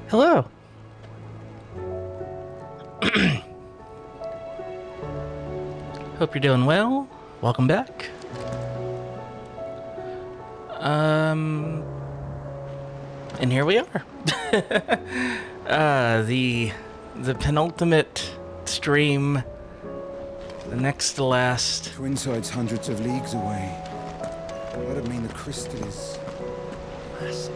Hello. Hope you're doing well. Welcome back. And here we are. The penultimate stream, the next to last. Twinside's hundreds of leagues away. That'd mean the crystal is massive.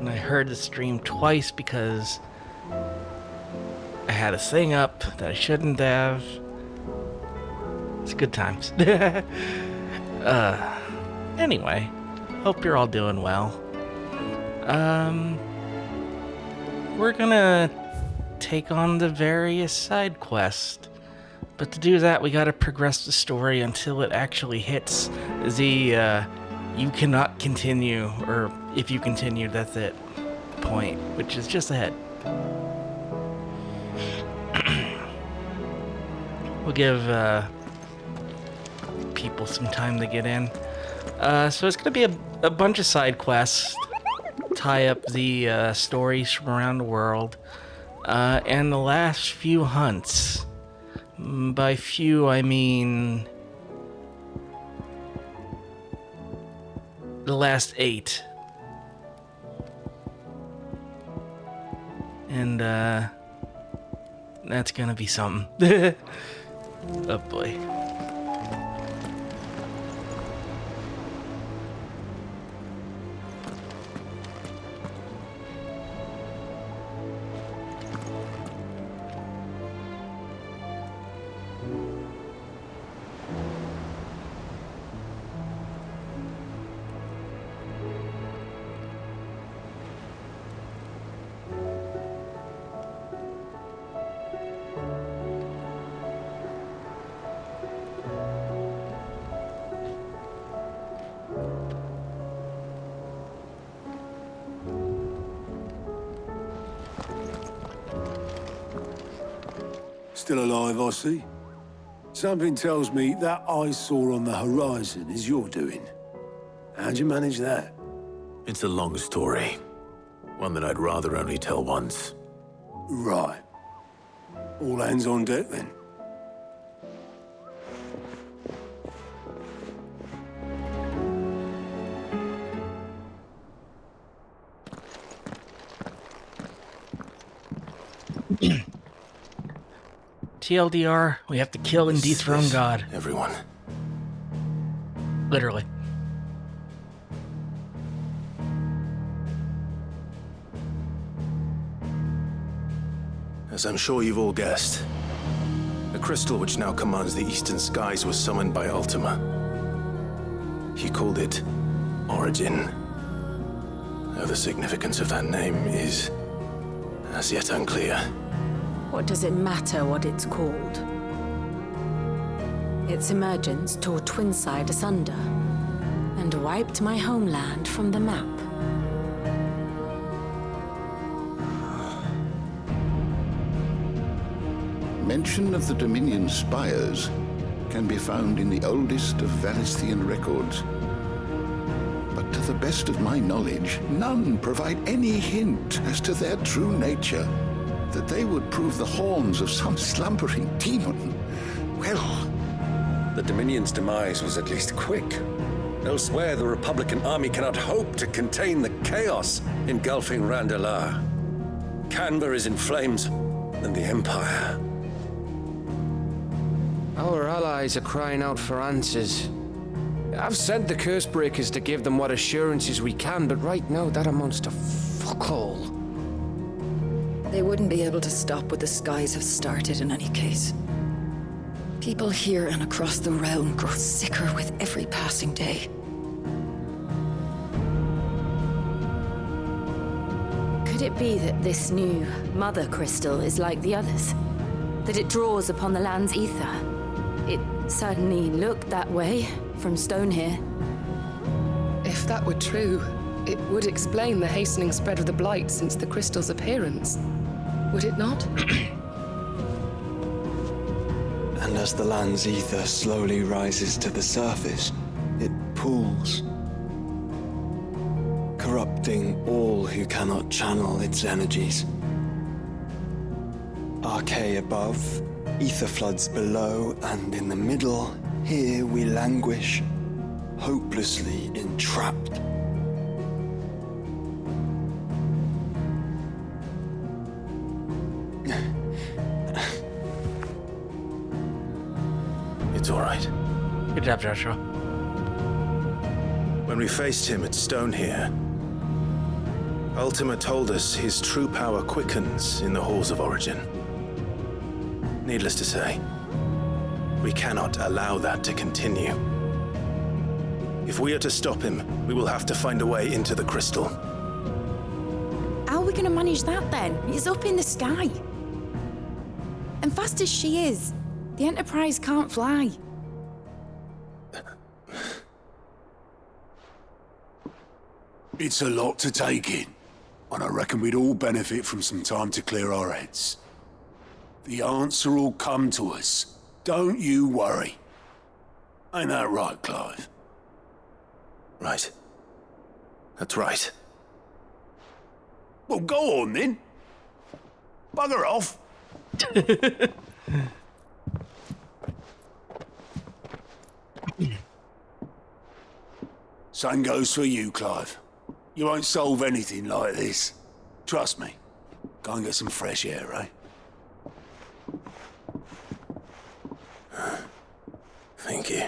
And I heard the stream twice because I had a thing up that I shouldn't have. It's good times. Anyway, hope you're all doing well. We're gonna take on the various side quests. But to do that, we gotta progress the story until it actually hits the, you cannot continue, or if you continue, that's it, point, which is just ahead. We'll give, people some time to get in. So it's gonna be a bunch of side quests, tie up the, stories from around the world, and the last few hunts. By few, I mean the last 8. And, that's gonna be something. Oh boy. Still alive, I see. Something tells me that eyesore on the horizon is your doing. How'd you manage that? It's a long story. One that I'd rather only tell once. Right. All hands on deck, then. TLDR, we have to kill and dethrone God. Everyone. Literally. As I'm sure you've all guessed, the crystal which now commands the eastern skies was summoned by Ultima. He called it Origin. Though the significance of that name is as yet unclear. What does it matter what it's called? Its emergence tore Twinside asunder and wiped my homeland from the map. Mention of the Dominion spires can be found in the oldest of Valisthian records. But to the best of my knowledge, none provide any hint as to their true nature. That they would prove the horns of some slumbering demon. Well, the Dominion's demise was at least quick. Elsewhere, the Republican army cannot hope to contain the chaos engulfing Randalar. Canberra is in flames, and the Empire. Our allies are crying out for answers. I've sent the Cursebreakers to give them what assurances we can, but right now that amounts to fuck all. They wouldn't be able to stop what the skies have started in any case. People here and across the realm grow sicker with every passing day. Could it be that this new mother crystal is like the others? That it draws upon the land's ether? It certainly looked that way from stone here. If that were true, it would explain the hastening spread of the blight since the crystal's appearance. Would it not? And as the land's ether slowly rises to the surface, it pools, corrupting all who cannot channel its energies. Archay above, ether floods below, and in the middle, here we languish, hopelessly entrapped. It's all right. Good job, Joshua. When we faced him at Stone here, Ultima told us his true power quickens in the halls of origin. Needless to say, we cannot allow that to continue. If we are to stop him, we will have to find a way into the crystal. How are we going to manage that then? It's up in the sky. And fast as she is, the Enterprise can't fly. It's a lot to take in, and I reckon we'd all benefit from some time to clear our heads. The answer will come to us. Don't you worry. Ain't that right, Clive? Right. That's right. Well, go on then. Bugger off. Same goes for you, Clive. You won't solve anything like this. Trust me. Go and get some fresh air, eh? Thank you.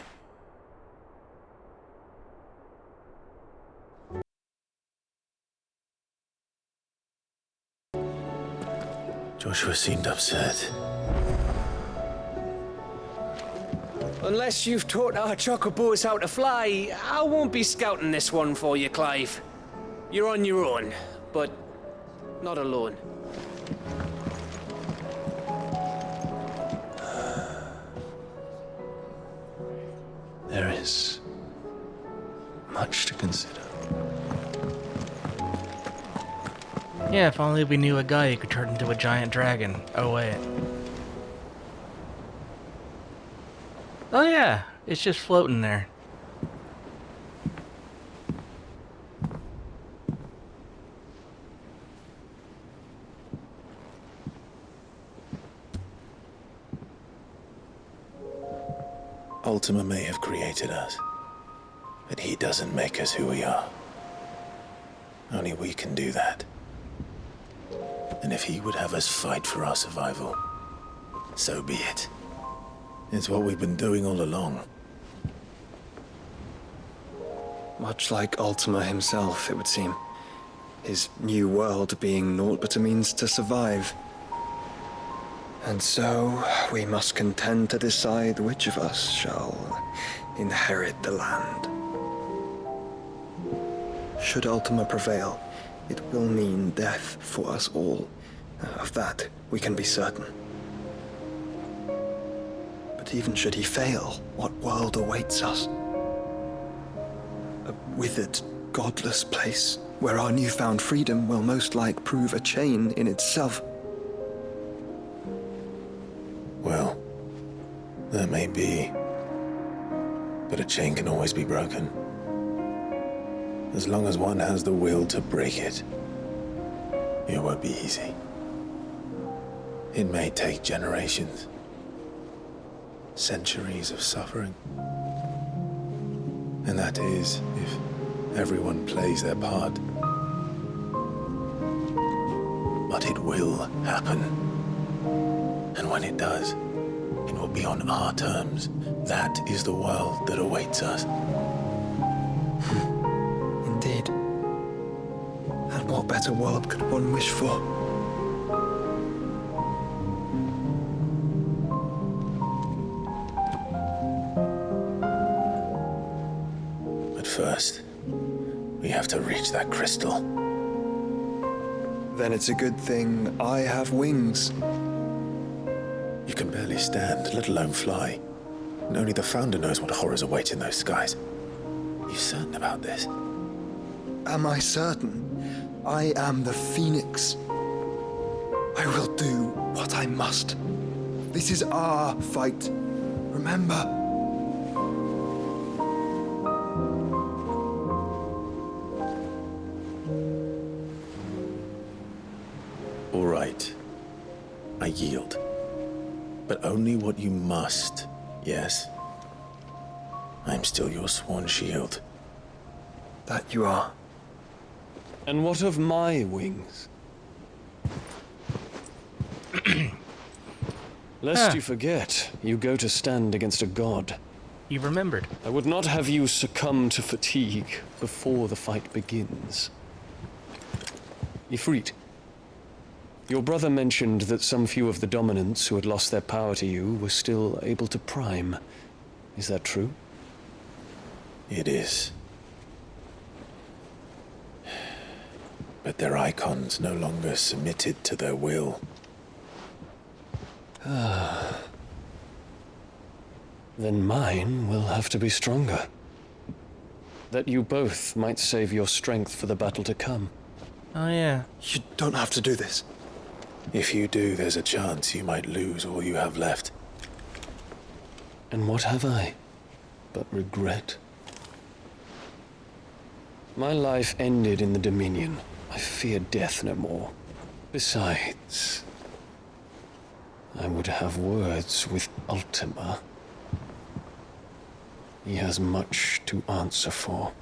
Joshua seemed upset. Unless you've taught our chocobos how to fly, I won't be scouting this one for you, Clive. You're on your own, but not alone. There is much to consider. Yeah, if only we knew a guy who could turn into a giant dragon. Oh, wait. Oh, yeah. It's just floating there. Ultima may have created us, but he doesn't make us who we are. Only we can do that. And if he would have us fight for our survival, so be it. It's what we've been doing all along. Much like Ultima himself, it would seem. His new world being naught but a means to survive. And so, we must contend to decide which of us shall inherit the land. Should Ultima prevail, it will mean death for us all. Of that, we can be certain. But even should he fail, what world awaits us? A withered, godless place, where our newfound freedom will most like prove a chain in itself. Well, that may be. But a chain can always be broken. As long as one has the will to break it, it won't be easy. It may take generations, centuries of suffering. And that is if everyone plays their part. But it will happen. And when it does, it will be on our terms. That is the world that awaits us. Indeed. And what better world could one wish for? But first, we have to reach that crystal. Then it's a good thing I have wings. You can barely stand, let alone fly. And only the Founder knows what horrors await in those skies. Are you certain about this? Am I certain? I am the Phoenix. I will do what I must. This is our fight. Remember. All right. I yield. But only what you must, yes? I'm still your sworn shield. That you are. And what of my wings? Lest you forget, you go to stand against a god. You remembered. I would not have you succumb to fatigue before the fight begins. Ifrit, your brother mentioned that some few of the dominants who had lost their power to you were still able to prime. Is that true? It is. But their icons no longer submitted to their will. Then mine will have to be stronger. That you both might save your strength for the battle to come. Oh, yeah. You don't have to do this. If you do, there's a chance you might lose all you have left. And what have I but regret? My life ended in the Dominion. I fear death no more. Besides, I would have words with Ultima. He has much to answer for.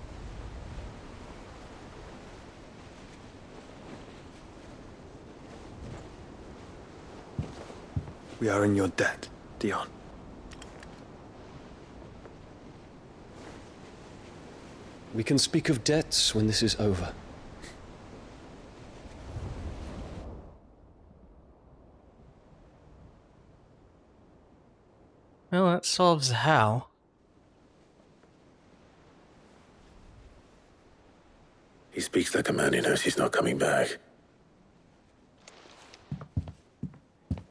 We are in your debt, Dion. We can speak of debts when this is over. Well, that solves how. He speaks like a man who knows he's not coming back.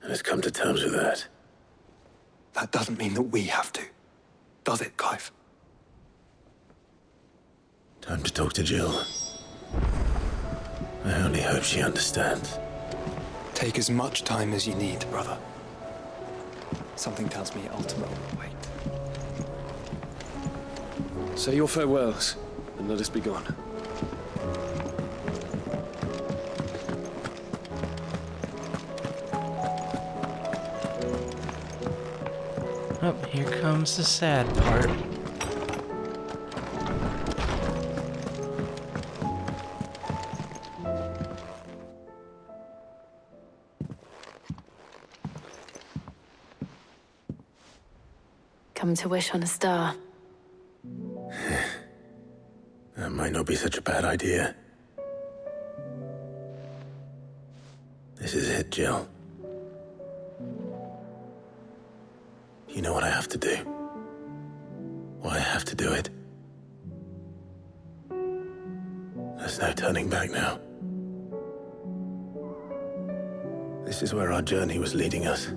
And has come to terms with that. That doesn't mean that we have to. Does it, Clive? Time to talk to Jill. I only hope she understands. Take as much time as you need, brother. Something tells me Ultima will wait. Say your farewells, and let us be gone. Oh, here comes the sad part. Come to wish on a star. That might not be such a bad idea. This is it, Jill. You know what I have to do. Why I have to do it. There's no turning back now. This is where our journey was leading us.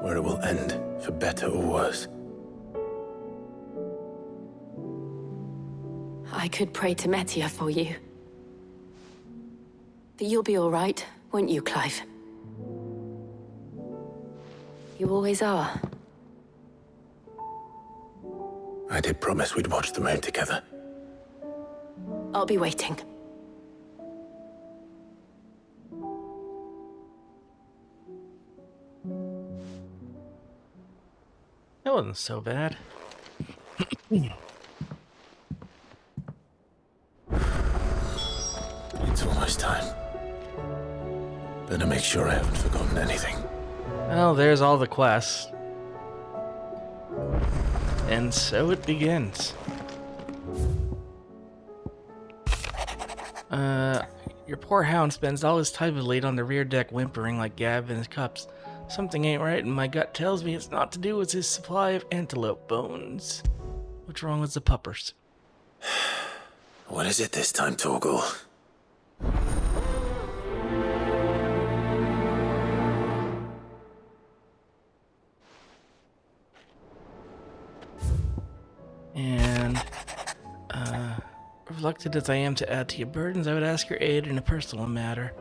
Where it will end, for better or worse. I could pray to Metia for you. But you'll be all right, won't you, Clive? You always are. I did promise we'd watch the moon together. I'll be waiting. That wasn't so bad. It's almost time. Better make sure I haven't forgotten anything. Well, there's all the quests. And so it begins. Your poor hound spends all his time late on the rear deck whimpering like Gab in his cups. Something ain't right, and my gut tells me it's not to do with his supply of antelope bones. What's wrong with the puppers? What is it this time, Torgal? And, reluctant as I am to add to your burdens, I would ask your aid in a personal matter.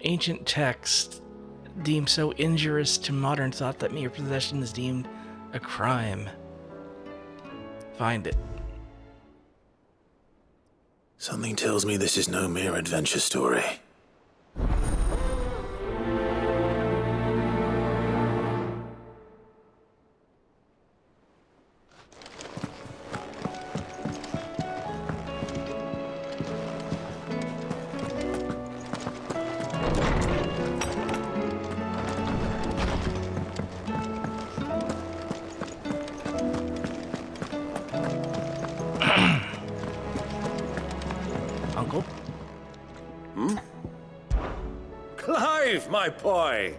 Ancient texts deemed so injurious to modern thought that mere possession is deemed A crime. Find it. Something tells me this is no mere adventure story. Uncle? Clive, my boy!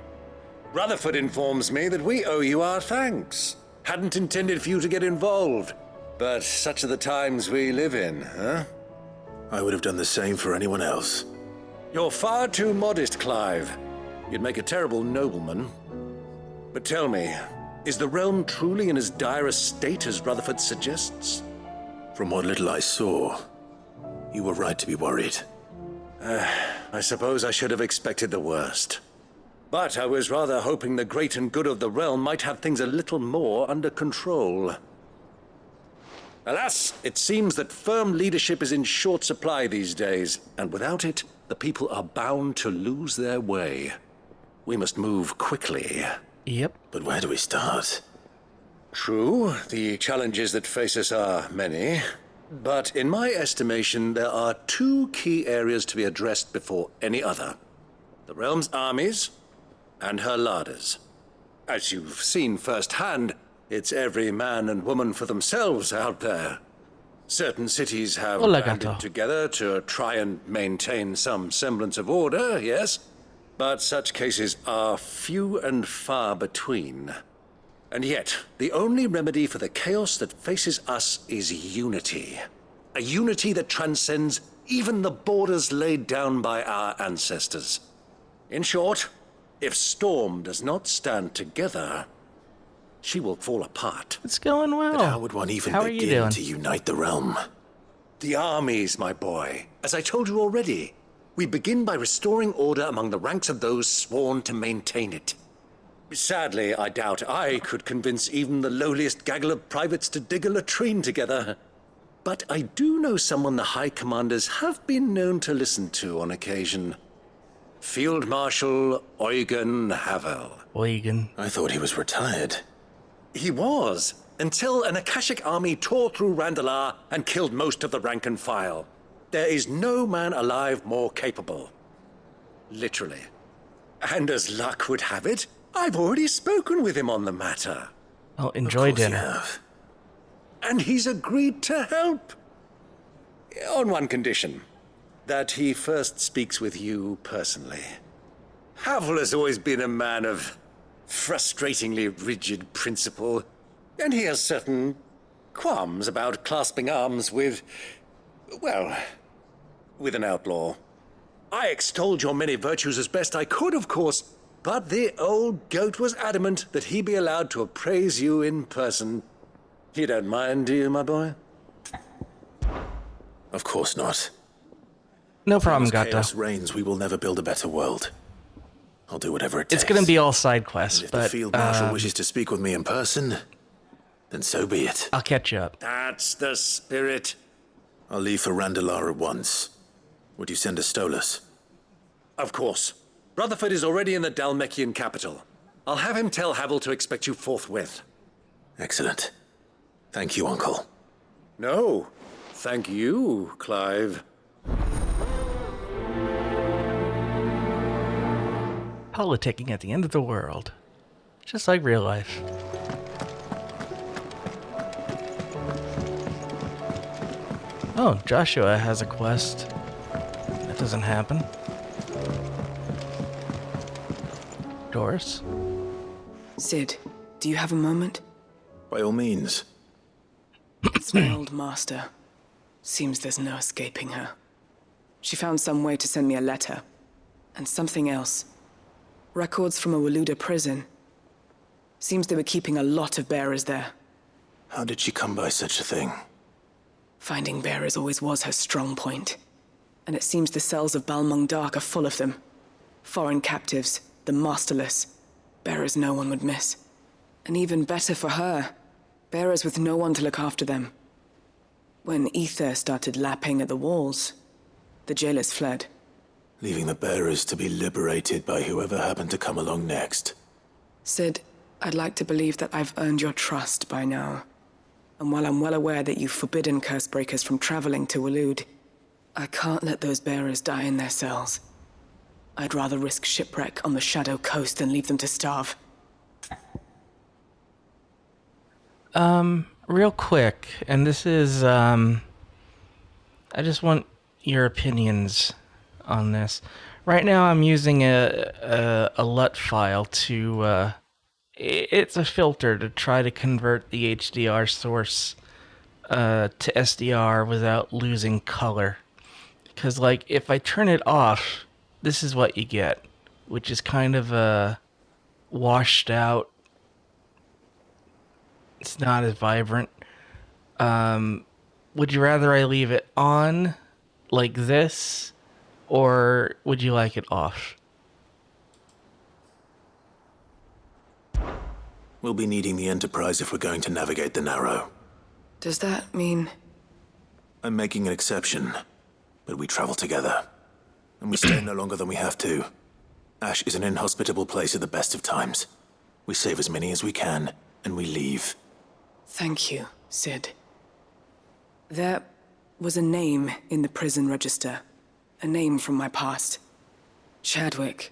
Rutherford informs me that we owe you our thanks. Hadn't intended for you to get involved, but such are the times we live in, huh? I would have done the same for anyone else. You're far too modest, Clive. You'd make a terrible nobleman. But tell me, is the realm truly in as dire a state as Rutherford suggests? From what little I saw, you were right to be worried. I suppose I should have expected the worst. But I was rather hoping the great and good of the realm might have things a little more under control. Alas, it seems that firm leadership is in short supply these days, and without it, the people are bound to lose their way. We must move quickly. Yep. But where do we start? True, the challenges that face us are many. But in my estimation, there are two key areas to be addressed before any other. The realm's armies and her larders. As you've seen firsthand, it's every man and woman for themselves out there. Certain cities have banded together to try and maintain some semblance of order, yes? But such cases are few and far between. And yet, the only remedy for the chaos that faces us is unity. A unity that transcends even the borders laid down by our ancestors. In short, if Storm does not stand together, she will fall apart. It's going well. But how would one even begin to unite the realm? The armies, my boy. As I told you already, we begin by restoring order among the ranks of those sworn to maintain it. Sadly, I doubt I could convince even the lowliest gaggle of privates to dig a latrine together. But I do know someone the High Commanders have been known to listen to on occasion. Field Marshal Eugen Havel. Eugen. I thought he was retired. He was, until an Akashic army tore through Randalar and killed most of the rank and file. There is no man alive more capable. Literally. And as luck would have it, I've already spoken with him on the matter. Oh, enjoy dinner. And he's agreed to help. On one condition. That he first speaks with you personally. Havel has always been a man of frustratingly rigid principle, and he has certain qualms about clasping arms with, well, with an outlaw. I extolled your many virtues as best I could, of course, but the old goat was adamant that he be allowed to appraise you in person. You don't mind, do you, my boy? Of course not. No problem, Gato. If chaos reigns, we will never build a better world. I'll do whatever it takes. It's gonna be all side quests, if but the Field Marshal wishes to speak with me in person, then so be it. I'll catch you up. That's the spirit. I'll leave for Randalar at once. Would you send a Stolas? Of course. Rutherford is already in the Dalmekian capital. I'll have him tell Havel to expect you forthwith. Excellent. Thank you, Uncle. No, thank you, Clive. Politicking at the end of the world. Just like real life. Oh, Joshua has a quest. That doesn't happen. Doris? Sid, do you have a moment? By all means. It's my old master. Seems there's no escaping her. She found some way to send me a letter. And something else. Records from a Waluda prison. Seems they were keeping a lot of bearers there. How did she come by such a thing? Finding bearers always was her strong point. And it seems the cells of Balmung Dark are full of them. Foreign captives, the masterless. Bearers no one would miss. And even better for her, bearers with no one to look after them. When ether started lapping at the walls, the jailers fled. Leaving the bearers to be liberated by whoever happened to come along next. Sid, I'd like to believe that I've earned your trust by now. And while I'm well aware that you've forbidden Cursebreakers from traveling to Waloed, I can't let those bearers die in their cells. I'd rather risk shipwreck on the Shadow Coast than leave them to starve. Real quick, and this is, I just want your opinions on this. Right now I'm using a LUT file to, it's a filter to try to convert the HDR source to SDR without losing color. Because, like, if I turn it off, this is what you get, which is kind of a washed out. It's not as vibrant. Would you rather I leave it on like this, or would you like it off? We'll be needing the Enterprise if we're going to navigate the Narrow. Does that mean... I'm making an exception, but we travel together. And we stay no longer than we have to. Ash is an inhospitable place at the best of times. We save as many as we can, and we leave. Thank you, Sid. There was a name in the prison register. A name from my past. Chadwick.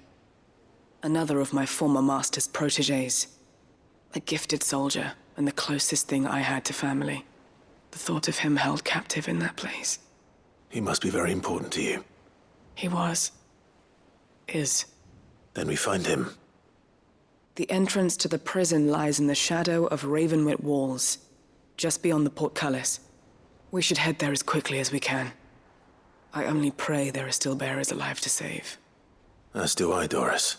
Another of my former master's protégés. A gifted soldier, and the closest thing I had to family. The thought of him held captive in that place. He must be very important to you. He was. Is. Then we find him. The entrance to the prison lies in the shadow of Ravenwit Walls, just beyond the portcullis. We should head there as quickly as we can. I only pray there are still bearers alive to save. As do I, Doris.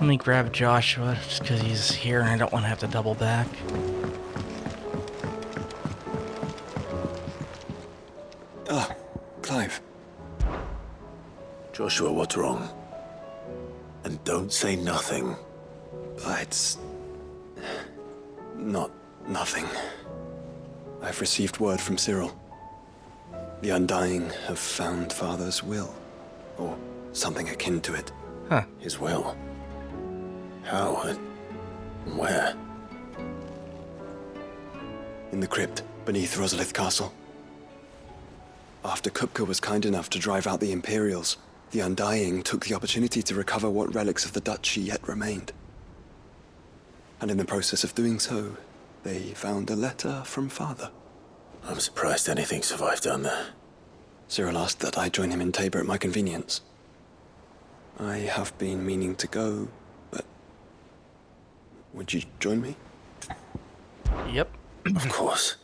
Let me grab Joshua, just because he's here and I don't want to have to double back. Ah, Clive. Joshua, what's wrong? And don't say nothing. It's... not nothing. I've received word from Cyril. The Undying have found Father's will, or something akin to it. Huh. His will? How and where? In the crypt beneath Rosalith Castle. After Kupka was kind enough to drive out the Imperials, the Undying took the opportunity to recover what relics of the Duchy yet remained. And in the process of doing so, they found a letter from Father. I'm surprised anything survived down there. Cyril asked that I join him in Tabor at my convenience. I have been meaning to go, but... would you join me? Yep. Of course.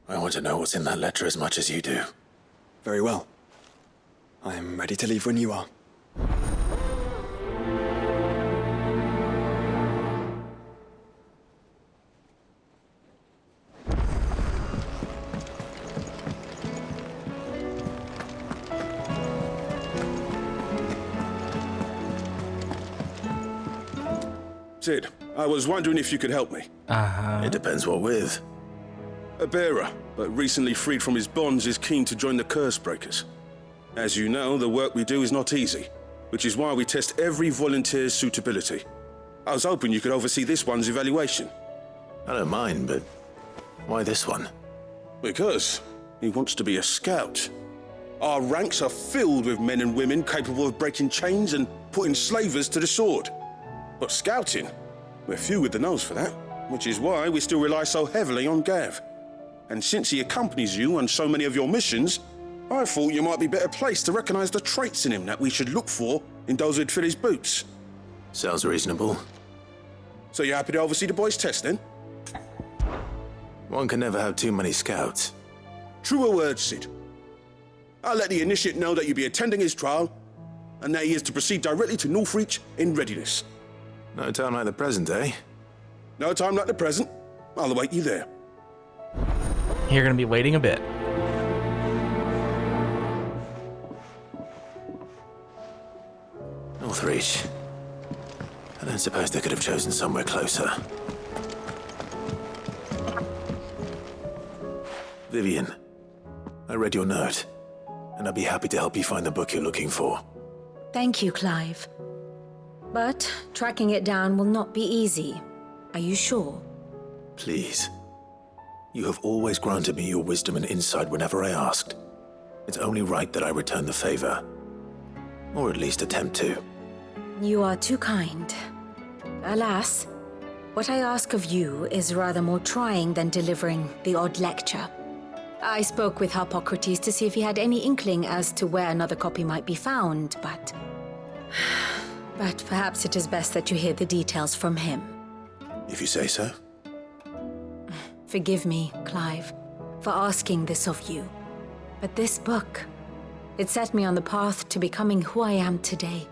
I want to know what's in that letter as much as you do. Very well. I am ready to leave when you are. Sid, I was wondering if you could help me. It depends what with. A bearer, but recently freed from his bonds, is keen to join the Cursebreakers. As you know, the work we do is not easy, which is why we test every volunteer's suitability. I was hoping you could oversee this one's evaluation. I don't mind, but why this one? Because he wants to be a scout. Our ranks are filled with men and women capable of breaking chains and putting slavers to the sword. But scouting, we're few with the nose for that, which is why we still rely so heavily on Gav. And since he accompanies you on so many of your missions, I thought you might be better placed to recognize the traits in him that we should look for in those who'd fill his boots. Sounds reasonable. So you're happy to oversee the boys' test, then? One can never have too many scouts. Truer words, Sid. I'll let the initiate know that you'll be attending his trial, and now he is to proceed directly to Northreach in readiness. No time like the present, eh? No time like the present. I'll await you there. You're gonna be waiting a bit. Northreach. I don't suppose they could have chosen somewhere closer. Vivian, I read your note, and I'd be happy to help you find the book you're looking for. Thank you, Clive. But tracking it down will not be easy. Are you sure? Please. You have always granted me your wisdom and insight whenever I asked. It's only right that I return the favor. Or at least attempt to. You are too kind. Alas, what I ask of you is rather more trying than delivering the odd lecture. I spoke with Harpocrates to see if he had any inkling as to where another copy might be found, but... But perhaps it is best that you hear the details from him. If you say so. Forgive me, Clive, for asking this of you. But this book, it set me on the path to becoming who I am today.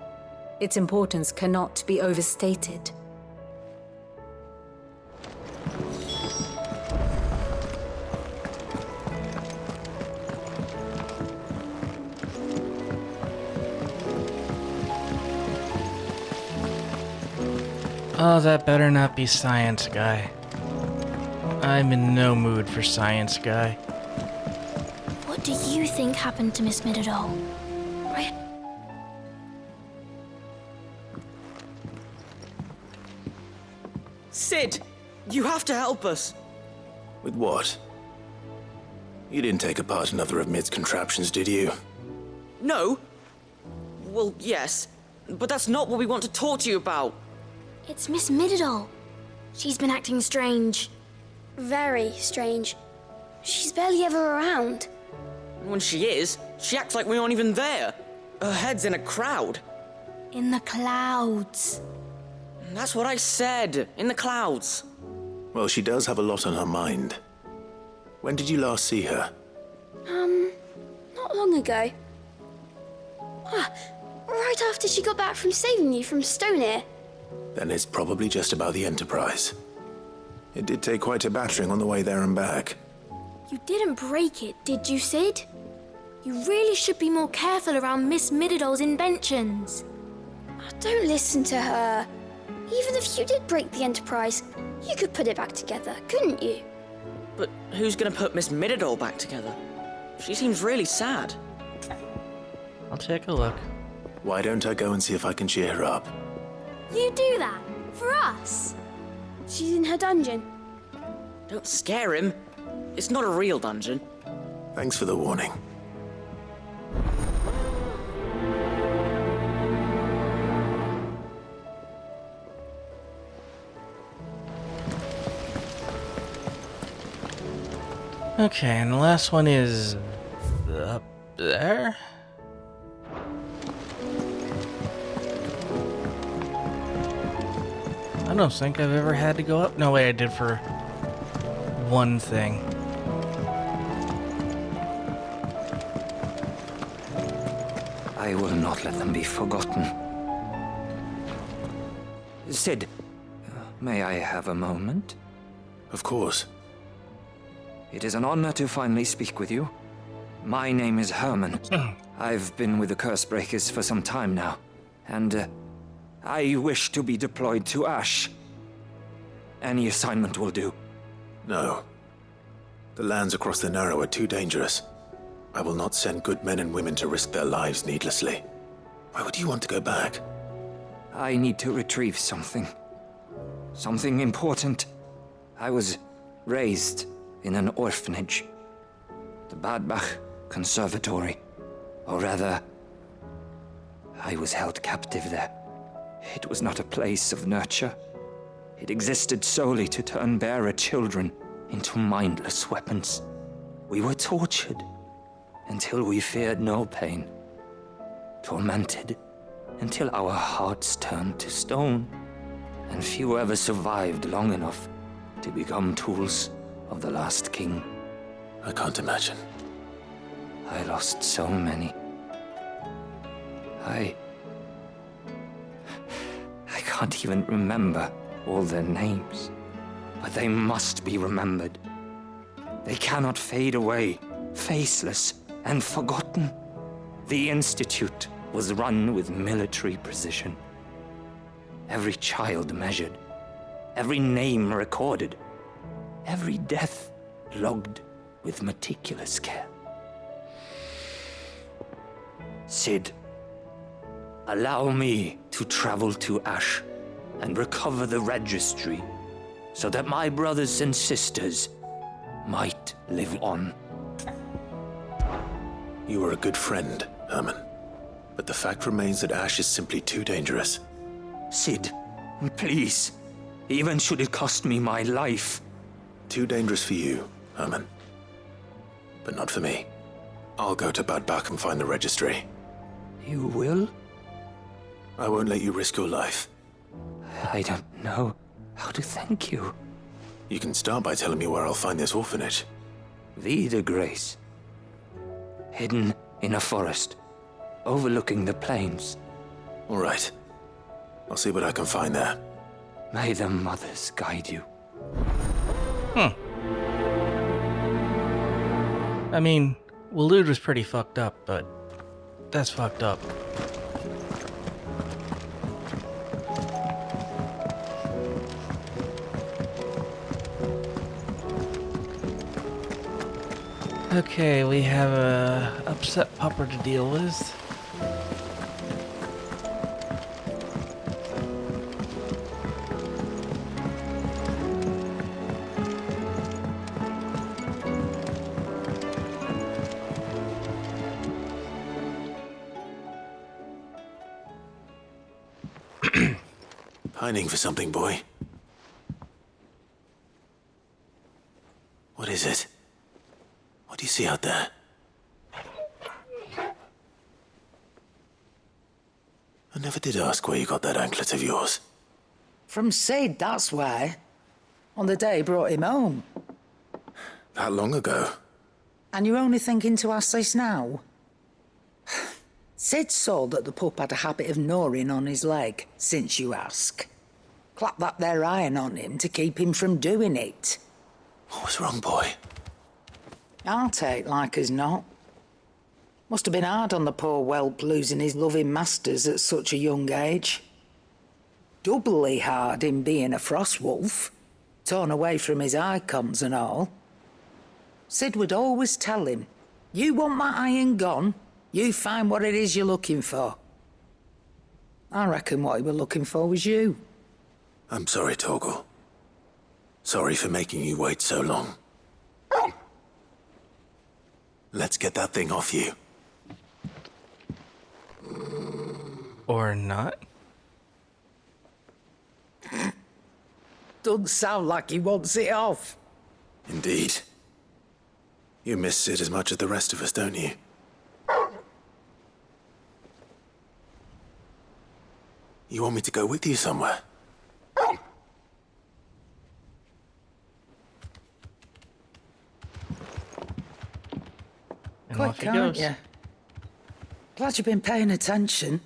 Its importance cannot be overstated. Oh, that better not be science guy. I'm in no mood for science guy. What do you think happened to Miss Midadol? Sid! You have to help us! With what? You didn't take apart another of Mid's contraptions, did you? No? Well, yes. But that's not what we want to talk to you about. It's Miss Midadol. She's been acting strange. Very strange. She's barely ever around. When she is, she acts like we aren't even there. Her head's in a crowd. In the clouds. That's what I said. In the clouds. Well, she does have a lot on her mind. When did you last see her? Not long ago. Right after she got back from saving you from Stoneir. Then it's probably just about the Enterprise. It did take quite a battering on the way there and back. You didn't break it, did you, Sid? You really should be more careful around Miss Midadol's inventions. Don't listen to her. Even if you did break the Enterprise, you could put it back together, couldn't you? But who's gonna put Miss Midadol back together? She seems really sad. I'll take a look. Why don't I go and see if I can cheer her up? You do that? For us? She's in her dungeon. Don't scare him. It's not a real dungeon. Thanks for the warning. Okay, and the last one is up there. I don't think I've ever had to go up. No, wait, I did for one thing. I will not let them be forgotten. Sid, may I have a moment? Of course. It is an honor to finally speak with you. My name is Herman. I've been with the Cursebreakers for some time now, and I wish to be deployed to Ash. Any assignment will do. No. The lands across the Narrow are too dangerous. I will not send good men and women to risk their lives needlessly. Why would you want to go back? I need to retrieve something. Something important. I was raised in an orphanage. The Badbach Conservatory. Or rather, I was held captive there. It was not a place of nurture. It existed solely to turn bearer children into mindless weapons. We were tortured until we feared no pain. Tormented until our hearts turned to stone. And few ever survived long enough to become tools of the last king. I can't imagine. I lost so many. I can't even remember all their names. But they must be remembered. They cannot fade away, faceless and forgotten. The Institute was run with military precision. Every child measured, every name recorded, every death logged with meticulous care. Sid, allow me to travel to Ash and recover the registry so that my brothers and sisters might live on. You are a good friend, Herman. But the fact remains that Ash is simply too dangerous. Sid, please. Even should it cost me my life. Too dangerous for you, Herman. But not for me. I'll go to Bad Bach and find the registry. You will? I won't let you risk your life. I don't know how to thank you. You can start by telling me where I'll find this orphanage. Vida Grace. Hidden in a forest, overlooking the plains. All right. I'll see what I can find there. May the mothers guide you. I mean, Waloed was pretty fucked up, but that's fucked up. Okay, we have a upset pupper to deal with. Pining for something, boy. What is it? What do you see out there? I never did ask where you got that anklet of yours. From Sid, that's why. On the day he brought him home. That long ago? And you're only thinking to ask this now? Sid saw that the pup had a habit of gnawing on his leg, since you ask. Clap that there iron on him to keep him from doing it. What was wrong, boy? I'll take like as not. Must have been hard on the poor whelp losing his loving masters at such a young age. Doubly hard in being a frost wolf, torn away from his icons and all. Sid would always tell him, you want that iron gone, you find what it is you're looking for. I reckon what he were looking for was you. I'm sorry, Torgal. Sorry for making you wait so long. Let's get that thing off you. Or not. Doesn't sound like he wants it off. Indeed. You miss Sid as much as the rest of us, don't you? You want me to go with you somewhere? And Quick, off he aren't goes. you? Glad you've been paying attention.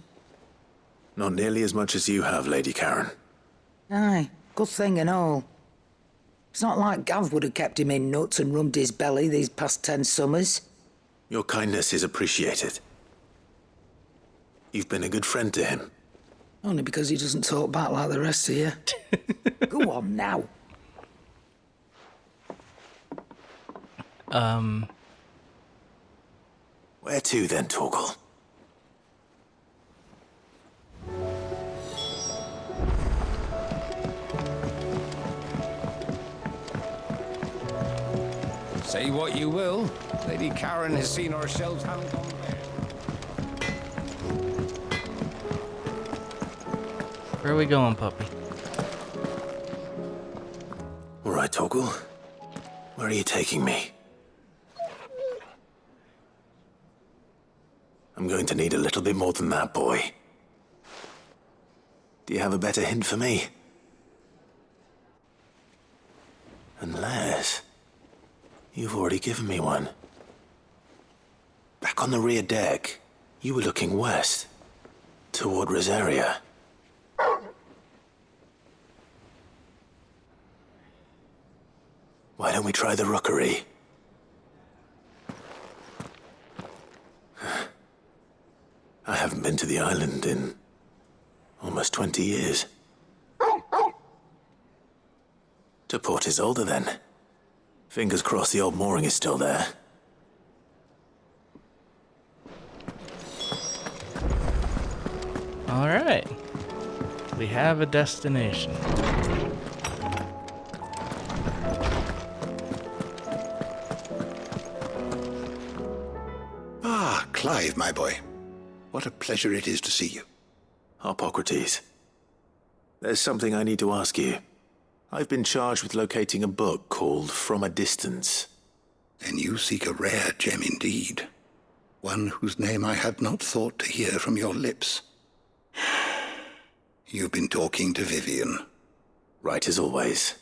Not nearly as much as you have, Lady Karen. Aye, good thing and all. It's not like Gav would have kept him in nuts and rubbed his belly these past 10 summers. Your kindness is appreciated. You've been a good friend to him. Only because he doesn't talk back like the rest of you. Go on now. Where to then, Torgal? Say what you will, Lady Karen has seen ourselves hand on there. Where are we going, puppy? All right, Torgal. Where are you taking me? I'm going to need a little bit more than that, boy. Do you have a better hint for me? Unless... you've already given me one. Back on the rear deck, you were looking west, toward Rosaria. Why don't we try the rookery? I haven't been to the island in almost 20 years. To Port Isolde, then. Fingers crossed the old mooring is still there. All right. We have a destination. Ah, Clive, my boy. What a pleasure it is to see you. Hippocrates. There's something I need to ask you. I've been charged with locating a book called From a Distance. Then you seek a rare gem indeed. One whose name I had not thought to hear from your lips. You've been talking to Vivian. Right as always.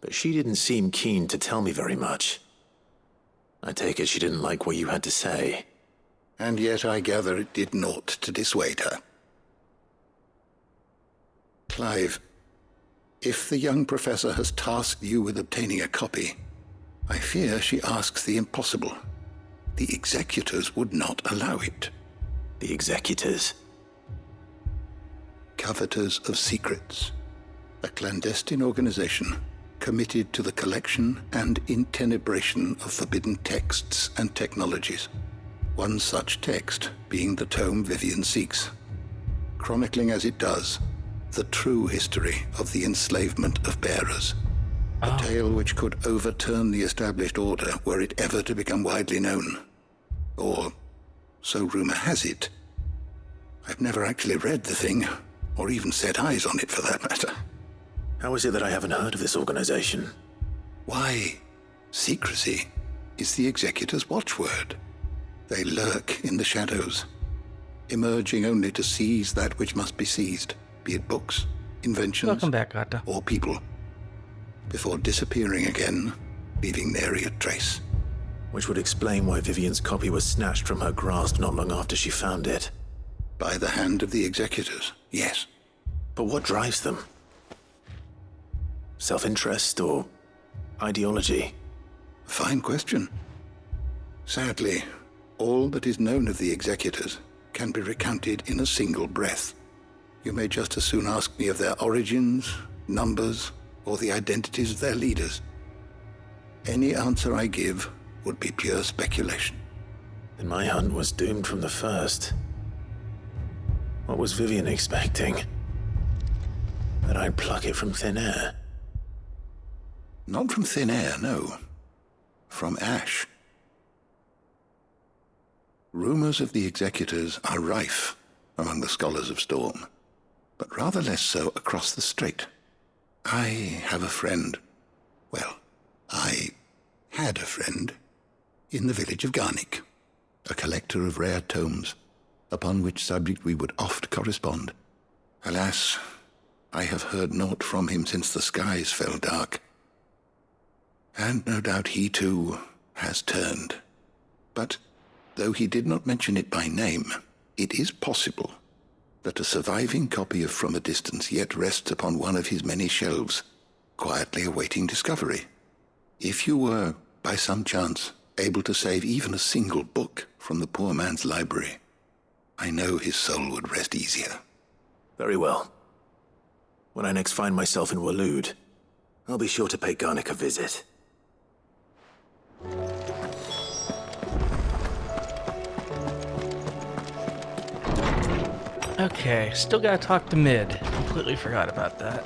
But she didn't seem keen to tell me very much. I take it she didn't like what you had to say. And yet I gather it did naught to dissuade her. Clive, if the young professor has tasked you with obtaining a copy, I fear she asks the impossible. The executors would not allow it. The executors? Coveters of Secrets, a clandestine organization committed to the collection and intenebration of forbidden texts and technologies. One such text being the tome Vivian seeks, chronicling as it does the true history of the enslavement of bearers. A tale which could overturn the established order were it ever to become widely known. Or, so rumor has it. I've never actually read the thing, or even set eyes on it for that matter. How is it that I haven't heard of this organization? Why, secrecy is the executor's watchword. They lurk in the shadows, emerging only to seize that which must be seized, be it books, inventions, Welcome back, Otto. or people, before disappearing again, leaving nary a trace. Which would explain why Vivian's copy was snatched from her grasp not long after she found it. By the hand of the executors, yes. But what drives them? Self-interest or ideology? Fine question. Sadly, all that is known of the executors can be recounted in a single breath. You may just as soon ask me of their origins, numbers, or the identities of their leaders. Any answer I give would be pure speculation. Then my hunt was doomed from the first. What was Vivian expecting? That I'd pluck it from thin air? Not from thin air, no. From ash. Rumors of the executors are rife among the scholars of Storm, but rather less so across the strait. I have a friend. Well, I had a friend in the village of Garnick, a collector of rare tomes, upon which subject we would oft correspond. Alas, I have heard naught from him since the skies fell dark. And no doubt he too has turned. But though he did not mention it by name, it is possible that a surviving copy of From a Distance yet rests upon one of his many shelves, quietly awaiting discovery. If you were, by some chance, able to save even a single book from the poor man's library, I know his soul would rest easier. Very well. When I next find myself in Waloed, I'll be sure to pay Garnick a visit. Okay, still gotta talk to Mid. Completely forgot about that.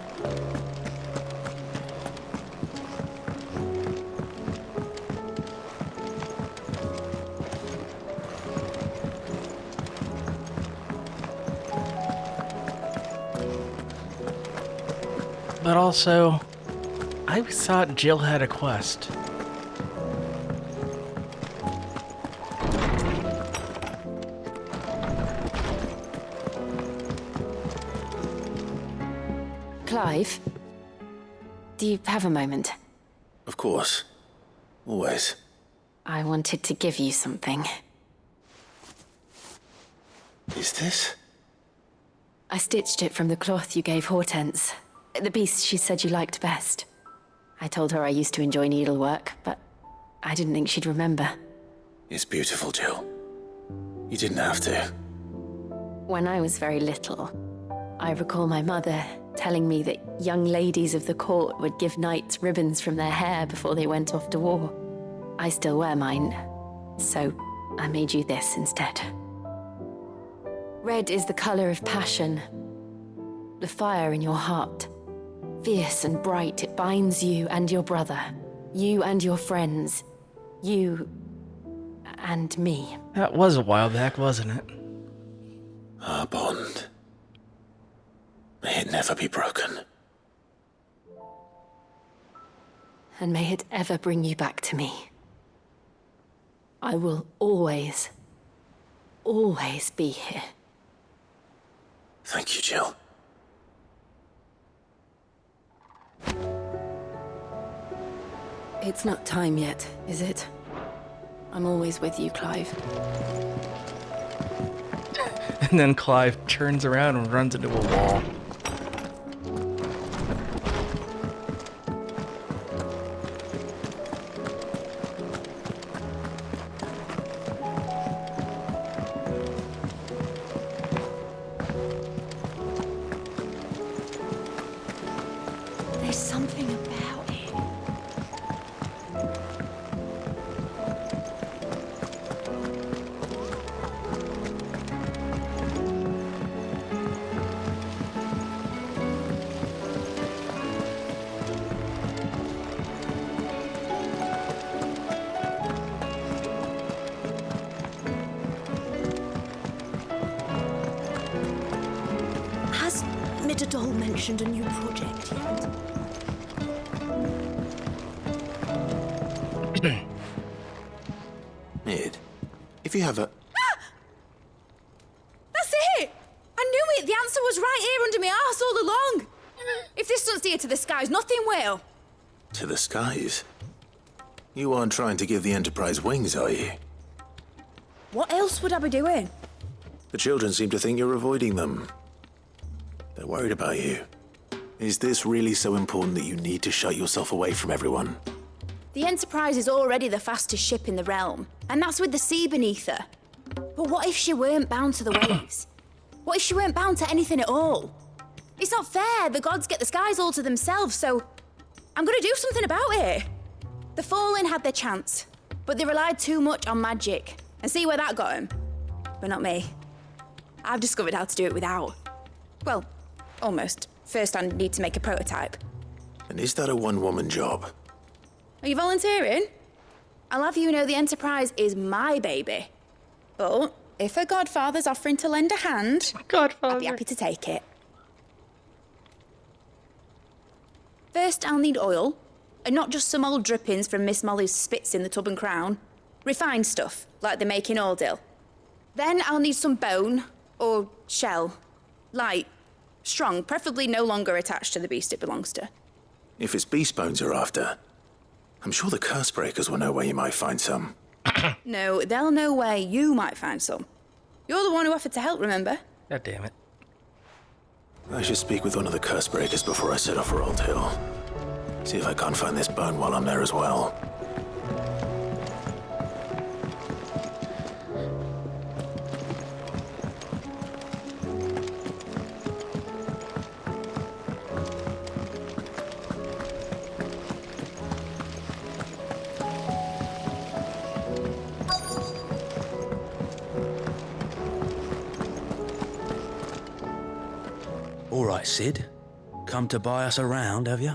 But also, I thought Jill had a quest. Clive, do you have a moment? Of course. Always. I wanted to give you something. Is this? I stitched it from the cloth you gave Hortense. The piece she said you liked best. I told her I used to enjoy needlework, but I didn't think she'd remember. It's beautiful, Jill. You didn't have to. When I was very little, I recall my mother telling me that young ladies of the court would give knights ribbons from their hair before they went off to war. I still wear mine, so I made you this instead. Red is the color of passion, the fire in your heart. Fierce and bright, it binds you and your brother, you and your friends, you and me. That was a while back, wasn't it? Our bond. May it never be broken. And may it ever bring you back to me. I will always, always be here. Thank you, Jill. It's not time yet, is it? I'm always with you, Clive. And then Clive turns around and runs into a wall. There's something about it. Has Midadol mentioned a new project yet? Mid, if you have a... That's it! I knew it! The answer was right here under my arse all along! If this doesn't steer to the skies, nothing will! To the skies? You aren't trying to give the Enterprise wings, are you? What else would I be doing? The children seem to think you're avoiding them. They're worried about you. Is this really so important that you need to shut yourself away from everyone? The Enterprise is already the fastest ship in the realm, and that's with the sea beneath her. But what if she weren't bound to the waves? What if she weren't bound to anything at all? It's not fair. The gods get the skies all to themselves, so I'm gonna do something about it. The Fallen had their chance, but they relied too much on magic. And see where that got them? But not me. I've discovered how to do it without. Well, almost. First, I need to make a prototype. And is that a one-woman job? Are you volunteering? I'll have you know the Enterprise is my baby. But if a godfather's offering to lend a hand, I'd be happy to take it. First, I'll need oil, and not just some old drippings from Miss Molly's spits in the Tub and Crown. Refined stuff, like they make in Ordil. Then I'll need some bone, or shell. Light, strong, preferably no longer attached to the beast it belongs to. If it's beast bones you're after, I'm sure the curse breakers will know where you might find some. No, they'll know where you might find some. You're the one who offered to help, remember? God damn it. I should speak with one of the curse breakers before I set off for Old Hill. See if I can't find this bone while I'm there as well. All right, Sid. Come to buy us around, have you?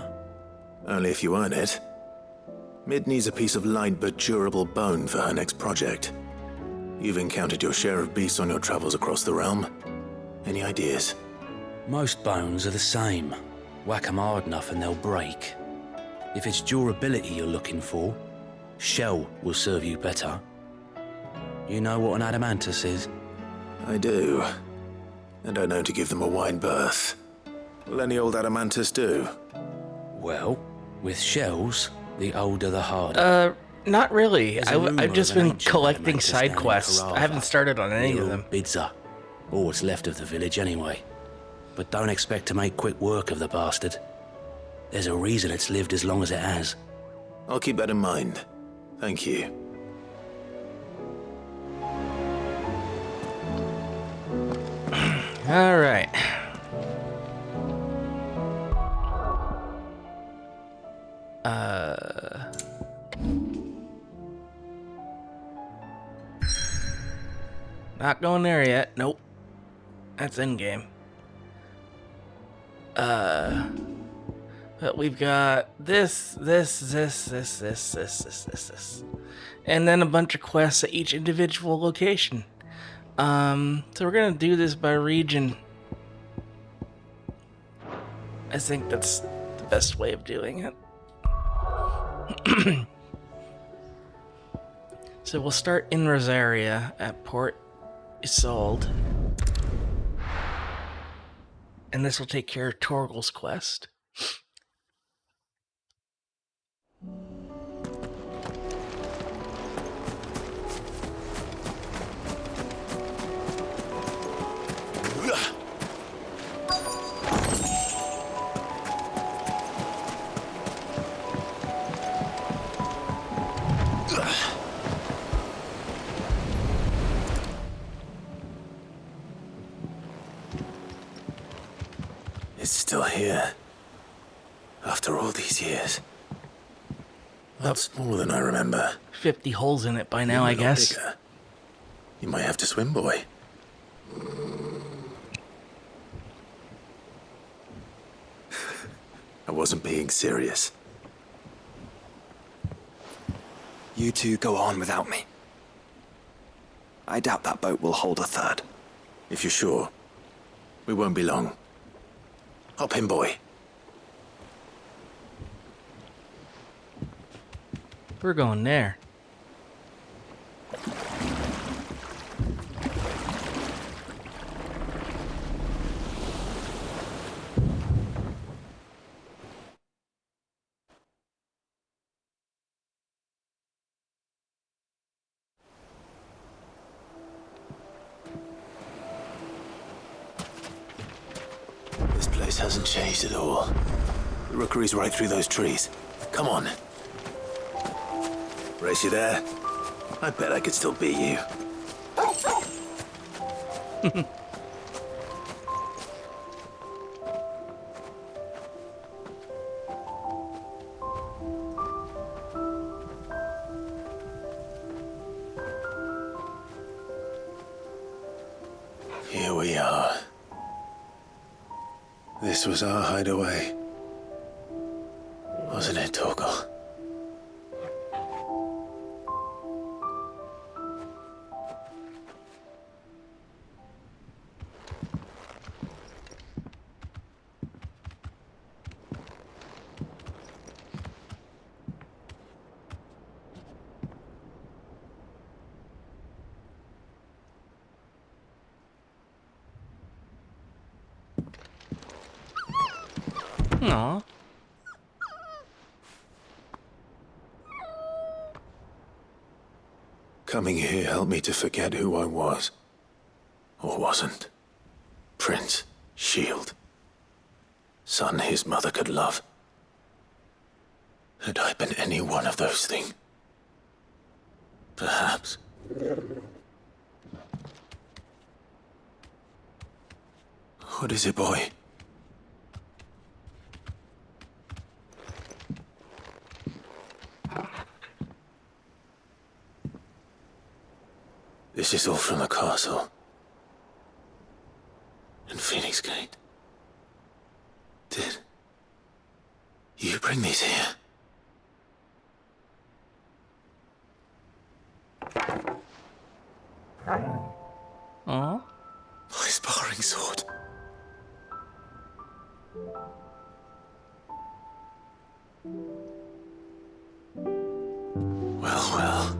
Only if you earn it. Mid needs a piece of light but durable bone for her next project. You've encountered your share of beasts on your travels across the realm. Any ideas? Most bones are the same. Whack 'em hard enough and they'll break. If it's durability you're looking for, shell will serve you better. You know what an adamantus is? I do. And I know to give them a wide berth. Will any old adamantus do? Well, with shells, the older the harder. Not really. There's a rumour I've just of an been ancient collecting adamantus side down in quests. I Carava. haven't started on any of them. Bidzer. All what's left of the village anyway. But don't expect to make quick work of the bastard. There's a reason it's lived as long as it has. I'll keep that in mind. Thank you. All right. Not going there yet. Nope. That's in-game. But we've got this. And then a bunch of quests at each individual location. So we're gonna do this by region. I think that's the best way of doing it. So we'll start in Rosaria at Port Isolde. And this will take care of Torgal's quest. It's still here. After all these years. That's more than I remember. 50 holes in it by now, I guess. Bigger. You might have to swim, boy. I wasn't being serious. You two go on without me. I doubt that boat will hold a third. If you're sure, we won't be long. Hop in, boy. We're going there. This place hasn't changed at all. The rookery's right through those trees. Come on. Race you there? I bet I could still beat you. Here we are. This was our hideaway. Wasn't it, Torgal? Aww. Coming here helped me to forget who I was. Or wasn't. Prince, shield. Son his mother could love. Had I been any one of those things? Perhaps. What is it, boy? This is all from the castle. And Phoenix Gate. Did you bring these here? Aww. My sparring sword. Well.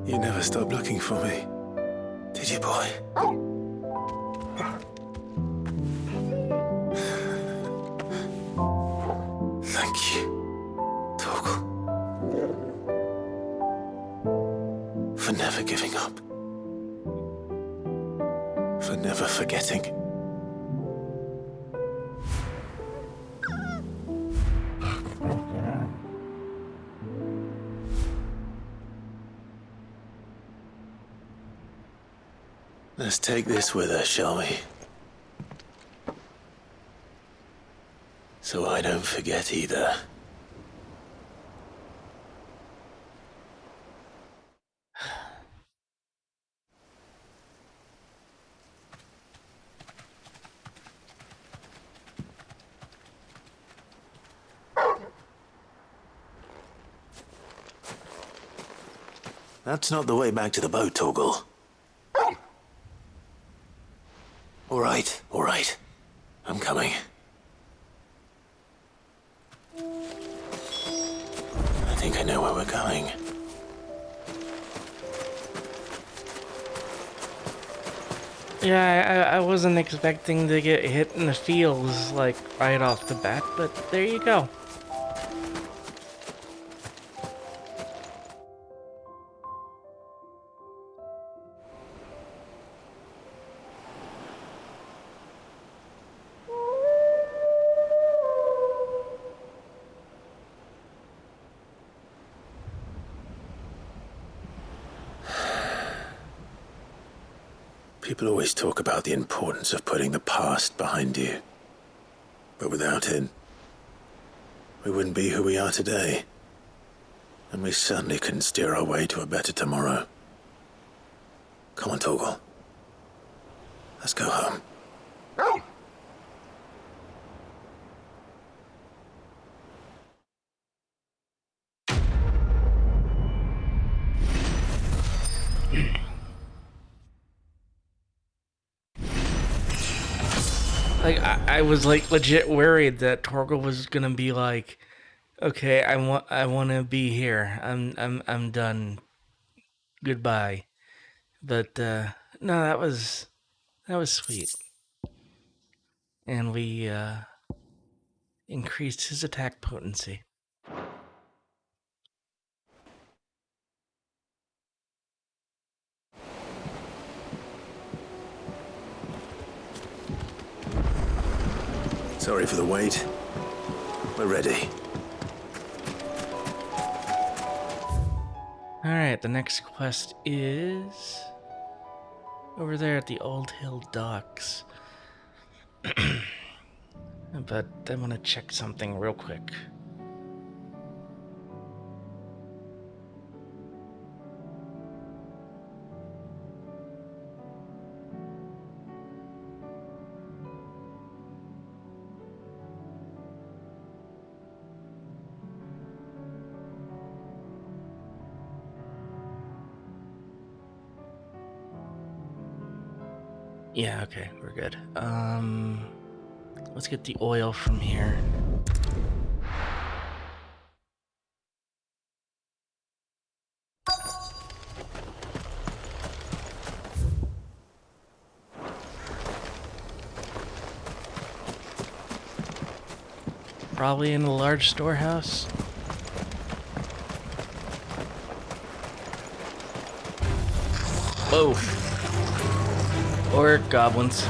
You never stopped looking for me, did you, boy? Thank you, Torgal. For never giving up. For never forgetting. Let's take this with us, shall we? So I don't forget either. That's not the way back to the boat, Torgal. All right. I'm coming. I think I know where we're going. Yeah, I wasn't expecting to get hit in the feels, like, right off the bat, but there you go. People always talk about the importance of putting the past behind you. But without it, we wouldn't be who we are today. And we certainly couldn't steer our way to a better tomorrow. Come on, Torgal. Let's go home. Like, I was like legit worried that Torgal was gonna be like, okay, I want to be here. I'm done. Goodbye. But no, that was sweet. And we increased his attack potency. Sorry for the wait. We're ready. Alright, the next quest is over there at the Old Hill Docks. But I want to check something real quick. Yeah, okay, we're good. Let's get the oil from here. Probably in a large storehouse. Whoa. Or goblins.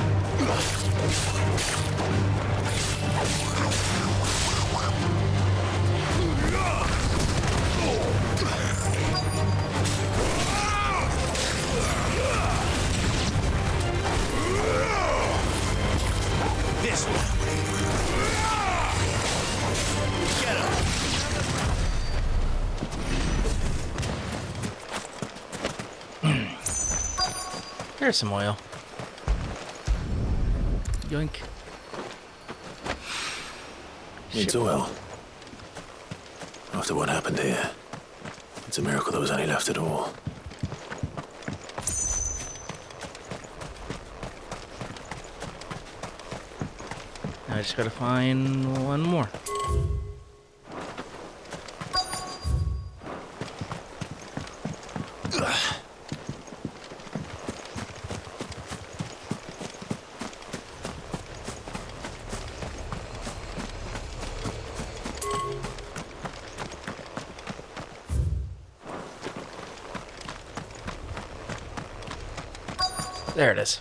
This one. Get him. There's some oil. Yoink. It's oil. After what happened here, it's a miracle there was any left at all. Now I just gotta find one more. There it is.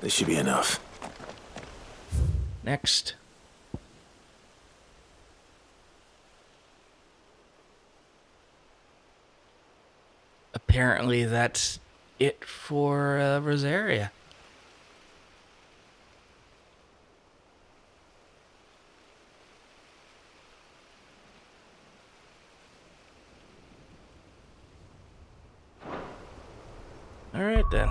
This should be enough. Next. apparently that's it for Rosaria. All right then.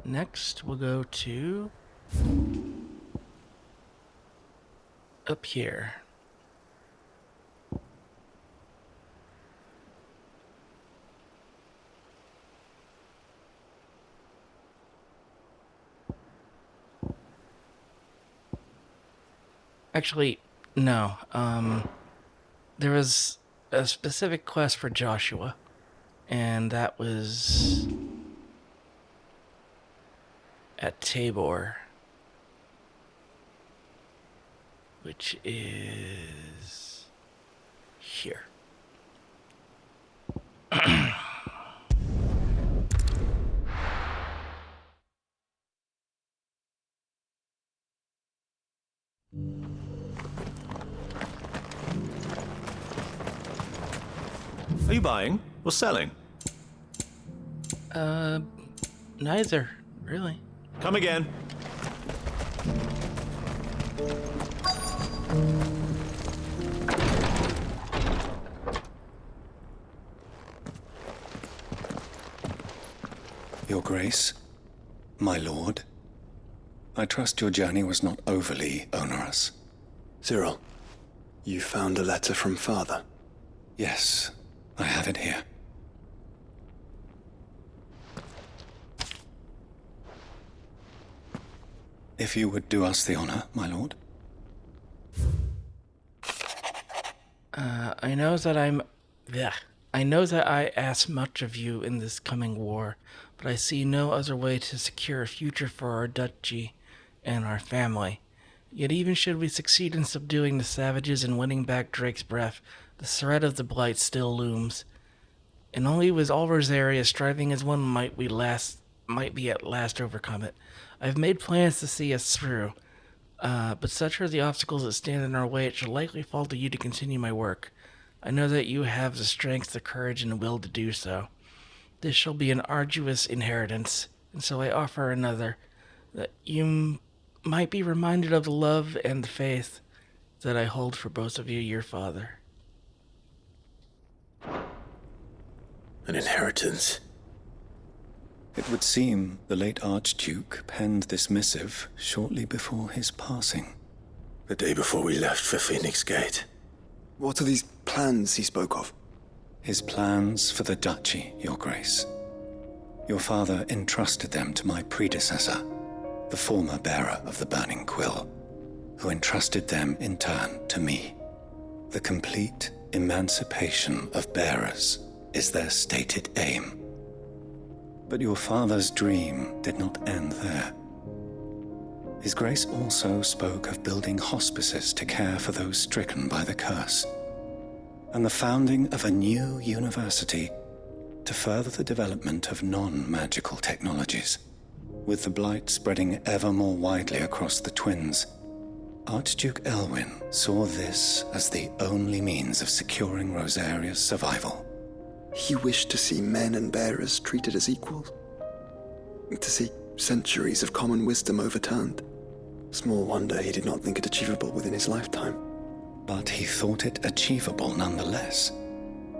Next, we'll go to up here. Actually, no. There was a specific quest for Joshua, and that was at Tabor, which is here. Are you buying or selling? Neither, really. Come again. Your Grace, my lord, I trust your journey was not overly onerous. Cyril, you found a letter from Father? Yes, I have it here. If you would do us the honor, my lord. I know that I ask much of you in this coming war, but I see no other way to secure a future for our duchy and our family. Yet even should we succeed in subduing the savages and winning back Drake's breath, the threat of the Blight still looms. And only with all Rosaria striving as one might be at last overcome it. I've made plans to see us through, but such are the obstacles that stand in our way, it shall likely fall to you to continue my work. I know that you have the strength, the courage, and the will to do so. This shall be an arduous inheritance, and so I offer another, that you might be reminded of the love and the faith that I hold for both of you, your father. An inheritance? It would seem the late Archduke penned this missive shortly before his passing. The day before we left for Phoenix Gate. What are these plans he spoke of? His plans for the duchy, your grace. Your father entrusted them to my predecessor, the former bearer of the Burning Quill, who entrusted them in turn to me. The complete emancipation of bearers is their stated aim. But your father's dream did not end there. His Grace also spoke of building hospices to care for those stricken by the curse, and the founding of a new university to further the development of non-magical technologies. With the Blight spreading ever more widely across the Twins, Archduke Elwyn saw this as the only means of securing Rosaria's survival. He wished to see men and bearers treated as equals. To see centuries of common wisdom overturned. Small wonder he did not think it achievable within his lifetime. But he thought it achievable nonetheless.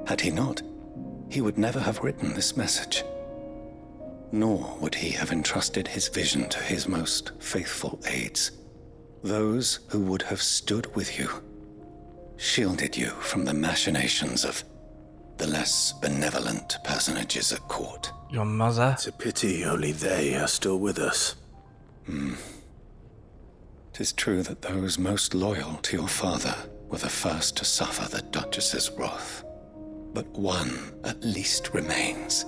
Had he not, he would never have written this message. Nor would he have entrusted his vision to his most faithful aides, those who would have stood with you, shielded you from the machinations of the less benevolent personages at court. Your mother? It's a pity only they are still with us. 'Tis true that those most loyal to your father were the first to suffer the Duchess's wrath. But one at least remains,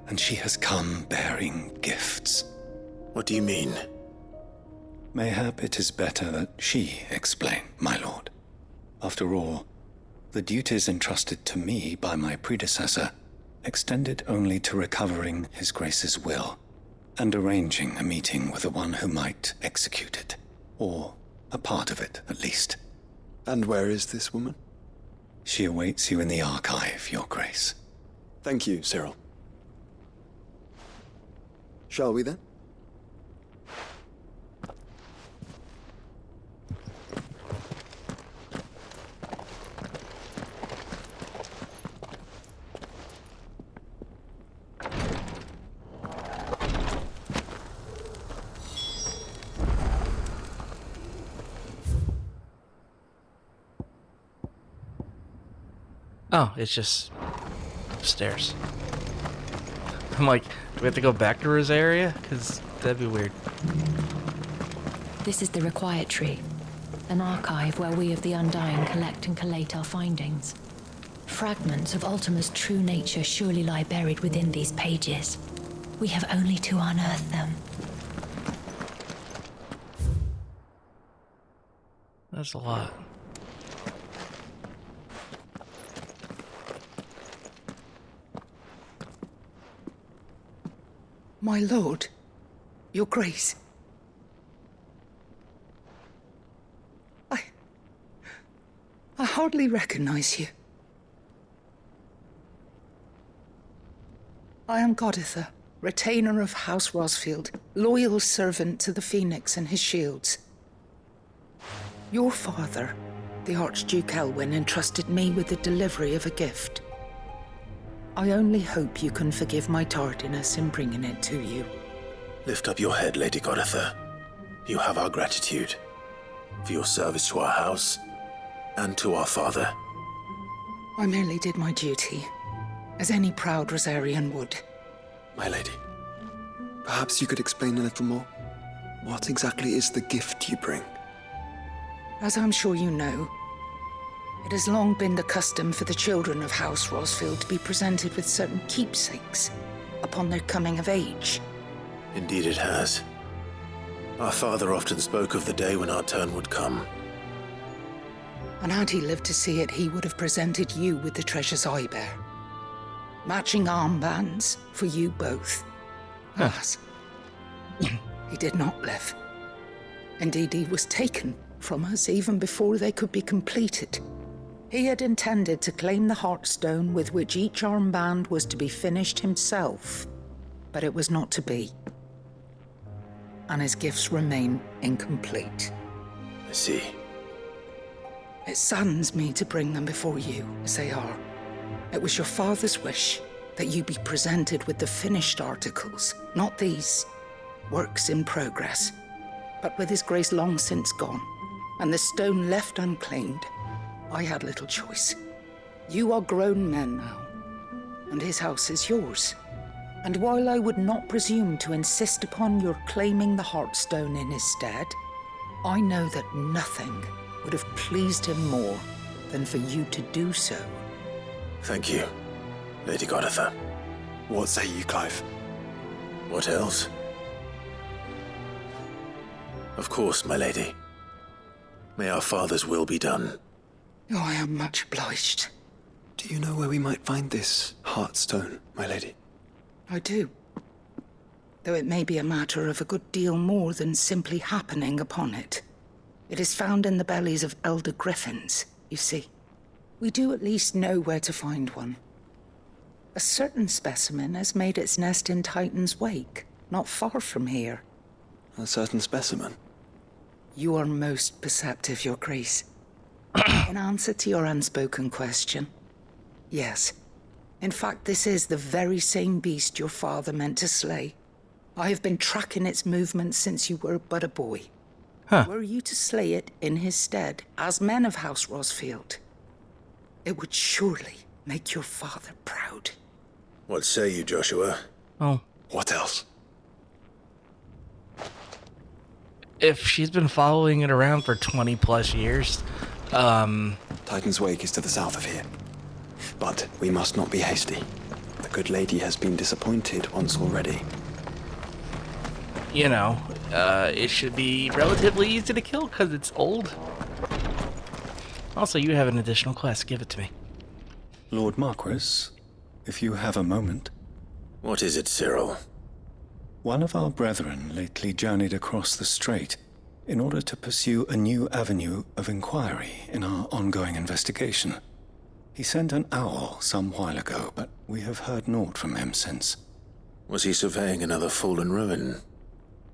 and she has come bearing gifts. What do you mean? Mayhap it is better that she explain, my lord. After all, the duties entrusted to me by my predecessor extended only to recovering His Grace's will and arranging a meeting with the one who might execute it, or a part of it at least. And where is this woman? She awaits you in the archive, Your Grace. Thank you, Cyril. Shall we then? Oh, it's just upstairs. I'm like, do we have to go back to Rosaria? Because that'd be weird. This is the Requietry, an archive where we of the Undying collect and collate our findings. Fragments of Ultima's true nature surely lie buried within these pages. We have only to unearth them. That's a lot. My lord, Your Grace. I hardly recognize you. I am Goditha, retainer of House Rosfield, loyal servant to the Phoenix and his shields. Your father, the Archduke Elwyn, entrusted me with the delivery of a gift. I only hope you can forgive my tardiness in bringing it to you. Lift up your head, Lady Goditha. You have our gratitude for your service to our house and to our father. I merely did my duty, as any proud Rosarian would. My lady, perhaps you could explain a little more? What exactly is the gift you bring? As I'm sure you know, it has long been the custom for the children of House Rosfield to be presented with certain keepsakes upon their coming of age. Indeed it has. Our father often spoke of the day when our turn would come. And had he lived to see it, he would have presented you with the treasures I bear. Matching armbands for you both. Alas, he did not live. Indeed, he was taken from us even before they could be completed. He had intended to claim the Heartstone with which each armband was to be finished himself, but it was not to be. And his gifts remain incomplete. I see. It saddens me to bring them before you, as they are. It was your father's wish that you be presented with the finished articles, not these works in progress. But with his grace long since gone, and the stone left unclaimed, I had little choice. You are grown men now, and his house is yours. And while I would not presume to insist upon your claiming the Heartstone in his stead, I know that nothing would have pleased him more than for you to do so. Thank you, Lady Goditha. What say you, Clive? What else? Of course, my lady. May our father's will be done. Oh, I am much obliged. Do you know where we might find this Heartstone, my lady? I do. Though it may be a matter of a good deal more than simply happening upon it. It is found in the bellies of elder griffins, you see. We do at least know where to find one. A certain specimen has made its nest in Titan's Wake, not far from here. A certain specimen? You are most perceptive, Your Grace. In answer to your unspoken question, yes. In fact, this is the very same beast your father meant to slay. I have been tracking its movements since you were but a boy. Were you to slay it in his stead, as men of House Rosfield, it would surely make your father proud. What say you, Joshua? Oh. What else? If she's been following it around for 20 plus years, Titan's Wake is to the south of here. But we must not be hasty. The good lady has been disappointed once already. You know, it should be relatively easy to kill because it's old. Also, you have an additional quest. Give it to me. Lord Marquis, if you have a moment. What is it, Cyril? One of our brethren lately journeyed across the strait in order to pursue a new avenue of inquiry in our ongoing investigation. He sent an owl some while ago, but we have heard naught from him since. Was he surveying another fallen ruin?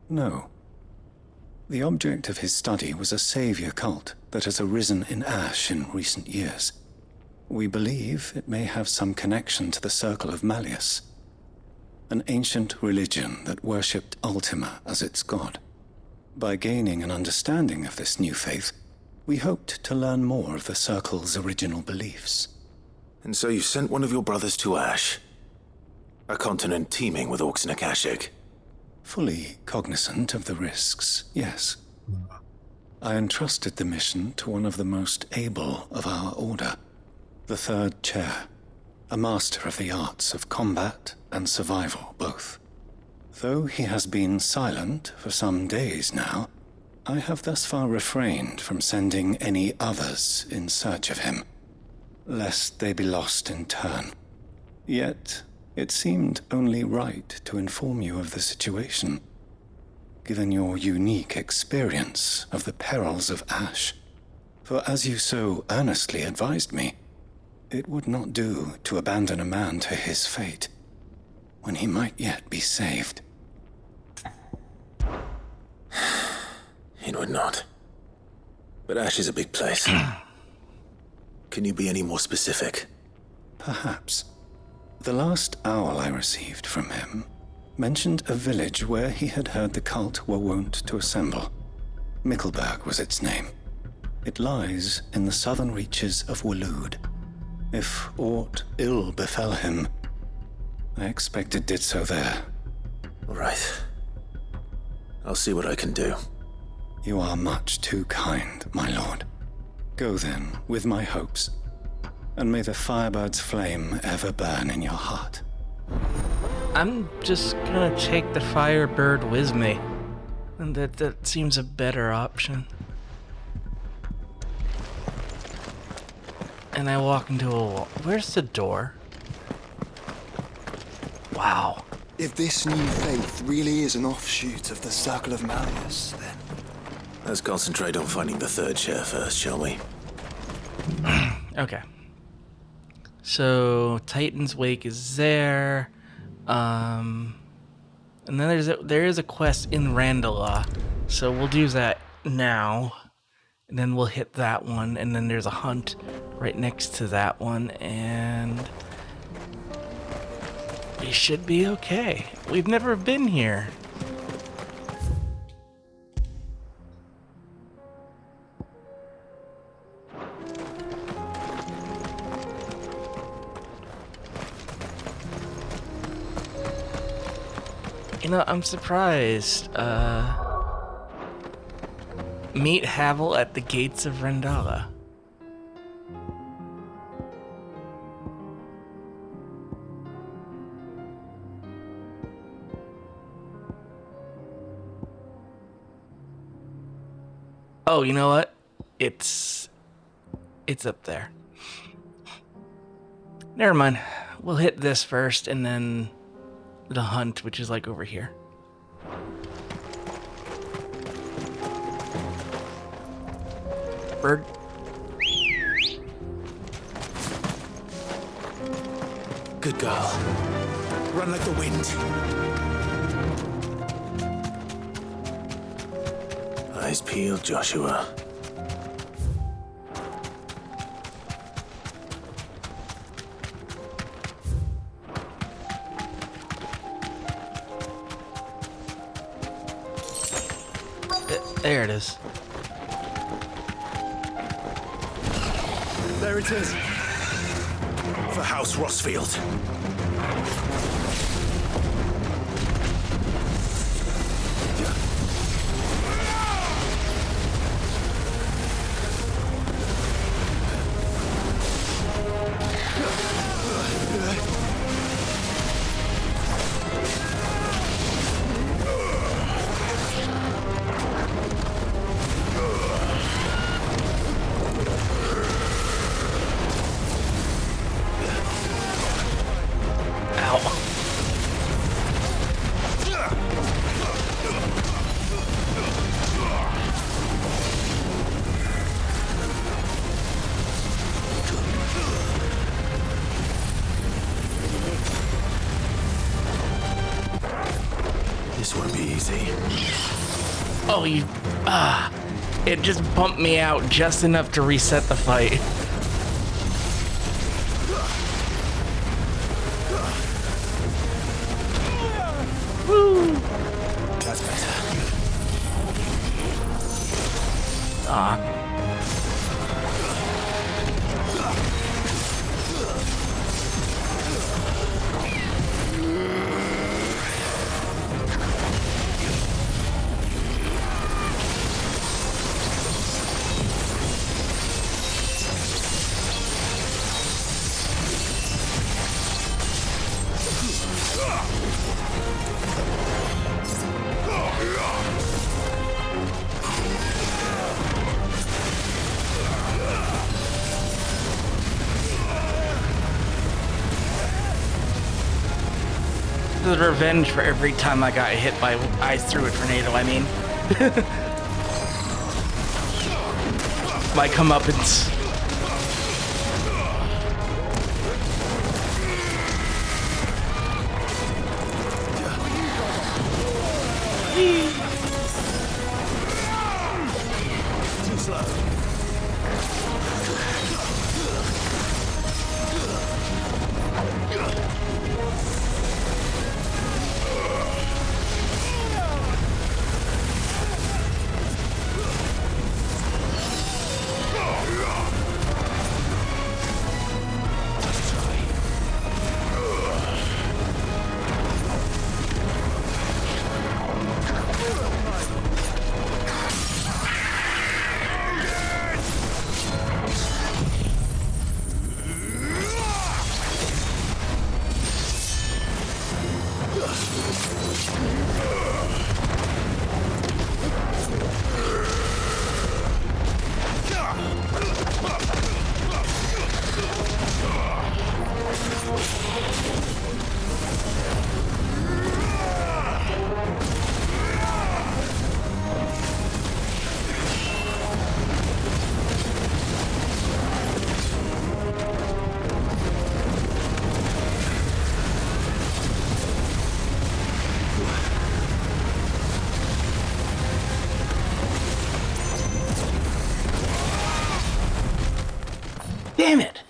No. The object of his study was a savior cult that has arisen in Ash in recent years. We believe it may have some connection to the Circle of Malleus, an ancient religion that worshipped Ultima as its god. By gaining an understanding of this new faith, we hoped to learn more of the Circle's original beliefs. And so you sent one of your brothers to Ash, a continent teeming with orcs and Akashic. Fully cognizant of the risks, yes. I entrusted the mission to one of the most able of our order, the third chair, a master of the arts of combat and survival both. Though he has been silent for some days now, I have thus far refrained from sending any others in search of him, lest they be lost in turn. Yet, it seemed only right to inform you of the situation, given your unique experience of the perils of Ash. For as you so earnestly advised me, it would not do to abandon a man to his fate, when he might yet be saved. It would not. But Ash is a big place. Can you be any more specific? Perhaps. The last owl I received from him mentioned a village where he had heard the cult were wont to assemble. Mickleburg was its name. It lies in the southern reaches of Waloed. If aught ill befell him, I expect it did so there. Right. I'll see what I can do. You are much too kind, my lord. Go then, with my hopes, and may the firebird's flame ever burn in your heart. I'm just gonna take the Firebird with me. And that seems a better option. And I walk into a wall. Where's the door? Wow. If this new faith really is an offshoot of the Circle of Malleus, then... Let's concentrate on finding the third chair first, shall we? Okay. So, Titan's Wake is there. And then there is a quest in Randala. So we'll do that now. And then we'll hit that one. And then there's a hunt right next to that one. And we should be okay. We've never been here. You know, I'm surprised. Meet Havel at the gates of Rendala. Oh, you know what? It's up there. Never mind. We'll hit this first and then the hunt, which is like over here. Bird. Good girl. Run like the wind. Eyes peeled, Joshua. There it is. There it is. For House Rossfield. easy. Oh, you... It just bumped me out just enough to reset the fight. Woo! That's better. This is revenge for every time I got hit by... I threw a tornado, I mean. My comeuppance. Too slow. Damn it!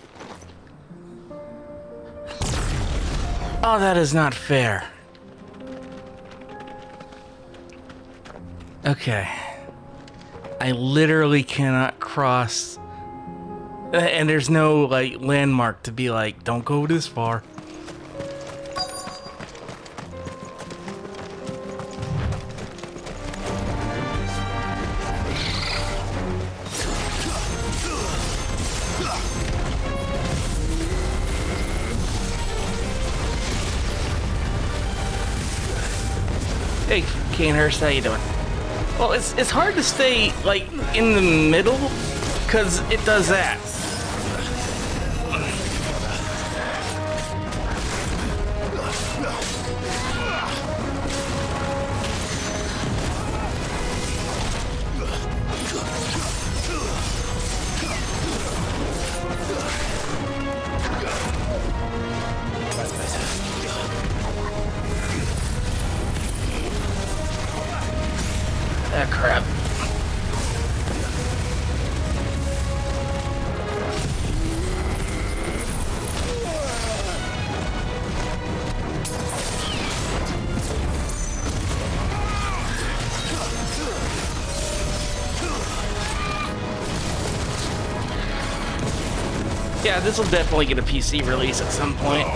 Oh, that is not fair. Okay. I literally cannot cross... And there's no, like, landmark to be like, don't go this far. Hey, Canehurst, how you doing? Well, it's hard to stay, like, in the middle, because it does that. Ah, crap. Yeah, this will definitely get a PC release at some point.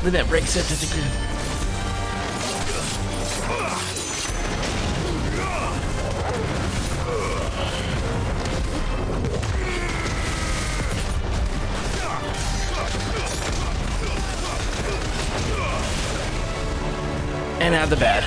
That breaks it to the ground. have the bad.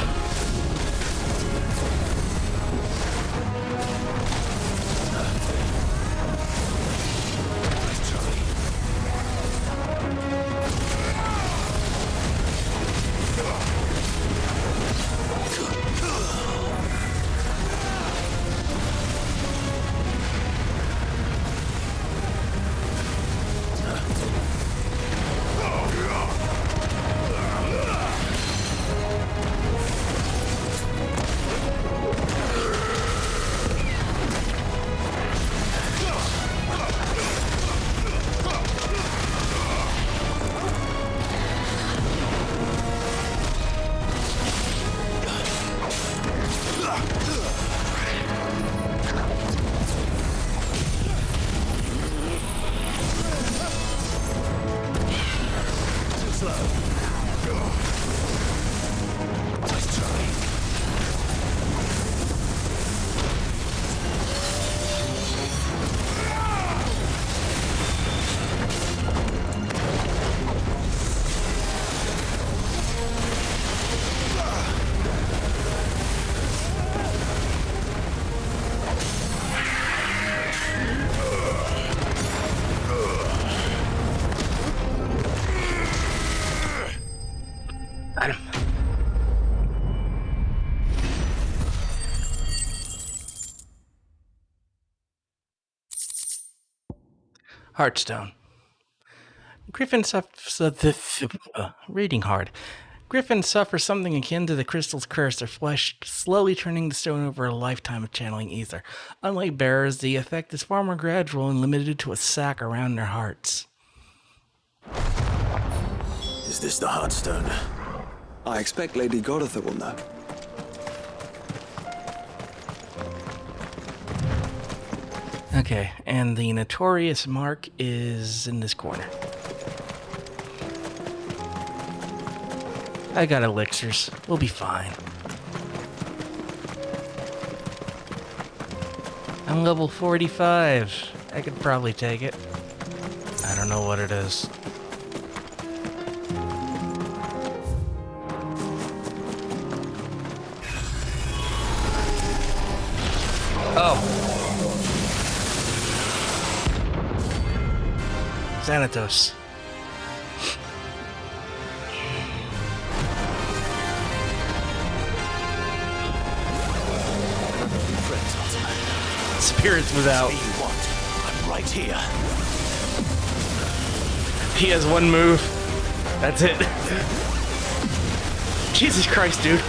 Heartstone. Griffin suffers reading hard. Griffin suffers something akin to the crystal's curse, their flesh slowly turning to stone over a lifetime of channeling ether. Unlike bearers, the effect is far more gradual and limited to a sac around their hearts. Is this the Heartstone? I expect Lady Goditha will know. Okay, and the notorious mark is in this corner. I got elixirs. We'll be fine. I'm level 45. I could probably take it. I don't know what it is. Oh. Xanatos. Spirits without. I'm right here. He has one move. That's it. Jesus Christ, dude.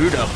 Trudeau.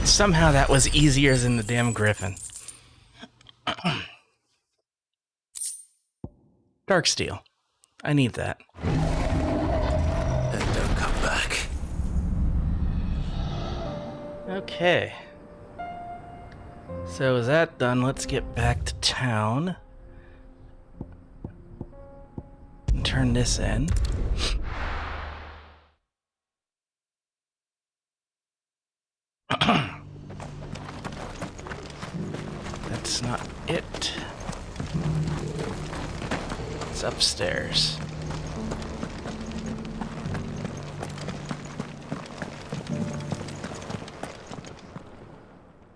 Somehow that was easier than the damn griffin. Darksteel. I need that. And don't come back. Okay. So is that done? Let's get back to town. And turn this in. That's not it. It's upstairs.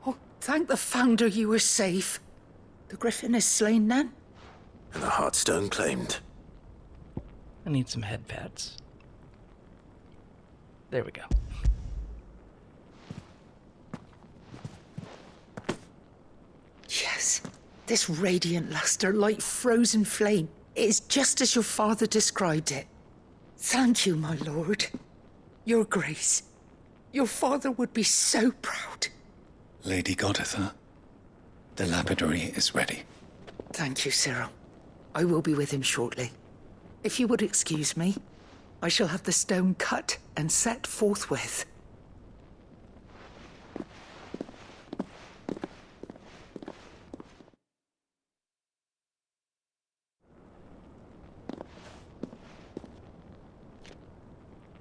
Oh, thank the Founder you were safe. The Griffin is slain then? And the Heartstone claimed. I need some head pads. There we go. Yes, this radiant luster like frozen flame. It is just as your father described it. Thank you, my lord. Your grace. Your father would be so proud. Lady Goditha, the lapidary is ready. Thank you, Cyril. I will be with him shortly. If you would excuse me, I shall have the stone cut and set forthwith.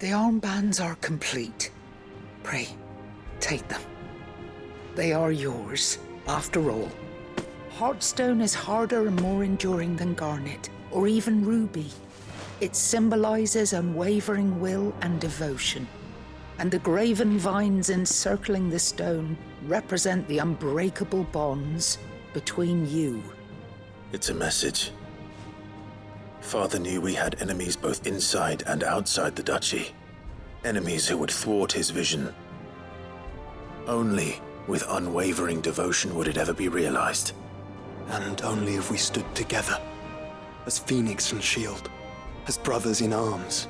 The armbands are complete. Pray, take them. They are yours, after all. Heartstone is harder and more enduring than garnet, or even ruby. It symbolizes unwavering will and devotion. And the graven vines encircling the stone represent the unbreakable bonds between you. It's a message. Father knew we had enemies both inside and outside the duchy. Enemies who would thwart his vision. Only with unwavering devotion would it ever be realized. And only if we stood together, as Phoenix and Shield, as brothers in arms,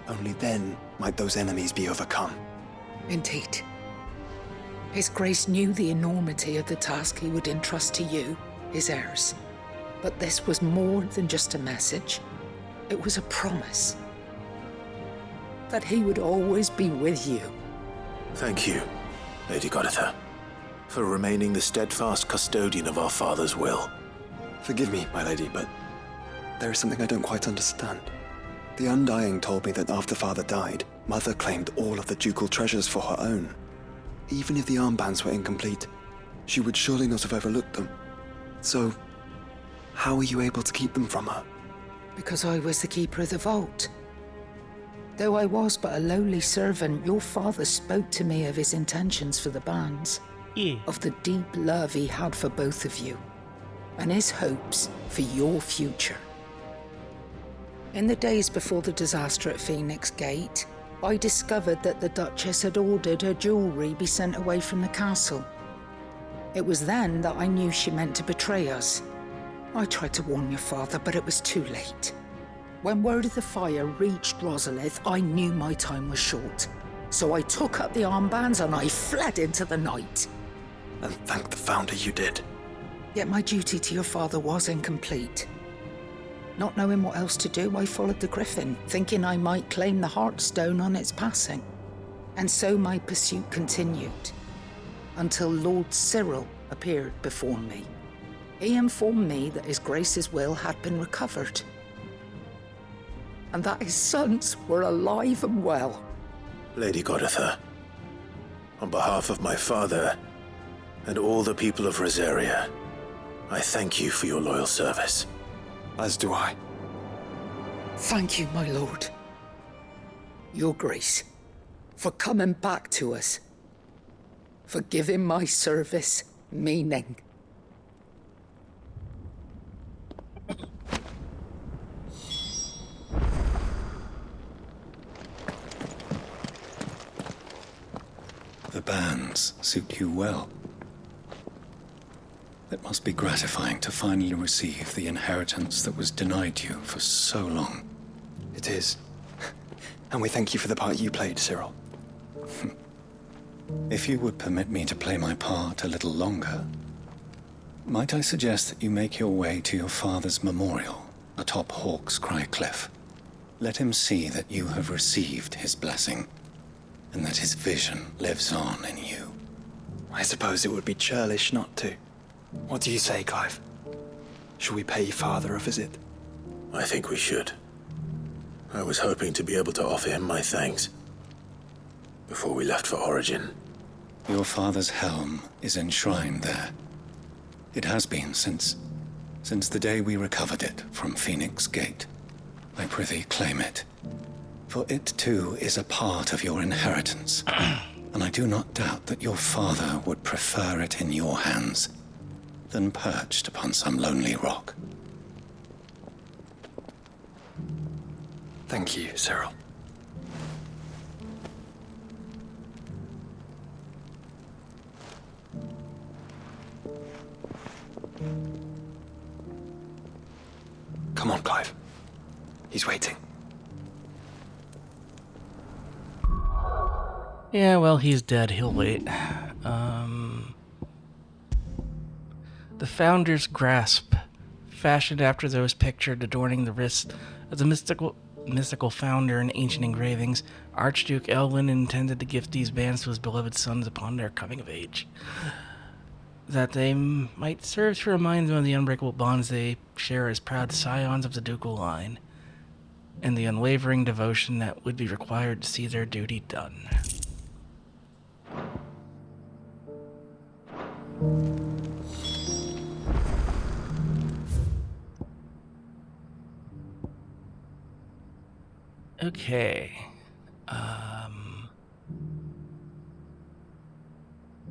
only then might those enemies be overcome. Indeed. His Grace knew the enormity of the task he would entrust to you, his heirs. But this was more than just a message. It was a promise. That he would always be with you. Thank you, Lady Goditha, for remaining the steadfast custodian of our father's will. Forgive me, my lady, but there is something I don't quite understand. The Undying told me that after Father died, Mother claimed all of the ducal treasures for her own. Even if the armbands were incomplete, she would surely not have overlooked them. So, how were you able to keep them from her? Because I was the keeper of the vault. Though I was but a lowly servant, your father spoke to me of his intentions for the bands. Yeah. Of the deep love he had for both of you. And his hopes for your future. In the days before the disaster at Phoenix Gate, I discovered that the Duchess had ordered her jewelry be sent away from the castle. It was then that I knew she meant to betray us. I tried to warn your father, but it was too late. When word of the fire reached Rosalith, I knew my time was short. So I took up the armbands and I fled into the night. And thank the Founder you did. Yet my duty to your father was incomplete. Not knowing what else to do, I followed the Griffin, thinking I might claim the Heartstone on its passing. And so my pursuit continued, until Lord Cyril appeared before me. He informed me that His Grace's will had been recovered, and that his sons were alive and well. Lady Goditha, on behalf of my father and all the people of Rosaria, I thank you for your loyal service. As do I. Thank you, my lord. Your Grace, for coming back to us, for giving my service meaning. The bands suit you well. It must be gratifying to finally receive the inheritance that was denied you for so long. It is. And we thank you for the part you played, Cyril. If you would permit me to play my part a little longer, might I suggest that you make your way to your father's memorial atop Hawk's Cry Cliff? Let him see that you have received his blessing, and that his vision lives on in you. I suppose it would be churlish not to. What do you say, Clive? Shall we pay Father a visit? I think we should. I was hoping to be able to offer him my thanks before we left for Origin. Your father's helm is enshrined there. It has been since the day we recovered it from Phoenix Gate. I prithee claim it, for it too is a part of your inheritance, and I do not doubt that your father would prefer it in your hands than perched upon some lonely rock. Thank you, Cyril. Come on, Clive. He's waiting. Yeah, well, he's dead. He'll wait. The Founder's Grasp, fashioned after those pictured adorning the wrist of the mystical founder in ancient engravings, Archduke Elwin intended to gift these bands to his beloved sons upon their coming of age, that they might serve to remind them of the unbreakable bonds they share as proud scions of the ducal line, and the unwavering devotion that would be required to see their duty done. Okay.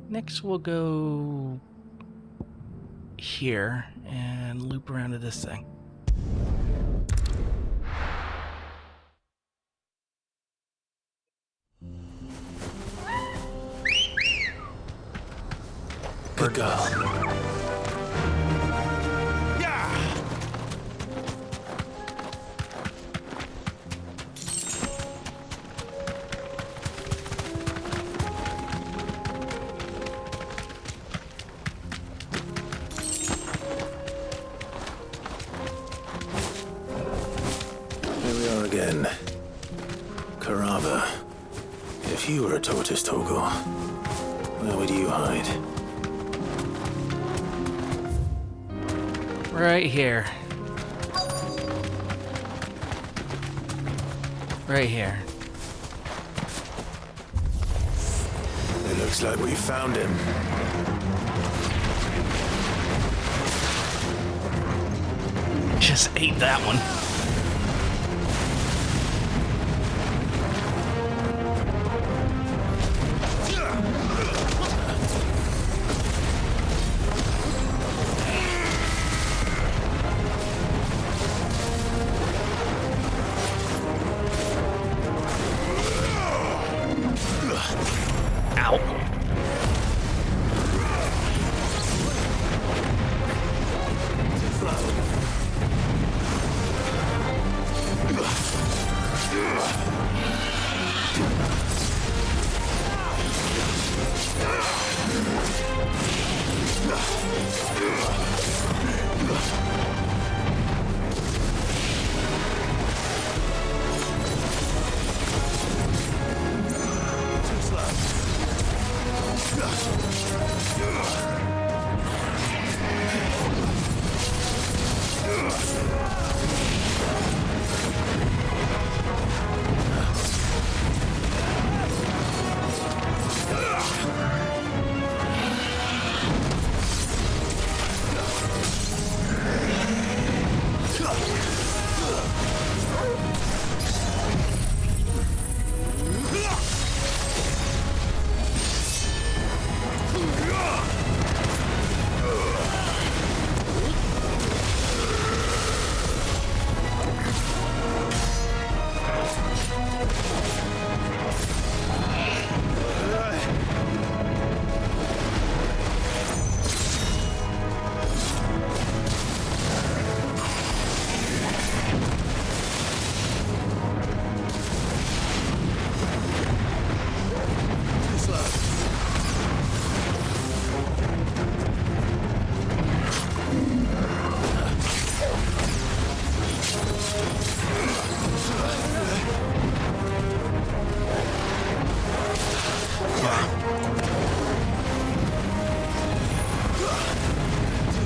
Next we'll go here and loop around to this thing. Good girl. Again. Carava, if you were a tortoise, Torgor, where would you hide? Right here. Right here. It looks like we found him. Just ate that one.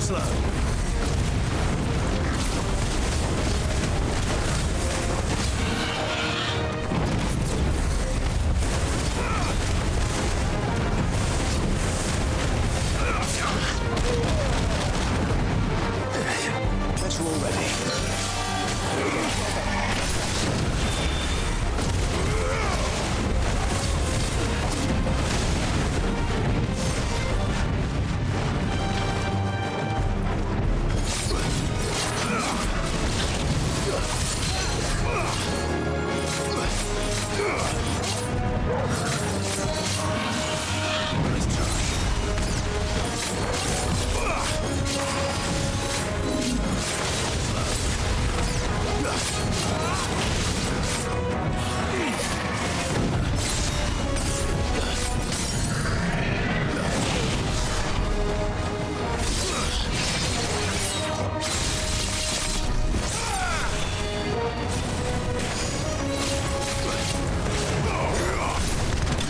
slow. Guess we're all ready.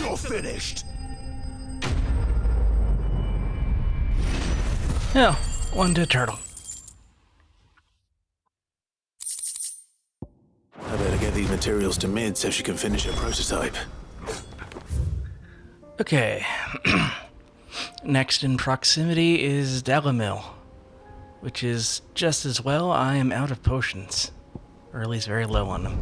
You're finished. Yeah, one dead turtle. I better get these materials to Mid so she can finish her prototype. Okay. Next in proximity is Delamil, which is just as well. I am out of potions, or at least very low on them.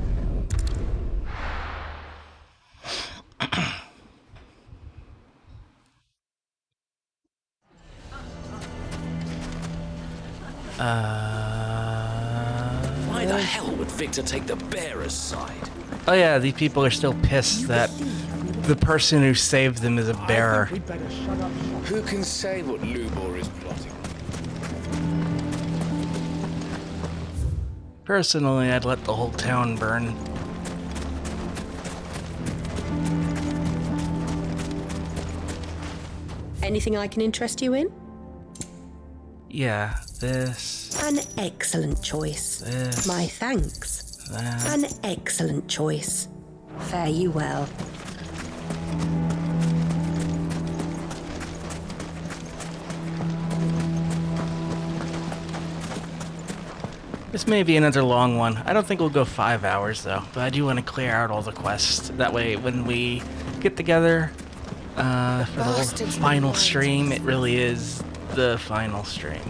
Why the hell would Victor take the bearer's side? Oh yeah, these people are still pissed that the person who saved them is a bearer. Who can say what Lubor is plotting? Personally, I'd let the whole town burn. Anything I can interest you in? Yeah, this. An excellent choice. This. My thanks. That. An excellent choice. Fare you well. This may be another long one. I don't think we'll go 5 hours though, but I do want to clear out all the quests. That way, when we get together for the final stream, it really is the final stream.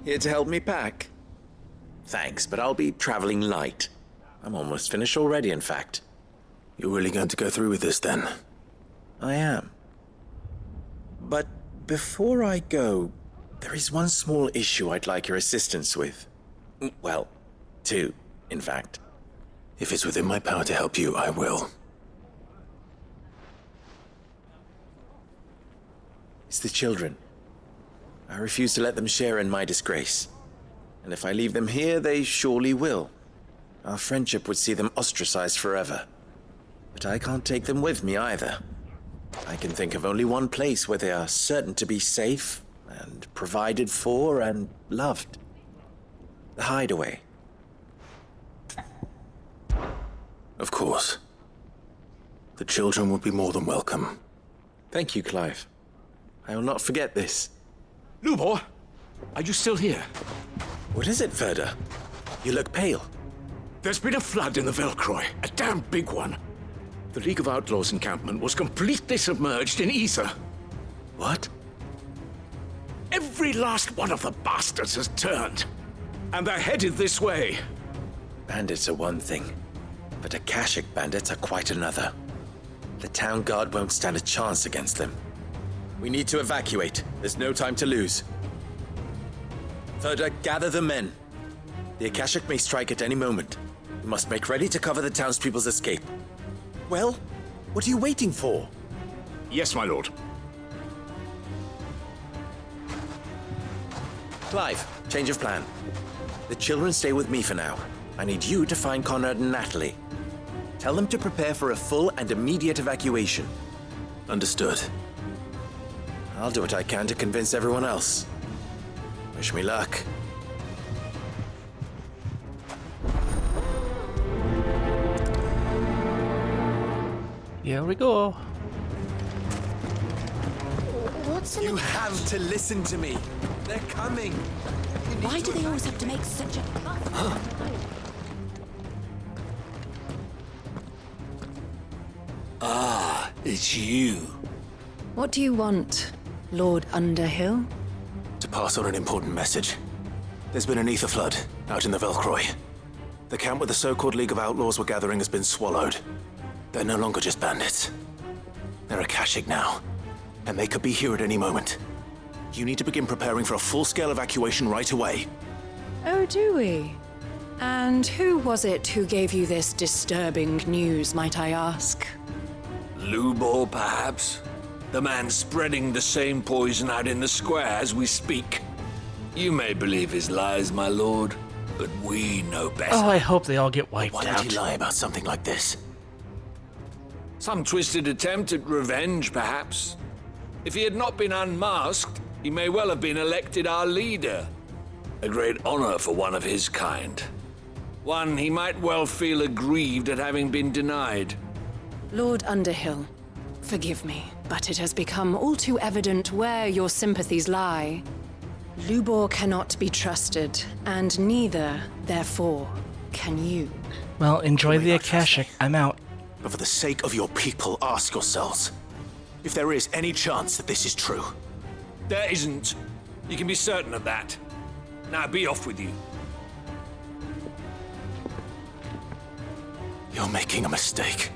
Here to help me pack? Thanks, but I'll be traveling light. I'm almost finished already, in fact. You're really going to go through with this then? I am. But before I go, there is one small issue I'd like your assistance with. Well, two, in fact. If it's within my power to help you, I will. It's the children. I refuse to let them share in my disgrace. And if I leave them here, they surely will. Our friendship would see them ostracized forever. But I can't take them with me either. I can think of only one place where they are certain to be safe and provided for and loved. The Hideaway. Of course. The children would be more than welcome. Thank you, Clive. I will not forget this. Lubor, are you still here? What is it, Ferda? You look pale. There's been a flood in the Velcroy, a damn big one. The League of Outlaws encampment was completely submerged in ether. What? Every last one of the bastards has turned, and they're headed this way. Bandits are one thing, but Akashic bandits are quite another. The town guard won't stand a chance against them. We need to evacuate. There's no time to lose. Ferda, gather the men. The Akashic may strike at any moment. We must make ready to cover the townspeople's escape. Well, what are you waiting for? Yes, my lord. Clive, change of plan. The children stay with me for now. I need you to find Conrad and Natalie. Tell them to prepare for a full and immediate evacuation. Understood. I'll do what I can to convince everyone else. Wish me luck. Here we go. What's the... You have to listen to me. They're coming. Why do they always have to make such a... Ah, it's you. What do you want, Lord Underhill? To pass on an important message. There's been an ether flood out in the Velcroy. The camp where the so-called League of Outlaws were gathering has been swallowed. They're no longer just bandits. They're Akashic now, and they could be here at any moment. You need to begin preparing for a full-scale evacuation right away. Oh, do we? And who was it who gave you this disturbing news, might I ask? Lubor, perhaps? The man spreading the same poison out in the square as we speak. You may believe his lies, my lord, but we know better. Oh, I hope they all get wiped Why out. would he lie about something like this? Some twisted attempt at revenge, perhaps. If he had not been unmasked, he may well have been elected our leader. A great honor for one of his kind. One he might well feel aggrieved at having been denied. Lord Underhill, forgive me, but it has become all too evident where your sympathies lie. Lubor cannot be trusted, and neither, therefore, can you. Well, enjoy the Akashic. I'm out. But for the sake of your people, ask yourselves if there is any chance that this is true. There isn't. You can be certain of that. Now be off with you. You're making a mistake.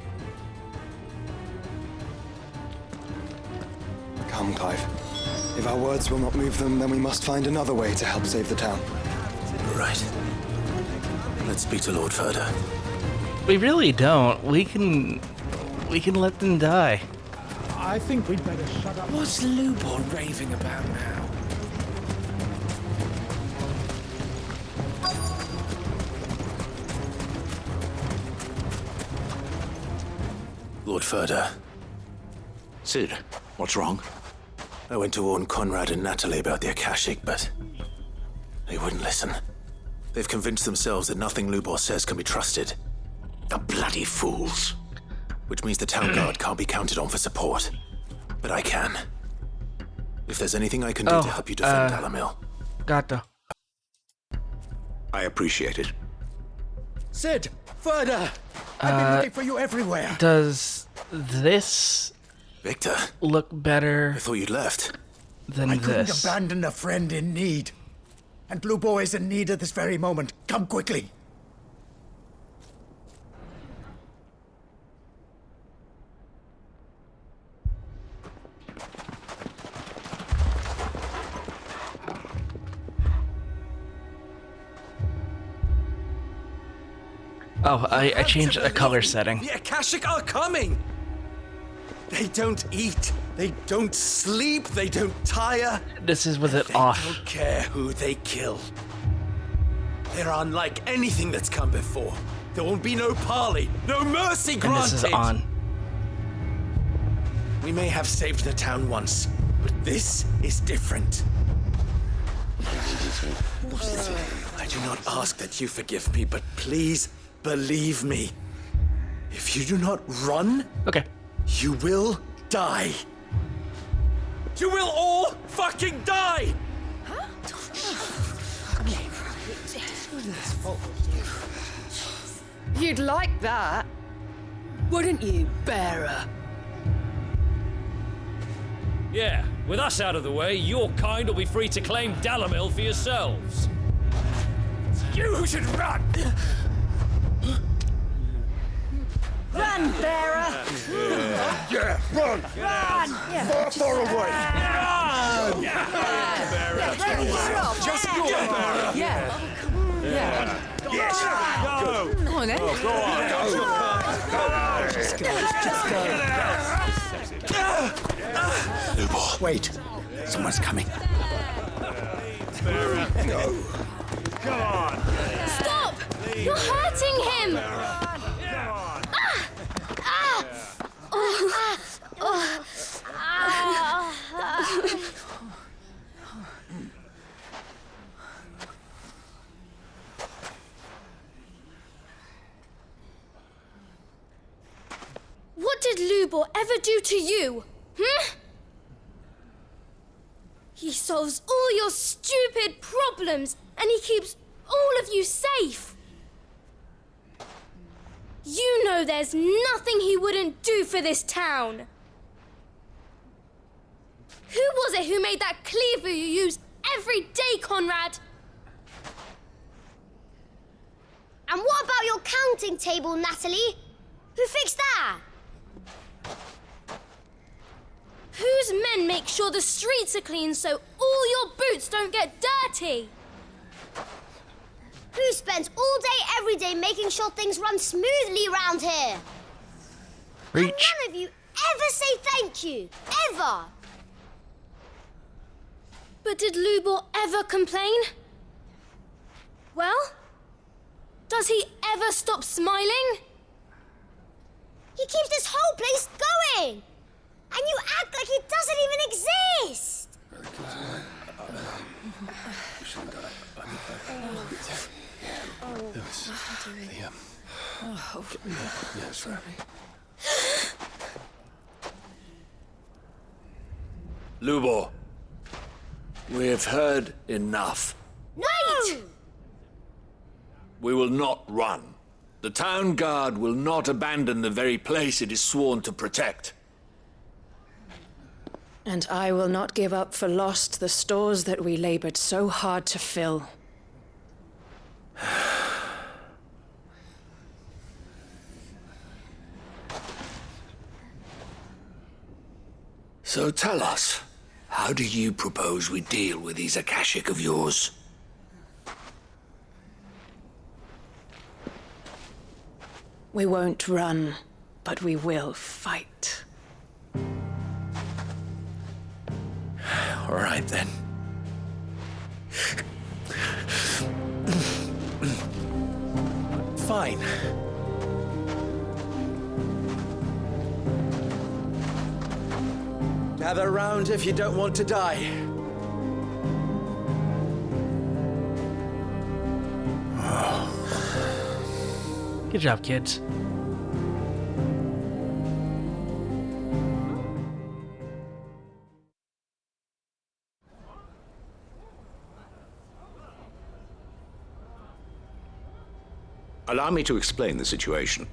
Come, Clive. If our words will not move them, then we must find another way to help save the town. Right. Let's speak to Lord Ferda. We really don't. We can let them die. I think we'd better shut up. What's Lubor raving about now? Lord Ferda. Sid, what's wrong? I went to warn Conrad and Natalie about the Akashic, but they wouldn't listen. They've convinced themselves that nothing Lubor says can be trusted. The bloody fools. Which means the town guard can't be counted on for support. But I can. If there's anything I can do to help you defend Dalamil. Gotcha. I appreciate it. Sid! Ferda! I've been looking for you everywhere. Does this Victor look better? I thought you'd left. Than I couldn't this. abandon a friend in need. And Lubor is in need at this very moment. Come quickly. Oh, I changed the color setting. The Akashic are coming! They don't eat, they don't sleep, they don't tire. This is with it They off. don't care who they kill. They're unlike anything that's come before. There will be no parley, no mercy And granted. this is on. We may have saved the town once, but this is different. I do not ask that you forgive me, but please believe me. If you do not run, okay, you will die. You will all fucking die! You'd like that, wouldn't you, bearer? Yeah, with us out of the way, your kind will be free to claim Dalamil for yourselves. You should run! Run, bearer! Yeah, run! Run! Far, far away! Run! Just go, bearer! Yeah. Yeah. Yes! Go! Come on, then. Go on! Go! Just go. Just go. Lubor. Wait. Someone's coming. Go! Come on! Stop! You're hurting him! What did Lubor ever do to you? Hmm? He solves all your stupid problems, and he keeps all of you safe. You know there's nothing he wouldn't do for this town. Who was it who made that cleaver you use every day, Conrad? And what about your counting table, Natalie? Who fixed that? Whose men make sure the streets are clean so all your boots don't get dirty? Who spends all day, every day making sure things run smoothly around here? Reach. And none of you ever say thank you. Ever. But did Lubor ever complain? Well, does he ever stop smiling? He keeps this whole place going. And you act like it doesn't even exist! Lubor, we've heard enough. No! We will not run. The town guard will not abandon the very place it is sworn to protect. And I will not give up for lost the stores that we labored so hard to fill. So tell us, how do you propose we deal with these Akashic of yours? We won't run, but we will fight. All right, then. Fine. Gather round if you don't want to die. Good job, kids. Allow me to explain the situation.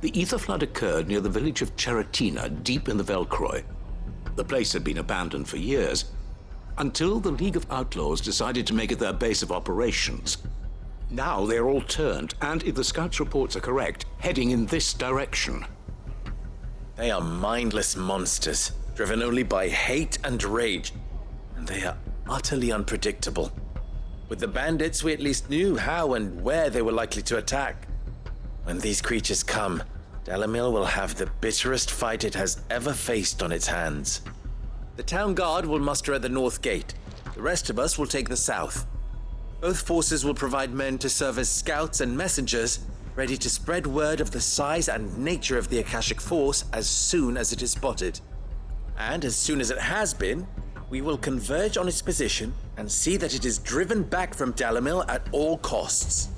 The ether flood occurred near the village of Cheratina, deep in the Velcroy. The place had been abandoned for years, until the League of Outlaws decided to make it their base of operations. Now they're all turned, and if the scouts' reports are correct, heading in this direction. They are mindless monsters, driven only by hate and rage. And they are utterly unpredictable. With the bandits, we at least knew how and where they were likely to attack. When these creatures come, Dalamil will have the bitterest fight it has ever faced on its hands. The town guard will muster at the north gate. The rest of us will take the south. Both forces will provide men to serve as scouts and messengers, ready to spread word of the size and nature of the Akashic force as soon as it is spotted. And as soon as it has been, we will converge on its position and see that it is driven back from Dalamil at all costs.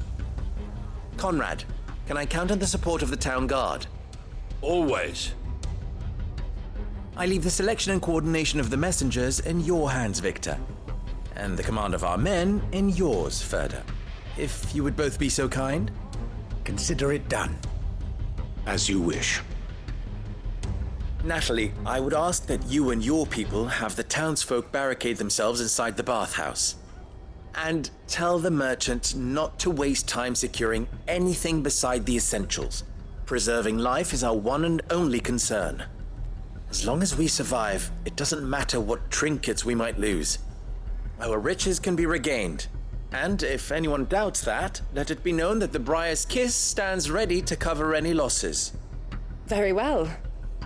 Conrad, can I count on the support of the town guard? Always. I leave the selection and coordination of the messengers in your hands, Victor. And the command of our men in yours, Ferda. If you would both be so kind. Consider it done. As you wish. Natalie, I would ask that you and your people have the townsfolk barricade themselves inside the bathhouse. And tell the merchant not to waste time securing anything beside the essentials. Preserving life is our one and only concern. As long as we survive, it doesn't matter what trinkets we might lose. Our riches can be regained. And if anyone doubts that, let it be known that the Briar's Kiss stands ready to cover any losses. Very well.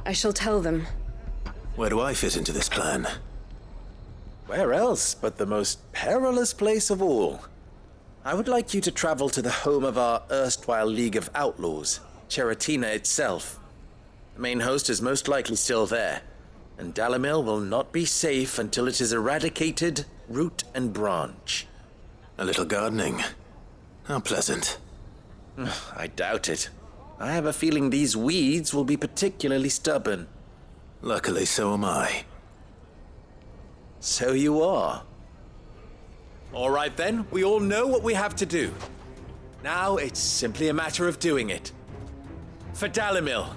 I shall tell them. Where do I fit into this plan? Where else but the most perilous place of all? I would like you to travel to the home of our erstwhile League of Outlaws, Cheratina itself. The main host is most likely still there, and Dalamil will not be safe until it is eradicated, root and branch. A little gardening. How pleasant. I doubt it. I have a feeling these weeds will be particularly stubborn. Luckily, so am I. So you are. All right then, we all know what we have to do. Now it's simply a matter of doing it. For Dalimil.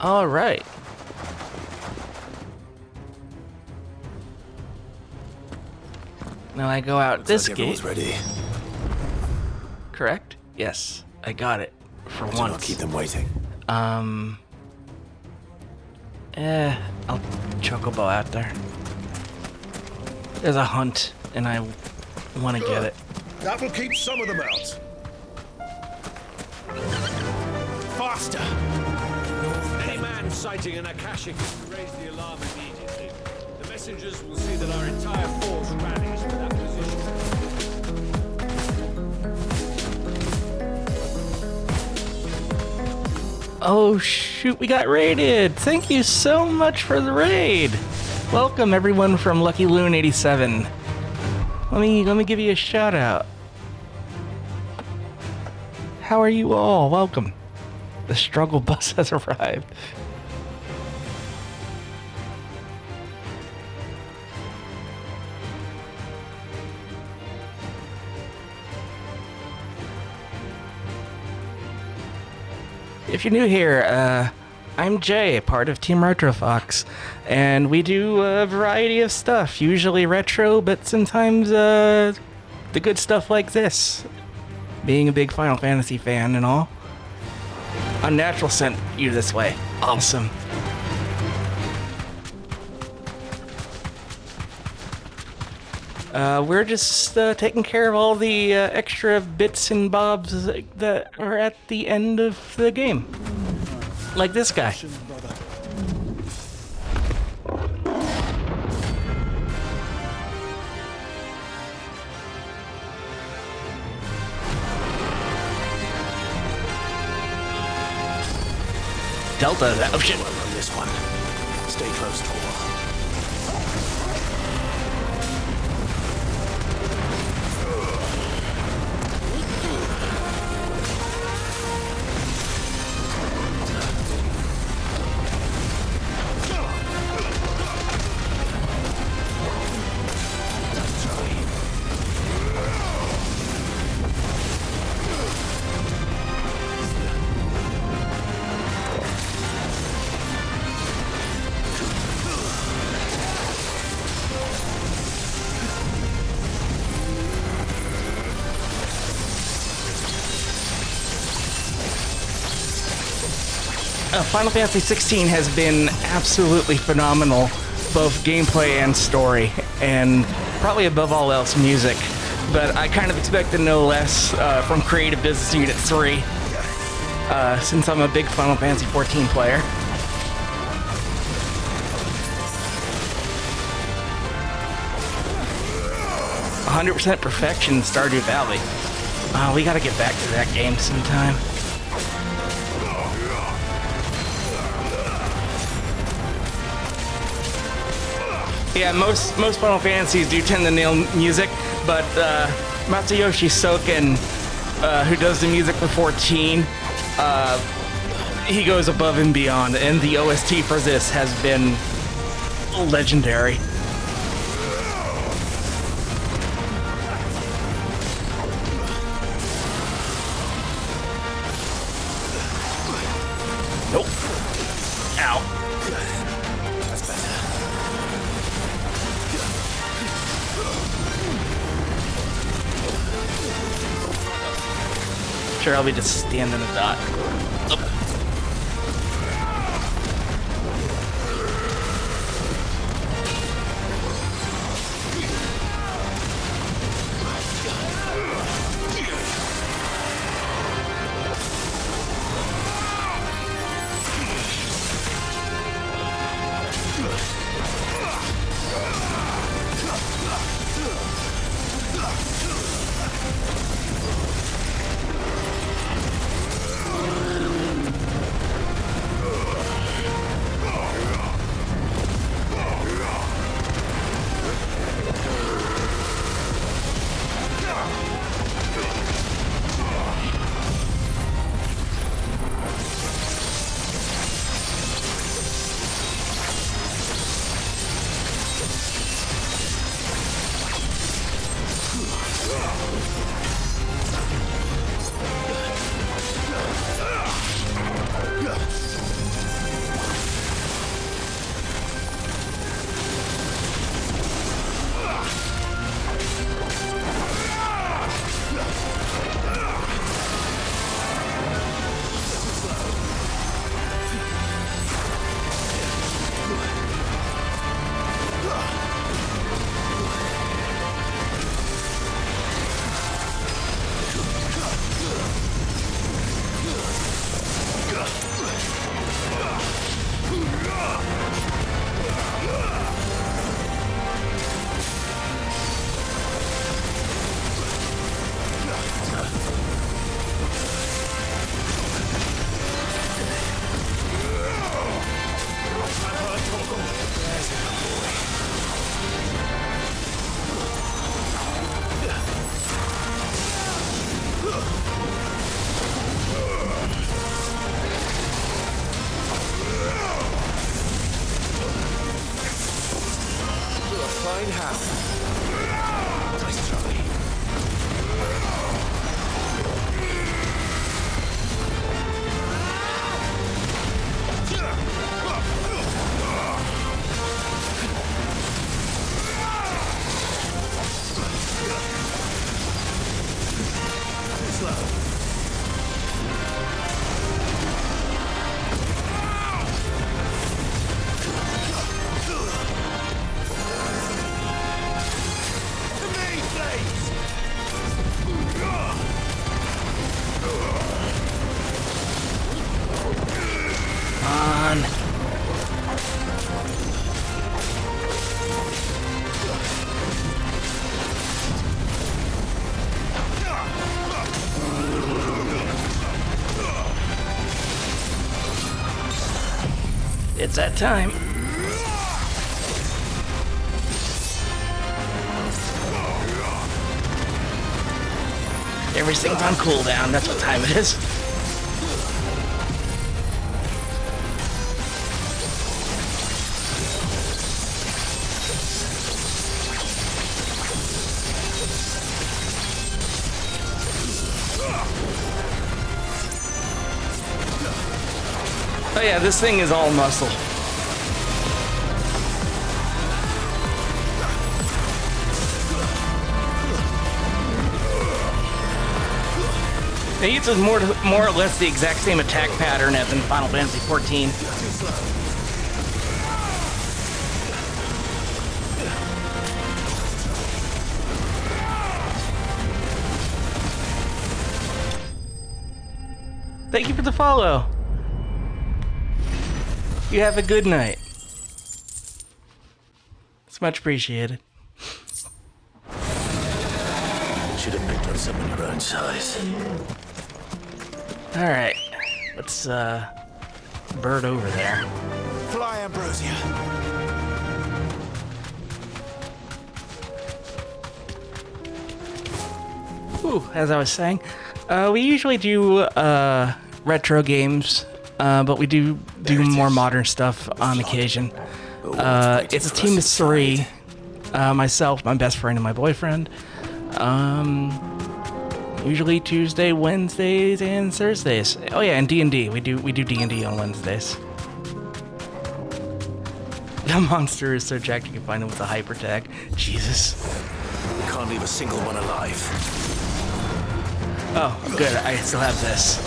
All right. Now I go out this like gate. everyone's ready. Correct? Yes, I got it for Do once. not keep them waiting. I'll chocobo out there. There's a hunt, and I want to get it. That will keep some of them out. Faster! Any man sighting an Akashic is to raise the alarm immediately. The messengers will see that our entire force rallies to that position. Oh shoot, we got raided! Thank you so much for the raid! Welcome everyone from Lucky Loon 87. Let me give you a shout out. How are you all? Welcome. The struggle bus has arrived. If you're new here, I'm Jay, part of Team RetroFox, and we do a variety of stuff, usually retro, but sometimes the good stuff like this. Being a big Final Fantasy fan and all. Unnatural sent you this way. Awesome. We're just taking care of all the extra bits and bobs that are at the end of the game. Like this guy. Delta, oh shit. On this one. Stay close, Tor. Final Fantasy XVI has been absolutely phenomenal, both gameplay and story, and probably above all else, music. But I kind of expected no less from Creative Business Unit 3, since I'm a big Final Fantasy XIV player. "100% perfection, Stardew Valley." We gotta get back to that game sometime. Yeah, most Final Fantasies do tend to nail music, but Matsuyoshi Soken, who does the music for 14, he goes above and beyond, and the OST for this has been legendary. Nope. Ow. That's better. Sure, I'll be just standing a dot. Oh. Explain how. Nice try. It's that time. Everything's on cooldown, that's what time it is. Oh yeah, this thing is all muscle. It uses more or less the exact same attack pattern as in Final Fantasy XIV. Thank you for the follow. You have a good night. It's much appreciated. Should have picked on someone your own size. Alright. Let's, bird over there. Fly, Ambrosia. Ooh, as I was saying, we usually do, retro games, but we do more modern stuff on occasion. It's a team of 3. Myself, my best friend, and my boyfriend. Usually Tuesday, Wednesdays, and Thursdays. Oh yeah, and D&D. We do D&D on Wednesdays. The monster is so jacked you can find him with a hyper tag. Jesus. We can't leave a single one alive. Oh, good. I still have this.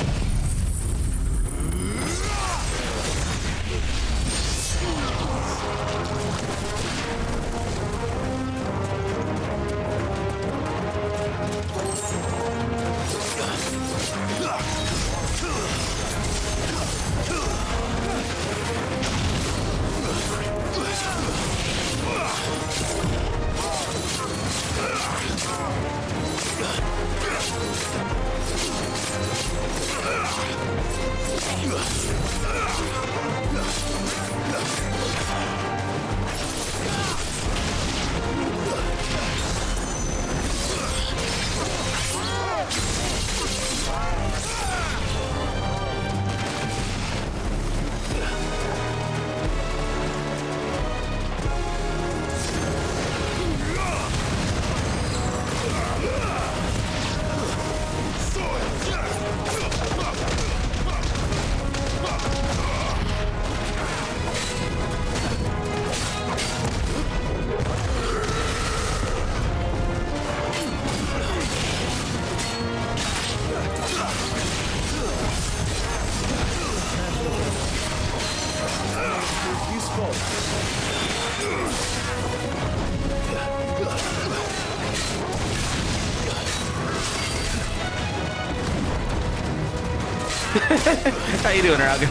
How you doing, Raga?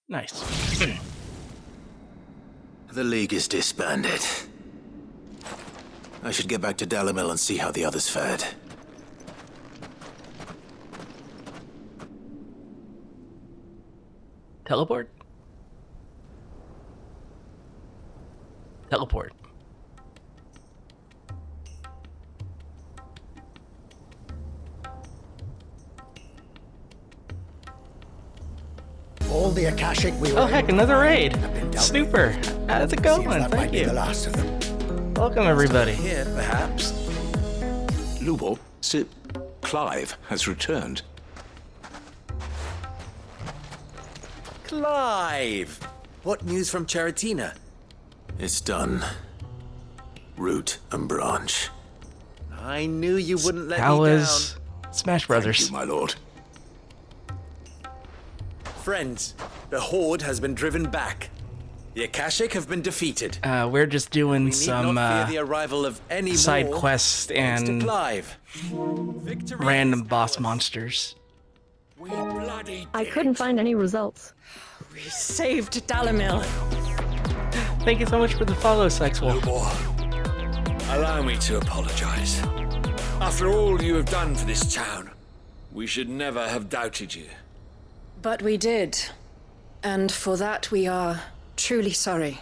Nice. The League is disbanded. I should get back to Dalimil and see how the others fared. Teleport? Teleport. All the Akashic we were Oh heck, another raid! have been dealt with. Snooper! How's it going? Seems that might Thank be you. the last of them. Welcome everybody. Here, perhaps. Lubo, Sir Clive has returned. Clive! What news from Charatina? It's done. Root and branch. I knew you wouldn't let How me was Smash Brothers? Thank you, my lord. Friends, the Horde has been driven back. The Akashic have been defeated. We're just doing We need some not fear the arrival of any side more, quests thanks to and Clive. random boss monsters. I couldn't find any results. We saved Dalimil. Thank you so much for the follow, Sexwell. Allow me to apologize. After all you have done for this town, we should never have doubted you. But we did. And for that we are truly sorry.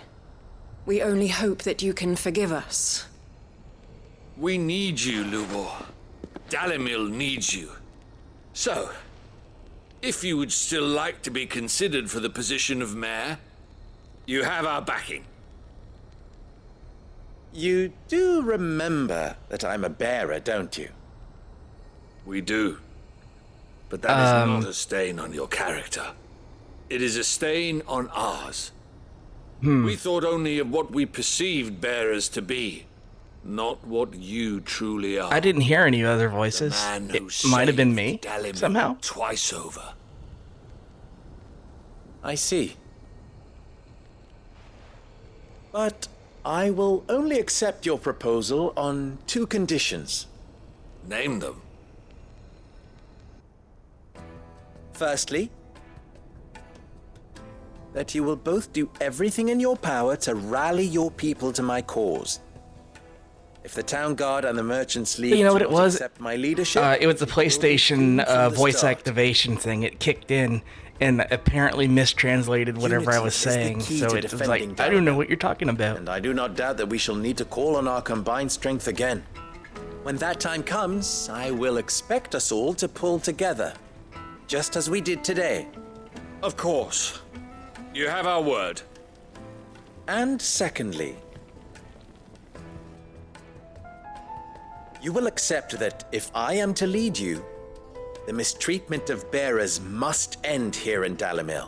We only hope that you can forgive us. We need you, Lubor. Dalimil needs you. So, if you would still like to be considered for the position of mayor, you have our backing. You do remember that I'm a bearer, don't you? We do. But that is not a stain on your character. It is a stain on ours. We thought only of what we perceived bearers to be, not what you truly are. I didn't hear any other voices. It might have been me, Dalimil somehow. Twice over. I see. But I will only accept your proposal on 2 conditions. Name them. Firstly, that you will both do everything in your power to rally your people to my cause. If the Town Guard and the Merchants League You know what do it not was? accept my leadership, It was the PlayStation from the voice start. activation thing. It kicked in and apparently mistranslated whatever I Unity was is the saying. key So to it was like, defending I don't know what you're talking about. and I do not doubt that we shall need to call on our combined strength again. When that time comes, I will expect us all to pull together, just as we did today. Of course. You have our word. And secondly, you will accept that if I am to lead you, the mistreatment of bearers must end here in Dalimil.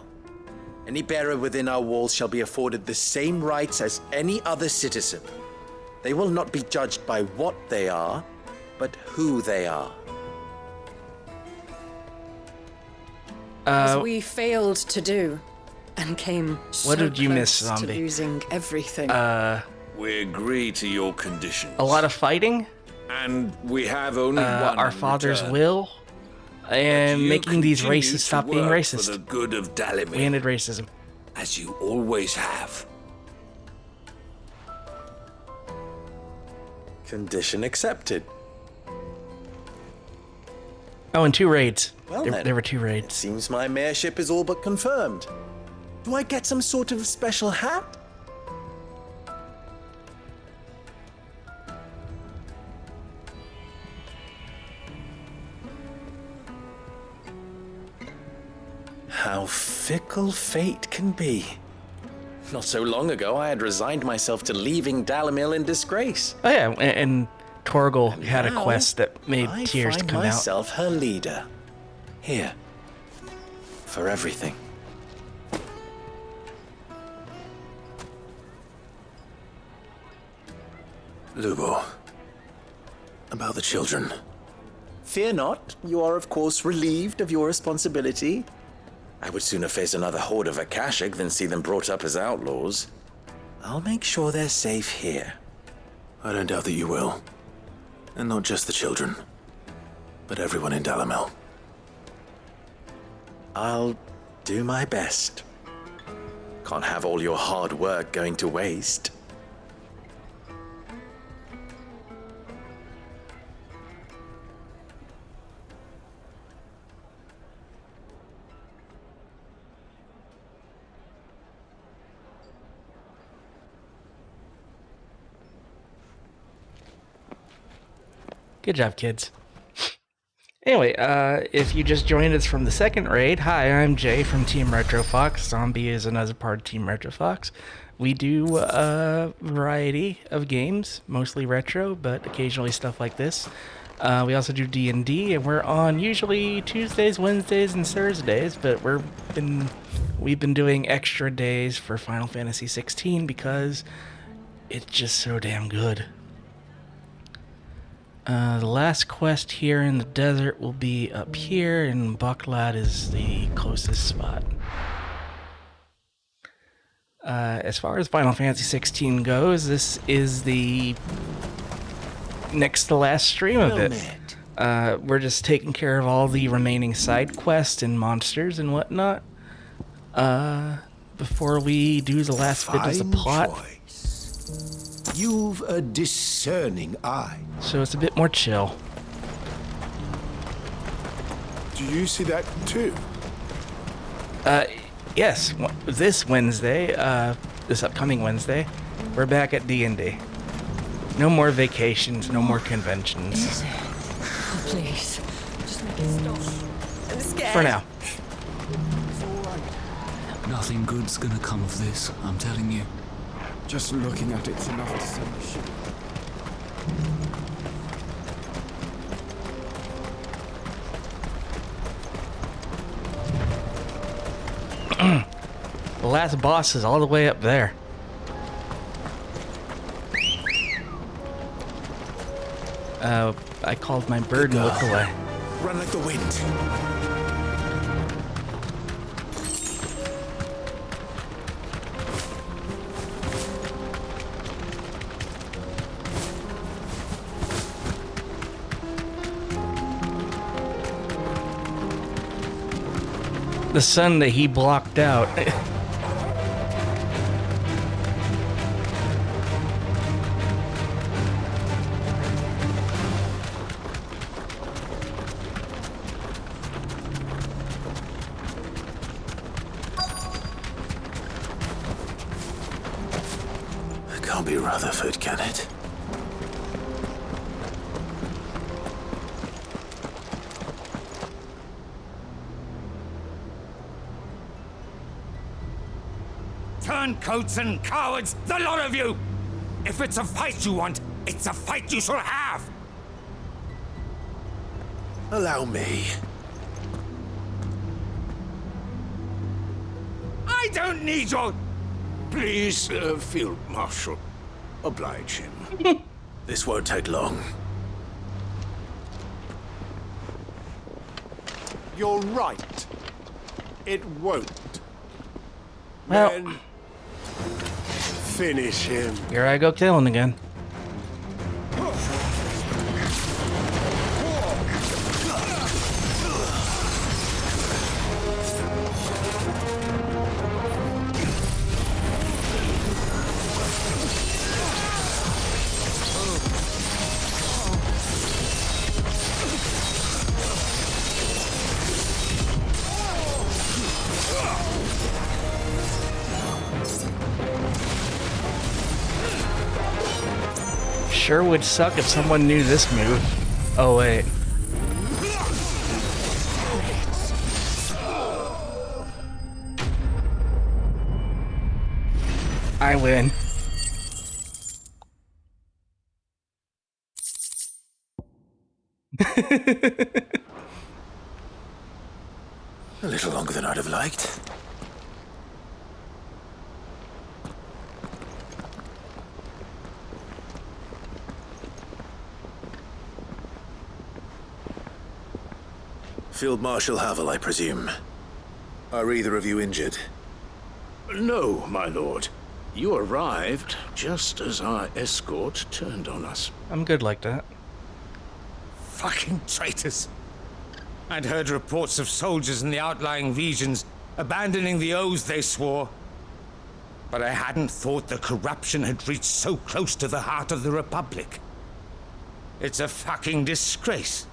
Any bearer within our walls shall be afforded the same rights as any other citizen. They will not be judged by what they are, but who they are. As we failed to do, and came so What did you miss, close to Zombie? losing everything. We agree to your conditions. A lot of fighting, And we have only one our in father's return. will, and You making these continue races to stop being work racist. For the good of Dalimil, We ended racism. as you always have. Condition accepted. Oh, and 2 raids. Well there, then, there were 2 raids. It seems my mayorship is all but confirmed. Do I get some sort of special hat? How fickle fate can be. Not so long ago, I had resigned myself to leaving Dalimil in disgrace. Oh yeah, and Torgal had a now, quest that made I tears find come out. myself her leader. Here. For everything. Lubo. About the children. Fear not, you are of course relieved of your responsibility. I would sooner face another horde of Akashic than see them brought up as outlaws. I'll make sure they're safe here. I don't doubt that you will. And not just the children, but everyone in Dalimil. I'll do my best. Can't have all your hard work going to waste. Good job, kids. Anyway, if you just joined us from the second raid, hi, I'm Jay from Team Retro Fox. Zombie is another part of Team Retro Fox. We do a variety of games, mostly retro, but occasionally stuff like this. We also do D&D, and we're on usually Tuesdays, Wednesdays, and Thursdays, but we've been doing extra days for Final Fantasy XVI because it's just so damn good. The last quest here in the desert will be up here, and Baklad is the closest spot. As far as Final Fantasy XVI goes, this is the next to last stream of it. We're just taking care of all the remaining side quests and monsters and whatnot before we do the last bit of the plot. You've a discerning eye. So it's a bit more chill. Do you see that too? Yes. This Wednesday, this upcoming Wednesday, we're back at D&D. No more vacations, no more conventions. Oh, please. Just make it stop. I'm scared. For now. Nothing good's gonna come of this, I'm telling you. Just looking at it's enough to send me shivering. The last boss is all the way up there. I called my bird and looked away. Run like the wind. The sun that he blocked out. It can't be Rutherford, can it? Turncoats and cowards, the lot of you! If it's a fight you want, it's a fight you shall have! Allow me. I don't need your... Please, Field Marshal, oblige him. This won't take long. You're right. It won't. Well, then finish him. Here I go killing again. Sure would suck if someone knew this move. Oh wait. I win. A little longer than I'd have liked. Field Marshal Havel, I presume. Are either of you injured? No, my lord. You arrived just as our escort turned on us. I'm good like that. Fucking traitors. I'd heard reports of soldiers in the outlying regions abandoning the oaths they swore. But I hadn't thought the corruption had reached so close to the heart of the Republic. It's a fucking disgrace.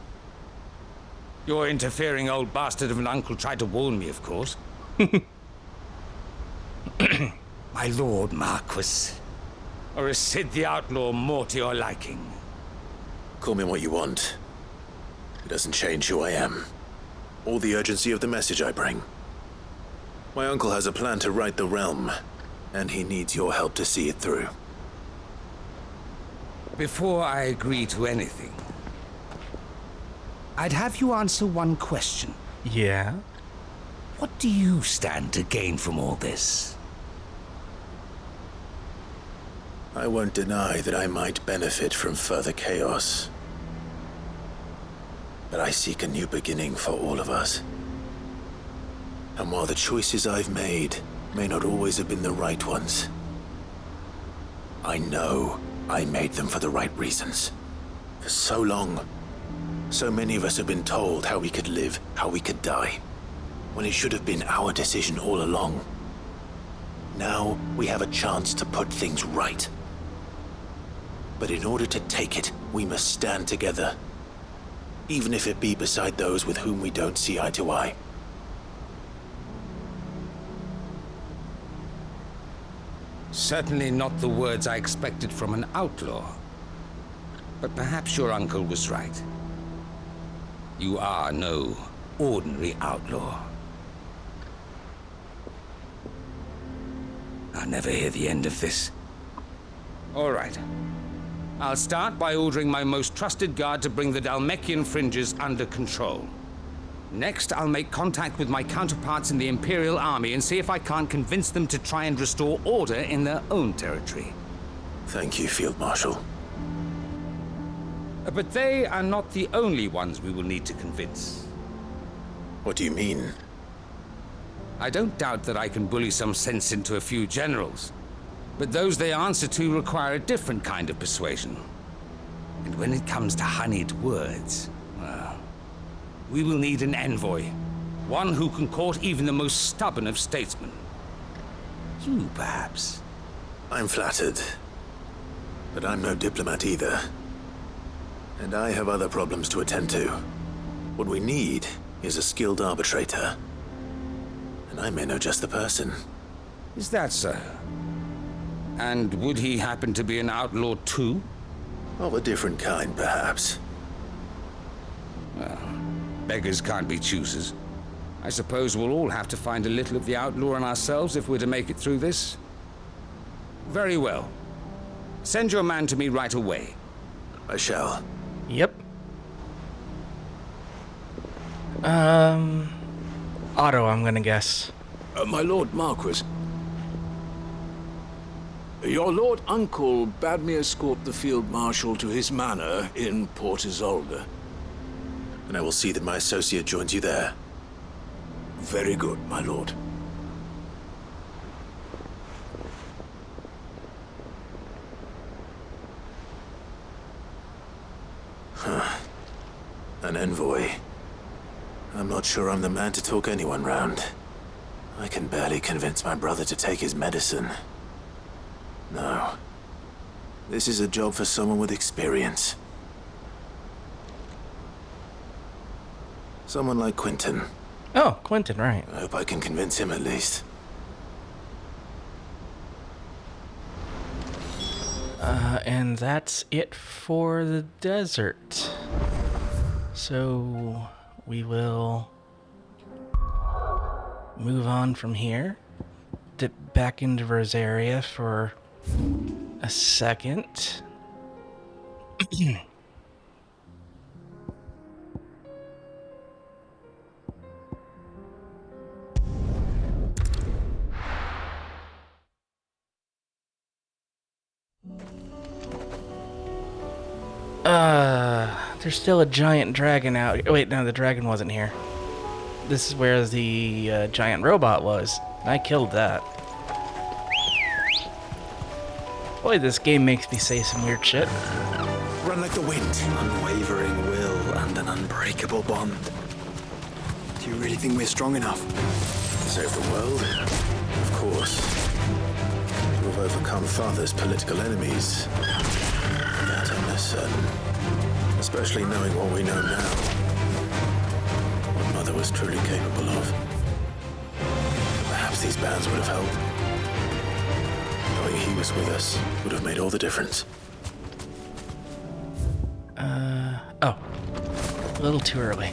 Your interfering old bastard of an uncle tried to warn me, of course. My lord Marquis. Or is Sid the Outlaw more to your liking? Call me what you want. It doesn't change who I am, or the urgency of the message I bring. My uncle has a plan to right the realm, and he needs your help to see it through. Before I agree to anything, I'd have you answer one question. Yeah? What do you stand to gain from all this? I won't deny that I might benefit from further chaos. But I seek a new beginning for all of us. And while the choices I've made may not always have been the right ones, I know I made them for the right reasons. For so long, so many of us have been told how we could live, how we could die, when it should have been our decision all along. Now we have a chance to put things right. But in order to take it, we must stand together, even if it be beside those with whom we don't see eye to eye. Certainly not the words I expected from an outlaw. But perhaps your uncle was right. You are no ordinary outlaw. I'll never hear the end of this. All right. I'll start by ordering my most trusted guard to bring the Dhalmekian fringes under control. Next, I'll make contact with my counterparts in the Imperial Army and see if I can't convince them to try and restore order in their own territory. Thank you, Field Marshal. But they are not the only ones we will need to convince. What do you mean? I don't doubt that I can bully some sense into a few generals. But those they answer to require a different kind of persuasion. And when it comes to honeyed words, well, we will need an envoy. One who can court even the most stubborn of statesmen. You, perhaps. I'm flattered. But I'm no diplomat either. And I have other problems to attend to. What we need is a skilled arbitrator. And I may know just the person. Is that so? And would he happen to be an outlaw too? Of a different kind, perhaps. Well, beggars can't be choosers. I suppose we'll all have to find a little of the outlaw in ourselves if we're to make it through this. Very well. Send your man to me right away. I shall. Yep. Otto, I'm gonna guess. My Lord Marquis. Your Lord Uncle bade me escort the Field Marshal to his manor in Port Isolde. And I will see that my associate joins you there. Very good, my lord. An envoy. I'm not sure I'm the man to talk anyone round. I can barely convince my brother to take his medicine. No. This is a job for someone with experience. Someone like Quentin. Oh, Quentin, right. I hope I can convince him at least. And that's it for the desert. So we will move on from here. Dip back into Rosaria for a second. There's still a giant dragon out. Wait, no, the dragon wasn't here. This is where the giant robot was. I killed that. Boy, this game makes me say some weird shit. Run like the wind. Unwavering will and an unbreakable bond. Do you really think we're strong enough? Save the world? Of course. have overcome Father's political enemies. That I'm less certain. Especially knowing what we know now. What Mother was truly capable of. Perhaps these bands would have helped. Knowing he was with us would have made all the difference. Oh. A little too early.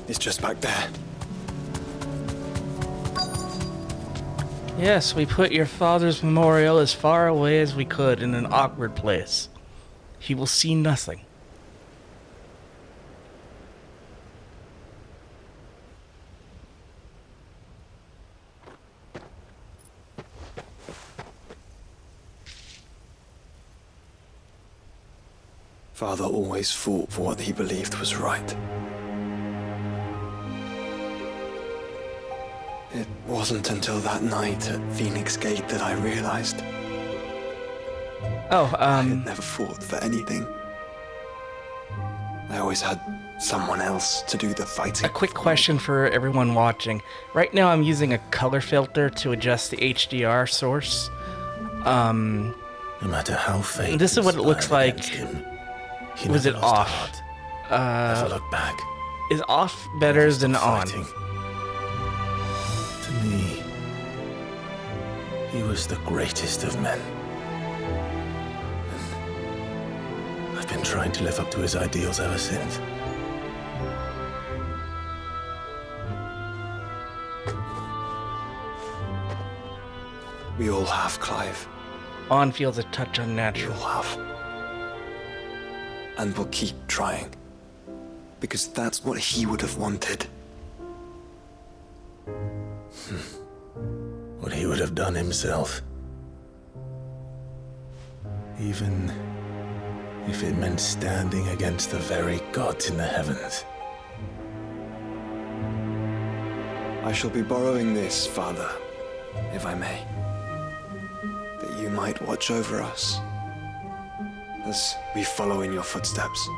It's just back there. Yes, we put your father's memorial as far away as we could in an awkward place. He will see nothing. Father always fought for what he believed was right. It wasn't until that night at Phoenix Gate that I realized. I had never fought for anything. I always had someone else to do the fighting. A quick question for everyone watching. Right now I'm using a color filter to adjust the HDR source. No matter how fate this is what it looks like. He Was it never lost off? heart. Never looked back. Is off better than on? To me, he was the greatest of men. And I've been trying to live up to his ideals ever since. We all have, Clive. On feels a touch unnatural. We all have. And we'll keep trying. Because that's what he would have wanted. What he would have done himself. Even if it meant standing against the very gods in the heavens. I shall be borrowing this, Father, if I may. That you might watch over us as we follow in your footsteps.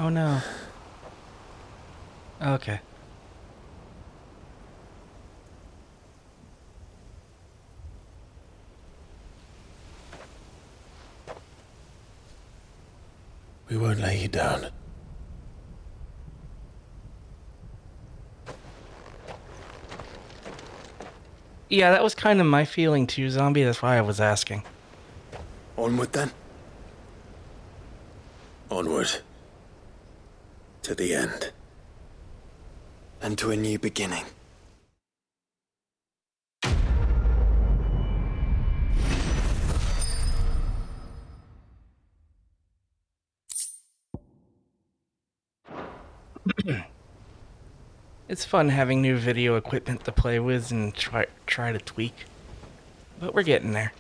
Oh no. Okay. We won't lay you down. Yeah, that was kind of my feeling too, Zombie. That's why I was asking. Onward then. Onward. To the end. And to a new beginning. It's fun having new video equipment to play with and try to tweak. But we're getting there.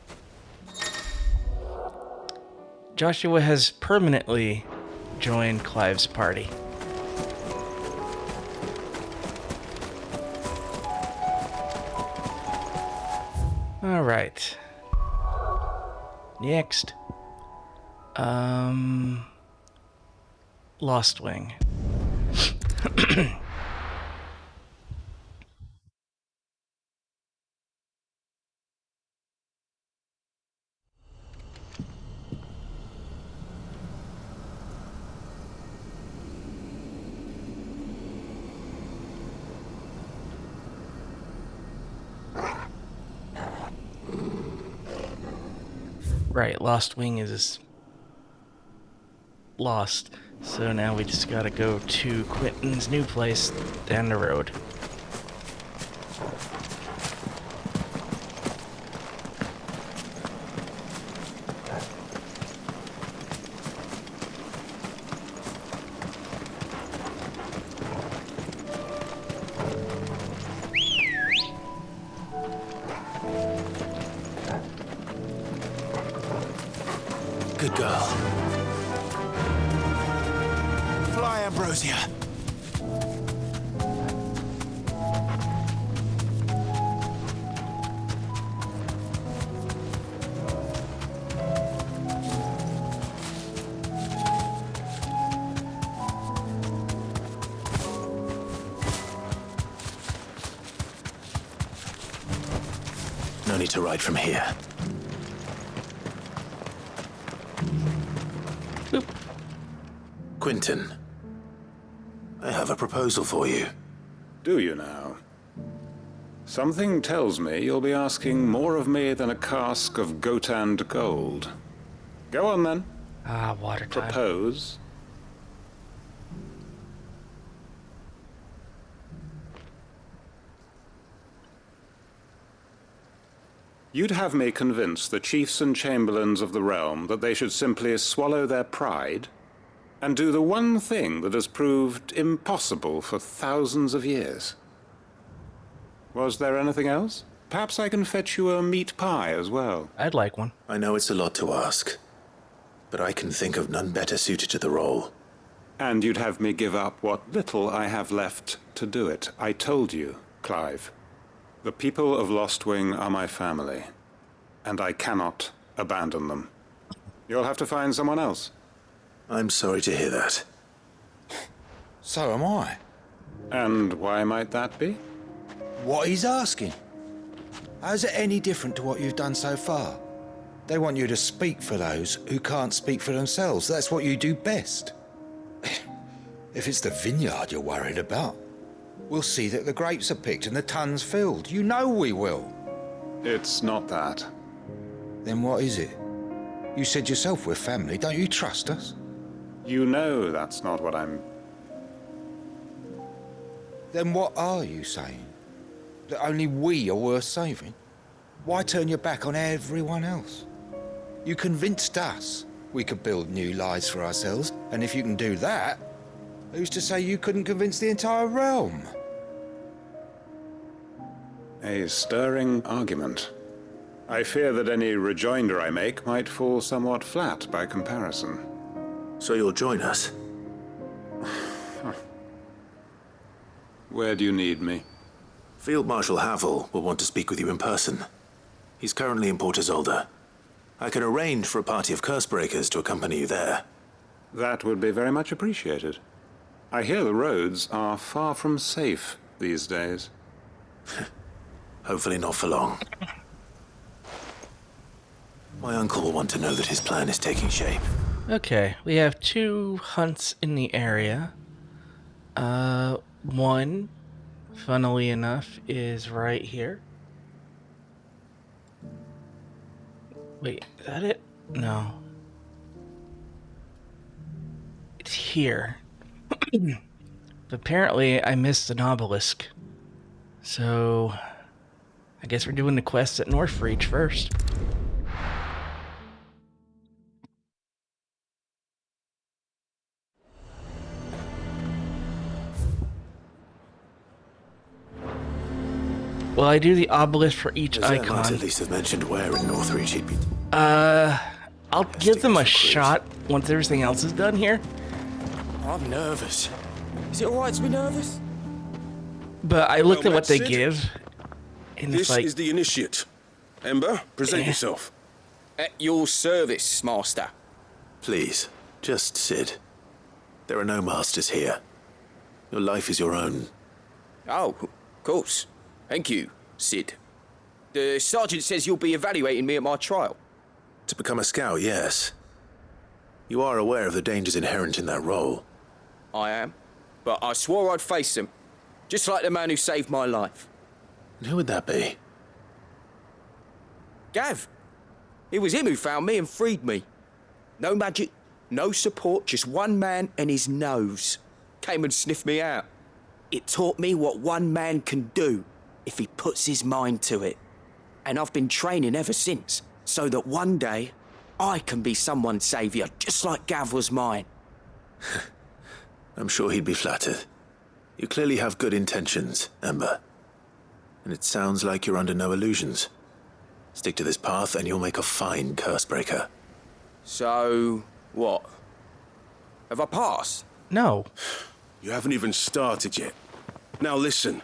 Joshua has permanently joined Clive's party. Alright. Next. Lost Wing. Right, Lost Wing is lost. So now we just gotta go to Quentin's new place down the road. Good girl. Fly Ambrosia. No need to ride from here. Boop. Quentin, I have a proposal for you. Do you now? Something tells me you'll be asking more of me than a cask of Gotand gold. Go on then. Ah, water time. Propose. You'd have me convince the chiefs and chamberlains of the realm that they should simply swallow their pride and do the one thing that has proved impossible for thousands of years. Was there anything else? Perhaps I can fetch you a meat pie as well. I'd like one. I know it's a lot to ask, but I can think of none better suited to the role. And you'd have me give up what little I have left to do it. I told you, Clive. The people of Lostwing are my family, and I cannot abandon them. You'll have to find someone else. I'm sorry to hear that. So am I. And why might that be? What he's asking. How's it any different to what you've done so far? They want you to speak for those who can't speak for themselves. That's what you do best. If it's the vineyard you're worried about, we'll see that the grapes are picked and the tons filled. You know we will. It's not that. Then what is it? You said yourself we're family. Don't you trust us? You know that's not what I'm... Then what are you saying? That only we are worth saving? Why turn your back on everyone else? You convinced us we could build new lives for ourselves, and if you can do that, who's to say you couldn't convince the entire realm? A stirring argument. I fear that any rejoinder I make might fall somewhat flat by comparison. So you'll join us? Where do you need me? Field Marshal Havel will want to speak with you in person. He's currently in Port Isolde. I can arrange for a party of Cursebreakers to accompany you there. That would be very much appreciated. I hear the roads are far from safe these days. Hopefully not for long. My uncle will want to know that his plan is taking shape. Okay, we have 2 hunts in the area. One, funnily enough, is right here. Wait, is that it? No. It's here. Apparently, I missed an obelisk. So, I guess we're doing the quest at Northreach first. Well, I do the obelisk for each icon. Might at least have mentioned where in Northreach he'd be. I'll give them a shot once everything else is done here. I'm nervous. Is it alright to be nervous? But I looked at what they Sid. give, and This it's like... is the initiate. Ember, present yourself. At your service, Master. Please, just Sid. There are no masters here. Your life is your own. Oh, of course. Thank you, Sid. The sergeant says you'll be evaluating me at my trial. To become a scout, yes. You are aware of the dangers inherent in that role. I am. But I swore I'd face them. Just like the man who saved my life. And who would that be? Gav. It was him who found me and freed me. No magic, no support, just one man and his nose. Came and sniffed me out. It taught me what one man can do if he puts his mind to it. And I've been training ever since, so that one day I can be someone's saviour, just like Gav was mine. I'm sure he'd be flattered. You clearly have good intentions, Ember. And it sounds like you're under no illusions. Stick to this path and you'll make a fine Cursebreaker. So, what? Have I passed? No. You haven't even started yet. Now listen.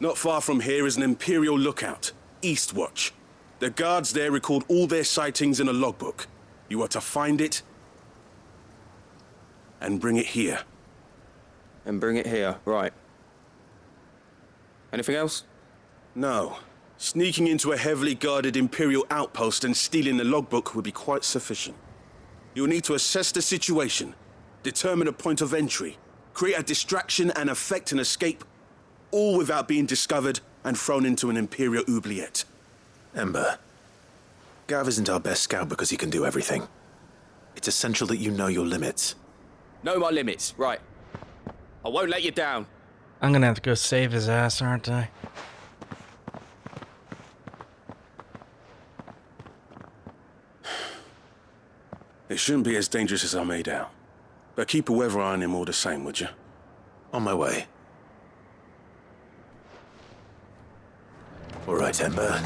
Not far from here is an Imperial lookout, Eastwatch. The guards there record all their sightings in a logbook. You are to find it and bring it here. And bring it here, right. Anything else? No. Sneaking into a heavily guarded Imperial outpost and stealing the logbook would be quite sufficient. You'll need to assess the situation, determine a point of entry, create a distraction and effect an escape, all without being discovered and thrown into an Imperial oubliette. Ember, Gav isn't our best scout because he can do everything. It's essential that you know your limits. Know my limits, right. I won't let you down. I'm gonna have to go save his ass, aren't I? It shouldn't be as dangerous as I made out. But keep a weather eye on him all the same, would you? On my way. All right, Ember.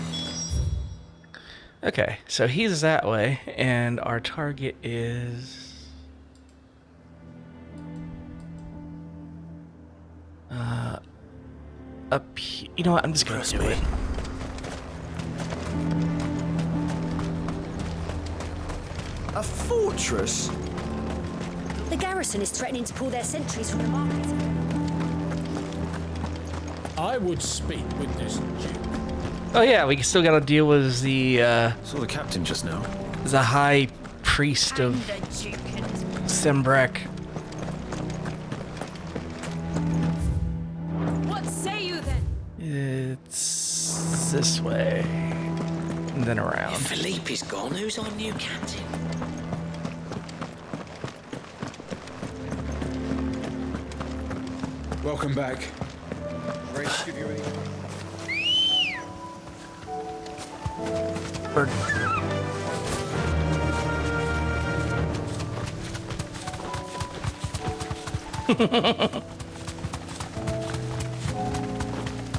Okay, so he's that way, and our target is... up here. You know what, I'm just gonna do it. A fortress? The garrison is threatening to pull their sentries from the market. I would speak with this Duke. Oh yeah, we still gotta deal with the, Saw the captain just now. the high priest of Sembrek. What say you then? It's this way. And then around. If Philippe is gone, who's our new captain? Welcome back. Ready to give you any... Bird.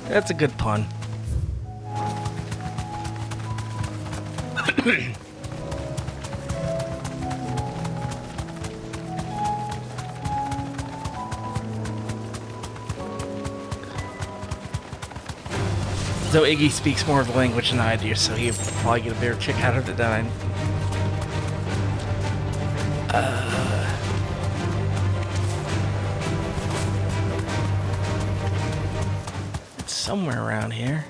That's a good pun. So Iggy speaks more of the language than I do, so he'll probably get a better kick out of it than it's somewhere around here.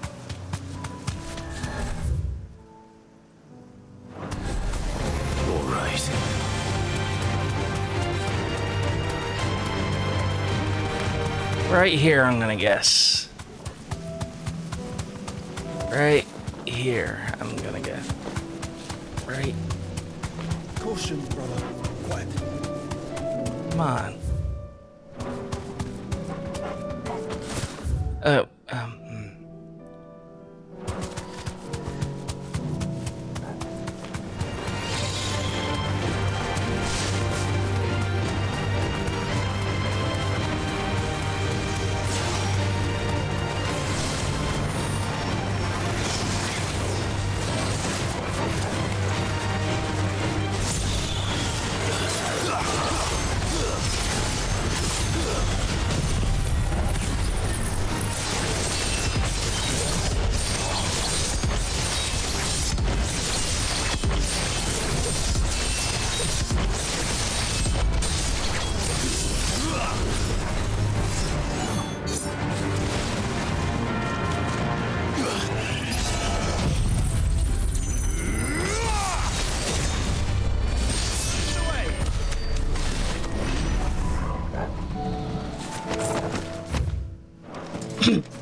All right. Right here, I'm gonna guess. Right here, I'm gonna guess. Right. Caution, brother. Quiet. Come on. Oh,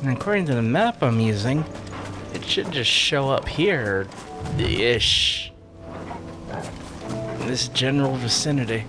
and according to the map I'm using, it should just show up here-ish. In this general vicinity.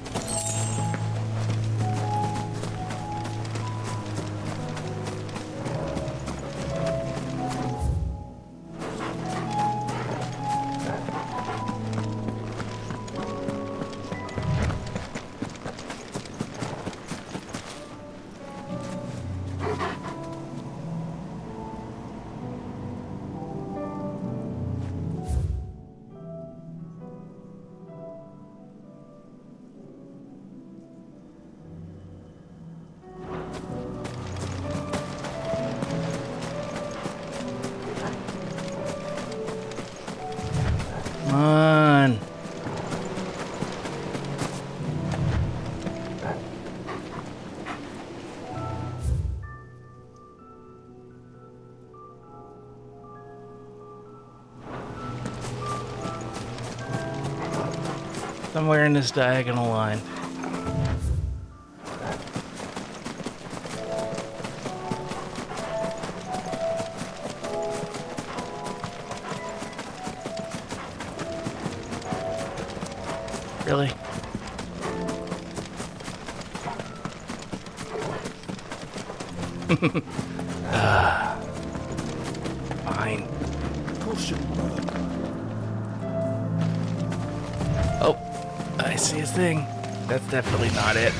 Come on. Somewhere in this diagonal line. Really? Fine. Oh, I see a thing. That's definitely not it.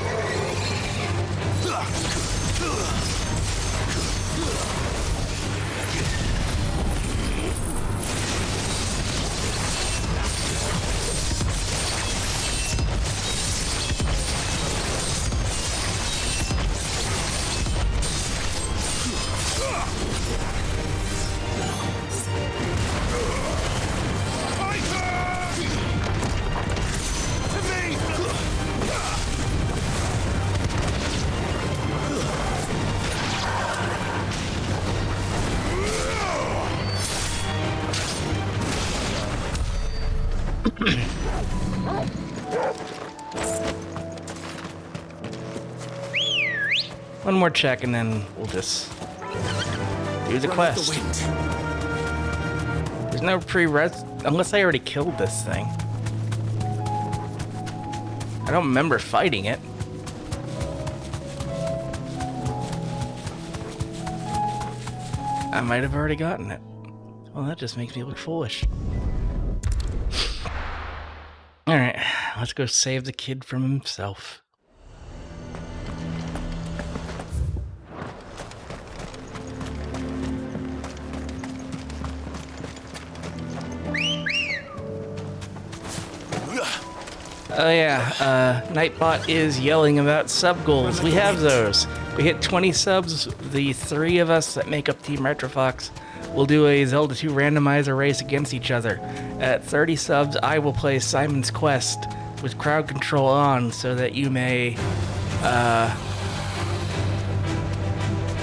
One more check and then we'll just do the quest. There's no pre-res unless I already killed this thing. I don't remember fighting it. I might have already gotten it. Well, that just makes me look foolish. Alright, let's go save the kid from himself. Oh yeah, Nightbot is yelling about sub goals. We have those. We hit 20 subs. The three of us that make up Team Retrofox will do a Zelda 2 randomizer race against each other. At 30 subs, I will play Simon's Quest with crowd control on so that you may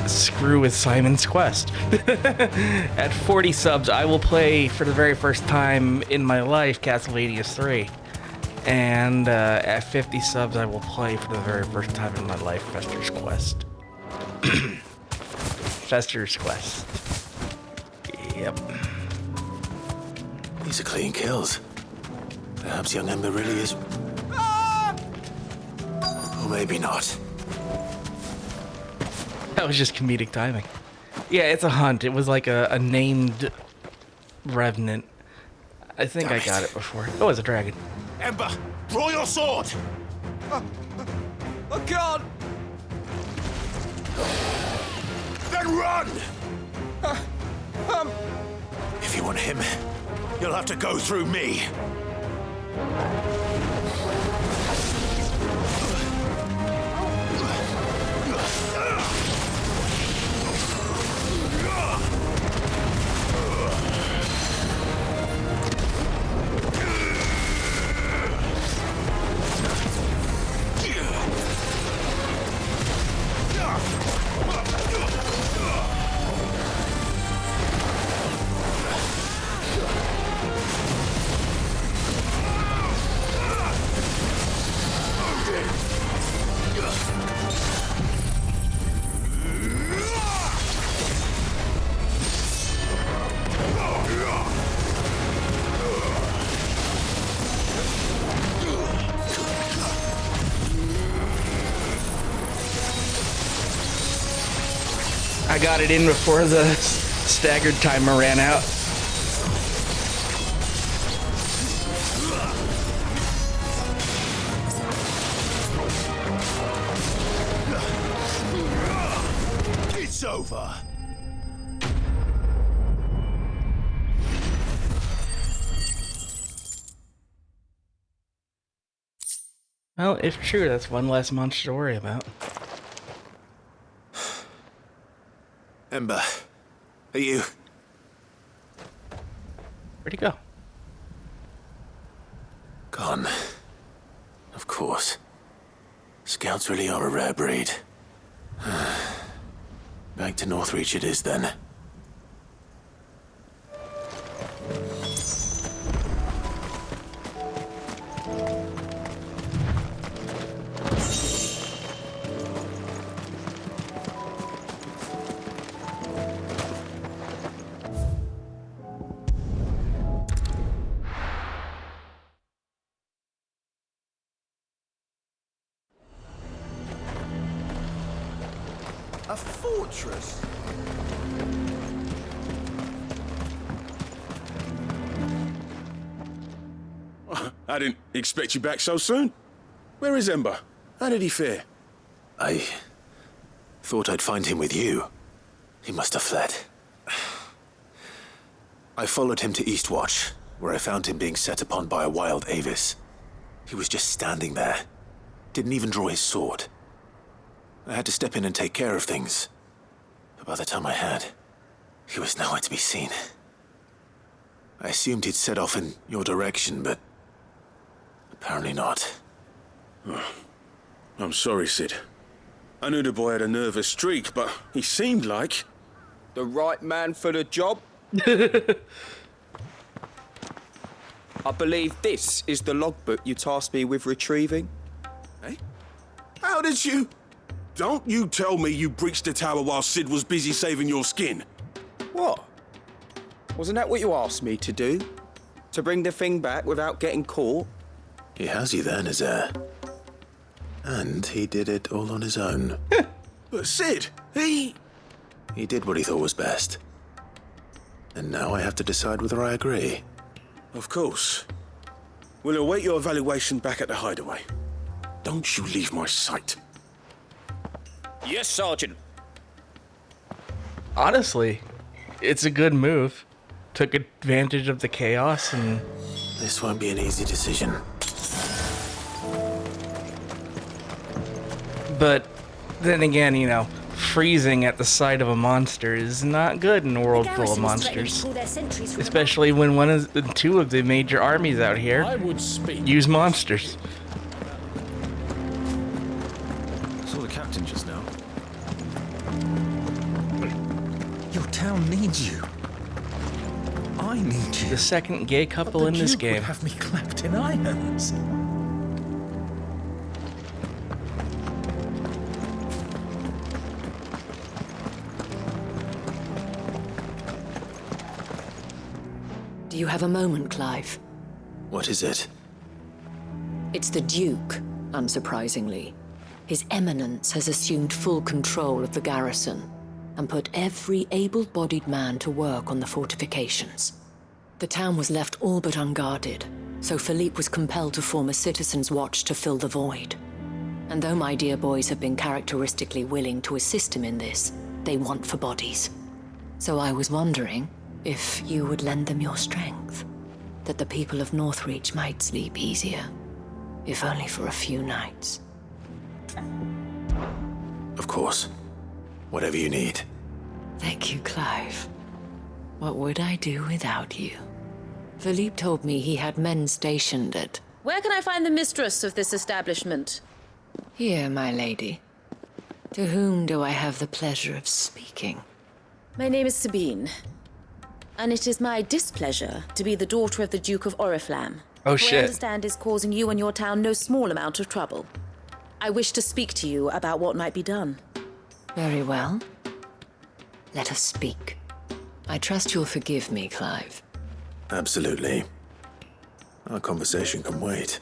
screw with Simon's Quest. At 40 subs, I will play for the very first time in my life Castlevania 3. And at 50 subs, I will play for the very first time in my life Fester's Quest. Fester's Quest. Yep. These are clean kills. Perhaps young Ember really is... Or maybe not. That was just comedic timing. Yeah, it's a hunt. It was like a named revenant. I think I got it before. Oh, it's a dragon. Ember, draw your sword! I can't! Then run! If you want him, you'll have to go through me. I got it in before the staggered timer ran out. It's over. Well, if true, that's one less monster to worry about. Ember, are you... Where'd he go? one. Of course. Scouts really are a rare breed. Back to Northreach it is then. A fortress? I didn't expect you back so soon. Where is Ember? How did he fare? I thought I'd find him with you. He must have fled. I followed him to Eastwatch, where I found him being set upon by a wild Avis. He was just standing there. Didn't even draw his sword. I had to step in and take care of things. But by the time I had, he was nowhere to be seen. I assumed he'd set off in your direction, but apparently not. I'm sorry, Sid. I knew the boy had a nervous streak, but he seemed like... The right man for the job? I believe this is the logbook you tasked me with retrieving. Eh? How did you... Don't you tell me you breached the tower while Sid was busy saving your skin. What? Wasn't that what you asked me to do? To bring the thing back without getting caught? He has you there, Nazaire. And he did it all on his own. But Sid, he did what he thought was best. And now I have to decide whether I agree. Of course. We'll await your evaluation back at the hideaway. Don't you leave my sight. Yes, Sergeant. Honestly, it's a good move. Took advantage of the chaos and... This won't be an easy decision. But then again, you know, freezing at the sight of a monster is not good in a world full of monsters. Especially when two of the major armies out here use monsters. I saw the captain just now. Your town needs you. I need you. The second gay couple in this game. Would have me clapped in irons. Do you have a moment, Clive? What is it? It's the Duke, unsurprisingly. His Eminence has assumed full control of the garrison and put every able-bodied man to work on the fortifications. The town was left all but unguarded, so Philippe was compelled to form a citizens' watch to fill the void. And though my dear boys have been characteristically willing to assist him in this, they want for bodies. So I was wondering if you would lend them your strength, that the people of Northreach might sleep easier, if only for a few nights. Of course. Whatever you need. Thank you, Clive. What would I do without you? Philippe told me he had men stationed at... Where can I find the mistress of this establishment? Here, my lady. To whom do I have the pleasure of speaking? My name is Sabine, and it is my displeasure to be the daughter of the Duke of Oriflamme. Oh, who I shit. understand is causing you and your town no small amount of trouble. I wish to speak to you about what might be done. Very well. Let us speak. I trust you'll forgive me, Clive. Absolutely. Our conversation can wait.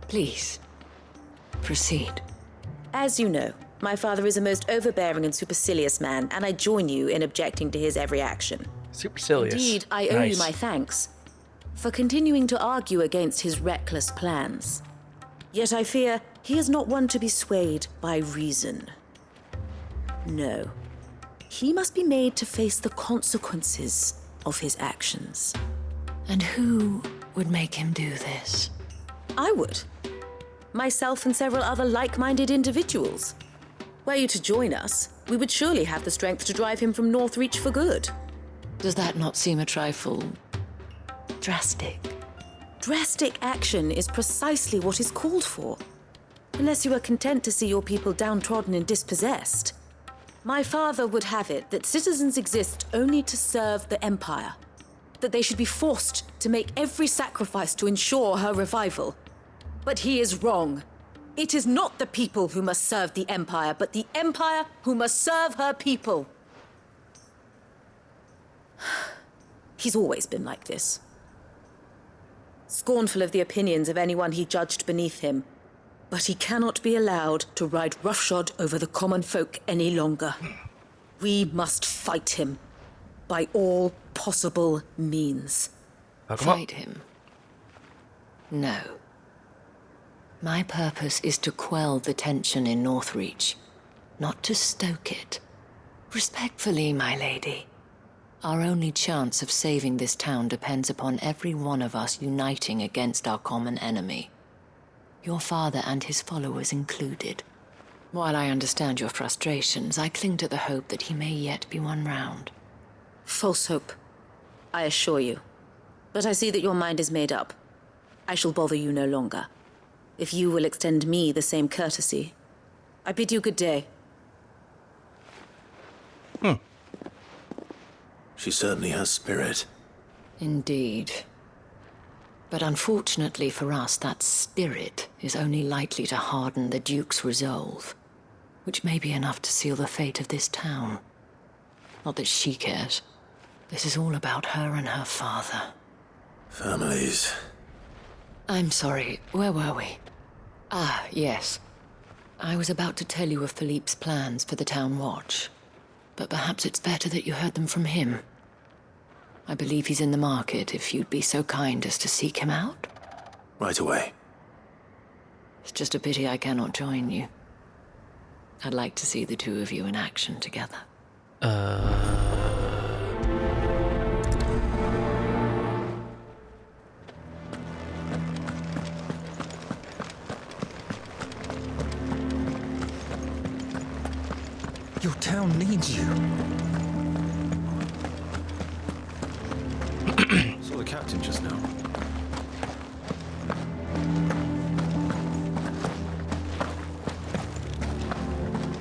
Please, proceed. As you know, my father is a most overbearing and supercilious man, and I join you in objecting to his every action. Supercilious. Indeed, I owe you my thanks for continuing to argue against his reckless plans. Yet I fear he is not one to be swayed by reason. No. He must be made to face the consequences of his actions. And who would make him do this? I would. Myself and several other like-minded individuals. Were you to join us, we would surely have the strength to drive him from Northreach for good. Does that not seem a trifle drastic? Drastic action is precisely what is called for. Unless you are content to see your people downtrodden and dispossessed. My father would have it that citizens exist only to serve the Empire. That they should be forced to make every sacrifice to ensure her revival. But he is wrong. It is not the people who must serve the Empire, but the Empire who must serve her people. He's always been like this. Scornful of the opinions of anyone he judged beneath him. But he cannot be allowed to ride roughshod over the common folk any longer. We must fight him by all possible means. Fight him? No. My purpose is to quell the tension in Northreach, not to stoke it. Respectfully, my lady. Our only chance of saving this town depends upon every one of us uniting against our common enemy. Your father and his followers included. While I understand your frustrations, I cling to the hope that he may yet be won round. False hope, I assure you. But I see that your mind is made up. I shall bother you no longer. If you will extend me the same courtesy, I bid you good day. She certainly has spirit. Indeed. But unfortunately for us, that spirit is only likely to harden the Duke's resolve, which may be enough to seal the fate of this town. Not that she cares. This is all about her and her father. Families. I'm sorry, where were we? Ah, yes. I was about to tell you of Philippe's plans for the town watch, but perhaps it's better that you heard them from him. I believe he's in the market, if you'd be so kind as to seek him out. Right away. It's just a pity I cannot join you. I'd like to see the two of you in action together. Your town needs you. Saw the captain just now.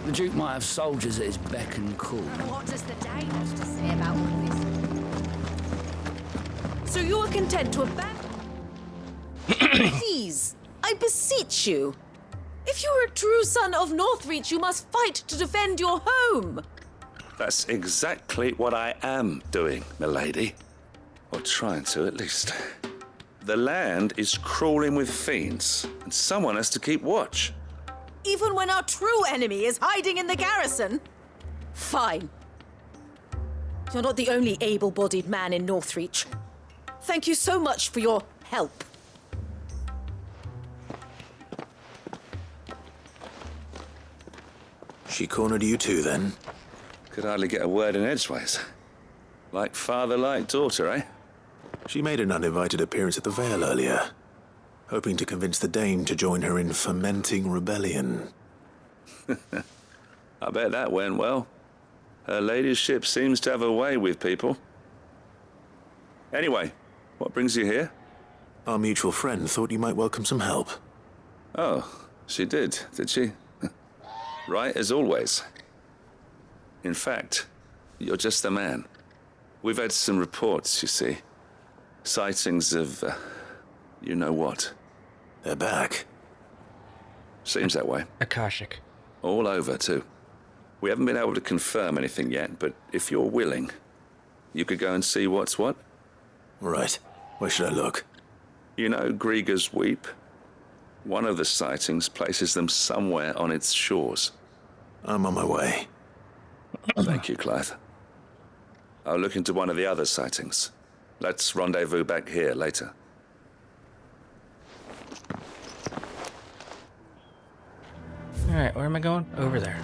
The Duke might have soldiers at his beck and call. What does the Dane have to say about all this? So you are content to abandon... Please, I beseech you. If you are a true son of Northreach, you must fight to defend your home. That's exactly what I am doing, milady. Or trying to, at least. The land is crawling with fiends, and someone has to keep watch. Even when our true enemy is hiding in the garrison? Fine. You're not the only able-bodied man in Northreach. Thank you so much for your help. She cornered you too, then? Could hardly get a word in edgeways. Like father, like daughter, eh? She made an uninvited appearance at the Vale earlier, hoping to convince the Dane to join her in fomenting rebellion. I bet that went well. Her ladyship seems to have a way with people. Anyway, what brings you here? Our mutual friend thought you might welcome some help. Oh, she did she? Right as always. In fact, you're just the man. We've had some reports, you see. Sightings of, you know what. They're back. Seems that way. Akashic. All over, too. We haven't been able to confirm anything yet, but if you're willing, you could go and see what's what. Right. Where should I look? You know Grieger's Weep? One of the sightings places them somewhere on its shores. I'm on my way. Thank you, Clive. I'll look into one of the other sightings. Let's rendezvous back here later. Alright, where am I going? Over there.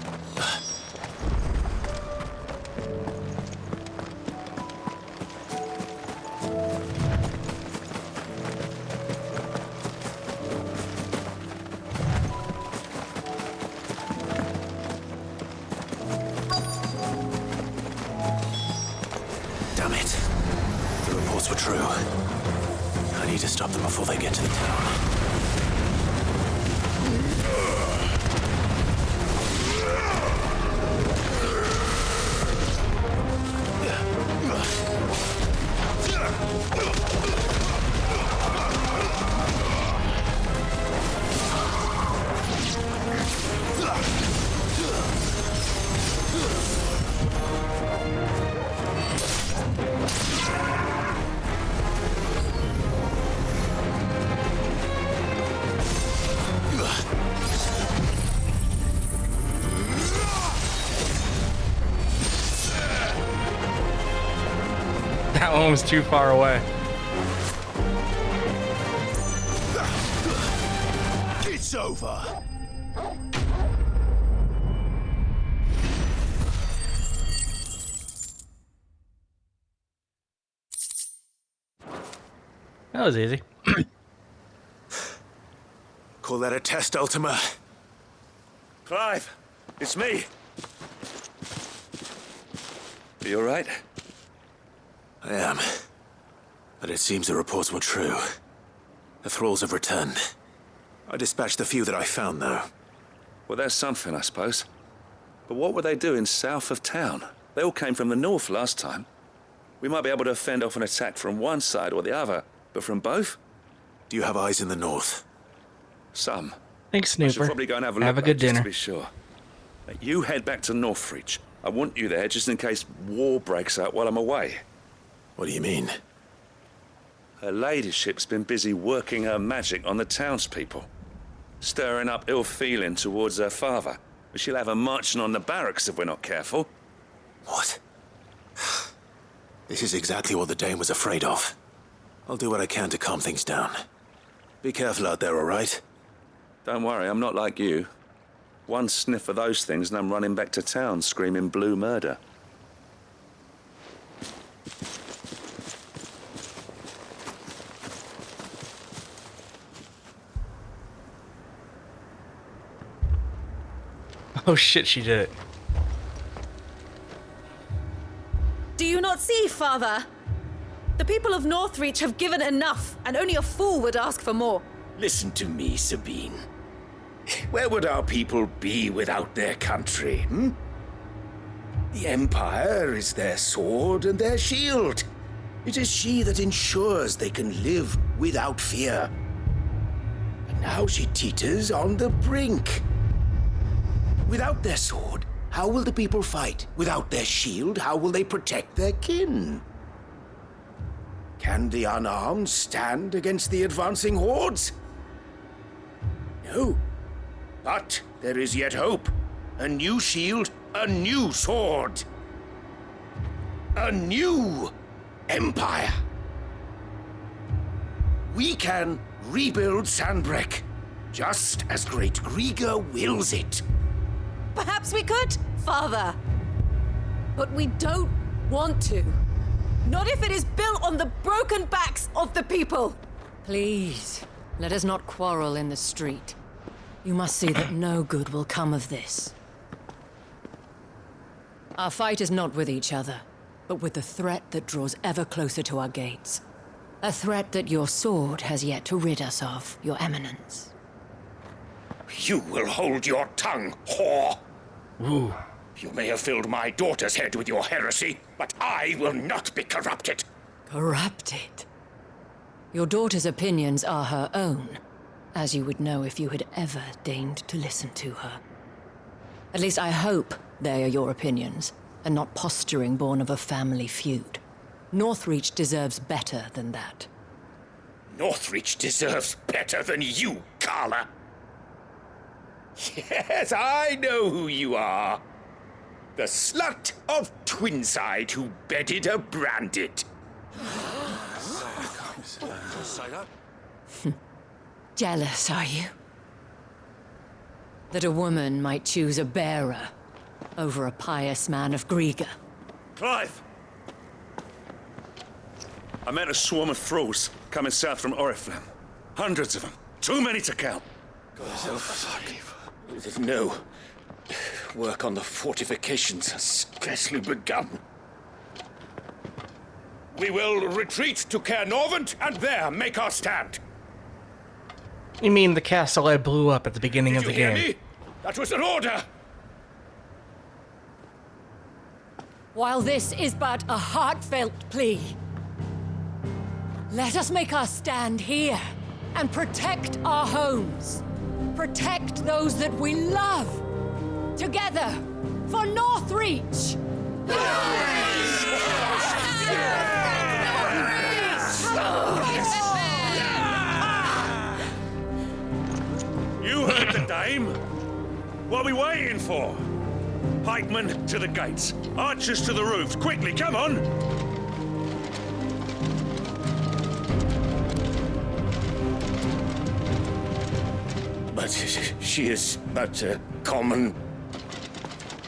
Damn it. The reports were true. I need to stop them before they get to the town. That one was too far away. It's over. That was easy. Call that a test, Ultima? Clive, it's me. Are you all right? I am. But it seems the reports were true. The thralls have returned. I dispatched the few that I found, though. Well, that's something, I suppose. But what were they doing south of town? They all came from the north last time. We might be able to fend off an attack from one side or the other, but from both? Do you have eyes in the north? Some. Thanks, I Snooper. should probably go and have a look. Have a good just dinner. to be sure. You head back to Northreach. I want you there just in case war breaks out while I'm away. What do you mean? Her ladyship's been busy working her magic on the townspeople, stirring up ill feeling towards her father. But she'll have her marching on the barracks if we're not careful. What? This is exactly what the Dane was afraid of. I'll do what I can to calm things down. Be careful out there, all right? Don't worry, I'm not like you. One sniff of those things and I'm running back to town screaming blue murder. Oh shit, she did it. Do you not see, Father? The people of Northreach have given enough, and only a fool would ask for more. Listen to me, Sabine. Where would our people be without their country, hmm? The Empire is their sword and their shield. It is she that ensures they can live without fear. And now she teeters on the brink. Without their sword, how will the people fight? Without their shield, how will they protect their kin? Can the unarmed stand against the advancing hordes? No. But there is yet hope. A new shield, a new sword. A new empire. We can rebuild Sandbreck, just as Great Grieger wills it. Perhaps we could, Father. But we don't want to. Not if it is built on the broken backs of the people. Please, let us not quarrel in the street. You must see that no good will come of this. Our fight is not with each other, but with the threat that draws ever closer to our gates. A threat that your sword has yet to rid us of, Your Eminence. You will hold your tongue, whore! Ooh. You may have filled my daughter's head with your heresy, but I will not be corrupted. Corrupted? Your daughter's opinions are her own, as you would know if you had ever deigned to listen to her. At least I hope they are your opinions, and not posturing born of a family feud. Northreach deserves better than that. Northreach deserves better than you, Carla. Yes, I know who you are. The slut of Twinside who bedded a branded. Jealous, are you? That a woman might choose a bearer over a pious man of Grieger. Clive! I met a swarm of thralls coming south from Oriflamme. Hundreds of them. Too many to count. Oh, fuck. No. Work on the fortifications has scarcely begun. We will retreat to Caer Norvent and there make our stand. You mean the castle I blew up at the beginning of the Did you game? hear me? That was an order! While this is but a heartfelt plea, let us make our stand here and protect our homes. Protect those that we love. Together, for Northreach! You heard the dame. What are we waiting for? Pikemen to the gates. Archers to the roofs. Quickly, come on! But she is but a common...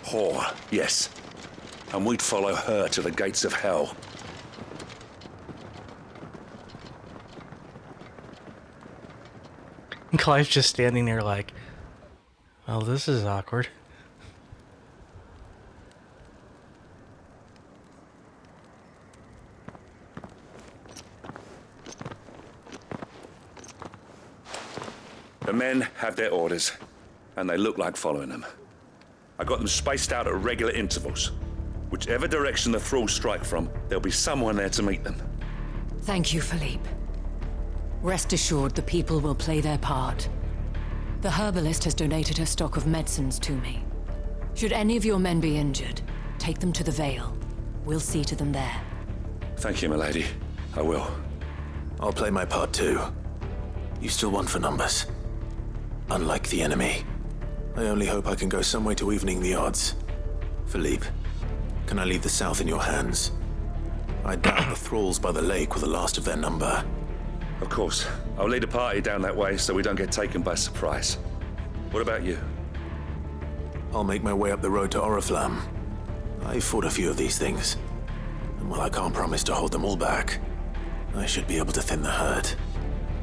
whore, yes. And we'd follow her to the gates of hell. And Clive's just standing there like, well, this is awkward. The men have their orders, and they look like following them. I got them spaced out at regular intervals. Whichever direction the thralls strike from, there'll be someone there to meet them. Thank you, Philippe. Rest assured the people will play their part. The herbalist has donated her stock of medicines to me. Should any of your men be injured, take them to the Vale. We'll see to them there. Thank you, milady. I will. I'll play my part too. You still want for numbers. Unlike the enemy. I only hope I can go some way to evening the odds. Philippe, can I leave the south in your hands? I doubt the thralls by the lake were the last of their number. Of course. I'll lead a party down that way so we don't get taken by surprise. What about you? I'll make my way up the road to Oriflamme. I fought a few of these things. And while I can't promise to hold them all back, I should be able to thin the herd.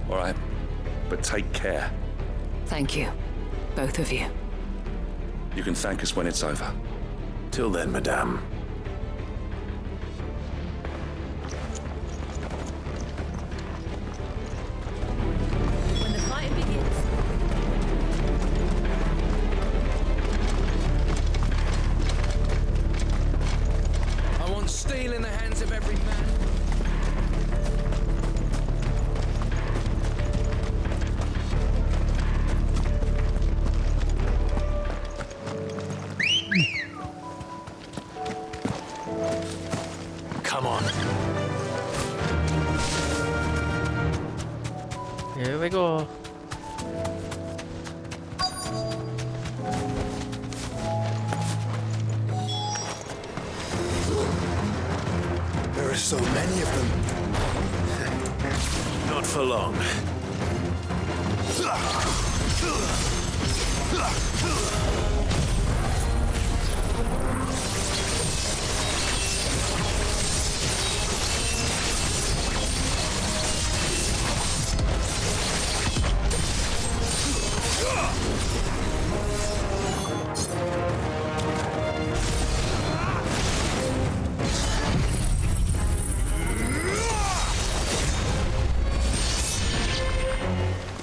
All right. But take care. Thank you. Both of you. You can thank us when it's over. Till then, madame. When the fight begins. I want steel in the hands of every man. Come on. Here we go. There are so many of them. Not for long.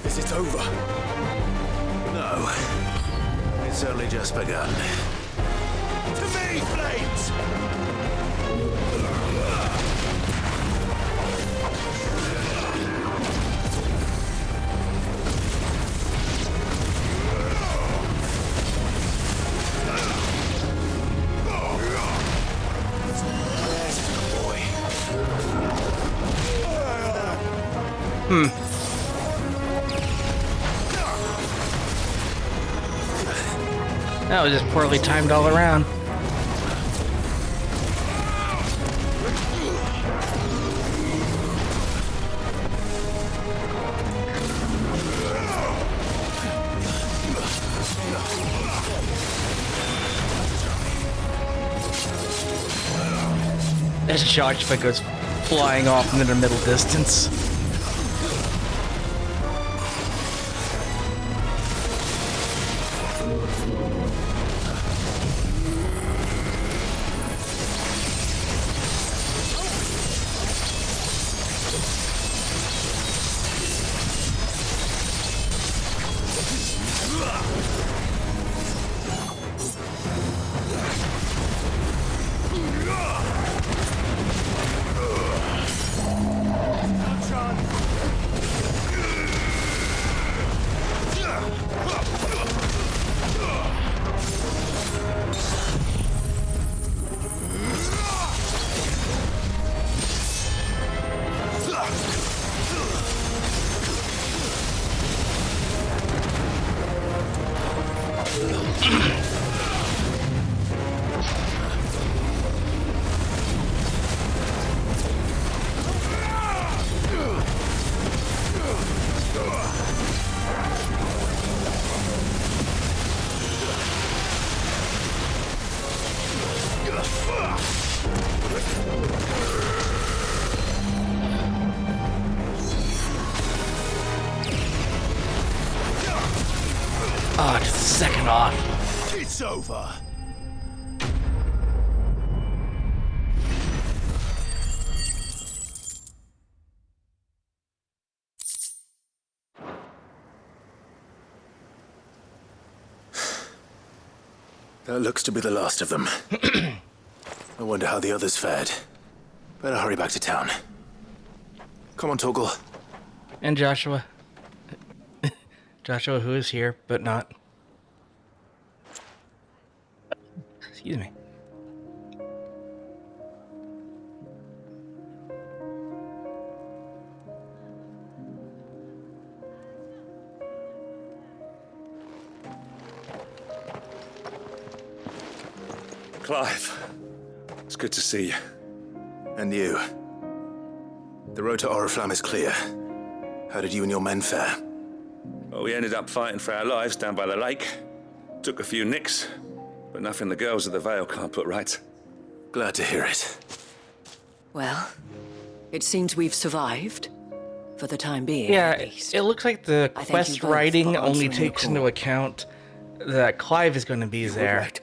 Is it over? No. It's only just begun. To me, flames! That was just poorly timed all around. As Joshua goes flying off into the middle distance. second off. It's over. That looks to be the last of them. I wonder how the others fared. Better hurry back to town. Come on, Torgal. And Joshua. Joshua, who is here, but not. Excuse me. Clive, it's good to see you. And you. The road to Oriflamme is clear. How did you and your men fare? Well, we ended up fighting for our lives down by the lake. Took a few nicks, but nothing the girls of the Vale can't put right. Glad to hear it. Well, it seems we've survived. For the time being, Yeah, at least. it looks like the I thank quest you both writing for only answering the takes into call. account that Clive is going to be there. right.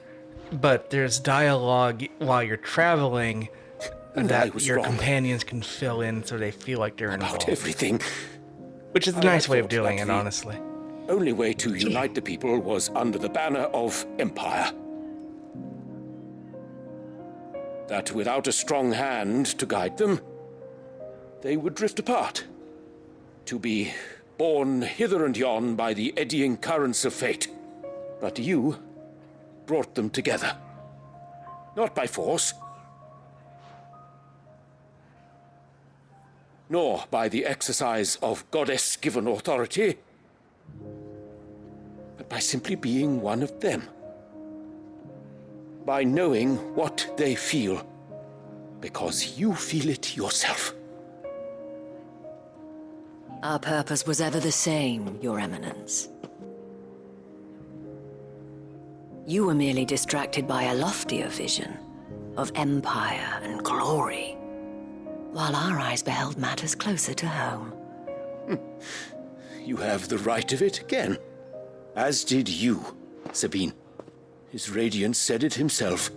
But there's dialogue while you're traveling And I that was your wrong. companions can fill in so they feel like they're About involved. everything. Which is a I nice way of thought doing that it, the honestly. Only way to unite the people was under the banner of Empire. That without a strong hand to guide them, they would drift apart. To be borne hither and yon by the eddying currents of fate. But you brought them together. Not by force, nor by the exercise of goddess-given authority, but by simply being one of them. By knowing what they feel, because you feel it yourself. Our purpose was ever the same, Your Eminence. You were merely distracted by a loftier vision of empire and glory, while our eyes beheld matters closer to home. You have the right of it again. As did you, Sabine. His radiance said it himself.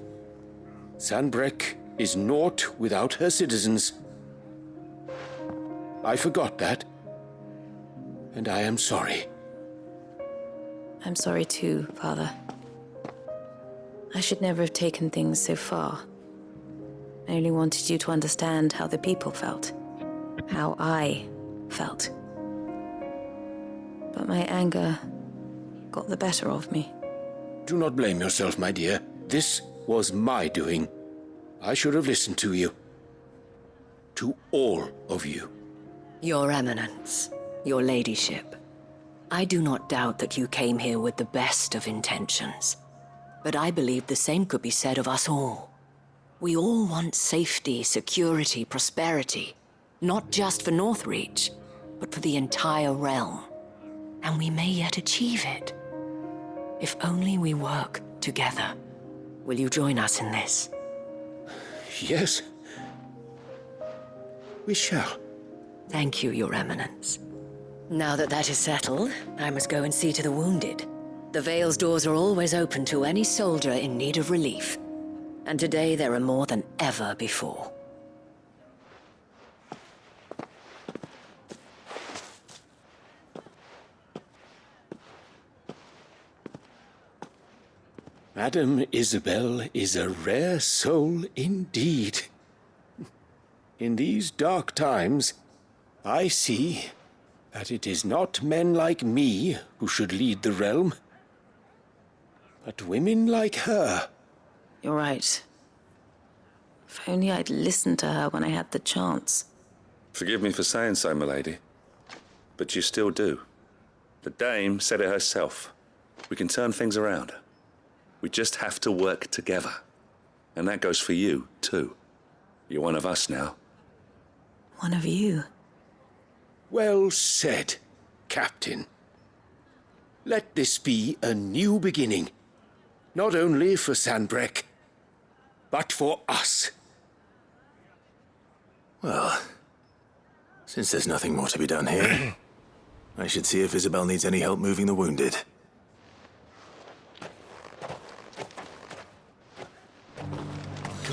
Sanbreque is naught without her citizens. I forgot that. And I am sorry. I'm sorry too, Father. I should never have taken things so far. I only wanted you to understand how the people felt. How I felt. But my anger got the better of me. Do not blame yourself, my dear. This was my doing. I should have listened to you. To all of you. Your Eminence, your ladyship, I do not doubt that you came here with the best of intentions. But I believe the same could be said of us all. We all want safety, security, prosperity. Not just for Northreach, but for the entire realm. And we may yet achieve it. If only we work together. Will you join us in this? Yes. We shall. Thank you, Your Eminence. Now that that is settled, I must go and see to the wounded. The Vale's doors are always open to any soldier in need of relief. And today there are more than ever before. Madame Isabel is a rare soul indeed. In these dark times, I see that it is not men like me who should lead the realm, but women like her. You're right. If only I'd listened to her when I had the chance. Forgive me for saying so, milady, but you still do. The dame said it herself. We can turn things around. We just have to work together. And that goes for you, too. You're one of us now. One of you. Well said, Captain. Let this be a new beginning. Not only for Sanbreque, but for us. Well, since there's nothing more to be done here, I should see if Isabel needs any help moving the wounded.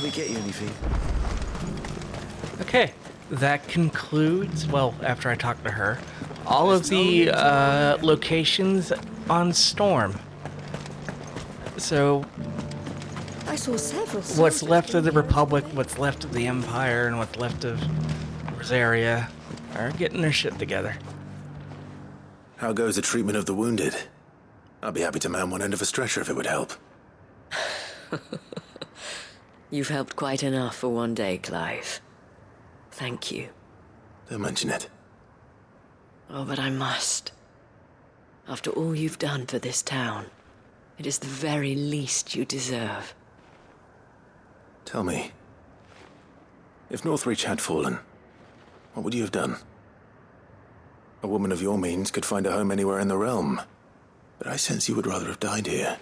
we get you anything? Okay, that concludes, well, after I talk to her, all of the locations on Storm. So, I saw several. what's left of the Republic, what's left of the Empire, and what's left of Rosaria are getting their shit together. How goes the treatment of the wounded? I'd be happy to man one end of a stretcher if it would help. You've helped quite enough for one day, Clive. Thank you. Don't mention it. Oh, but I must. After all you've done for this town, it is the very least you deserve. Tell me, if Northreach had fallen, what would you have done? A woman of your means could find a home anywhere in the realm, but I sense you would rather have died here.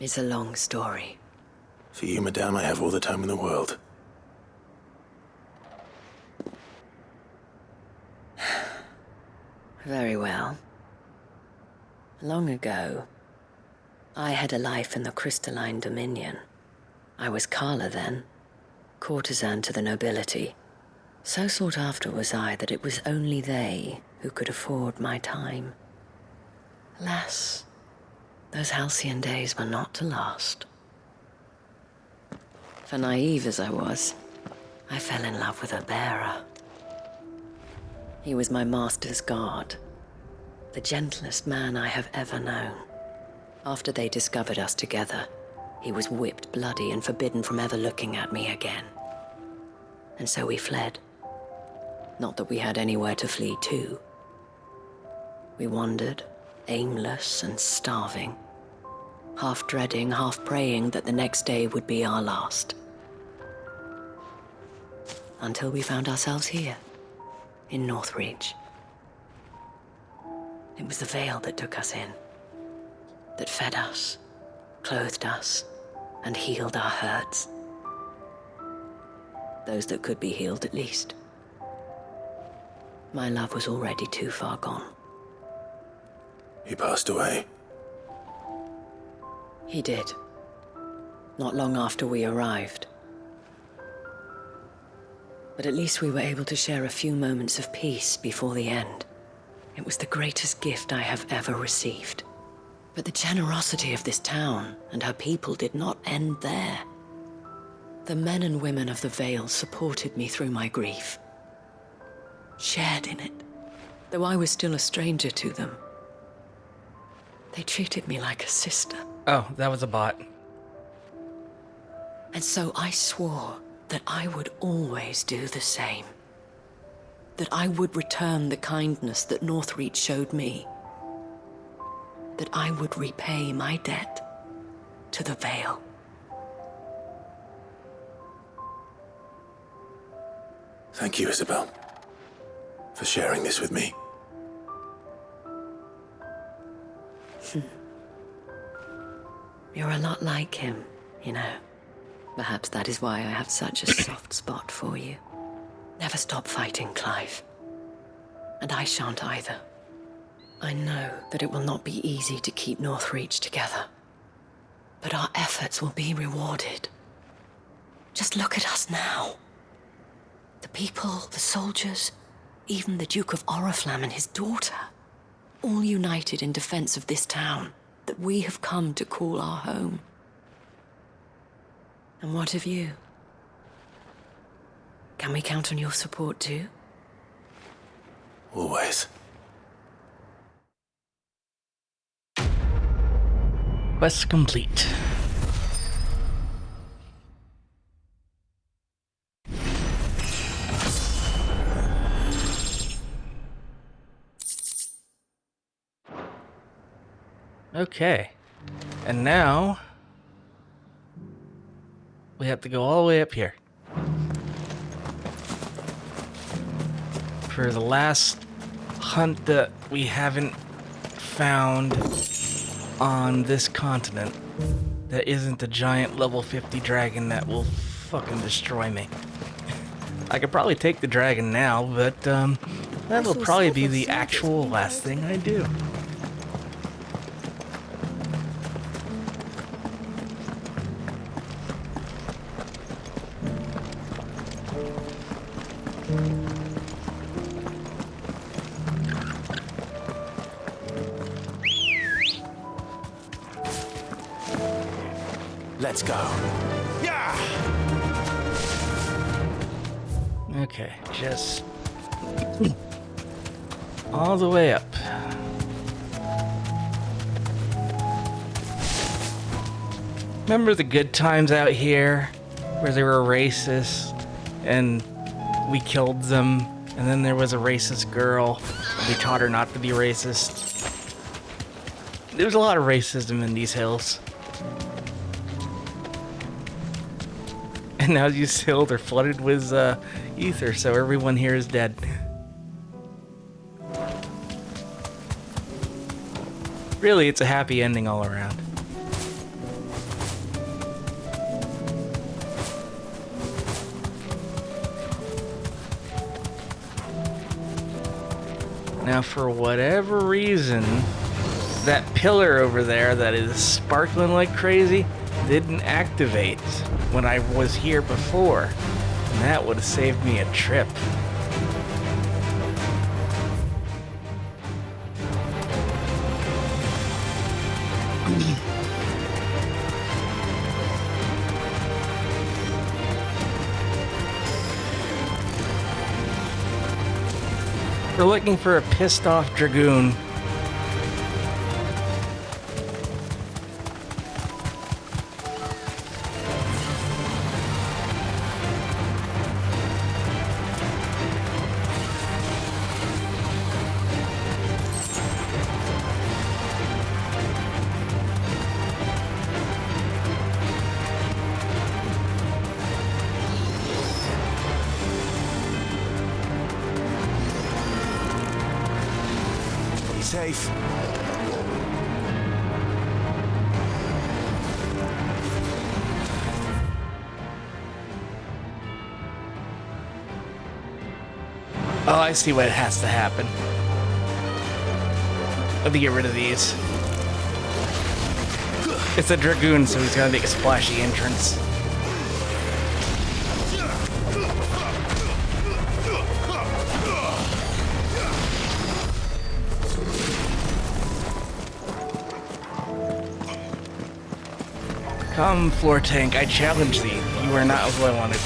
It's a long story. For you, madame, I have all the time in the world. Very well. Long ago, I had a life in the Crystalline Dominion. I was Carla then, courtesan to the nobility. So sought after was I that it was only they who could afford my time. Alas, those halcyon days were not to last. For naive as I was, I fell in love with a bearer. He was my master's guard, the gentlest man I have ever known. After they discovered us together, he was whipped bloody and forbidden from ever looking at me again. And so we fled. Not that we had anywhere to flee to. We wandered, aimless and starving, half dreading, half praying that the next day would be our last. Until we found ourselves here, in Northreach. It was the Veil that took us in, that fed us, clothed us, and healed our hurts. Those that could be healed, at least. My love was already too far gone. He passed away. He did. Not long after we arrived. But at least we were able to share a few moments of peace before the end. It was the greatest gift I have ever received. But the generosity of this town and her people did not end there. The men and women of the Vale supported me through my grief. Shared in it, though I was still a stranger to them. They treated me like a sister. Oh, that was a bot. And so I swore that I would always do the same. That I would return the kindness that Northreach showed me. That I would repay my debt to the Vale. Thank you, Isabel, for sharing this with me. You're a lot like him, you know. Perhaps that is why I have such a soft spot for you. Never stop fighting, Clive. And I shan't either. I know that it will not be easy to keep Northreach together. But our efforts will be rewarded. Just look at us now. The people, the soldiers, even the Duke of Oriflamme and his daughter, all united in defense of this town that we have come to call our home. And what of you? Can we count on your support too? Always. Quest complete. Okay. And now we have to go all the way up here. For the last hunt that we haven't found on this continent that isn't the giant level 50 dragon that will fucking destroy me. I could probably take the dragon now, but that'll probably be the actual last thing I do. Let's go. Yeah! Okay, just all the way up. Remember the good times out here where they were racist and we killed them, and then there was a racist girl and we taught her not to be racist? There's a lot of racism in these hills. And now these hills are flooded with ether, so everyone here is dead. Really, it's a happy ending all around. Now, for whatever reason, that pillar over there that is sparkling like crazy didn't activate when I was here before. And that would have saved me a trip. We're looking for a pissed off dragoon. Safe. Oh, I see what has to happen. I have to get rid of these. It's a dragoon, so he's gonna make a splashy entrance. Come, floor tank, I challenge thee. You are not who I wanted.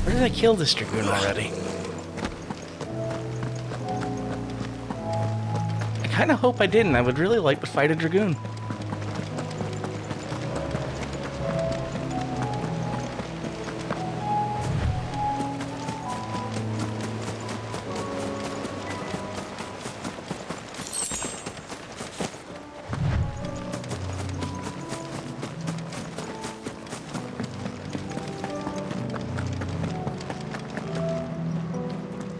Where did I kill this dragoon already? I kind of hope I didn't. I would really like to fight a dragoon.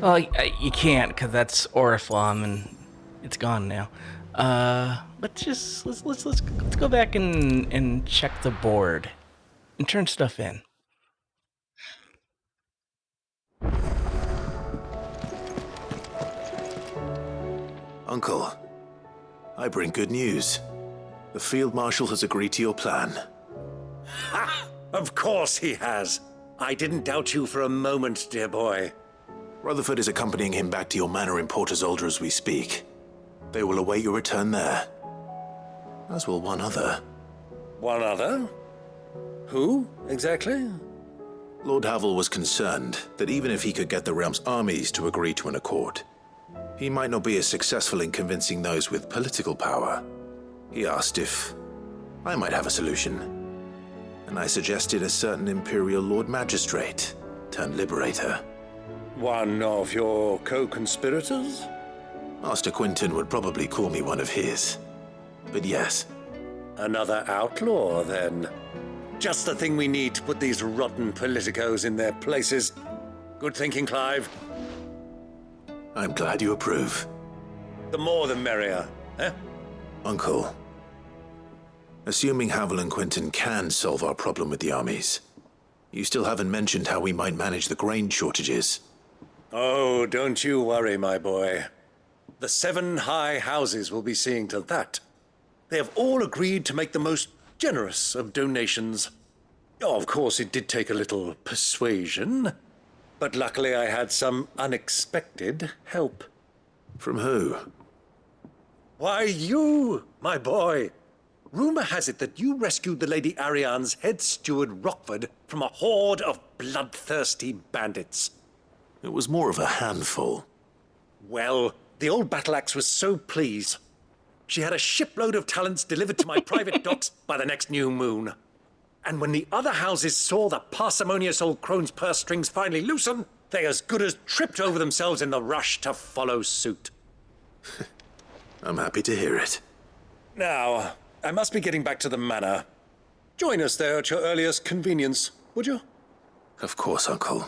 Well, you can't, because that's Oriflamme, and it's gone now. Let's go back and check the board and turn stuff in. Uncle, I bring good news. The Field Marshal has agreed to your plan. Ha! Of course he has. I didn't doubt you for a moment, dear boy. Rutherford is accompanying him back to your manor in Port Isolde as we speak. They will await your return there. As will one other. One other? Who, exactly? Lord Havel was concerned that even if he could get the realm's armies to agree to an accord, he might not be as successful in convincing those with political power. He asked if I might have a solution, and I suggested a certain Imperial Lord Magistrate turned Liberator. One of your co-conspirators? Master Quinton would probably call me one of his. But yes. Another outlaw, then. Just the thing we need to put these rotten politicos in their places. Good thinking, Clive. I'm glad you approve. The more the merrier, eh? Uncle, assuming Havel and Quentin can solve our problem with the armies, you still haven't mentioned how we might manage the grain shortages. Oh, don't you worry, my boy. The 7 high houses will be seeing to that. They have all agreed to make the most generous of donations. Oh, of course, it did take a little persuasion, but luckily I had some unexpected help. From who? Why, you, my boy. Rumor has it that you rescued the Lady Ariane's head steward Rockford from a horde of bloodthirsty bandits. It was more of a handful. Well, the old battle axe was so pleased. She had a shipload of talents delivered to my private docks by the next new moon. And when the other houses saw the parsimonious old crone's purse strings finally loosen, they as good as tripped over themselves in the rush to follow suit. I'm happy to hear it. Now, I must be getting back to the manor. Join us there at your earliest convenience, would you? Of course, Uncle.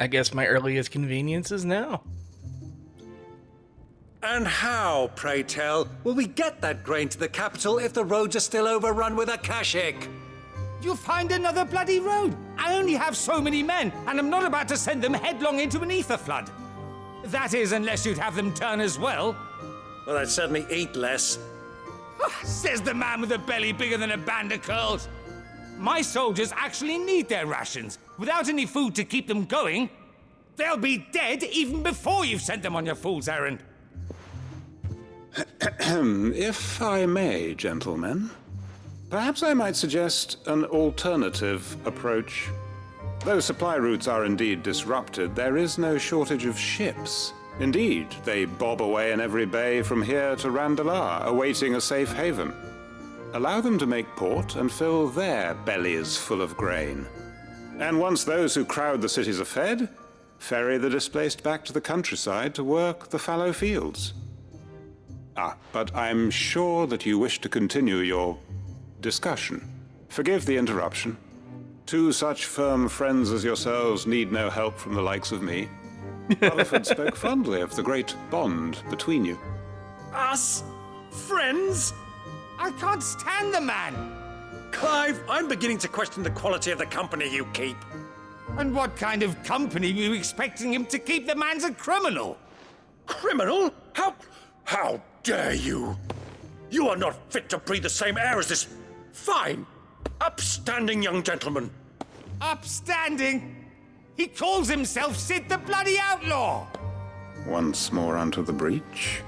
I guess my earliest convenience is now. And how, pray tell, will we get that grain to the capital if the roads are still overrun with akashic? You'll find another bloody road. I only have so many men, and I'm not about to send them headlong into an ether flood. That is, unless you'd have them turn as well. Well, I'd certainly eat less. Says the man with a belly bigger than a band of curls. My soldiers actually need their rations. Without any food to keep them going, they'll be dead even before you've sent them on your fool's errand. If I may, gentlemen, perhaps I might suggest an alternative approach. Though supply routes are indeed disrupted, there is no shortage of ships. Indeed, they bob away in every bay from here to Randalar, awaiting a safe haven. Allow them to make port and fill their bellies full of grain. And once those who crowd the cities are fed, ferry the displaced back to the countryside to work the fallow fields. But I'm sure that you wish to continue your discussion. Forgive the interruption. 2 such firm friends as yourselves need no help from the likes of me. Rutherford spoke fondly of the great bond between you. Us? Friends? I can't stand the man! Clive, I'm beginning to question the quality of the company you keep. And what kind of company were you expecting him to keep? The man's a criminal! Criminal? How dare you? You are not fit to breathe the same air as this fine, upstanding young gentleman. Upstanding? He calls himself Sid the Bloody Outlaw! Once more onto the breach.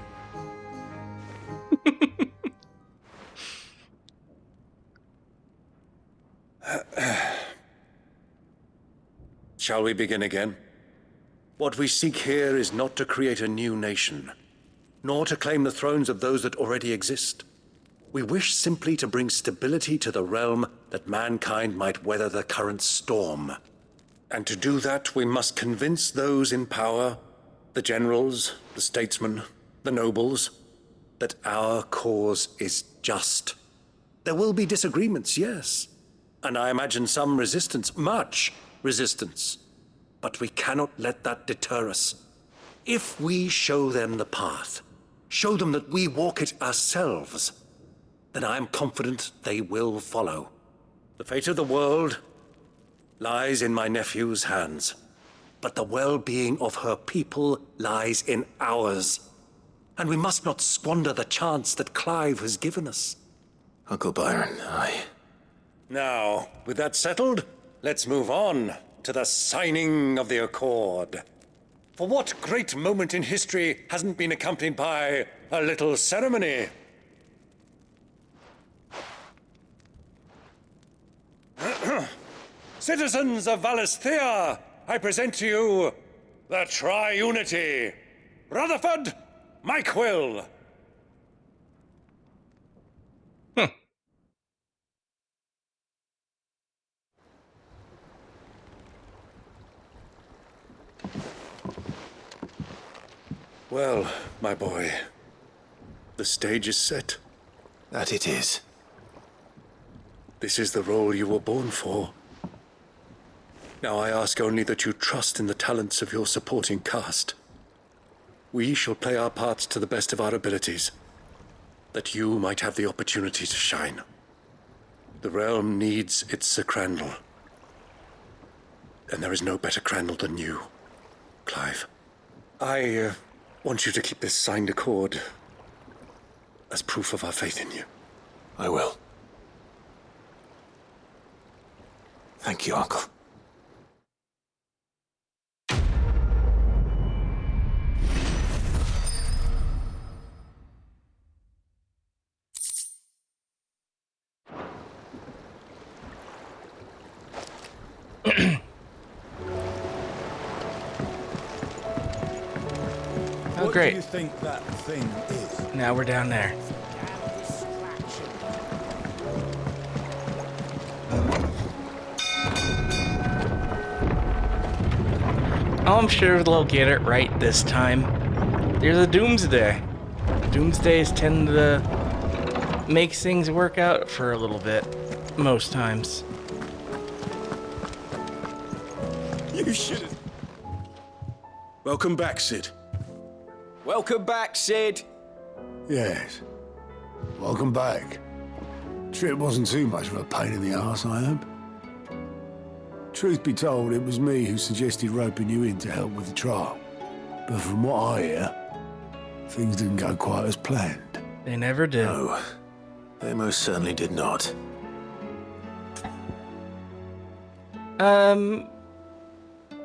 Shall we begin again? What we seek here is not to create a new nation, nor to claim the thrones of those that already exist. We wish simply to bring stability to the realm that mankind might weather the current storm. And to do that, we must convince those in power, the generals, the statesmen, the nobles, that our cause is just. There will be disagreements, yes, and I imagine some resistance, much resistance. But we cannot let that deter us. If we show them the path, show them that we walk it ourselves, then I am confident they will follow. The fate of the world lies in my nephew's hands, but the well-being of her people lies in ours. And we must not squander the chance that Clive has given us. Uncle Byron, Now, with that settled, let's move on to the signing of the Accord. For what great moment in history hasn't been accompanied by a little ceremony? Citizens of Valisthea, I present to you the Tri-Unity. Rutherford, Mike Will. Well, my boy, The stage is set. That it is. This is the role you were born for. Now I ask only that you trust in the talents of your supporting cast. We shall play our parts to the best of our abilities, that you might have the opportunity to shine. The realm needs its Sir Crandall. And there is no better Crandall than you, Clive. I want you to keep this signed accord as proof of our faith in you. I will. Thank you, Uncle. Oh, great. What do you think that thing is? Now we're down there. Oh, I'm sure they'll get it right this time. There's a doomsday. Doomsdays tend to make things work out for a little bit, most times. You should. Welcome back, Sid. Welcome back, Sid. Yes. Welcome back. Trip wasn't too much of a pain in the arse, I hope. Truth be told, it was me who suggested roping you in to help with the trial. But from what I hear, things didn't go quite as planned. They never did. No, they most certainly did not.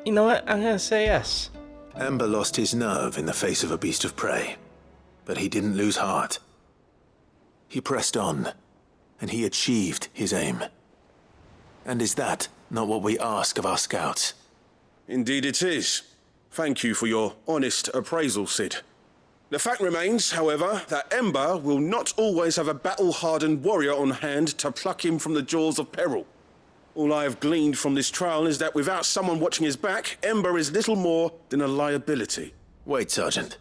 You know what? I'm gonna say yes. Ember lost his nerve in the face of a beast of prey, but he didn't lose heart. He pressed on, and he achieved his aim. And is that not what we ask of our scouts? Indeed it is. Thank you for your honest appraisal, Sid. The fact remains, however, that Ember will not always have a battle-hardened warrior on hand to pluck him from the jaws of peril. All I have gleaned from this trial is that without someone watching his back, Ember is little more than a liability. Wait, Sergeant.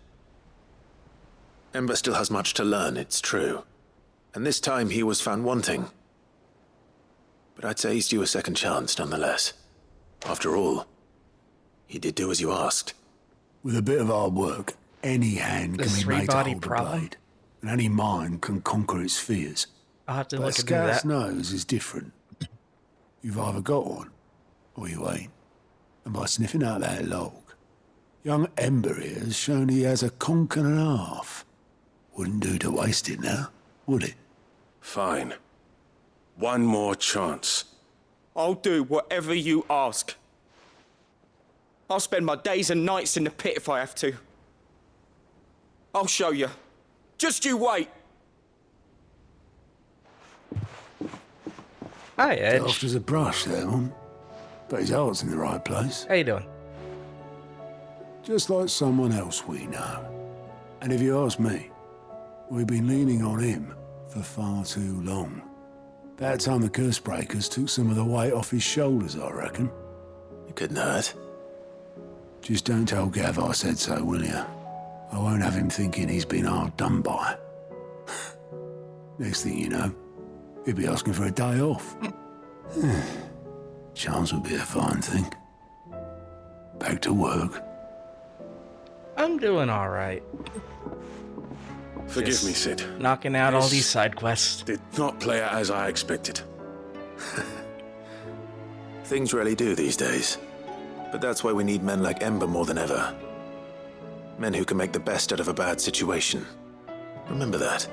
Ember still has much to learn, it's true. And this time he was found wanting. But I'd say he's due a second chance, nonetheless. After all, he did do as you asked. With a bit of hard work, any hand can be made to hold a blade, and any mind can conquer its fears. I'll have to But look a into that. scout's nose is different. You've either got one, or you ain't. And by sniffing out that log, young Ember here has shown he has a conch and a half. Wouldn't do to waste it now, would it? Fine. One more chance. I'll do whatever you ask. I'll spend my days and nights in the pit if I have to. I'll show you. Just you wait. Hi, Edge. Soft as a brush, that one. But his heart's in the right place. How you doing? Just like someone else we know. And if you ask me, we've been leaning on him for far too long. That time the curse breakers took some of the weight off his shoulders, I reckon. It couldn't hurt. Just don't tell Gav I said so, will you? I won't have him thinking he's been hard done by. Next thing you know, he'll be asking for a day off. Chance would be a fine thing. Back to work. I'm doing all right. Forgive me, Sid. Knocking out all This these side quests. Did not play out as I expected. Things rarely do these days. But that's why we need men like Ember more than ever. Men who can make the best out of a bad situation. Remember that.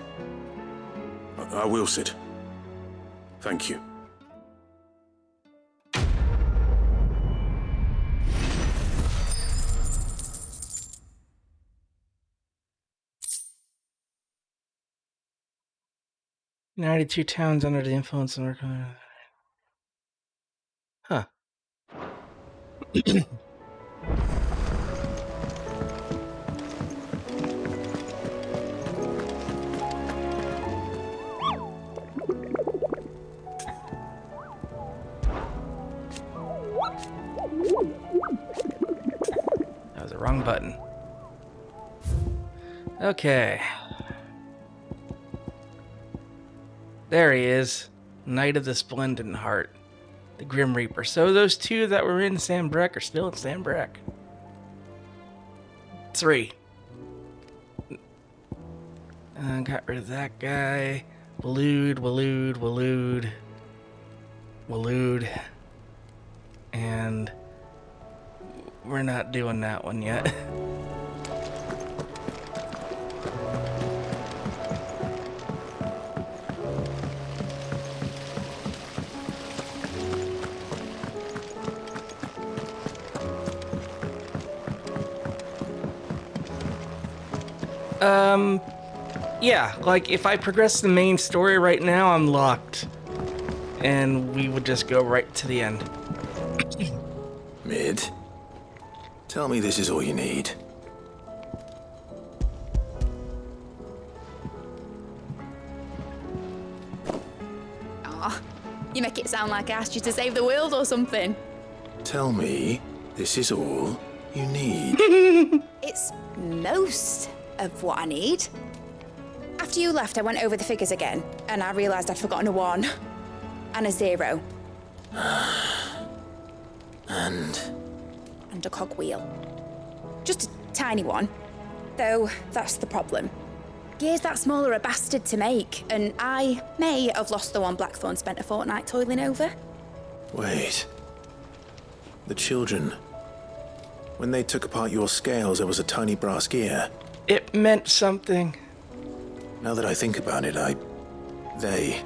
I will, Sid. Thank you. United two towns under the influence of... Huh. That was the wrong button. Okay. There he is. Knight of the Splendid Heart. The Grim Reaper. So those two that were in Sambrek are still in Sambrek. 3. Got rid of that guy. Waloed. And we're not doing that one yet. Yeah, like if I progress the main story right now, I'm locked. And we would just go right to the end. Mid, tell me this is all you need. Aw, you make it sound like I asked you to save the world or something. Tell me this is all you need. It's most of what I need. After you left, I went over the figures again, and I realised I'd forgotten a 1 and a 0. And a cogwheel. Just a tiny one. Though, that's the problem. Gears that small are a bastard to make, and I may have lost the one Blackthorn spent a fortnight toiling over. wait. The children. When they took apart your scales, there was a tiny brass gear. It meant something. Now that I think about it, they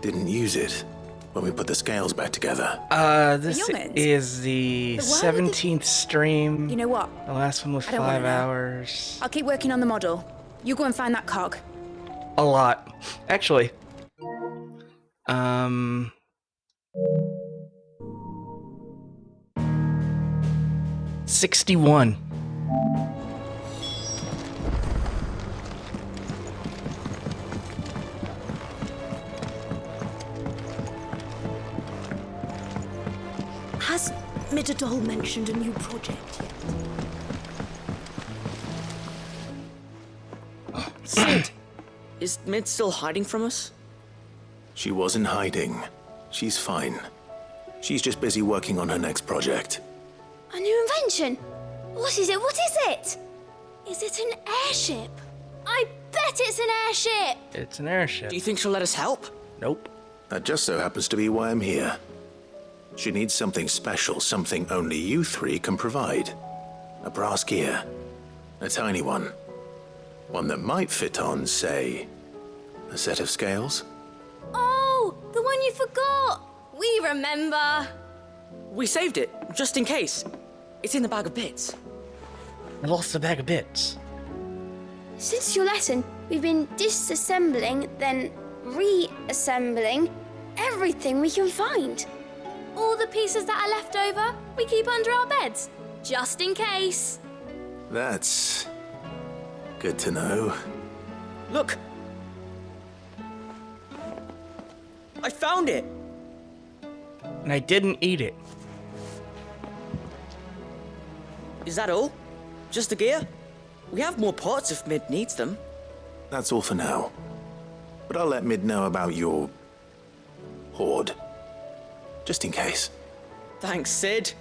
didn't use it when we put the scales back together. This is the 17th stream. You know what? The last one was I don't wanna 5 know. hours. I'll keep working on the model. You go and find that cog. A lot. Actually. 61. Has Midadol mentioned a new project yet? Sid, is Mid still hiding from us? She wasn't hiding. She's fine. She's just busy working on her next project. A new invention? What is it? What is it? Is it an airship? I bet it's an airship! It's an airship. Do you think she'll let us help? Nope. That just so happens to be why I'm here. She needs something special, something only you three can provide. A brass gear. A tiny one. One that might fit on, say, a set of scales? Oh, the one you forgot! We remember! We saved it, just in case. It's in the bag of bits. I lost the bag of bits. Since your lesson, we've been disassembling, then reassembling everything we can find. All the pieces that are left over, we keep under our beds, just in case. That's good to know. Look! I found it! And I didn't eat it. Is that all? Just the gear? We have more parts if Mid needs them. That's all for now. But I'll let Mid know about your hoard. Just in case. Thanks, Sid.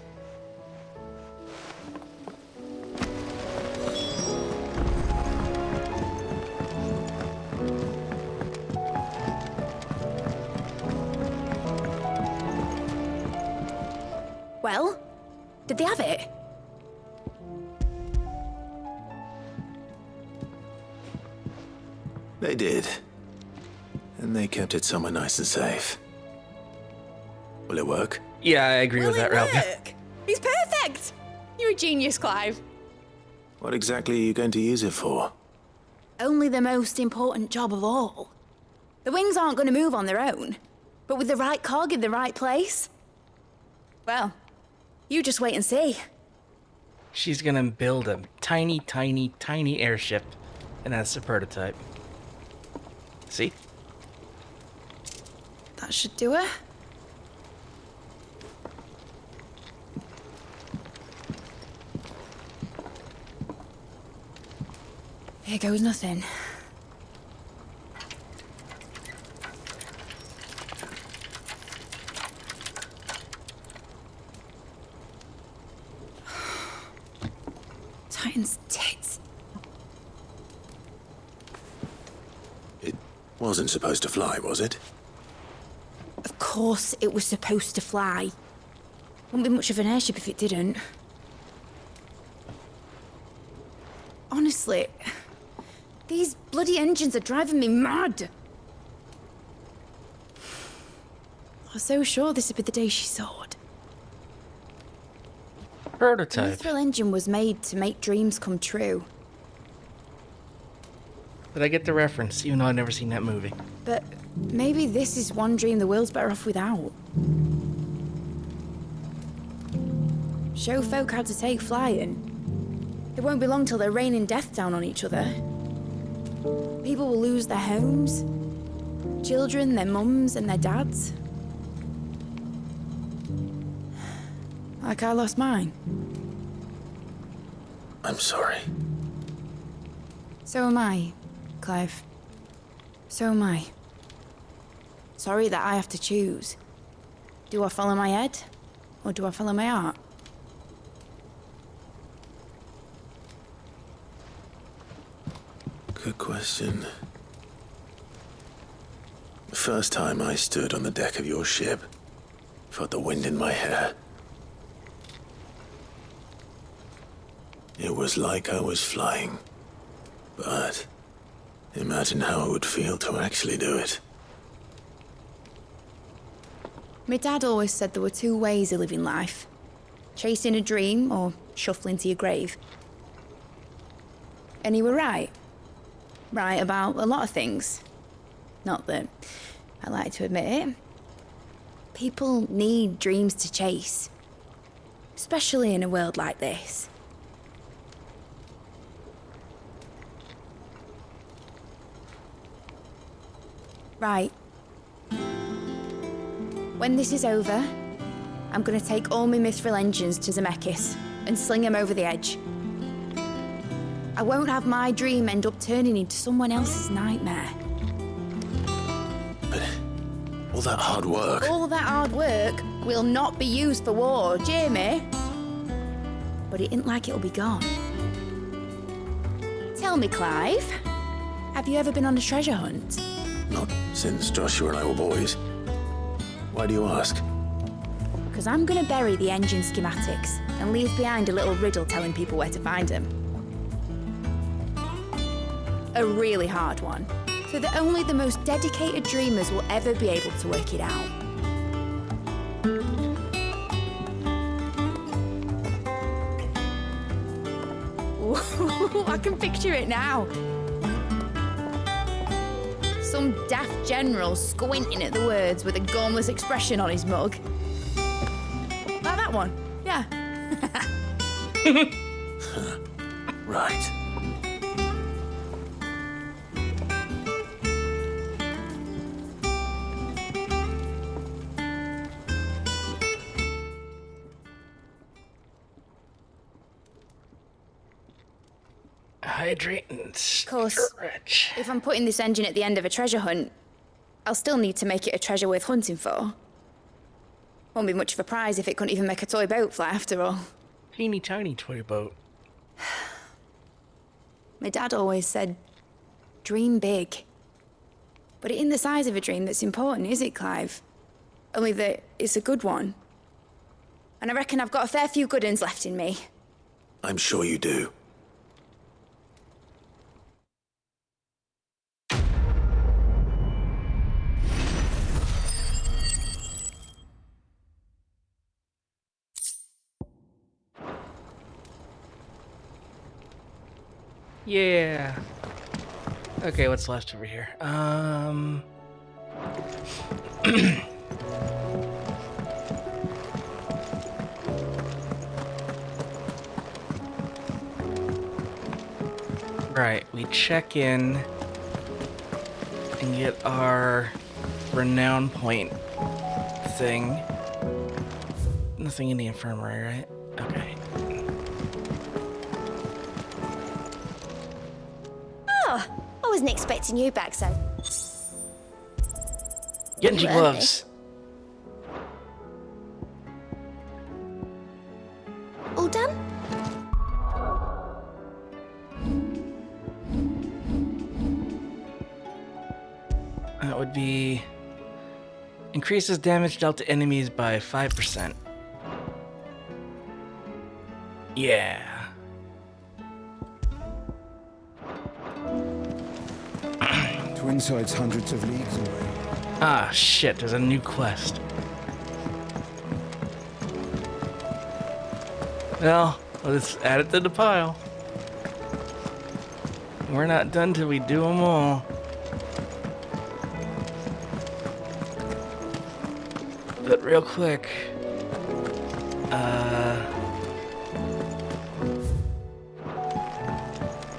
Well, did they have it? They did. And they kept it somewhere nice and safe. Will it work? Yeah, I agree with that, Ralph. Look, he's perfect! You're a genius, Clive. What exactly are you going to use it for? Only the most important job of all. The wings aren't going to move on their own, but with the right cog in the right place. Well, you just wait and see. She's gonna build a tiny, tiny, tiny airship, and that's the prototype. See? That should do it. Here goes nothing. Titan's tits. It wasn't supposed to fly, was it? Of course it was supposed to fly. Wouldn't be much of an airship if it didn't. Honestly, these bloody engines are driving me mad. I was so sure this would be the day she soared. The Prototype. Mithril engine was made to make dreams come true. But I get the reference, even though I've never seen that movie. But maybe this is one dream the world's better off without. Show folk how to take flying. It won't be long till they're raining death down on each other. People will lose their homes. Children, their mums and their dads. Like I lost mine. I'm sorry. So am I, Clive. So am I. Sorry that I have to choose. Do I follow my head, or do I follow my heart? Good question. The first time I stood on the deck of your ship, felt the wind in my hair. It was like I was flying. But imagine how it would feel to actually do it. My dad always said there were two ways of living life. Chasing a dream or shuffling to your grave. And he were right. Right about a lot of things. Not that I like to admit it. People need dreams to chase. Especially in a world like this. Right. When this is over, I'm gonna take all my mithril engines to Zemeckis and sling them over the edge. I won't have my dream end up turning into someone else's nightmare. But all that hard work... All that hard work will not be used for war, Jamie. But it ain't like it'll be gone. Tell me, Clive, have you ever been on a treasure hunt? Not since Joshua and I were boys. Why do you ask? Because I'm gonna bury the engine schematics and leave behind a little riddle telling people where to find them. A really hard one, so that only the most dedicated dreamers will ever be able to work it out. Ooh, I can picture it now. Some daft general squinting at the words with a gormless expression on his mug. Like that one, yeah. Right. Hydrate and Of course, if I'm putting this engine at the end of a treasure hunt, I'll still need to make it a treasure worth hunting for. Won't be much of a prize if it couldn't even make a toy boat fly after all. Teeny tiny toy boat. My dad always said, dream big. But it ain't the size of a dream that's important, is it, Clive? Only that it's a good one. And I reckon I've got a fair few good uns left in me. I'm sure you do. Yeah. Okay, what's left over here? Right, we check in and get our renown point thing. Nothing in the infirmary, right? Okay. Oh, I wasn't expecting you back so. Genji You gloves. All done? That would be... Increases damage dealt to enemies by 5%. Yeah. Twinside's hundreds of leagues away. Ah, shit, there's a new quest. Well, let's add it to the pile. We're not done till we do them all. But real quick,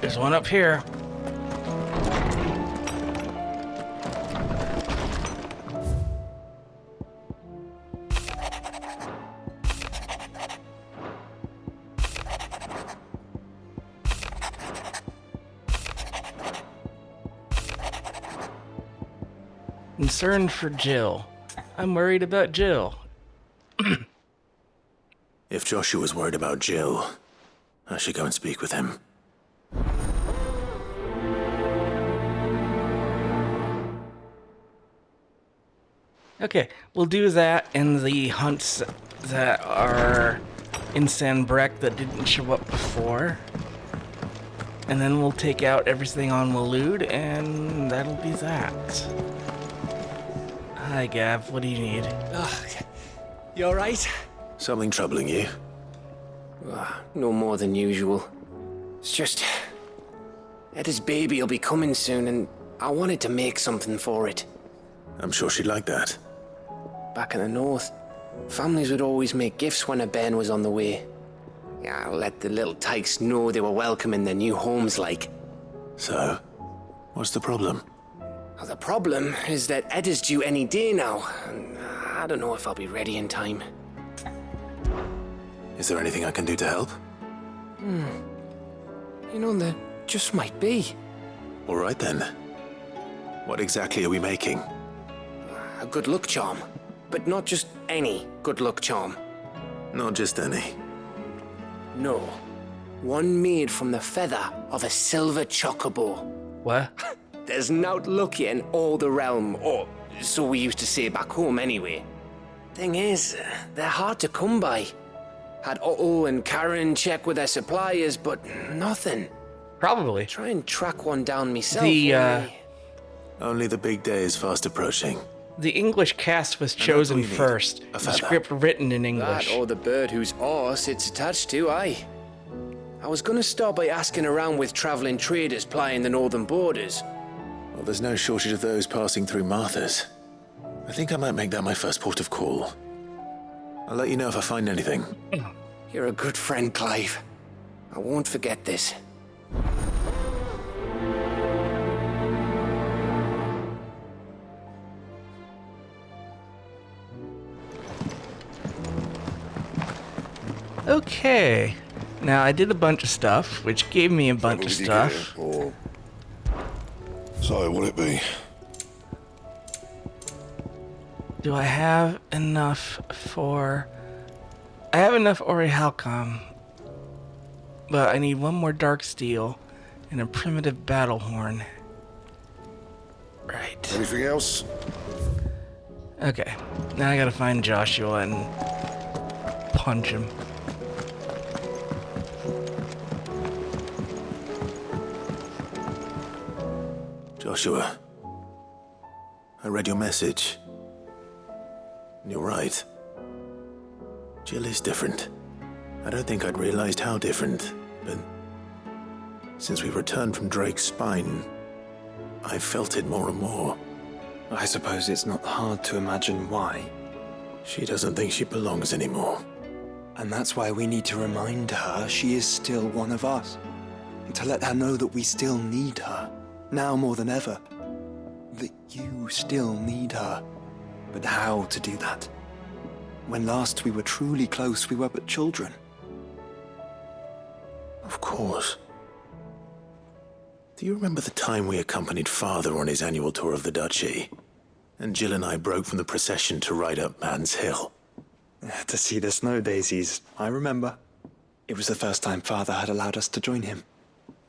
there's one up here. Concerned for Jill. I'm worried about Jill. If Joshua's worried about Jill, I should go and speak with him. Okay, we'll do that in the hunts that are in Sanbreck that didn't show up before. And then we'll take out everything on Waloed, and that'll be that. Hi, Gav. What do you need? You alright? Something troubling you? No more than usual. It's just... Etta's baby will be coming soon, and I wanted to make something for it. I'm sure she'd like that. Back in the north, families would always make gifts when a bairn was on the way. Yeah, I'll let the little tykes know they were welcome in their new homes, like. So, what's the problem? Well, the problem is that Etta's due any day now, and I don't know if I'll be ready in time. Is there anything I can do to help? You know, there just might be. All right then. What exactly are we making? A good luck charm. But not just any good luck charm. Not just any. No. One made from the feather of a silver chocobo. What? There's nowt luckier in all the realm, or so we used to say back home anyway. Thing is, they're hard to come by. Had Otto and Karen check with their suppliers, but nothing. Probably. Try and track one down myself. Only the big day is fast approaching. The English cast was chosen first. The script written in English. That or the bird whose arse it's attached to, aye. I was gonna start by asking around with traveling traders plying the northern borders. Well, there's no shortage of those passing through Martha's. I think I might make that my first port of call. I'll let you know if I find anything. You're a good friend, Clive. I won't forget this. Okay. Now, I did a bunch of stuff, which gave me a bunch of stuff. So, will it be? Do I have enough for... I have enough Orichalcum, but I need one more dark steel and a primitive battle horn. Right. Anything else? Okay. Now I gotta find Joshua and punch him. Joshua, I read your message. You're right. Jill is different. I don't think I'd realized how different, but since we returned from Drake's spine, I felt it more and more. I suppose it's not hard to imagine why. She doesn't think she belongs anymore. And that's why we need to remind her she is still one of us. And to let her know that we still need her, now more than ever. That you still need her. But how to do that? When last we were truly close, we were but children. Of course. Do you remember the time we accompanied Father on his annual tour of the Duchy? And Jill and I broke from the procession to ride up Man's Hill. To see the snow daisies, I remember. It was the first time Father had allowed us to join him.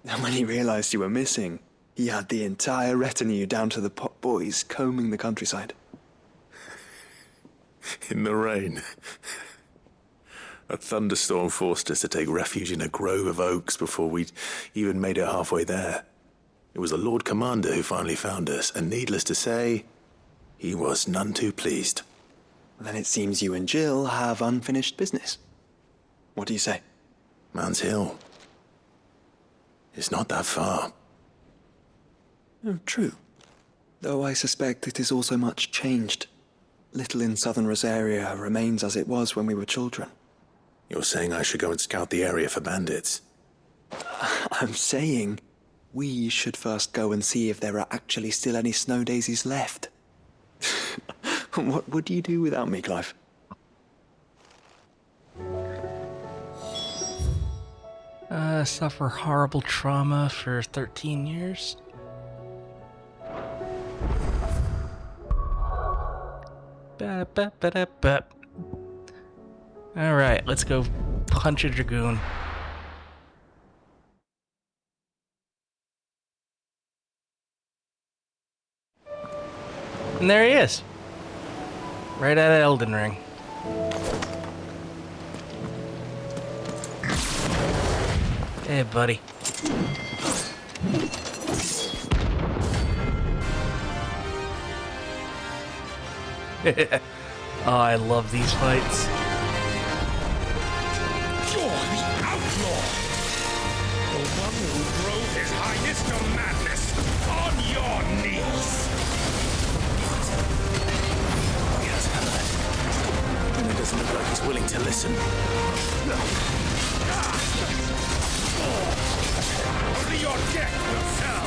And when he realized you were missing, He had the entire retinue down to the pot boys combing the countryside. In the rain. A thunderstorm forced us to take refuge in a grove of oaks before we'd even made it halfway there. It was the Lord Commander who finally found us, and needless to say, he was none too pleased. Then it seems you and Jill have unfinished business. What do you say? Man's Hill. It's not that far. Oh, true. Though I suspect it is also much changed. Little in southern Rosaria remains as it was when we were children. You're saying I should go and scout the area for bandits? I'm saying we should first go and see if there are actually still any snow daisies left. What would you do without me, Clive? Suffer horrible trauma for 13 years. Alright, let's go punch a dragoon. And there he is. Right out of Elden Ring. Hey, buddy. Oh, I love these fights. You're the outlaw! The one who drove His Highness to madness! On your knees! Yes, heard. And it doesn't look like he's willing to listen. Only your death will sell!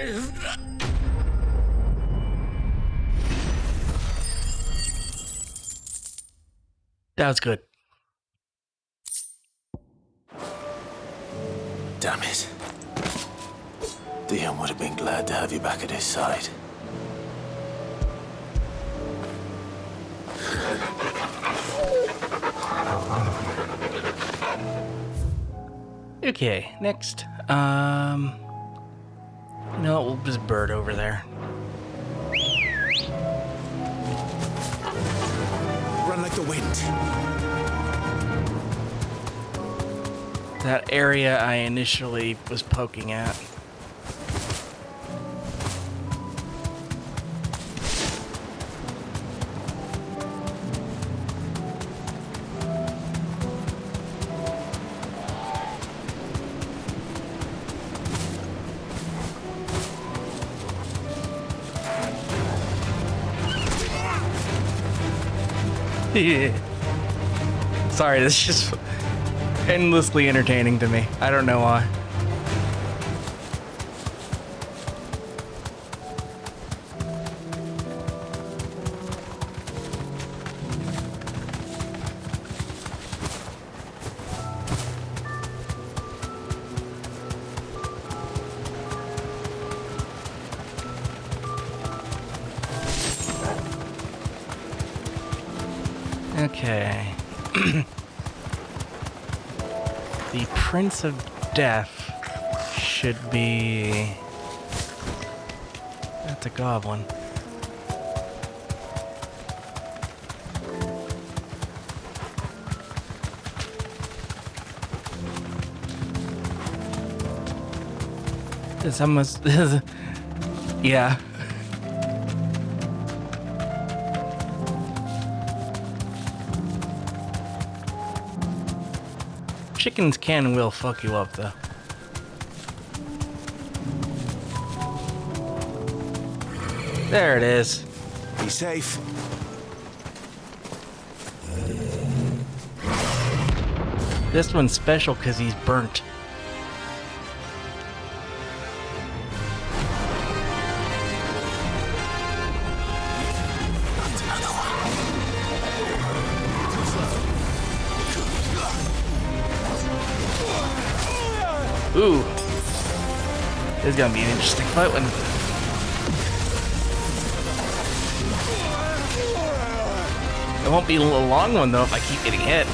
live. That was good. Damn it. Dion would have been glad to have you back at his side. Okay, next. No, we'll just bird over there. Run like the wind. That area I initially was poking at. Sorry, this is just endlessly entertaining to me. I don't know why. Okay. The Prince of Death should be... That's a goblin. This almost... Yeah. Chickens can and will fuck you up, though. There it is. Be safe. This one's special because he's burnt. Ooh. This is gonna be an interesting fight one. It won't be a long one though if I keep getting hit.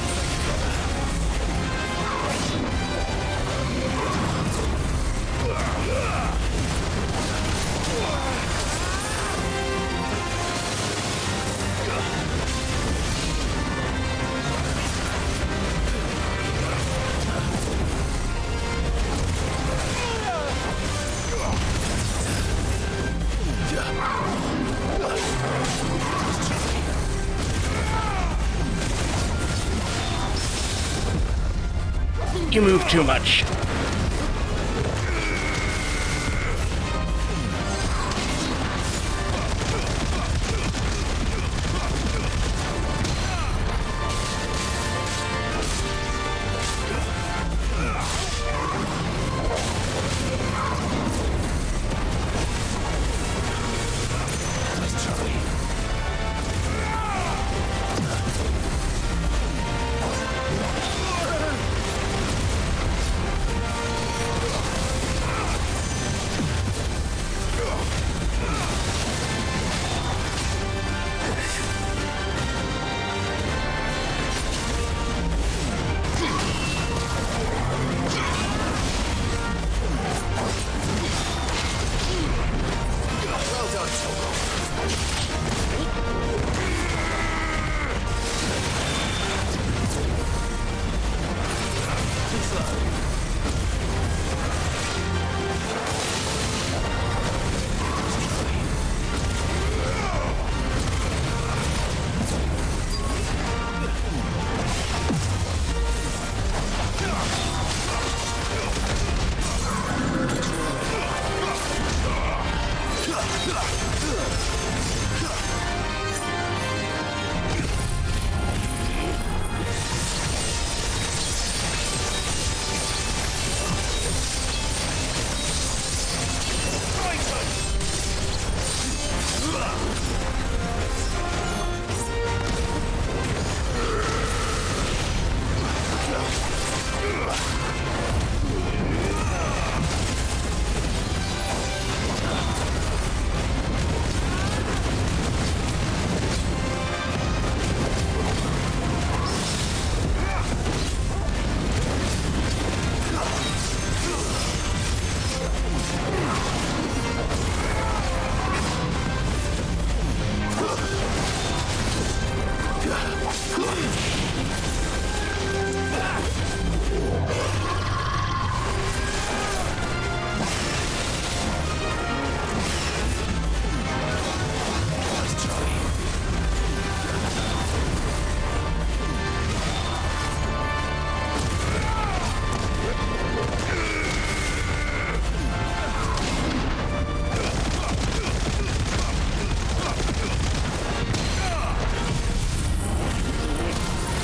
You move too much.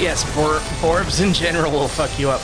Yes, Forbes in general will fuck you up.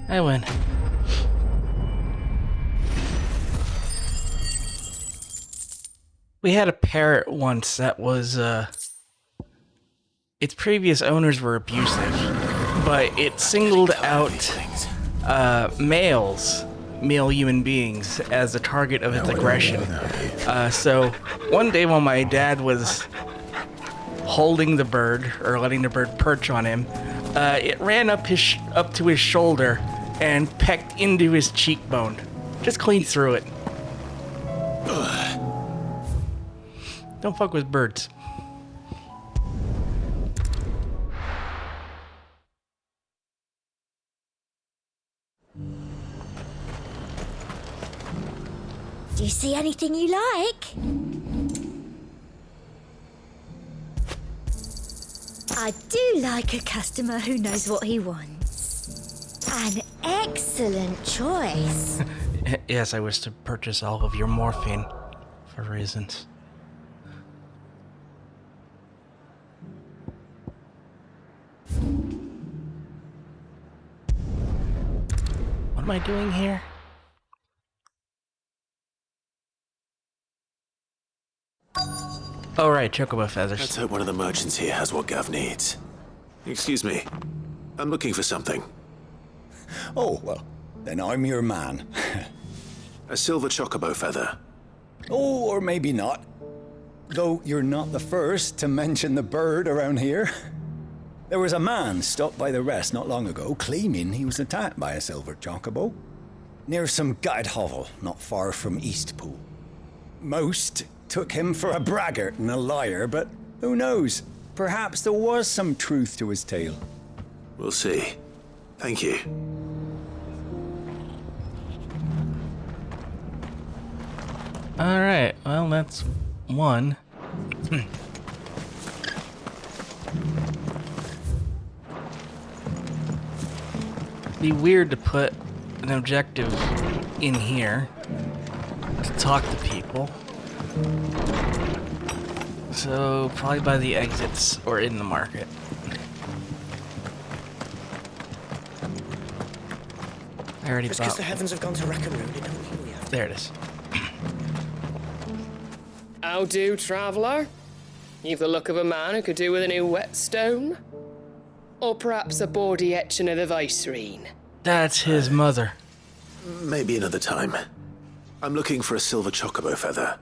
I win. We had a parrot once that was, its previous owners were abusive, but it singled out male human beings, as the target of its aggression. So one day when my dad was holding the bird, or letting the bird perch on him, it ran up to his shoulder and pecked into his cheekbone. Just clean through it. Don't fuck with birds. Do you see anything you like? I do like a customer who knows what he wants. An excellent choice. Yes, I wish to purchase all of your morphine for reasons. What am I doing here? Oh, right, chocobo feathers. Let's hope one of the merchants here has what Gav needs. Excuse me. I'm looking for something. Oh, well, then I'm your man. A silver chocobo feather. Oh, or maybe not. Though you're not the first to mention the bird around here. There was a man stopped by the rest not long ago claiming he was attacked by a silver chocobo near some gutted hovel not far from Eastpool. Most took him for a braggart and a liar, but who knows? Perhaps there was some truth to his tale. We'll see. Thank you. Alright, well, that's one. Be weird to put an objective in here to talk to people. So, probably by the exits or in the market. I already Just bought. because the heavens have gone to Rackaroon, it don't mean we have. There it is. How do, traveller? You've the look of a man who could do with a new whetstone? Or perhaps a bawdy etching of the Vicerine? That's his mother. Maybe another time. I'm looking for a silver chocobo feather.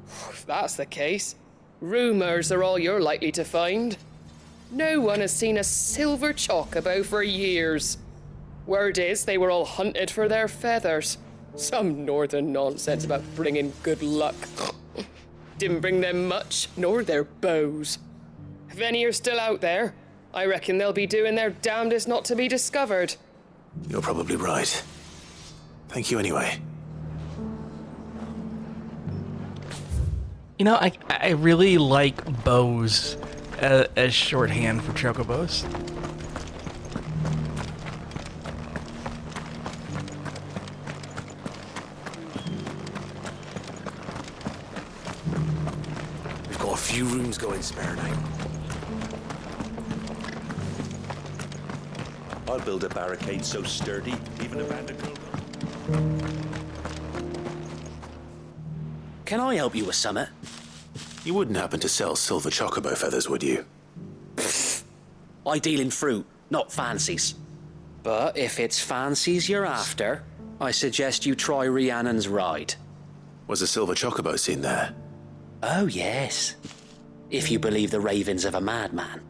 If that's the case, rumours are all you're likely to find. No one has seen a silver chocobo for years. Word is they were all hunted for their feathers. Some northern nonsense about bringing good luck. Didn't bring them much, nor their bows. If any are still out there, I reckon they'll be doing their damnedest not to be discovered. You're probably right. Thank you anyway. You know, I really like bows as shorthand for chocobos. few rooms going spare now. I'll build a barricade so sturdy, even a Vanderbilt. Can I help you with summit? You wouldn't happen to sell silver chocobo feathers, would you? I deal in fruit, not fancies. But if it's fancies you're after, I suggest you try Rhiannon's ride. Was a silver chocobo seen there? Oh, yes. If you believe the ravings of a madman.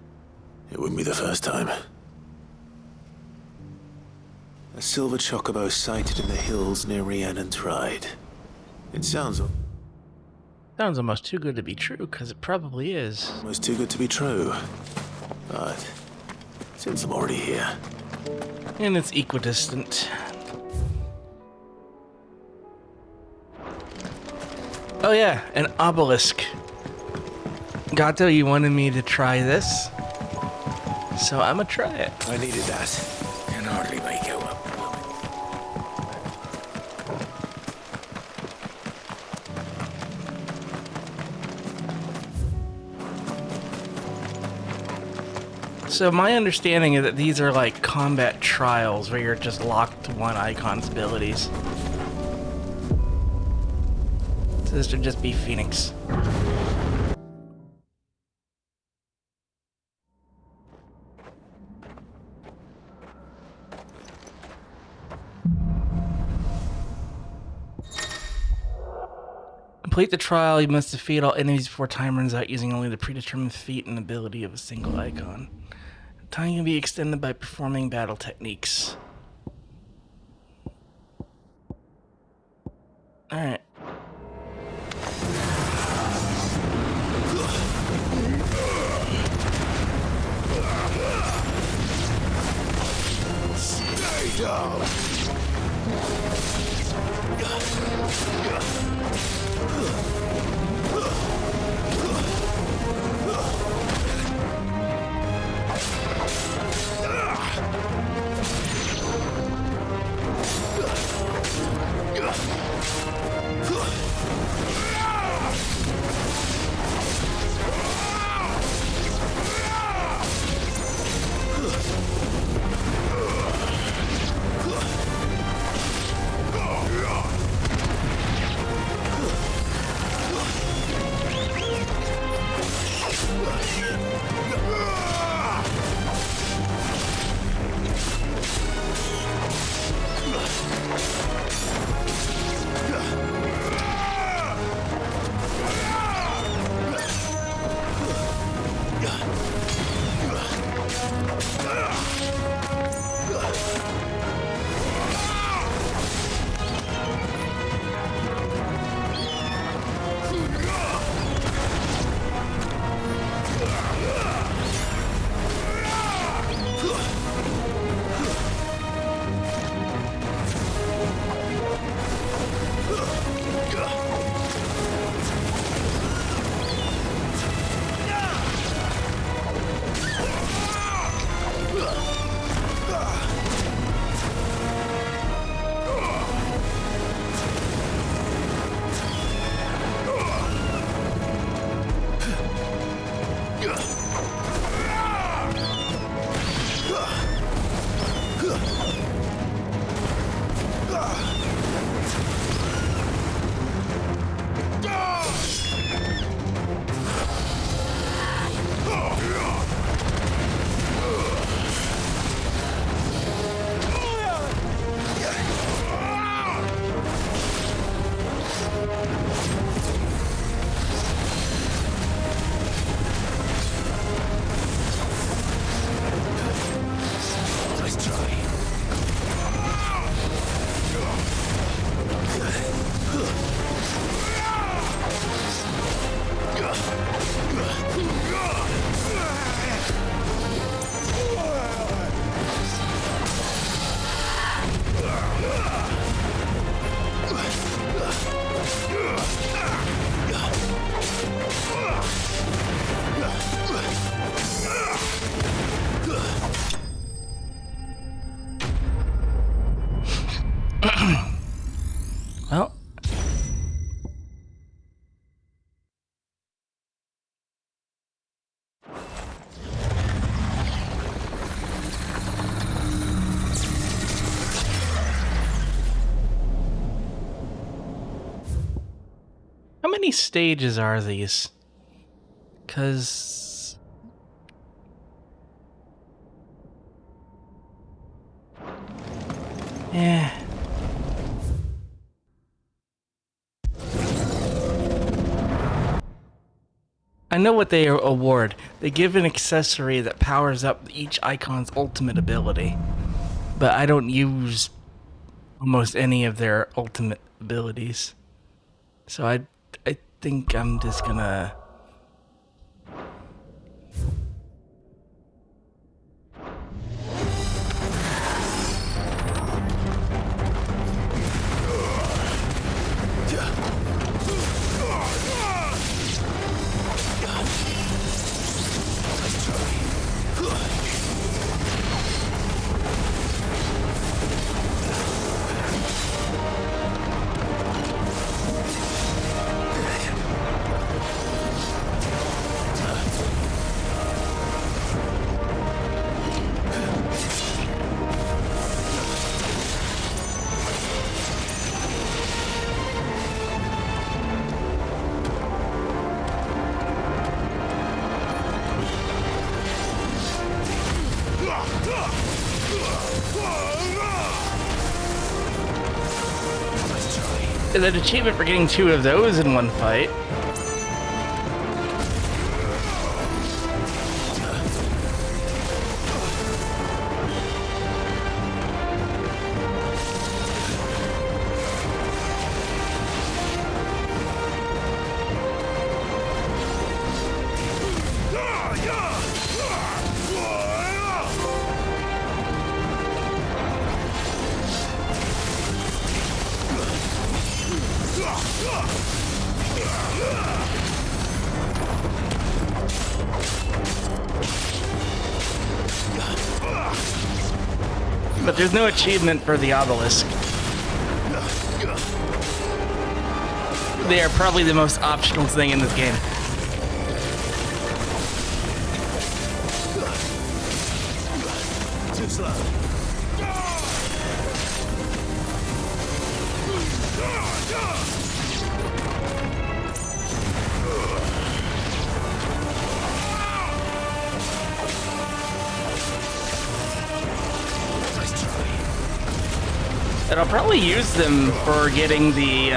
It wouldn't be the first time. A silver chocobo sighted in the hills near Rhiannon's ride. It sounds almost too good to be true, because it probably is. Almost too good to be true. But since I'm already here... And it's equidistant. Oh yeah, an obelisk. Gato, you wanted me to try this, so I'm gonna try it. I needed that. Can hardly make out up. So my understanding is that these are like combat trials where you're just locked to one icon's abilities. So this would just be Phoenix. Complete the trial, you must defeat all enemies before time runs out using only the predetermined feat and ability of a single icon. Time can be extended by performing battle techniques. Alright. Stay down! How many stages are these? 'Cause... yeah. I know what they award. They give an accessory that powers up each icon's ultimate ability. But I don't use almost any of their ultimate abilities. So I think I'm just gonna... Is an achievement for getting 2 of those in one fight. But there's no achievement for the obelisk. They are probably the most optional thing in this game. Too slow. And I'll probably use them for getting the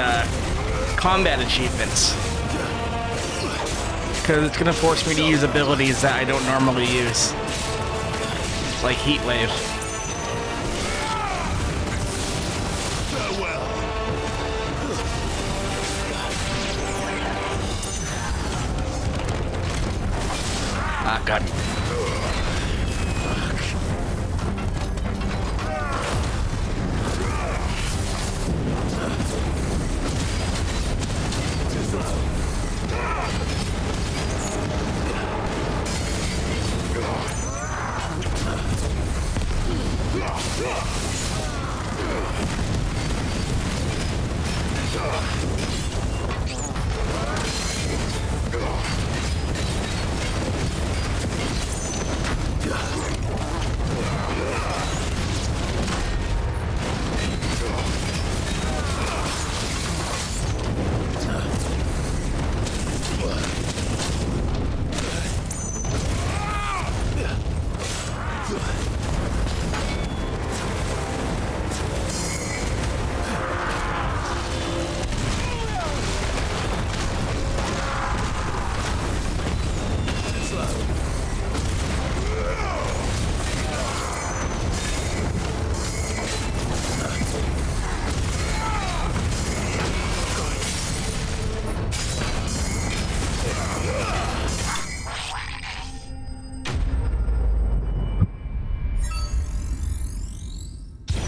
combat achievements. Because it's going to force me to use abilities that I don't normally use. Like Heat Wave. Ah, God.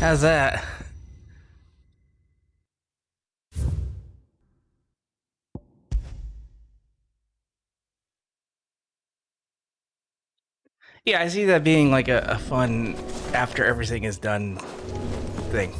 How's that? Yeah, I see that being like a fun after everything is done thing.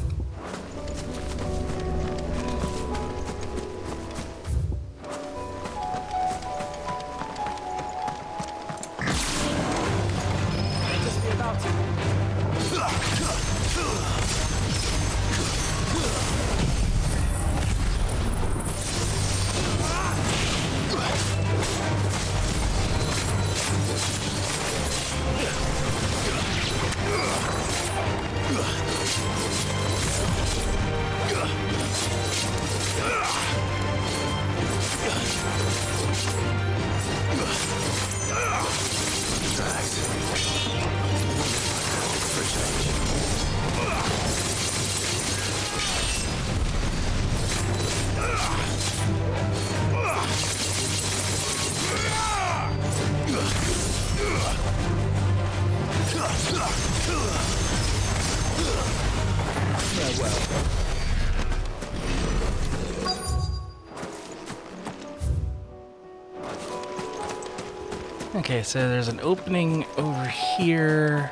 Okay, so there's an opening over here.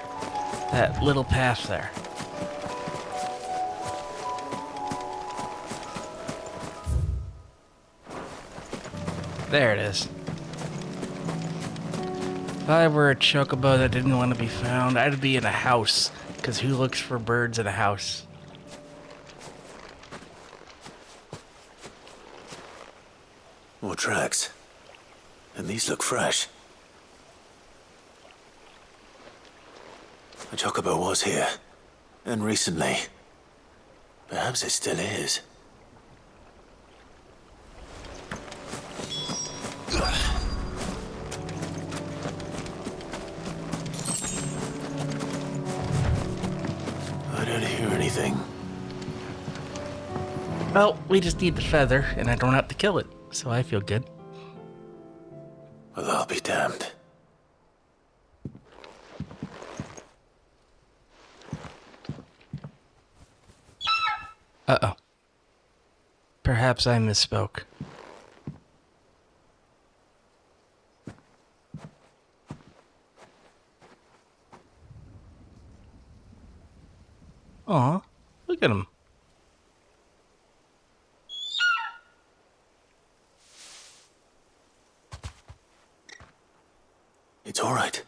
That little path there. There it is. If I were a chocobo that didn't want to be found, I'd be in a house. Because who looks for birds in a house? More tracks. And these look fresh. A chocobo was here. And recently. Perhaps it still is. I don't hear anything. Well, we just need the feather, and I don't have to kill it, so I feel good. Well, I'll be damned. Uh-oh. Perhaps I misspoke. Aw, look at him. It's all right.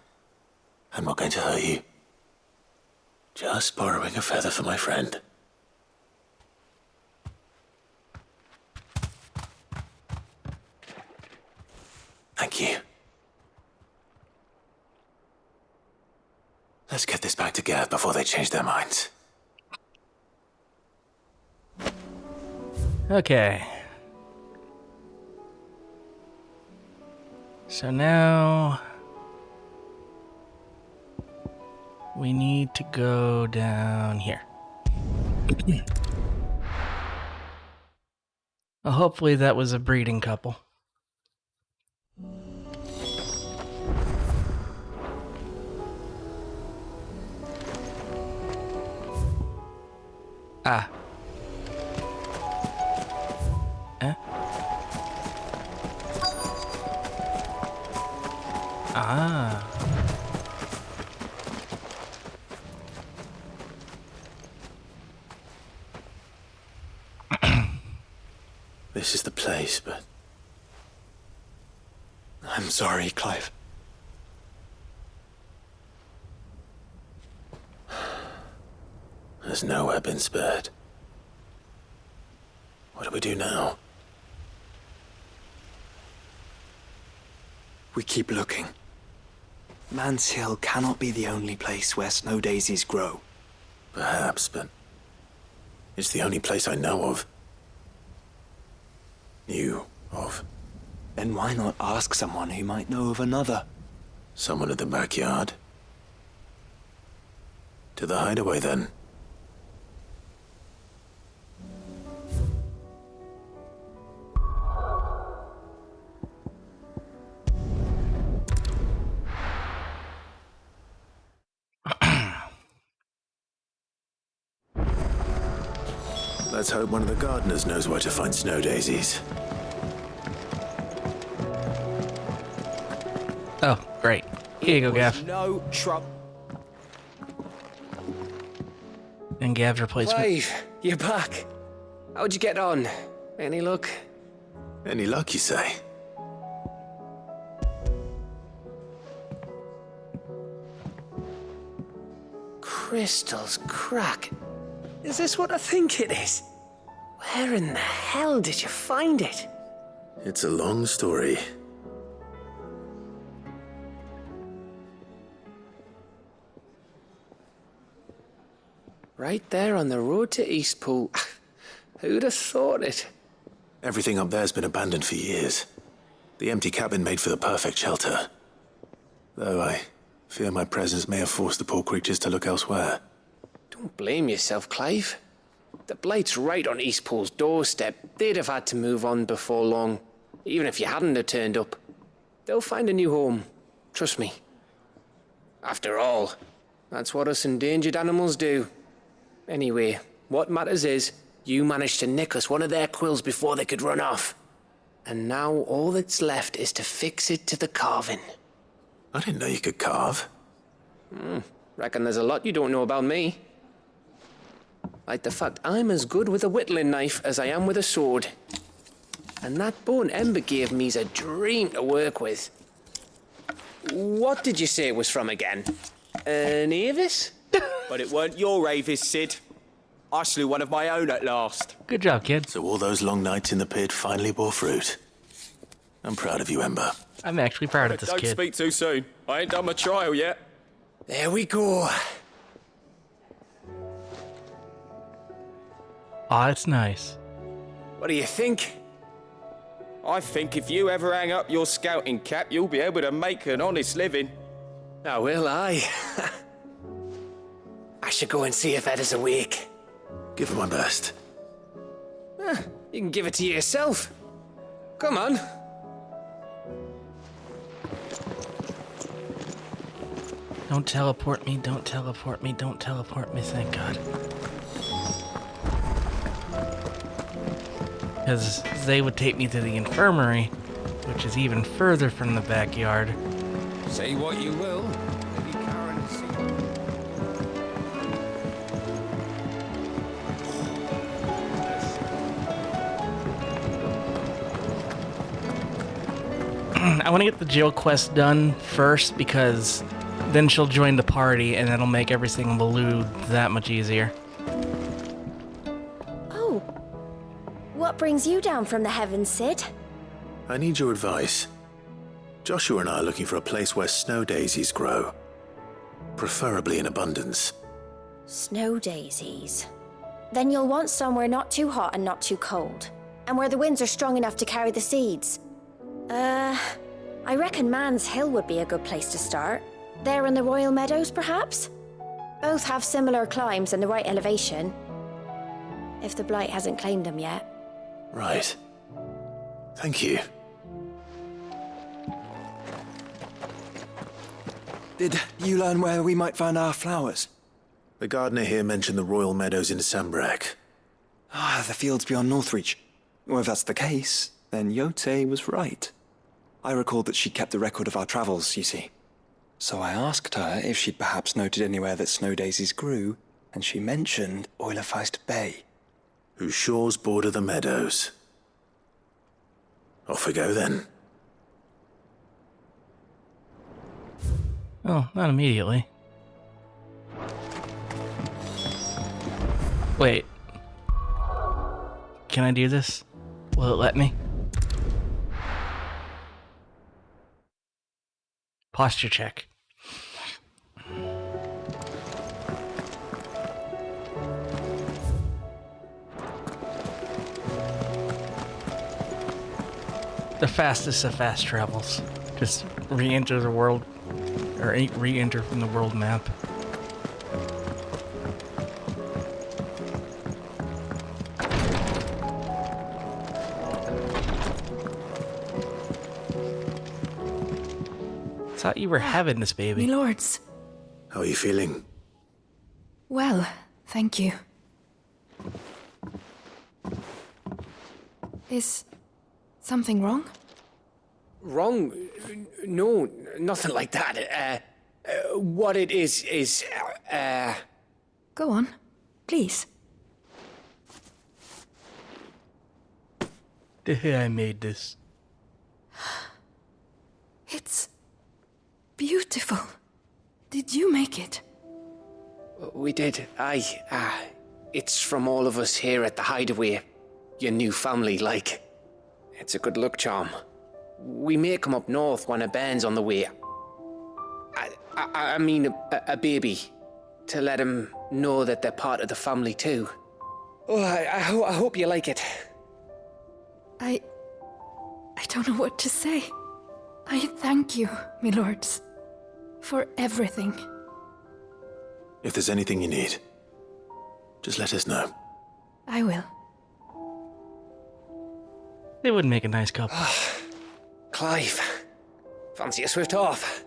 I'm not going to hurt you. Just borrowing a feather for my friend. Thank you. Let's get this back to Gav before they change their minds. Okay. So now we need to go down here. Well, hopefully that was a breeding couple. Ah. Eh? Ah. This is the place, but... I'm sorry, Clive. There's nowhere been spared. What do we do now? We keep looking. Man's Hill cannot be the only place where snow daisies grow. Perhaps, but... it's the only place I know of. Knew of. Then why not ask someone who might know of another? Someone at the backyard? To the hideaway, then. Let's hope one of the gardeners knows where to find snow daisies. Oh, great. Here you go, Gav. No trouble. And Gav's replacement. Clive, you're back. How'd you get on? Any luck? Any luck, you say? Crystal's crack. Is this what I think it is? Where in the hell did you find it? It's a long story. Right there on the road to Eastpool. Who'd have thought it? Everything up there's been abandoned for years. The empty cabin made for the perfect shelter. Though I fear my presence may have forced the poor creatures to look elsewhere. Don't blame yourself, Clive. The blight's right on Eastpool's doorstep. They'd have had to move on before long, even if you hadn't have turned up. They'll find a new home. Trust me. After all, that's what us endangered animals do. Anyway, what matters is, you managed to nick us one of their quills before they could run off. And now all that's left is to fix it to the carving. I didn't know you could carve. Reckon there's a lot you don't know about me. Like the fact I'm as good with a whittling knife as I am with a sword. And that bone Ember gave me's a dream to work with. What did you say it was from again? An Avis? But it weren't your Avis, Sid. I slew one of my own at last. Good job, kid. So all those long nights in the pit finally bore fruit. I'm proud of you, Ember. I'm actually proud of this Don't kid. speak too soon. I ain't done my trial yet. There we go. Aw, it's nice. What do you think? I think if you ever hang up your scouting cap, you'll be able to make an honest living. Oh, will I? I should go and see if Ed is awake. Give it my best. You can give it to yourself. Come on. Don't teleport me, don't teleport me, don't teleport me, thank God. Because they would take me to the infirmary, which is even further from the backyard. Say what you will. Lady Karen is I want to get the jail quest done first because then she'll join the party and that'll make everything Baloo that much easier. Oh. What brings you down from the heavens, Sid? I need your advice. Joshua and I are looking for a place where snow daisies grow. Preferably in abundance. Snow daisies. Then you'll want somewhere not too hot and not too cold. And where the winds are strong enough to carry the seeds. I reckon Man's Hill would be a good place to start. There in the Royal Meadows, perhaps? Both have similar climbs and the right elevation. If the Blight hasn't claimed them yet. Right. Thank you. Did you learn where we might find our flowers? The gardener here mentioned the Royal Meadows in Sambrak. Ah, the fields beyond Northreach. Well, if that's the case, then Jaye was right. I recalled that she kept a record of our travels, you see. So I asked her if she'd perhaps noted anywhere that snow daisies grew, and she mentioned Oilafeist Bay. Whose shores border the meadows. Off we go then. Oh, not immediately. Wait. Can I do this? Will it let me? Posture check. The fastest of fast travels. Just re-enter the world, or re-enter from the world map. Thought you were having this baby. Me lords. How are you feeling? Well, thank you. Is something wrong? Wrong? No, nothing like that. What it is... Go on, please. I made this. It's beautiful. Did you make it? We did. It's from all of us here at the Hideaway. Your new family, like. It's a good luck charm. We may come up north when a band's on the way. I mean a baby. To let him know that they're part of the family too. Oh, I hope you like it. I don't know what to say. I thank you, me lords, for everything. If there's anything you need, just let us know. I will. They would make a nice couple. Clive, fancy a swift off?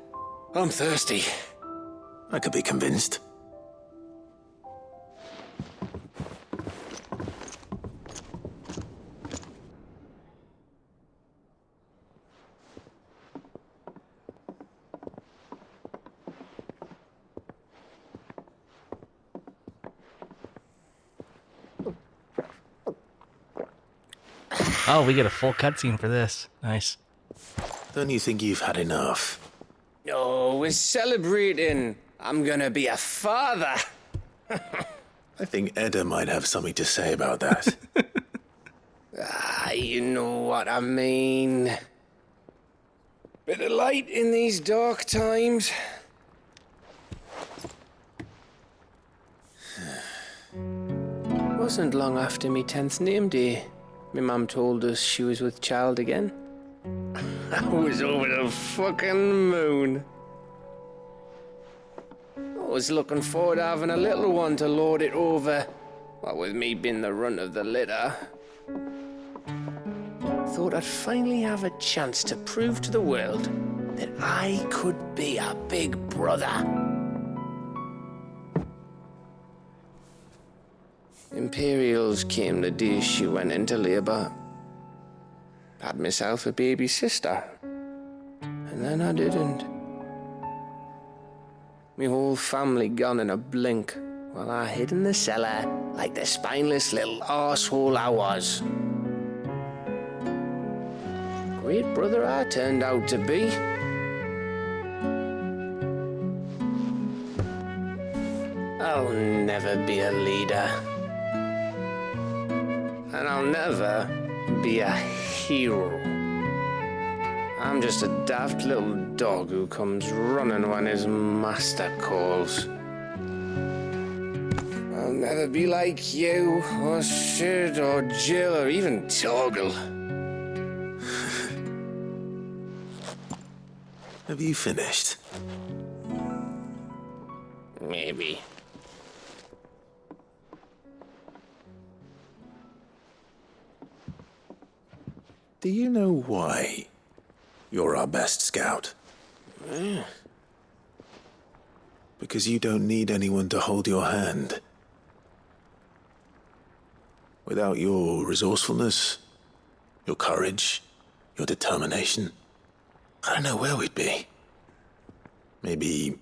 I'm thirsty. I could be convinced. Oh, we get a full cutscene for this. Nice. Don't you think you've had enough? Oh, we're celebrating. I'm gonna be a father. I think Edda might have something to say about that. You know what I mean. Bit of light in these dark times. Wasn't long after me 10th name day, my mum told us she was with child again. I was over the fucking moon. I was looking forward to having a little one to lord it over, what with me being the runt of the litter. Thought I'd finally have a chance to prove to the world that I could be a big brother. Imperials came the day she went into labour. Had myself a baby sister. And then I didn't. Me whole family gone in a blink, while I hid in the cellar like the spineless little arsehole I was. Great brother I turned out to be. I'll never be a leader. And I'll never be a hero. I'm just a daft little dog who comes running when his master calls. I'll never be like you, or Sid, or Jill, or even Torgal. Have you finished? Maybe. Do you know why you're our best scout? Because you don't need anyone to hold your hand. Without your resourcefulness, your courage, your determination, I don't know where we'd be. Maybe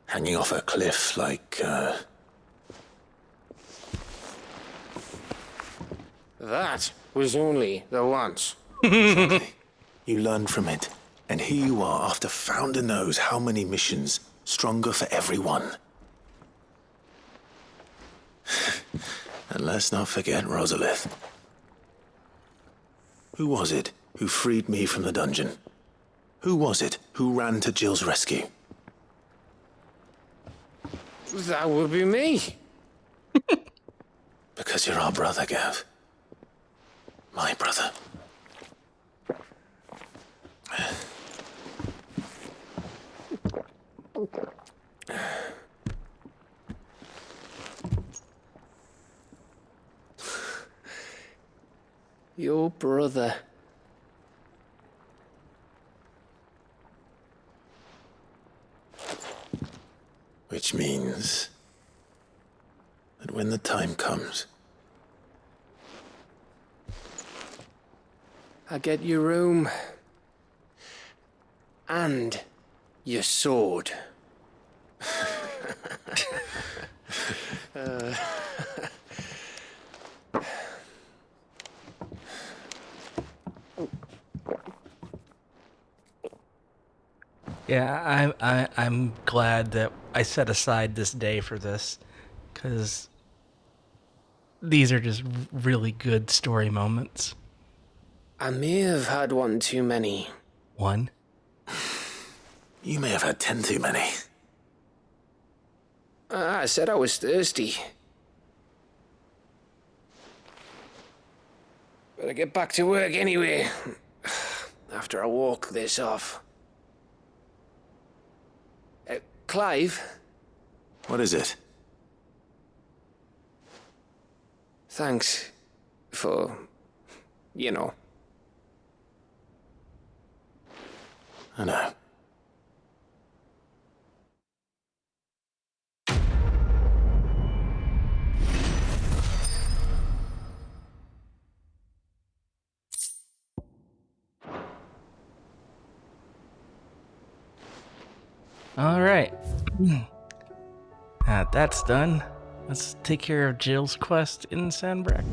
hanging off a cliff like, That was only the once. Exactly. You learn from it. And here you are after Founder knows how many missions, stronger for everyone. And let's not forget Rosalith. Who was it who freed me from the dungeon? Who was it who ran to Jill's rescue? That would be me. Because you're our brother, Gav. My brother. Your brother. Which means that when the time comes, I get your room. And your sword. Yeah, I'm glad that I set aside this day for this, because these are just really good story moments. I may have had one too many. One? You may have had 10 too many. I said I was thirsty. Better get back to work anyway. After I walk this off. Clive? What is it? Thanks for, you know. I know. All right. That's done. Let's take care of Jill's quest in Sandbreck.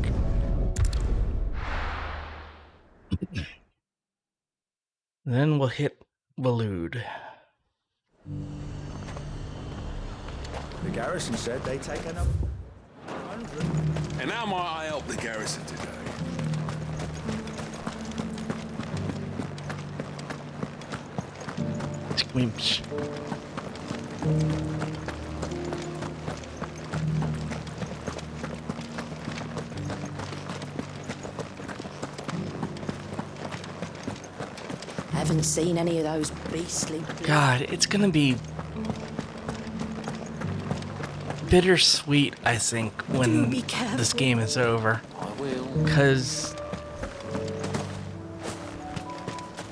Then we'll hit Waloed. The garrison said they'd taken up 100. And how might I help the garrison today? Squimps. Haven't seen any of those beastly... God, it's gonna be bittersweet, I think, when be careful. this game is over. I will. Because,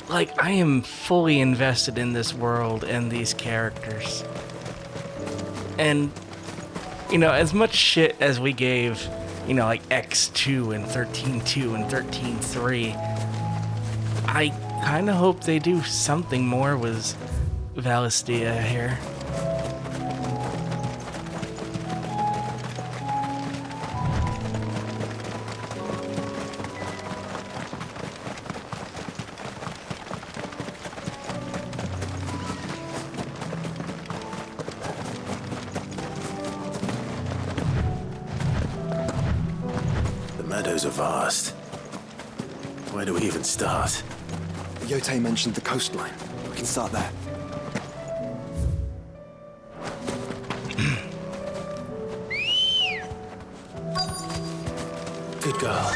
like, I am fully invested in this world and these characters. And, you know, as much shit as we gave, you know, like X2 and 13.2 and 13.3, I kind of hope they do something more with Valistia here. The meadows are vast. Where do we even start? Jaye mentioned the coastline. We can start there. Good girl.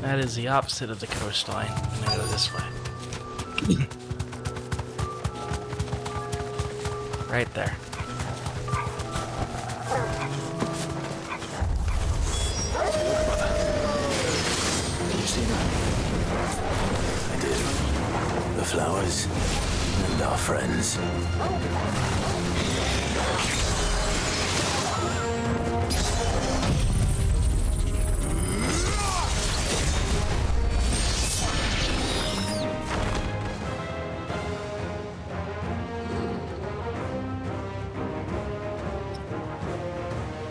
That is the opposite of the coastline. I'm gonna go this way. Right there. I did. The flowers and our friends.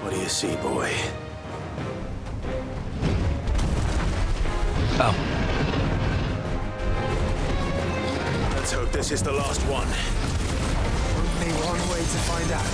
What do you see, boy? Oh. Let's hope this is the last one. Only one way to find out.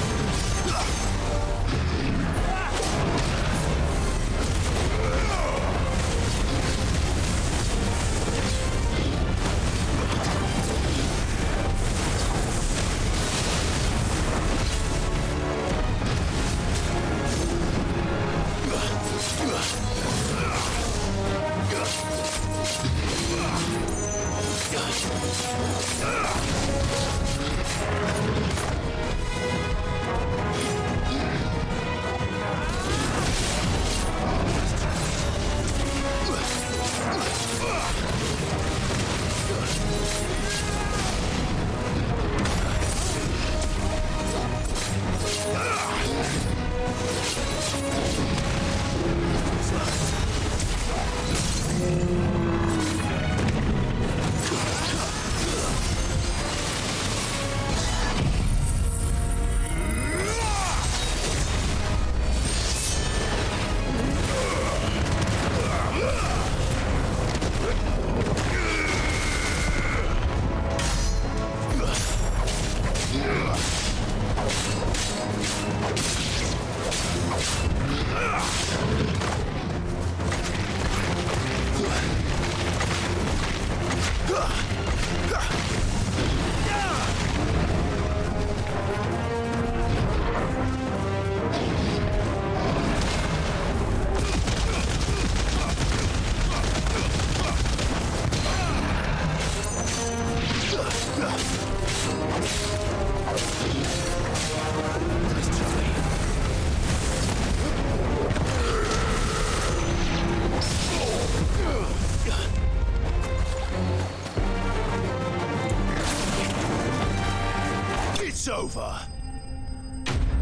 It's over.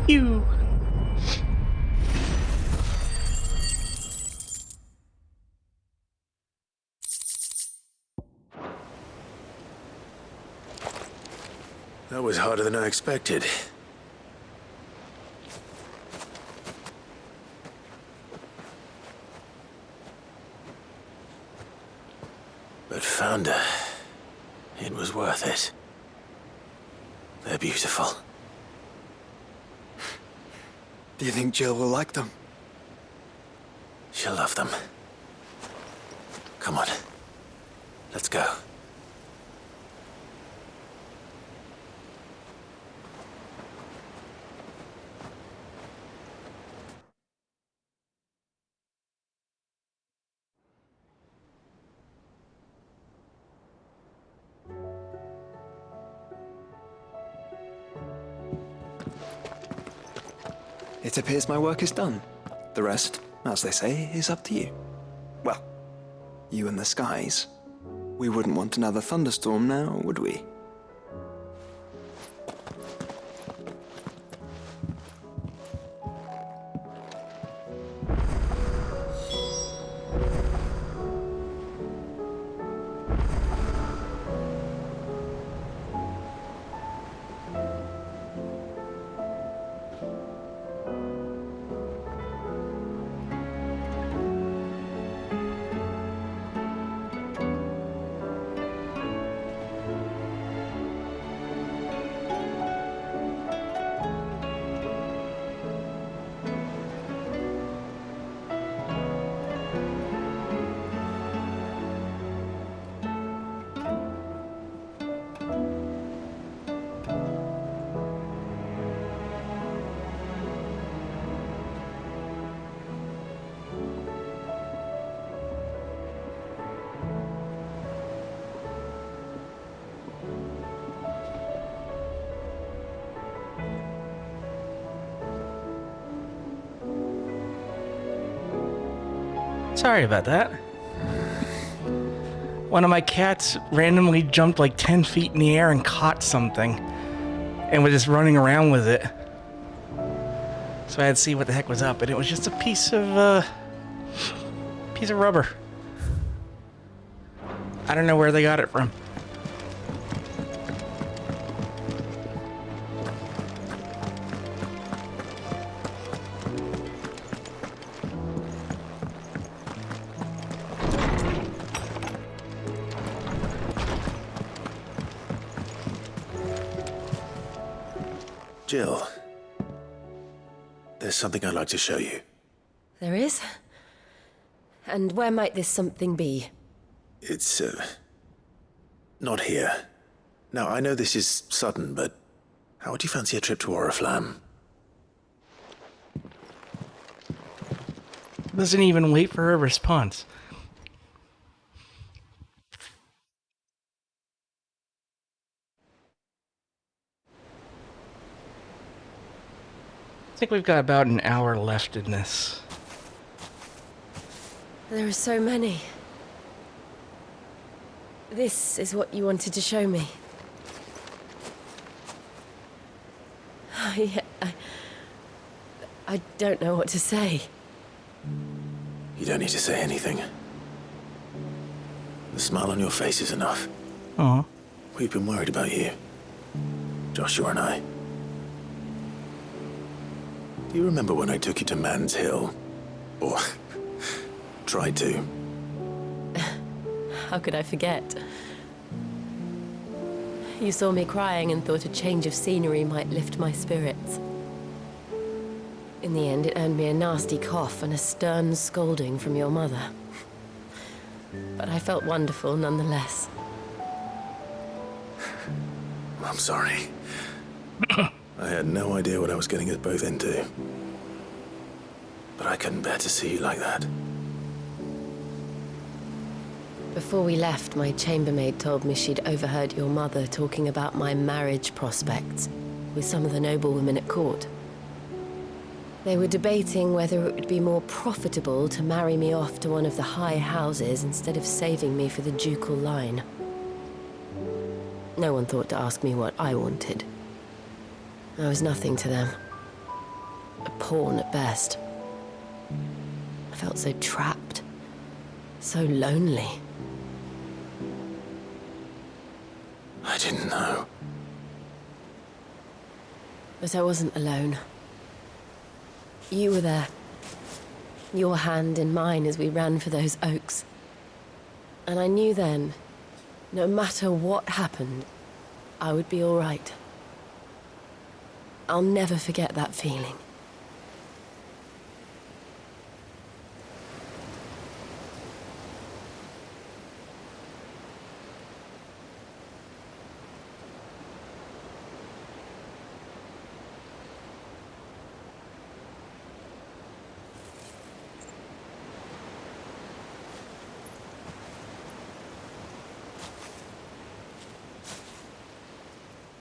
You. That was harder than I expected. But found her. It was worth it. They're beautiful. Do you think Jill will like them? She'll love them. Come on. Let's go. It appears my work is done. The rest, as they say, is up to you. Well, you and the skies. We wouldn't want another thunderstorm now, would we? Sorry about that. One of my cats randomly jumped like 10 feet in the air and caught something and was just running around with it. So I had to see what the heck was up, and it was just a piece of rubber. I don't know where they got it from. Jill, there's something I'd like to show you. There is? And where might this something be? It's, not here. Now, I know this is sudden, but how would you fancy a trip to Oriflamme? Doesn't even wait for a response. I think we've got about an hour left in this. There are so many. This is what you wanted to show me. I don't know what to say. You don't need to say anything. The smile on your face is enough. Aw. We've been worried about you. Joshua and I. Do you remember when I took you to Man's Hill? Or tried to? How could I forget? You saw me crying and thought a change of scenery might lift my spirits. In the end, it earned me a nasty cough and a stern scolding from your mother. But I felt wonderful nonetheless. I'm sorry. I had no idea what I was getting us both into. But I couldn't bear to see you like that. Before we left, my chambermaid told me she'd overheard your mother talking about my marriage prospects with some of the noblewomen at court. They were debating whether it would be more profitable to marry me off to one of the high houses instead of saving me for the ducal line. No one thought to ask me what I wanted. I was nothing to them. A pawn at best. I felt so trapped. So lonely. I didn't know. But I wasn't alone. You were there. Your hand in mine as we ran for those oaks. And I knew then, no matter what happened, I would be all right. I'll never forget that feeling.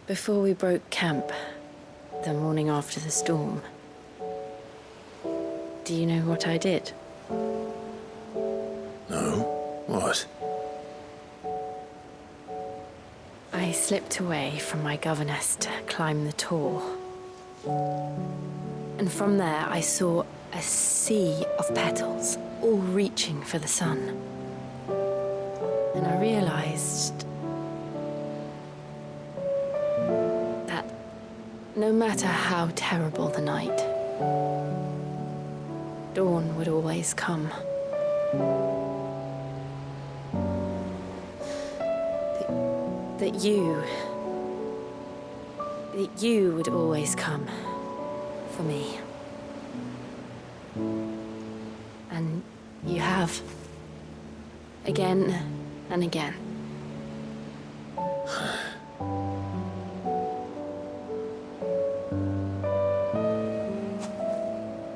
Before we broke camp, the morning after the storm, do you know what I did? No? What? I slipped away from my governess to climb the tor. And from there I saw a sea of petals, all reaching for the sun. And I realized that no matter how terrible the night, dawn would always come. That you would always come for me. And you have. Again and again.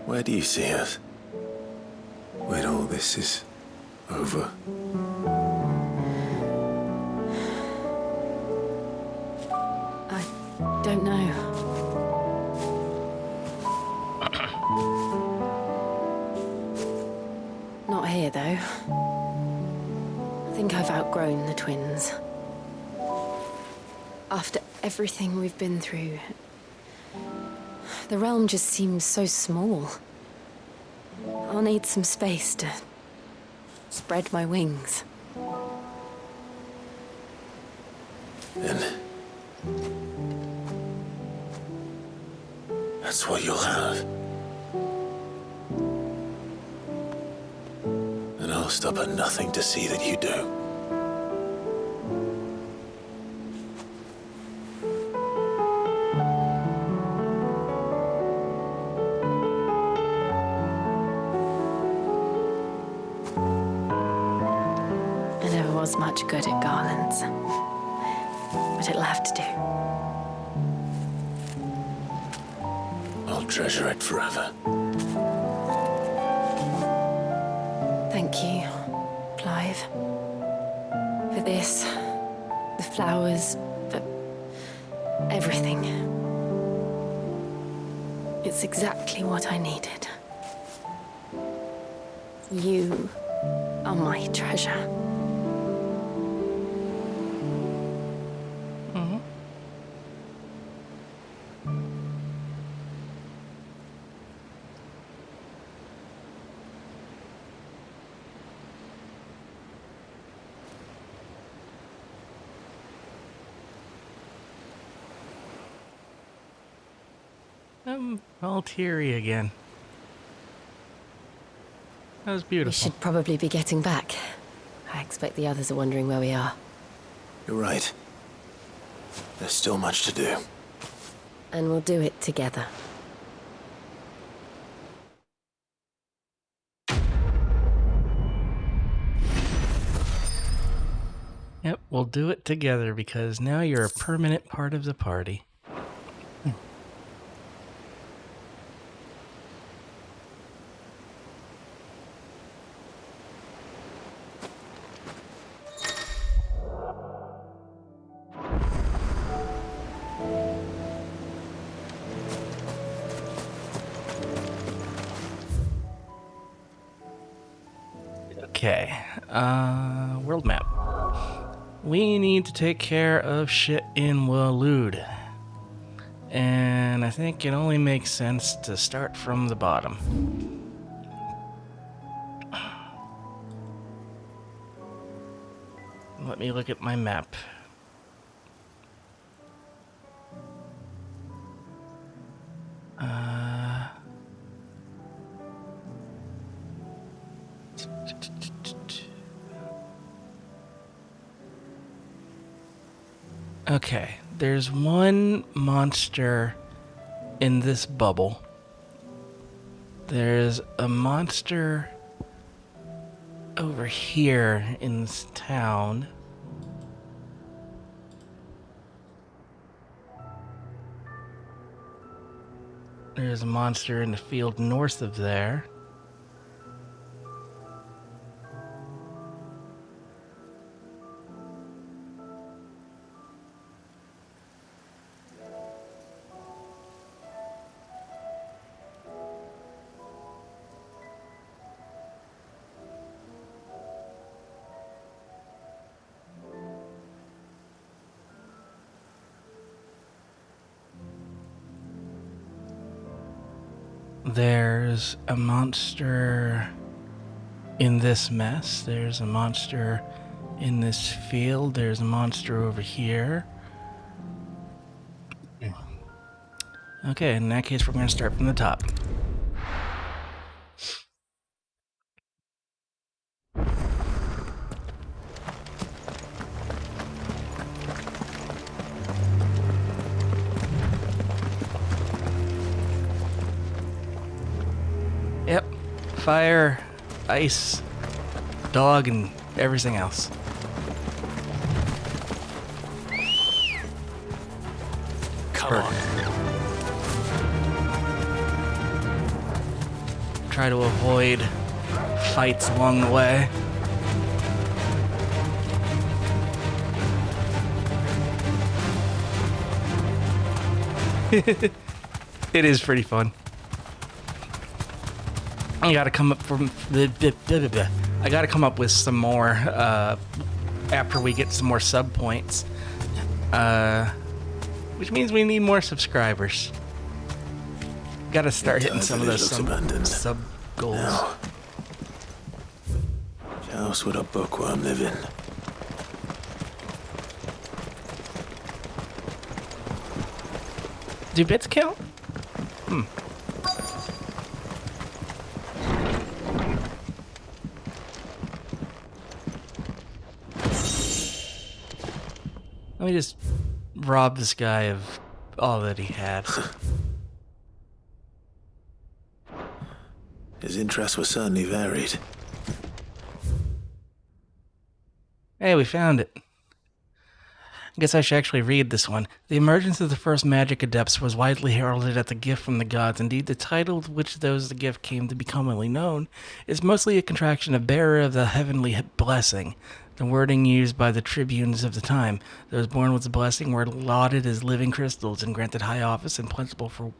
Where do you see us? When all this is over? Don't know. Not here, though. I think I've outgrown the twins. After everything we've been through, the realm just seems so small. I'll need some space to spread my wings. Then that's what you'll have. And I'll stop at nothing to see that you do. I never was much good at garlands, but it'll have to do. I'll treasure it forever. Thank you, Clive. For this, the flowers, for everything. It's exactly what I needed. You are my treasure. All teary again. That was beautiful. We should probably be getting back. I expect the others are wondering where we are. You're right. There's still much to do. And we'll do it together. Yep, we'll do it together because now you're a permanent part of the party. Okay, world map. We need to take care of shit in Waloed. And I think it only makes sense to start from the bottom. Let me look at my map. Okay, there's one monster in this bubble. There's a monster over here in this town. There's a monster in the field north of there. There's a monster in this mess. There's a monster in this field. There's a monster over here. Okay, in that case, we're going to start from the top. Yep. Fire, ice, dog, and everything else. Come on. Try to avoid fights along the way. It is pretty fun. I gotta come up I gotta come up with some more after we get some more sub points, which means we need more subscribers. Gotta start hitting some of those sub goals. Now, house with a bookworm living. Do bits count? Let me just rob this guy of all that he had. His interests were certainly varied. Hey, we found it. I guess I should actually read this one. The emergence of the first magic adepts was widely heralded as a gift from the gods. Indeed, the title to which those the gift came to be commonly known is mostly a contraction of bearer of the heavenly blessing, the wording used by the tribunes of the time. Those born with the blessing were lauded as living crystals and granted high office and plentiful for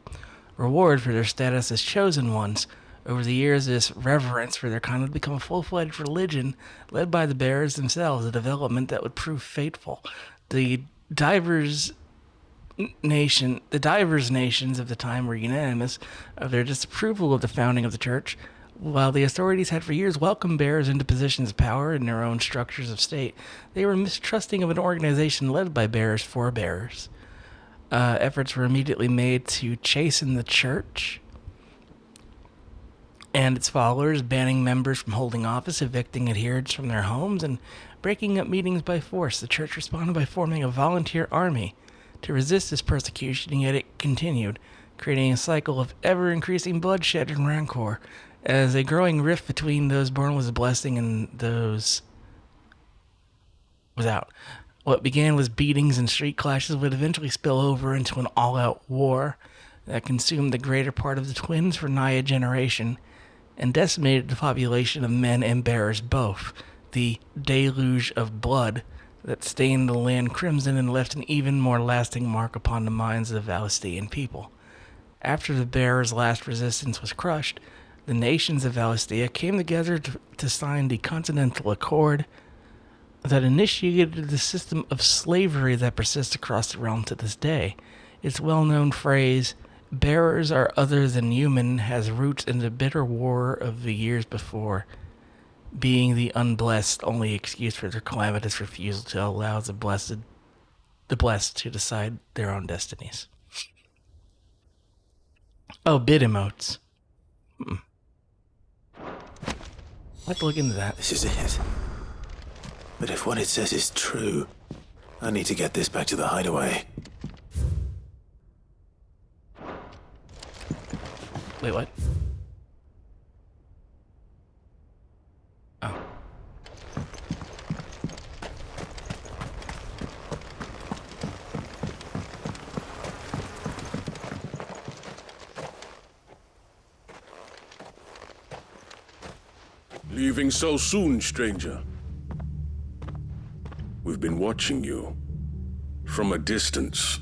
reward for their status as chosen ones. Over the years, this reverence for their kind would become a full-fledged religion led by the bearers themselves, a development that would prove fateful. The divers nations of the time were unanimous of their disapproval of the founding of the church, while the authorities had for years welcomed bearers into positions of power in their own structures of state. They were mistrusting of an organization led by bearers for bearers. Efforts were immediately made to chasten the church and its followers, banning members from holding office, evicting adherents from their homes, and breaking up meetings by force. The church responded by forming a volunteer army to resist this persecution, and yet it continued, creating a cycle of ever-increasing bloodshed and rancor, as a growing rift between those born with a blessing and those without. What began with beatings and street clashes would eventually spill over into an all-out war that consumed the greater part of the twins for nigh a generation, and decimated the population of men and bearers both. The deluge of blood that stained the land crimson and left an even more lasting mark upon the minds of the Valestian people. After the bearers' last resistance was crushed, the nations of Valestia came together to sign the Continental Accord that initiated the system of slavery that persists across the realm to this day. Its well-known phrase, "Bearers are other than human," has roots in the bitter war of the years before, being the unblessed only excuse for their calamitous refusal to allow the blessed to decide their own destinies. Oh, bid emotes. I'll have to look into that. This is it. But if what it says is true, I need to get this back to the hideaway. Wait, what? Oh. Leaving so soon, stranger? We've been watching you. From a distance,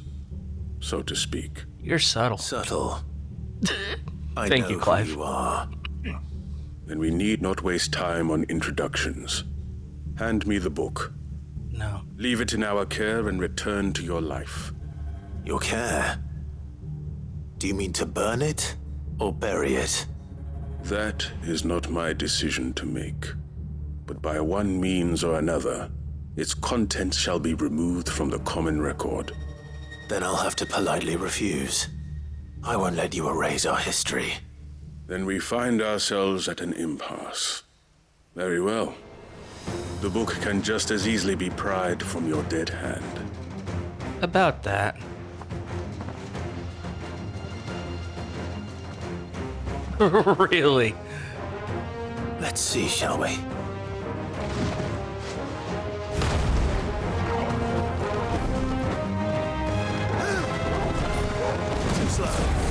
so to speak. You're subtle. Subtle. I Thank know you, Clive. who you are. Then we need not waste time on introductions. Hand me the book. No. Leave it in our care and return to your life. Your care? Do you mean to burn it or bury it? That is not my decision to make. But by one means or another, its contents shall be removed from the common record. Then I'll have to politely refuse. I won't let you erase our history. Then we find ourselves at an impasse. Very well. The book can just as easily be pried from your dead hand. About that. Really? Let's see, shall we? Too slow.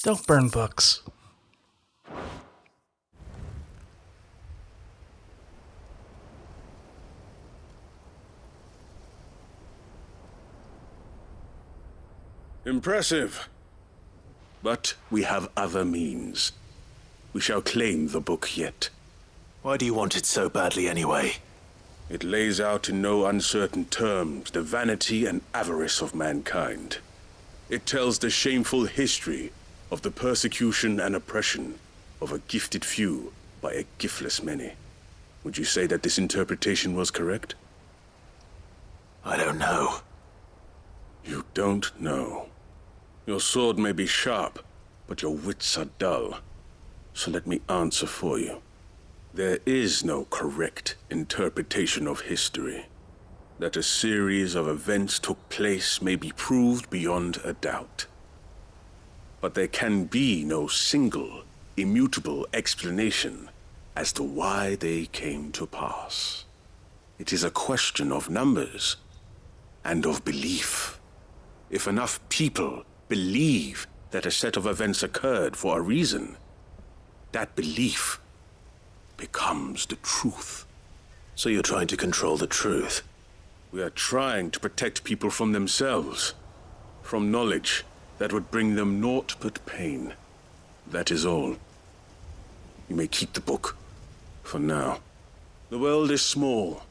Don't burn books. Impressive. But we have other means. We shall claim the book yet. Why do you want it so badly anyway? It lays out in no uncertain terms the vanity and avarice of mankind. It tells the shameful history of the persecution and oppression of a gifted few by a giftless many. Would you say that this interpretation was correct? I don't know. You don't know. Your sword may be sharp, but your wits are dull. So let me answer for you. There is no correct interpretation of history. That a series of events took place may be proved beyond a doubt. But there can be no single, immutable explanation as to why they came to pass. It is a question of numbers and of belief. If enough people believe that a set of events occurred for a reason, that belief becomes the truth. So you're trying to control the truth? We are trying to protect people from themselves, from knowledge that would bring them naught but pain. That is all. You may keep the book, for now. The world is small.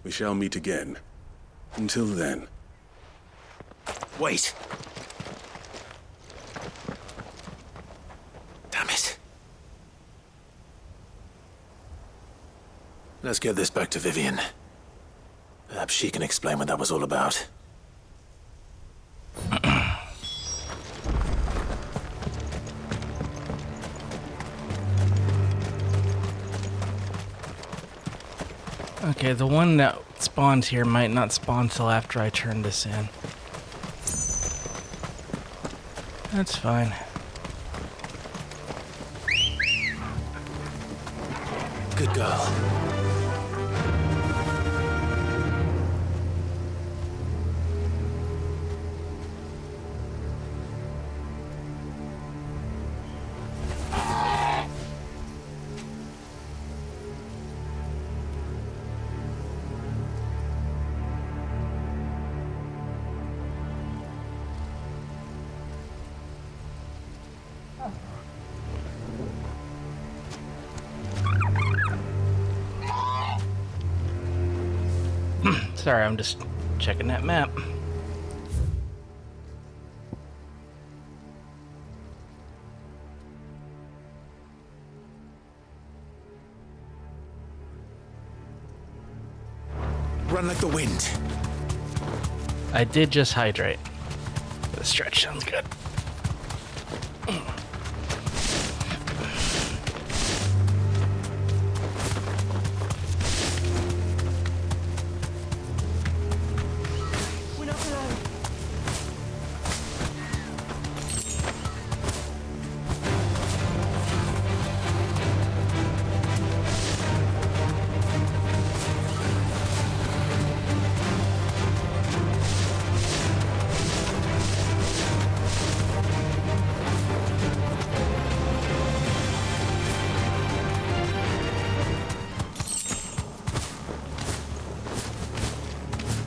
We shall meet again. Until then. Wait! Damn it. Let's get this back to Vivian. Perhaps she can explain what that was all about. Okay, the one that spawns here might not spawn till after I turn this in. That's fine. Good girl. Sorry, I'm just checking that map. Run like the wind. I did just hydrate. The stretch sounds good.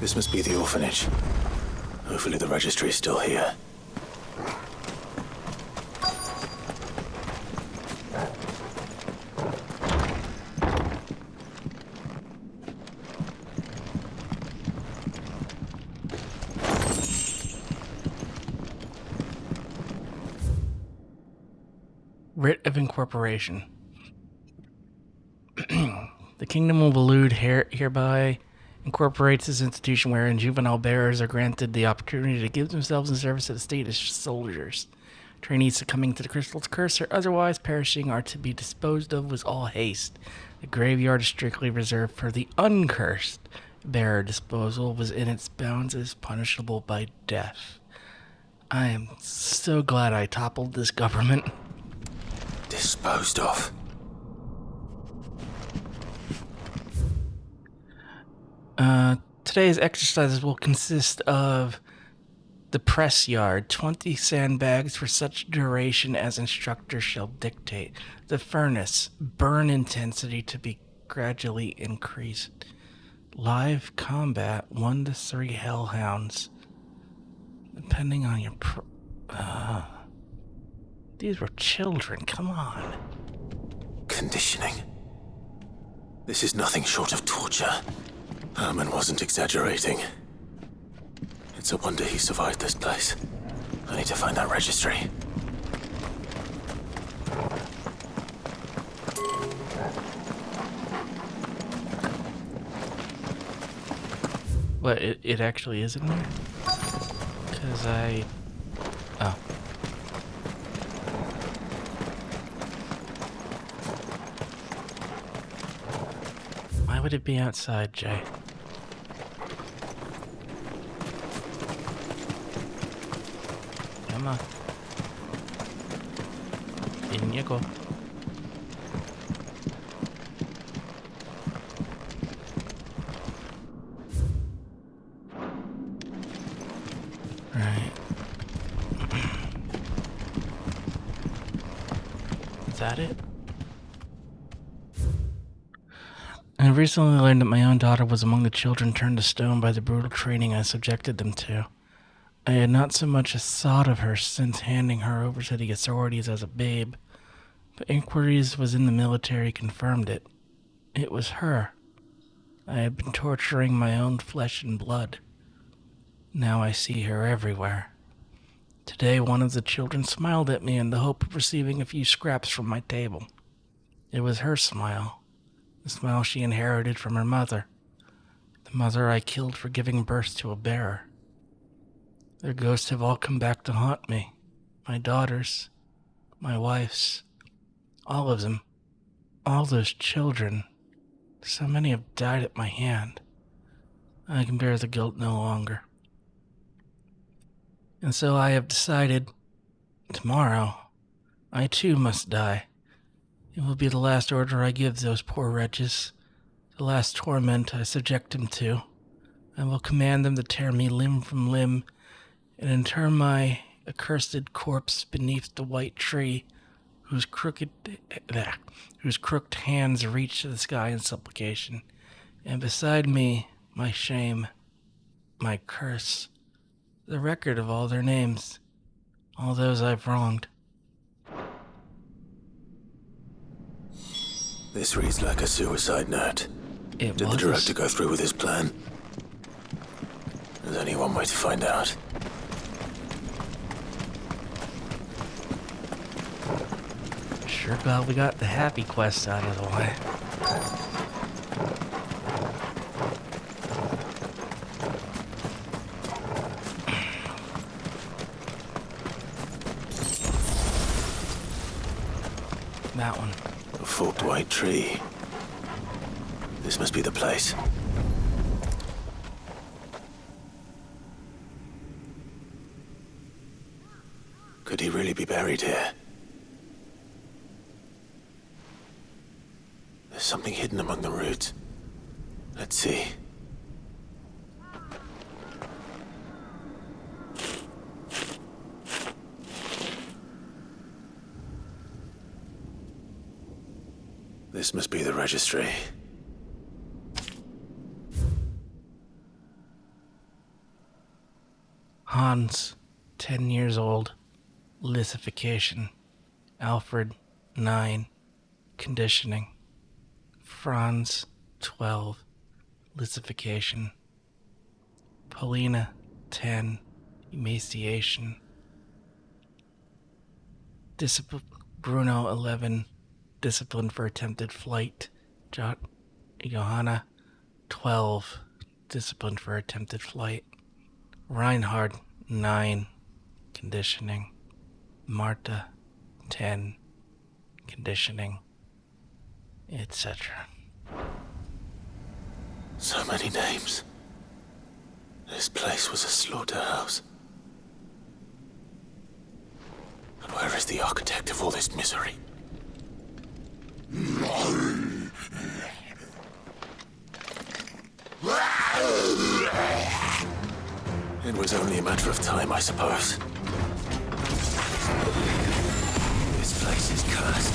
This must be the orphanage. Hopefully the registry is still here. Writ of incorporation. The Kingdom of Elude hereby incorporates this institution wherein juvenile bearers are granted the opportunity to give themselves in service to the state as soldiers. Trainees succumbing to the crystal's curse or otherwise perishing are to be disposed of with all haste. The graveyard is strictly reserved for the uncursed. Bearer disposal within its bounds is punishable by death. I am so glad I toppled this government. Disposed of. Today's exercises will consist of the press yard, 20 sandbags for such duration as instructor shall dictate. The furnace, burn intensity to be gradually increased. Live combat, 1 to 3 hellhounds. Depending on your these were children, come on. Conditioning. This is nothing short of torture. Herman wasn't exaggerating. It's a wonder he survived this place. I need to find that registry. What, it actually is in there? Because oh. Why would it be outside, Jay? Come on. In you go. Right. Is that it? I recently learned that my own daughter was among the children turned to stone by the brutal training I subjected them to. I had not so much as thought of her since handing her over to the authorities as a babe, but inquiries within the military confirmed it. It was her. I had been torturing my own flesh and blood. Now I see her everywhere. Today one of the children smiled at me in the hope of receiving a few scraps from my table. It was her smile, the smile she inherited from her mother, the mother I killed for giving birth to a bearer. Their ghosts have all come back to haunt me. My daughters, my wife's, all of them, all those children. So many have died at my hand. I can bear the guilt no longer. And so I have decided, tomorrow, I too must die. It will be the last order I give those poor wretches, the last torment I subject them to. I will command them to tear me limb from limb and inter my accursed corpse beneath the white tree whose crooked hands reach to the sky in supplication, and beside me my shame, my curse, the record of all their names, all those I've wronged. This reads like a suicide note. Did the director go through with his plan? There's only one way to find out. Sure glad we got the happy quest out of the way. That one. A forked white tree. This must be the place. Could he really be buried here? There's something hidden among the roots. Let's see. This must be the registry. Hans, 10 years old. Lithification. Alfred, 9. Conditioning. Franz, 12. Lithification. Paulina, 10. Emaciation. Bruno, 11. Discipline for attempted flight. Johanna, 12. Disciplined for attempted flight. Reinhard, 9. Conditioning. Marta, 10. Conditioning. Etc. So many names. This place was a slaughterhouse. And where is the architect of all this misery? It was only a matter of time, I suppose. This place is cursed.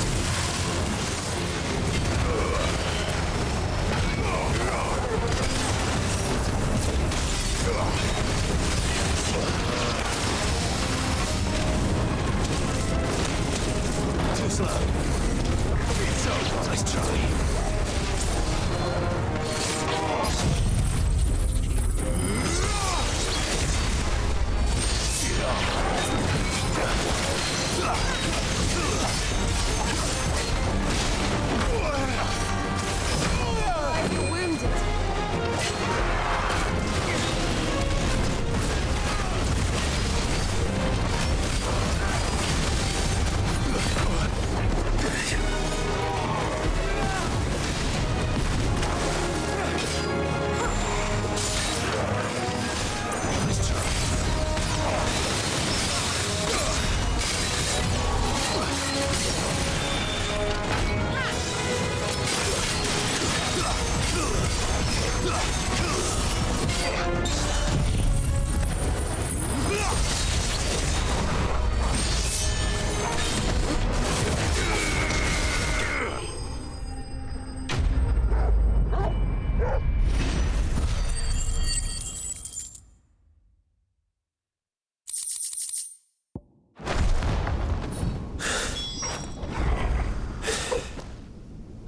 Too slow. It's over. Nice try.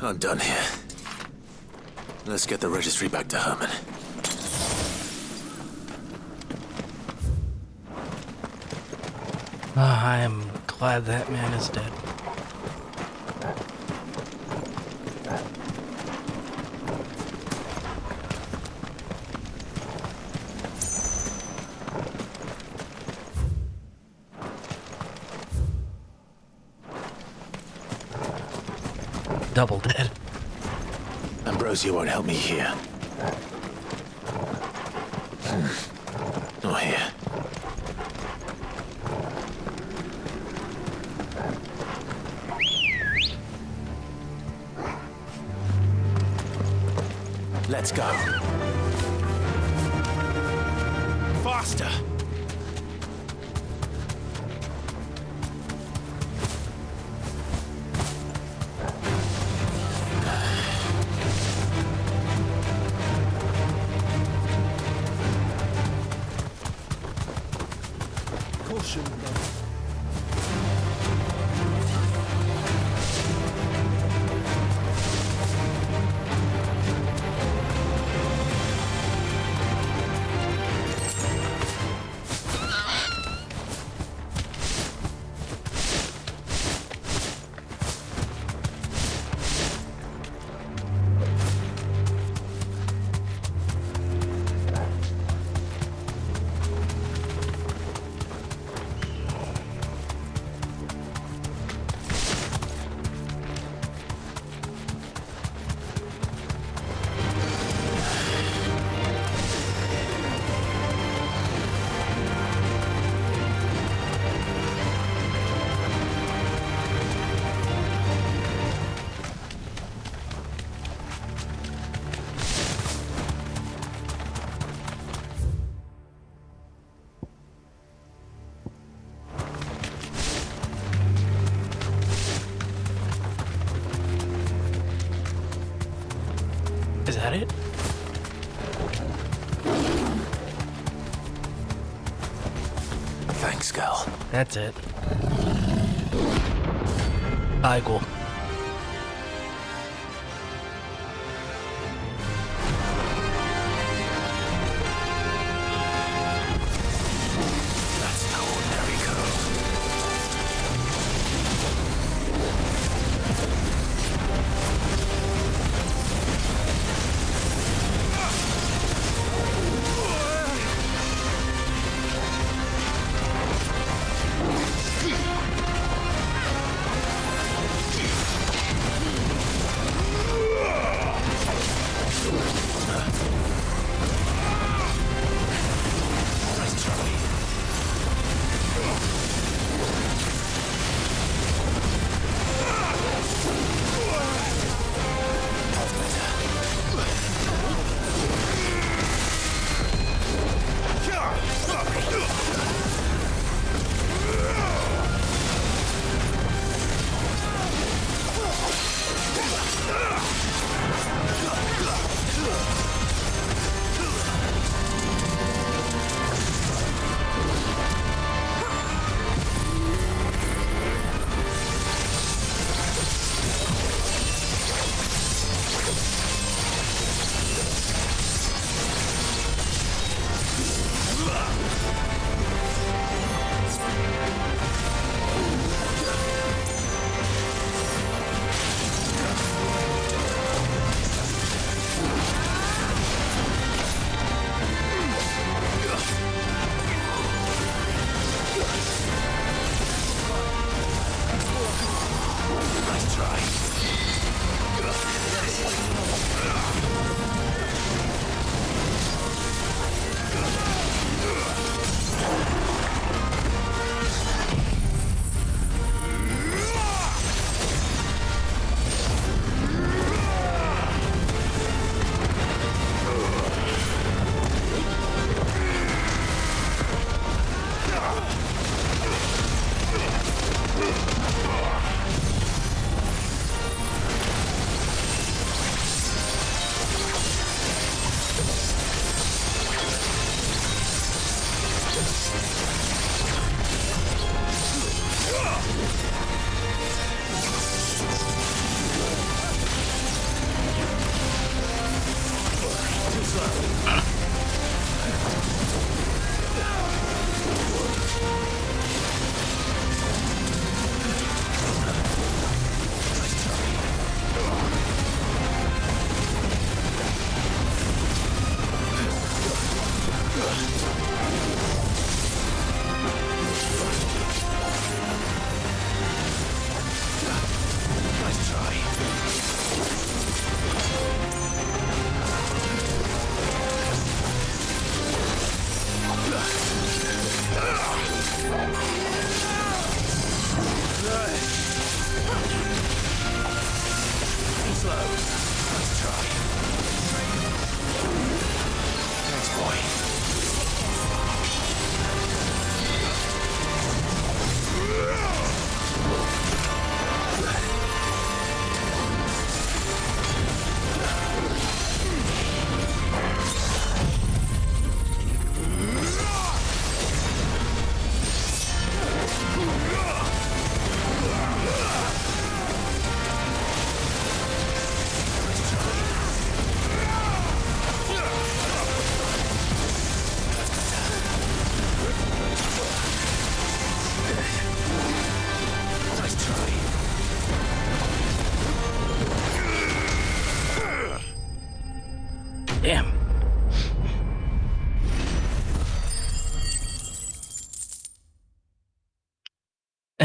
I'm done here. Let's get the registry back to Herman. I am glad that man is dead. Double dead. Ambrosia won't help me here. Not here. Let's go. Faster! Caution. Is that it? Thanks, Gal. That's it. Igel. That's no ordinary girl.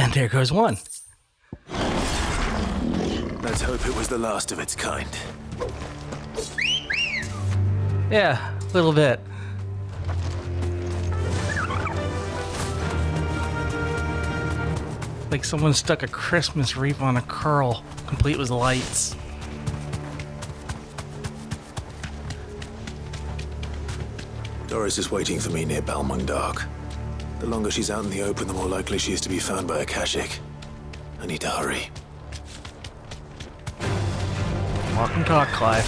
And there goes one. Let's hope it was the last of its kind. Yeah, a little bit. Like someone stuck a Christmas wreath on a curl, complete with lights. Doris is waiting for me near Balmung Dark. The longer she's out in the open, the more likely she is to be found by a Kashik. I need to hurry. Walk and talk, Clive.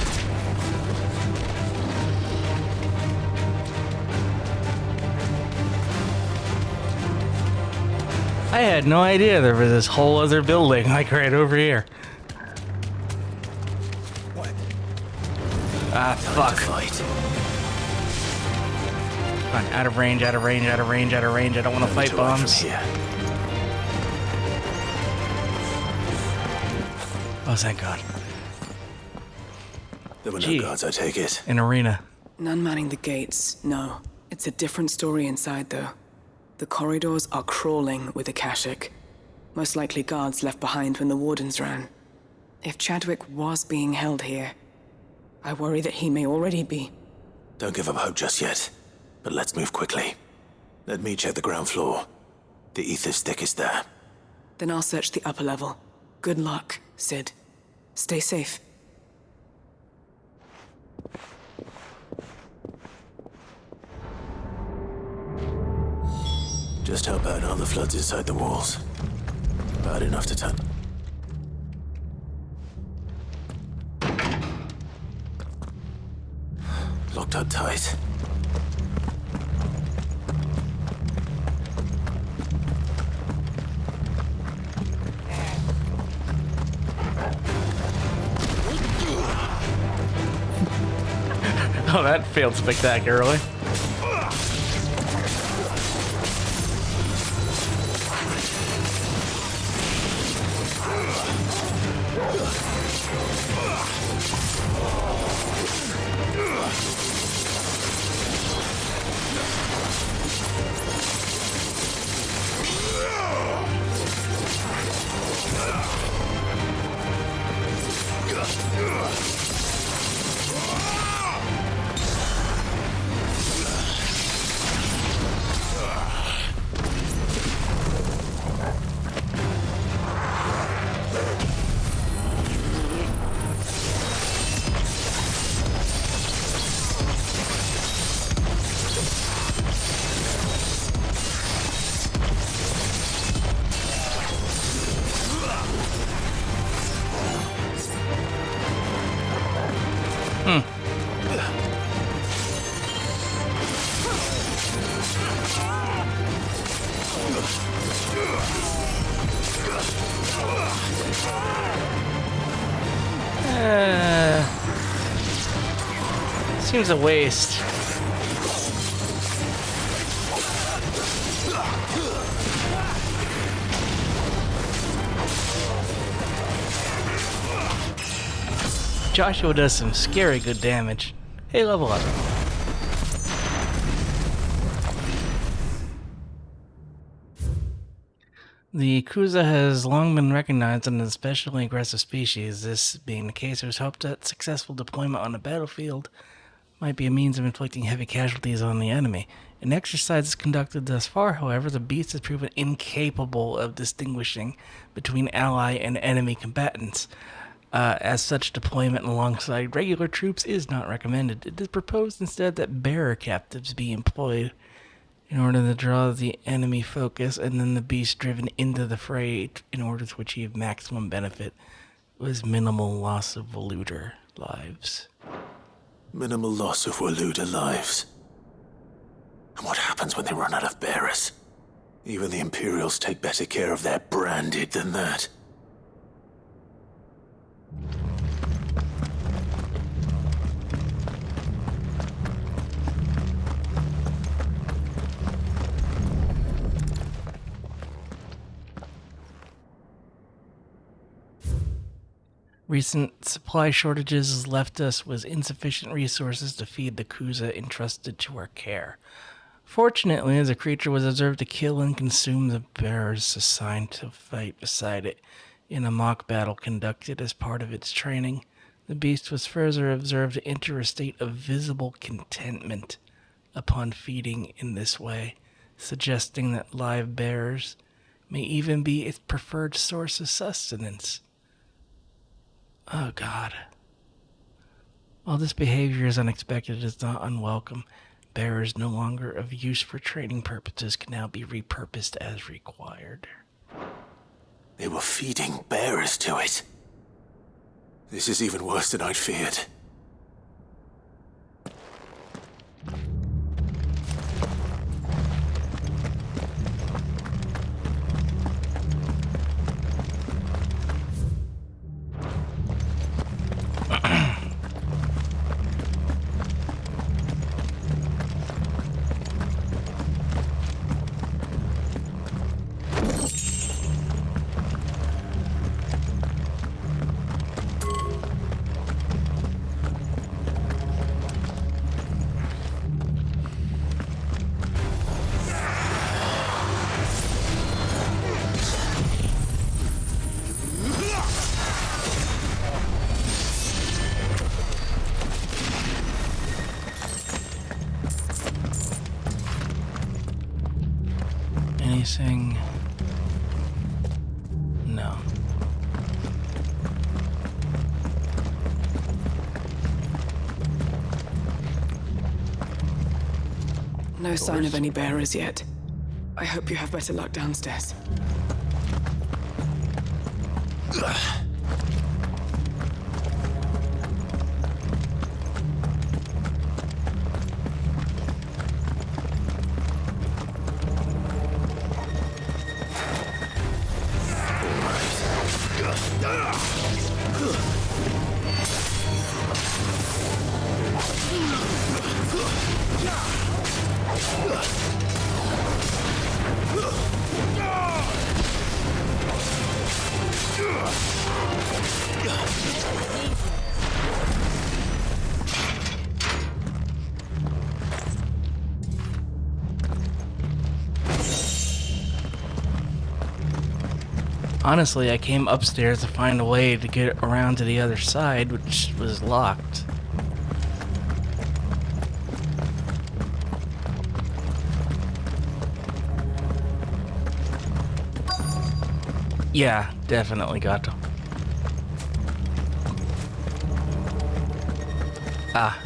I had no idea there was this whole other building, like right over here. What? Ah, fuck. Fine, out of range, out of range, out of range, out of range. I don't want to fight bombs. Oh, thank God. There were no guards, I take it. An arena. None manning the gates, no. It's a different story inside, though. The corridors are crawling with Akashic. Most likely guards left behind when the wardens ran. If Chadwick was being held here, I worry that he may already be. Don't give up hope just yet, but let's move quickly. Let me check the ground floor. The ether's thickest there. Then I'll search the upper level. Good luck, Sid. Stay safe. Just how bad are the floods inside the walls? Bad enough to turn. Locked up tight. Oh, that failed spectacularly. Seems a waste. Joshua does some scary good damage. Hey, level up. The Kuza has long been recognized as an especially aggressive species. This being the case, there's hope that successful deployment on the battlefield might be a means of inflicting heavy casualties on the enemy. In exercises conducted thus far, however, the beast has proven incapable of distinguishing between ally and enemy combatants. As such, deployment alongside regular troops is not recommended. It is proposed instead that bearer captives be employed in order to draw the enemy focus, and then the beast driven into the fray in order to achieve maximum benefit with minimal loss of Waluder lives. Minimal loss of Waluder lives. And what happens when they run out of bearers? Even the Imperials take better care of their branded than that. Recent supply shortages left us with insufficient resources to feed the Kuza entrusted to our care. Fortunately, as a creature was observed to kill and consume the bearers assigned to fight beside it in a mock battle conducted as part of its training, the beast was further observed to enter a state of visible contentment upon feeding in this way, suggesting that live bearers may even be its preferred source of sustenance. Oh, God. While this behavior is unexpected, it is not unwelcome. Bearers no longer of use for training purposes can now be repurposed as required. They were feeding bearers to it. This is even worse than I'd feared. Anything? No. No sign of any bearers yet. I hope you have better luck downstairs. Honestly, I came upstairs to find a way to get around to the other side, which was locked. Yeah, definitely got to. Ah.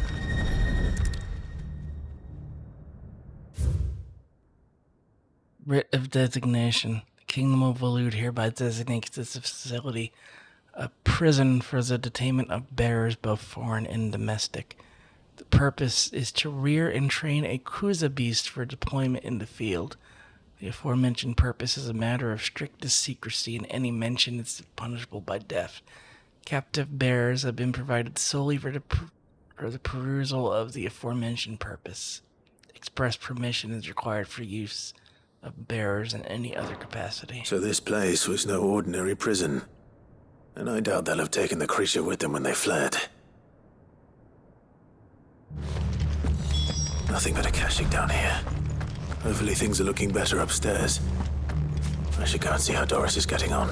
Writ of designation. The Kingdom of Waloed hereby designates this facility a prison for the detainment of bearers, both foreign and domestic. The purpose is to rear and train a Kuza beast for deployment in the field. The aforementioned purpose is a matter of strictest secrecy, and any mention is punishable by death. Captive bearers have been provided solely for the perusal of the aforementioned purpose. Express permission is required for use of bearers in any other capacity. So this place was no ordinary prison. And I doubt they'll have taken the creature with them when they fled. Nothing but a caching down here. Hopefully things are looking better upstairs. I should go and see how Doris is getting on.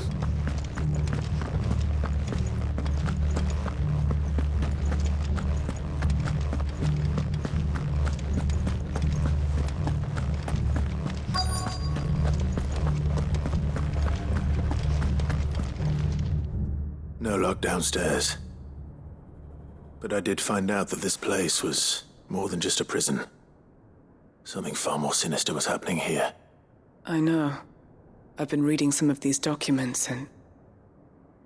No lock downstairs. But I did find out that this place was more than just a prison. Something far more sinister was happening here. I know. I've been reading some of these documents and...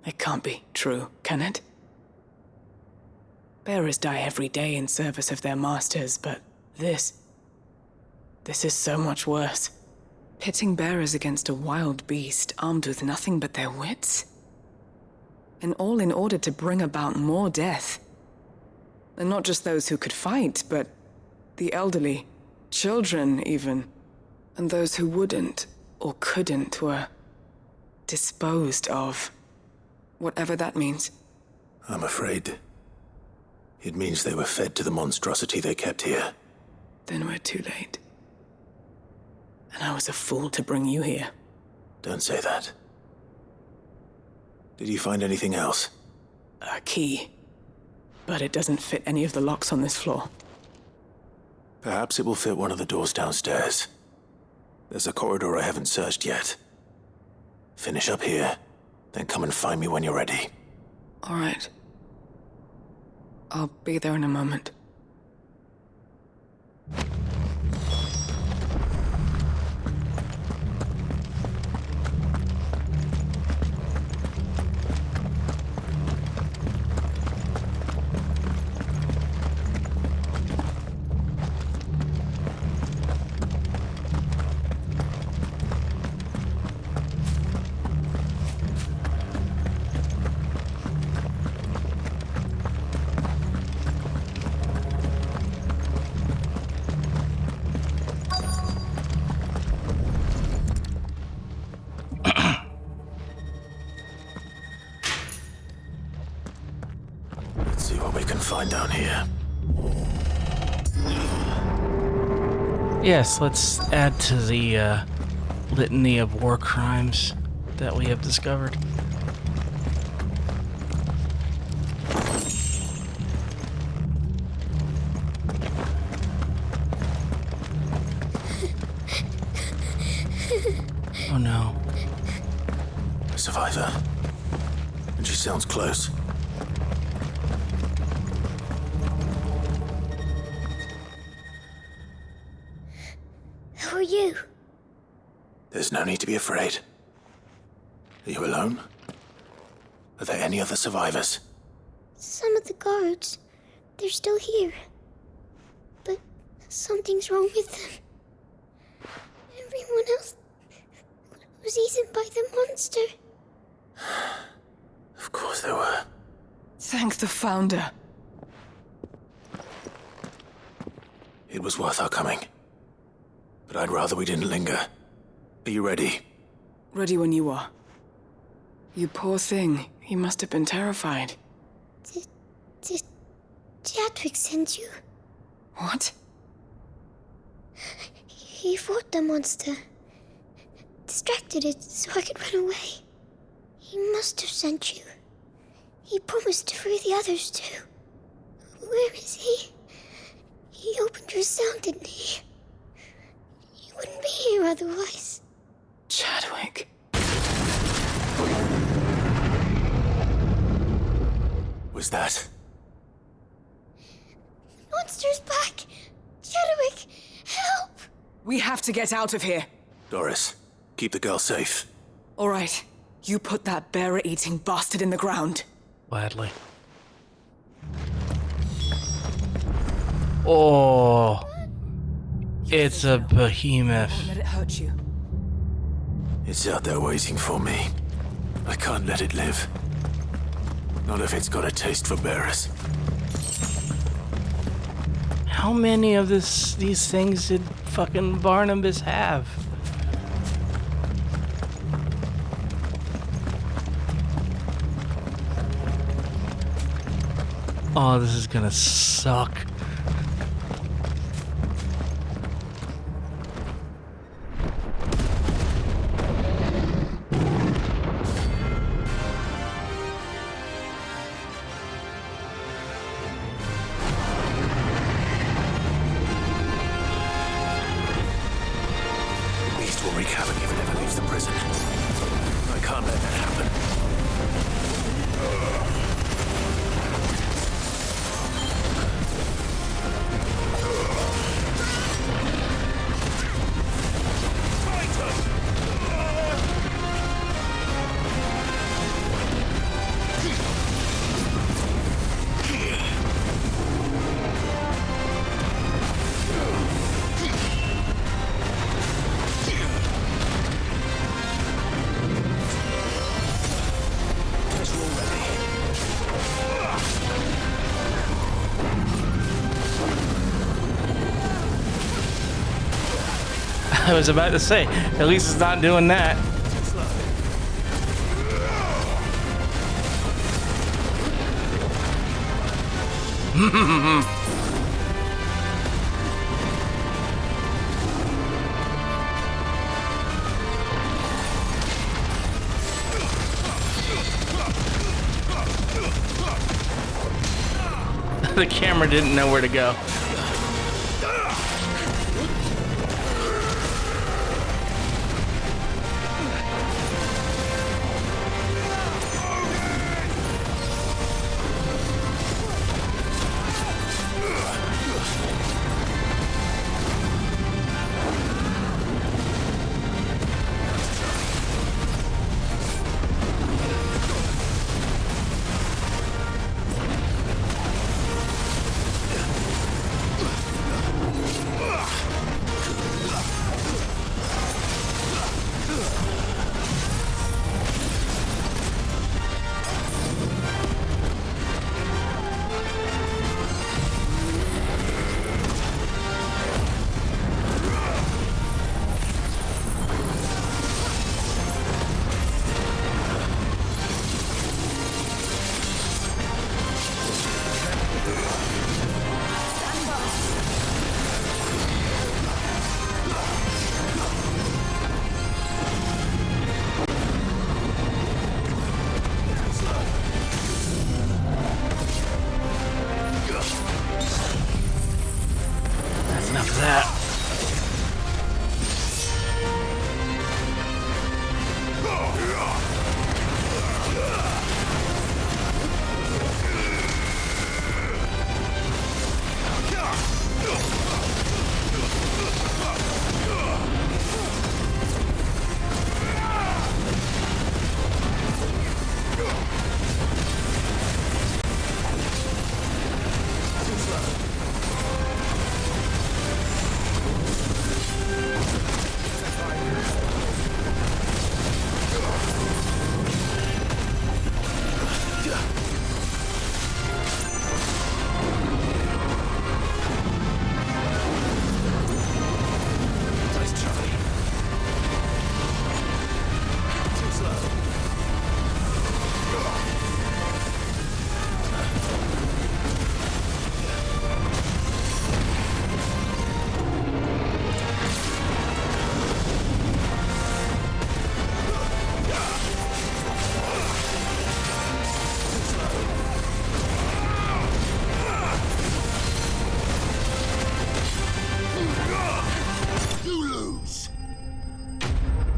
it can't be true, can it? Bearers die every day in service of their masters, but this is so much worse. Pitting bearers against a wild beast armed with nothing but their wits? And all in order to bring about more death. And not just those who could fight, but the elderly, children even. And those who wouldn't or couldn't were disposed of. Whatever that means. I'm afraid it means they were fed to the monstrosity they kept here. Then we're too late. And I was a fool to bring you here. Don't say that. Did you find anything else? A key. But it doesn't fit any of the locks on this floor. Perhaps it will fit one of the doors downstairs. There's a corridor I haven't searched yet. Finish up here, then come and find me when you're ready. All right. I'll be there in a moment. Let's see what we can find down here. Yes, let's add to the litany of war crimes that we have discovered. Oh no. A survivor. And she sounds close. Who are you? There's no need to be afraid. Are you alone? Are there any other survivors? Some of the guards. They're still here. But something's wrong with them. Everyone else was eaten by the monster. Of course there were. Thank the Founder. It was worth our coming. But I'd rather we didn't linger. Are you ready? Ready when you are. You poor thing. He must have been terrified. Did Chadwick send you? What? He fought the monster. Distracted it so I could run away. He must have sent you. He promised to free the others too. Where is he? He opened your cell, didn't he? He wouldn't be here otherwise. Chadwick. Was that? Monster's back! Chadwick, help! We have to get out of here. Doris, keep the girl safe. All right. You put that bearer-eating bastard in the ground. Gladly. Oh. It's a behemoth. Don't let it hurt you. It's out there waiting for me. I can't let it live. Not if it's got a taste for bearers. How many of these things did fucking Barnabas have? Oh, this is gonna suck. The beast will wreak havoc if it ever leaves the prison. I can't let that happen. I was about to say, at least it's not doing that. The camera didn't know where to go. Enough of that.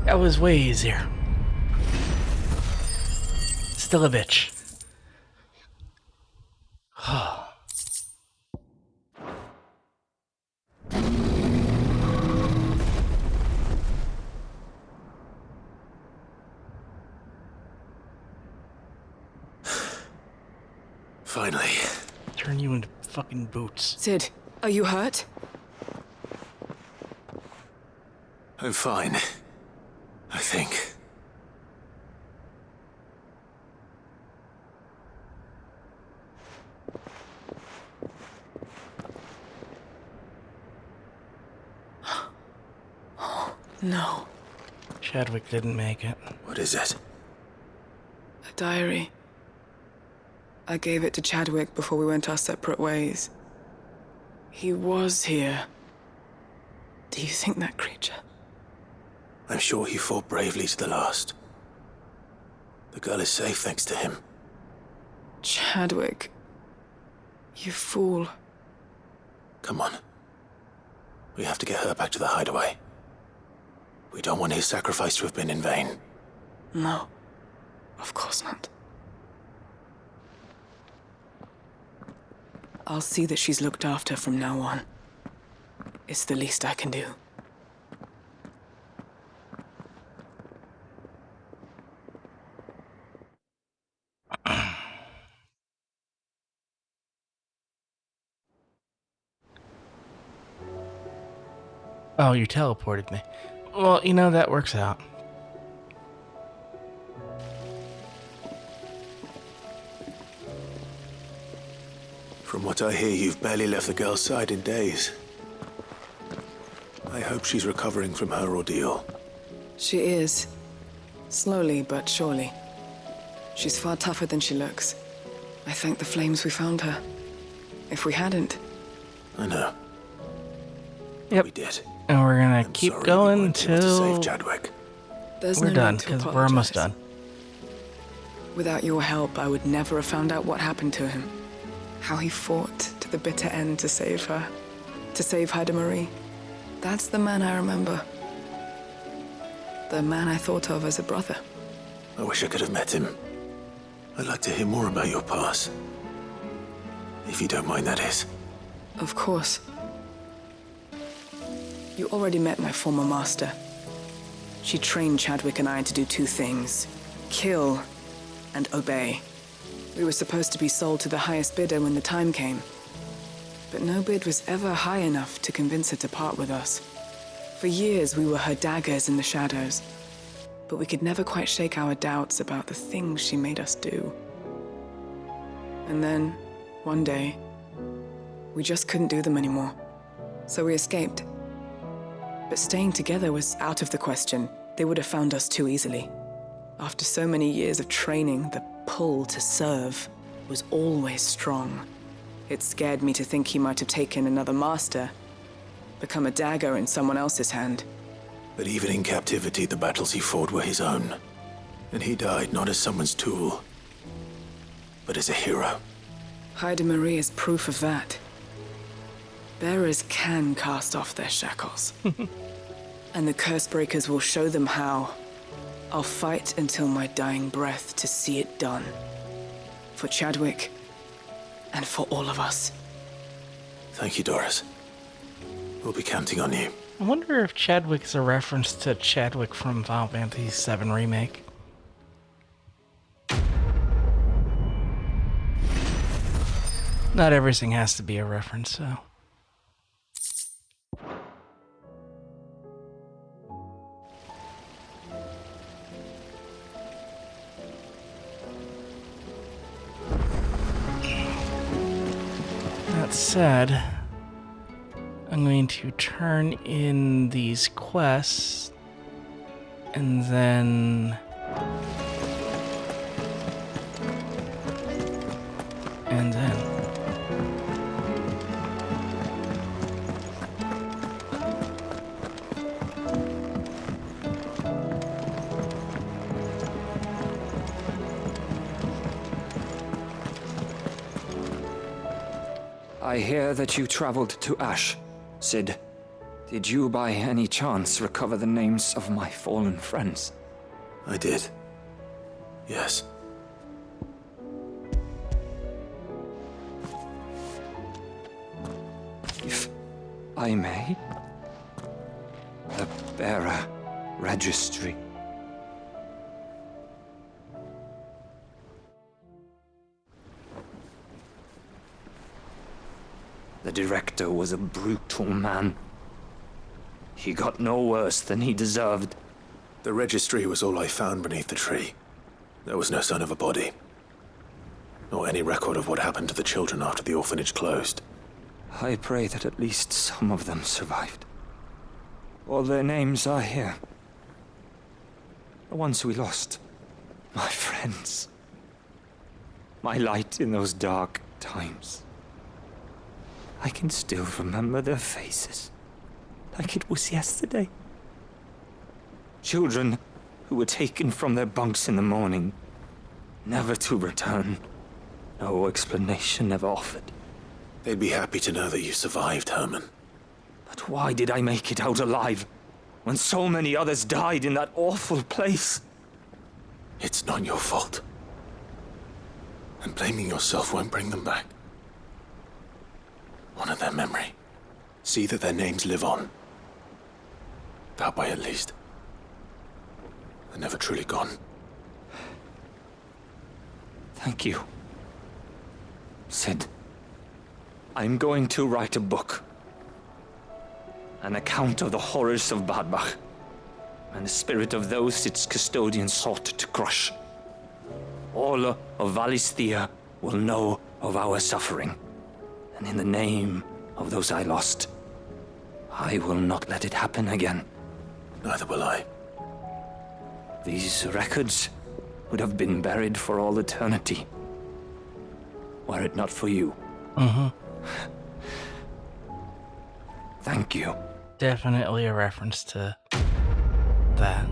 That was way easier. Still a bitch. Finally. Turn you into fucking boots. Sid, are you hurt? I'm fine. I think. No. Chadwick didn't make it. What is it? A diary. I gave it to Chadwick before we went our separate ways. He was here. Do you think that creature? I'm sure he fought bravely to the last. The girl is safe thanks to him. Chadwick. You fool. Come on. We have to get her back to the hideaway. We don't want his sacrifice to have been in vain. No. Of course not. I'll see that she's looked after from now on. It's the least I can do. Oh, you teleported me. Well, you know, that works out. From what I hear, you've barely left the girl's side in days. I hope she's recovering from her ordeal. She is. Slowly but surely. She's far tougher than she looks. I thank the flames we found her. If we hadn't... I know. Yep. We did. And we're gonna keep going to till save Chadwick. There's we're no done, need to because we're almost done. Without your help, I would never have found out what happened to him. How he fought to the bitter end to save her. To save Haida Marie. That's the man I remember. The man I thought of as a brother. I wish I could have met him. I'd like to hear more about your past. If you don't mind, that is. Of course. You already met my former master. She trained Chadwick and I to do two things. Kill and obey. We were supposed to be sold to the highest bidder when the time came. But no bid was ever high enough to convince her to part with us. For years, we were her daggers in the shadows. But we could never quite shake our doubts about the things she made us do. And then, one day, we just couldn't do them anymore. So we escaped. But staying together was out of the question. They would have found us too easily. After so many years of training, the pull to serve was always strong. It scared me to think he might have taken another master, become a dagger in someone else's hand. But even in captivity, the battles he fought were his own. And he died not as someone's tool, but as a hero. Haida Marie is proof of that. Bearers can cast off their shackles. And the curse breakers will show them how. I'll fight until my dying breath to see it done. For Chadwick, and for all of us. Thank you, Doris. We'll be counting on you. I wonder if Chadwick's a reference to Chadwick from Final Fantasy VII Remake. Not everything has to be a reference, so. That said, I'm going to turn in these quests and then I hear that you traveled to Ash, Sid. Did you by any chance recover the names of my fallen friends? I did. Yes. If I may? The Bearer Registry. The director was a brutal man. He got no worse than he deserved. The registry was all I found beneath the tree. There was no sign of a body. Or any record of what happened to the children after the orphanage closed. I pray that at least some of them survived. All their names are here. The ones we lost. My friends. My light in those dark times. I can still remember their faces, like it was yesterday. Children who were taken from their bunks in the morning, never to return. No explanation ever offered. They'd be happy to know that you survived, Herman. But why did I make it out alive, when so many others died in that awful place? It's not your fault. And blaming yourself won't bring them back. Honor their memory. See that their names live on. That way, at least. They're never truly gone. Thank you. Sid, I'm going to write a book. An account of the horrors of Badbach, and the spirit of those its custodians sought to crush. All of Valisthea will know of our suffering. And in the name of those I lost, I will not let it happen again. Neither will I. These records would have been buried for all eternity, were it not for you. Thank you. Definitely a reference to that.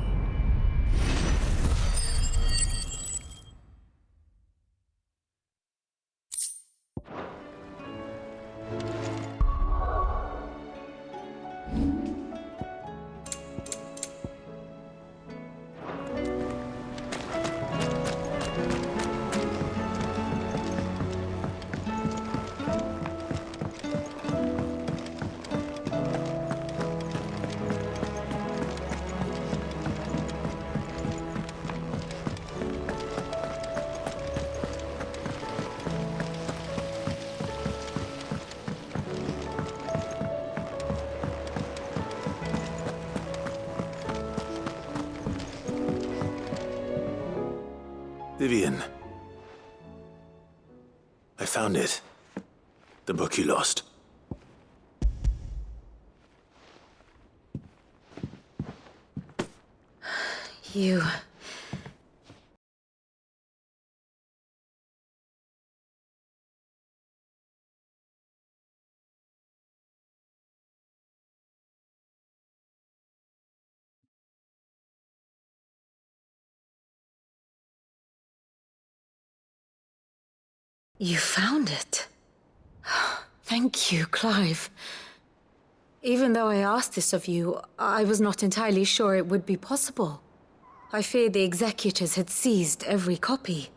Vivian. I found it. The book you lost. You... You found it. Thank you, Clive. Even though I asked this of you, I was not entirely sure it would be possible. I feared the executors had seized every copy.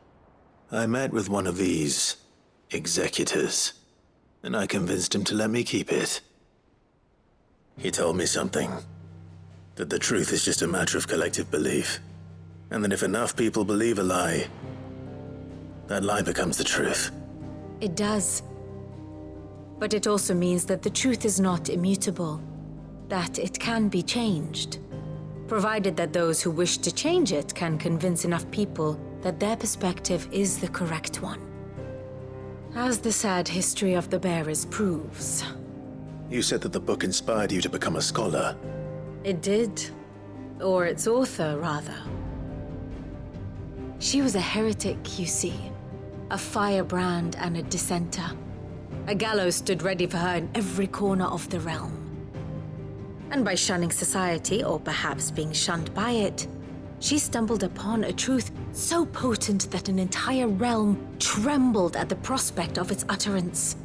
I met with one of these executors, and I convinced him to let me keep it. He told me something. That the truth is just a matter of collective belief. And that if enough people believe a lie, that lie becomes the truth. It does. But it also means that the truth is not immutable. That it can be changed. Provided that those who wish to change it can convince enough people that their perspective is the correct one. As the sad history of the bearers proves. You said that the book inspired you to become a scholar. It did. Or its author, rather. She was a heretic, you see. A firebrand and a dissenter. A gallows stood ready for her in every corner of the realm. And by shunning society, or perhaps being shunned by it, she stumbled upon a truth so potent that an entire realm trembled at the prospect of its utterance.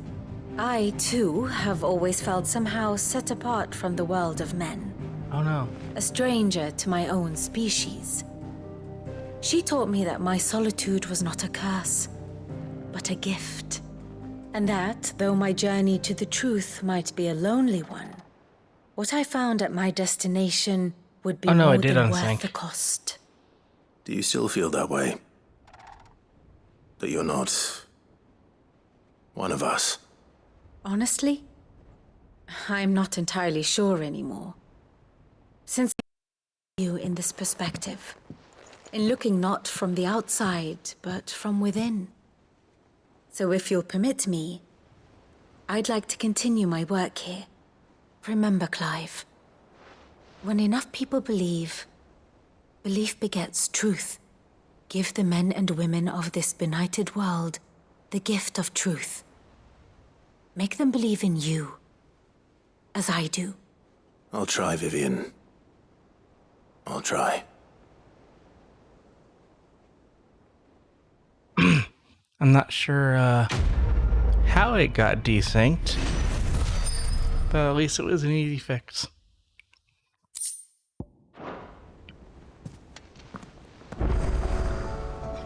I, too, have always felt somehow set apart from the world of men. Oh no. A stranger to my own species. She taught me that my solitude was not a curse, but a gift. And that, though my journey to the truth might be a lonely one, what I found at my destination would be more than worth the cost. Do you still feel that way? That you're not one of us? Honestly, I'm not entirely sure anymore. Since you in this perspective, in looking not from the outside, but from within. So if you'll permit me, I'd like to continue my work here. Remember, Clive, when enough people believe, belief begets truth. Give the men and women of this benighted world the gift of truth. Make them believe in you, as I do. I'll try, Vivian. I'll try. I'm not sure how it got desynced, but at least it was an easy fix.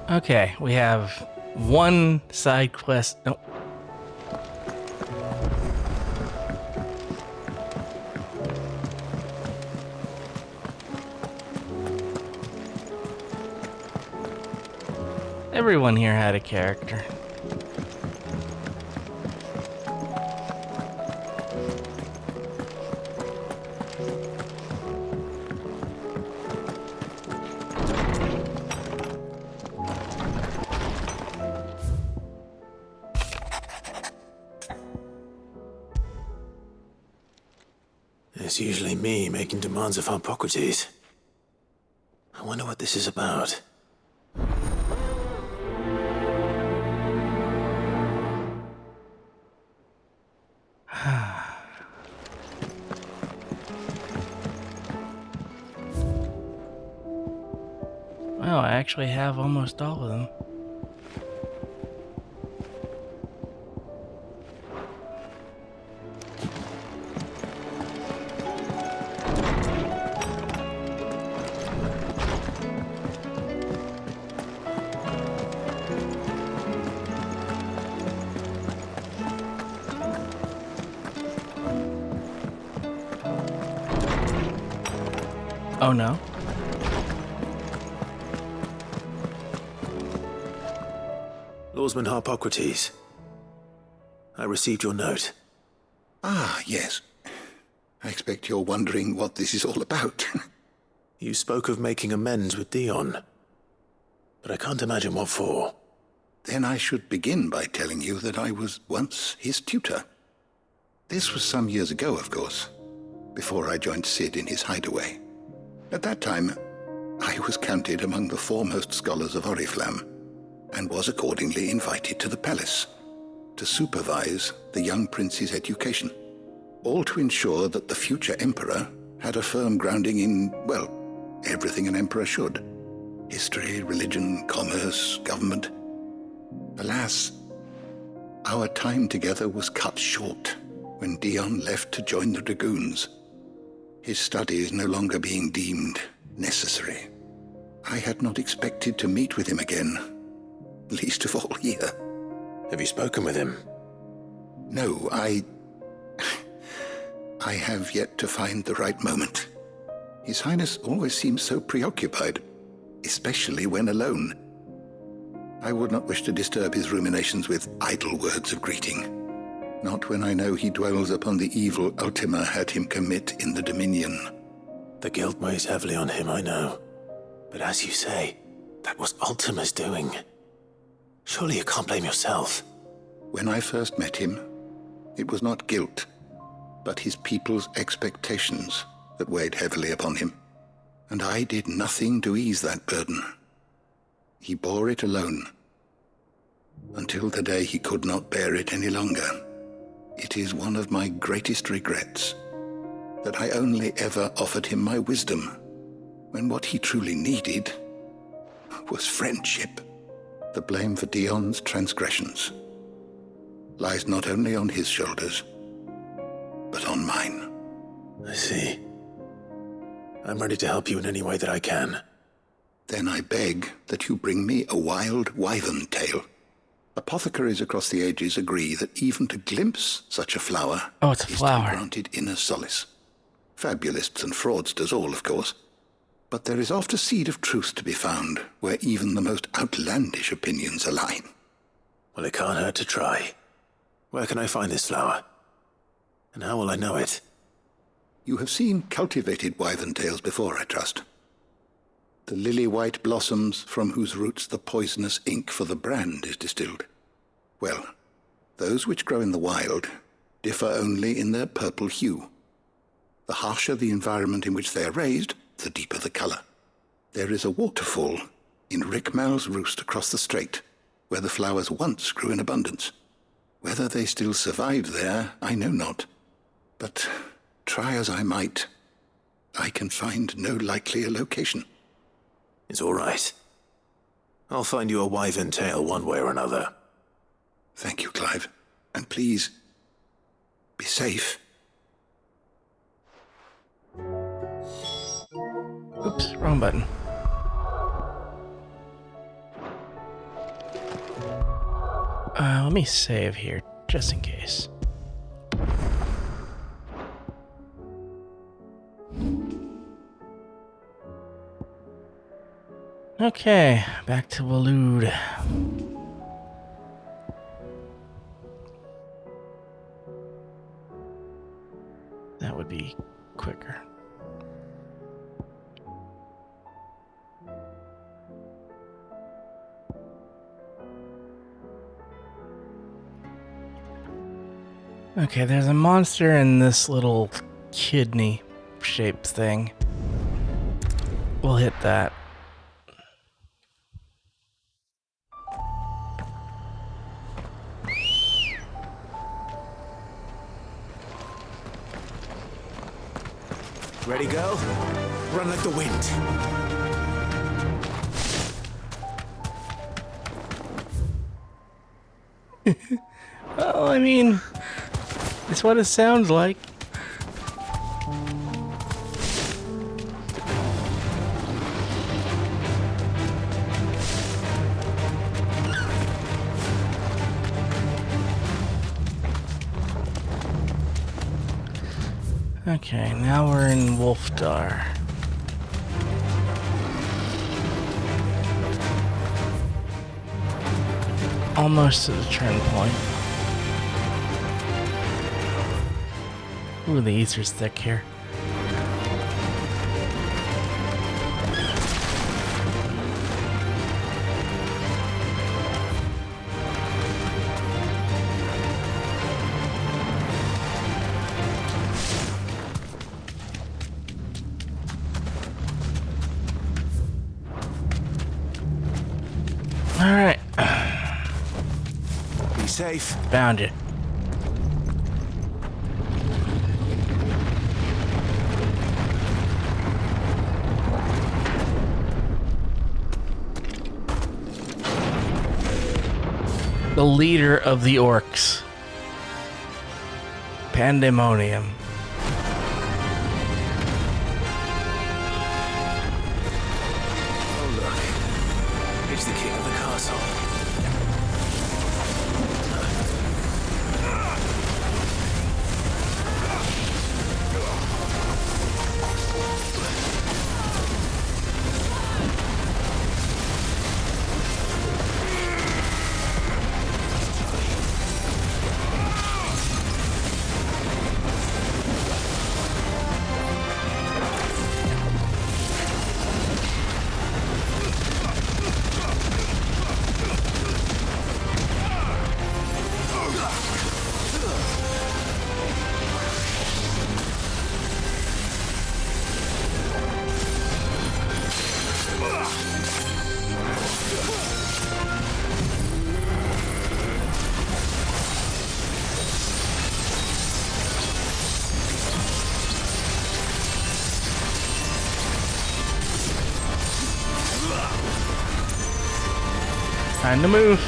Okay, we have one side quest. Nope. Everyone here had a character. It's usually me making demands of Hippocrates. I wonder what this is about. Well, I actually have almost all of them. Oh no. Lawsman Hippocrates. I received your note. Ah, yes. I expect you're wondering what this is all about. You spoke of making amends with Dion. but I can't imagine what for. Then I should begin by telling you that I was once his tutor. This was some years ago, of course, before I joined Sid in his hideaway. At that time, I was counted among the foremost scholars of Oriflamme, and was accordingly invited to the palace to supervise the young prince's education, all to ensure that the future emperor had a firm grounding in, well, everything an emperor should. History, religion, commerce, government. Alas, our time together was cut short when Dion left to join the Dragoons, his studies no longer being deemed necessary. I had not expected to meet with him again, least of all here. Have you spoken with him? No, I have yet to find the right moment. His Highness always seems so preoccupied, especially when alone. I would not wish to disturb his ruminations with idle words of greeting, not when I know he dwells upon the evil Ultima had him commit in the Dominion. The guilt weighs heavily on him, I know. But as you say, that was Ultima's doing. Surely you can't blame yourself. When I first met him, it was not guilt, but his people's expectations that weighed heavily upon him, and I did nothing to ease that burden. He bore it alone, until the day he could not bear it any longer. It is one of my greatest regrets that I only ever offered him my wisdom, when what he truly needed was friendship. The blame for Dion's transgressions lies not only on his shoulders, but on mine. I see. I'm ready to help you in any way that I can. Then I beg that you bring me a wild wyvern tail. Apothecaries across the ages agree that even to glimpse such a flower it's a flower. To be granted inner solace. Fabulists and fraudsters all, of course. But there is oft a seed of truth to be found where even the most outlandish opinions align. Well, it can't hurt to try. Where can I find this flower? And how will I know it? You have seen cultivated wyvern tails before, I trust. The lily-white blossoms from whose roots the poisonous ink for the brand is distilled. Well, those which grow in the wild differ only in their purple hue. The harsher the environment in which they are raised, the deeper the color. There is a waterfall in Rickmal's roost across the strait, where the flowers once grew in abundance. Whether they still survive there, I know not. But try as I might, I can find no likelier location. It's all right. I'll find you a wyvern tail one way or another. Thank you, Clive. And please, be safe. Oops, wrong button. Let me save here, just in case. Okay, back to Waloed. That would be quicker. Okay, there's a monster in this little kidney-shaped thing. We'll hit that. Ready, girl? Run like the wind. Well, I mean, it's what it sounds like. Okay, now we're in Wolfdar. Almost to the turn point. Ooh, the ether's thick here. Alright. Be safe. Found you. The leader of the orcs. Pandemonium. Oh, look. It's the king of the castle. Time to move.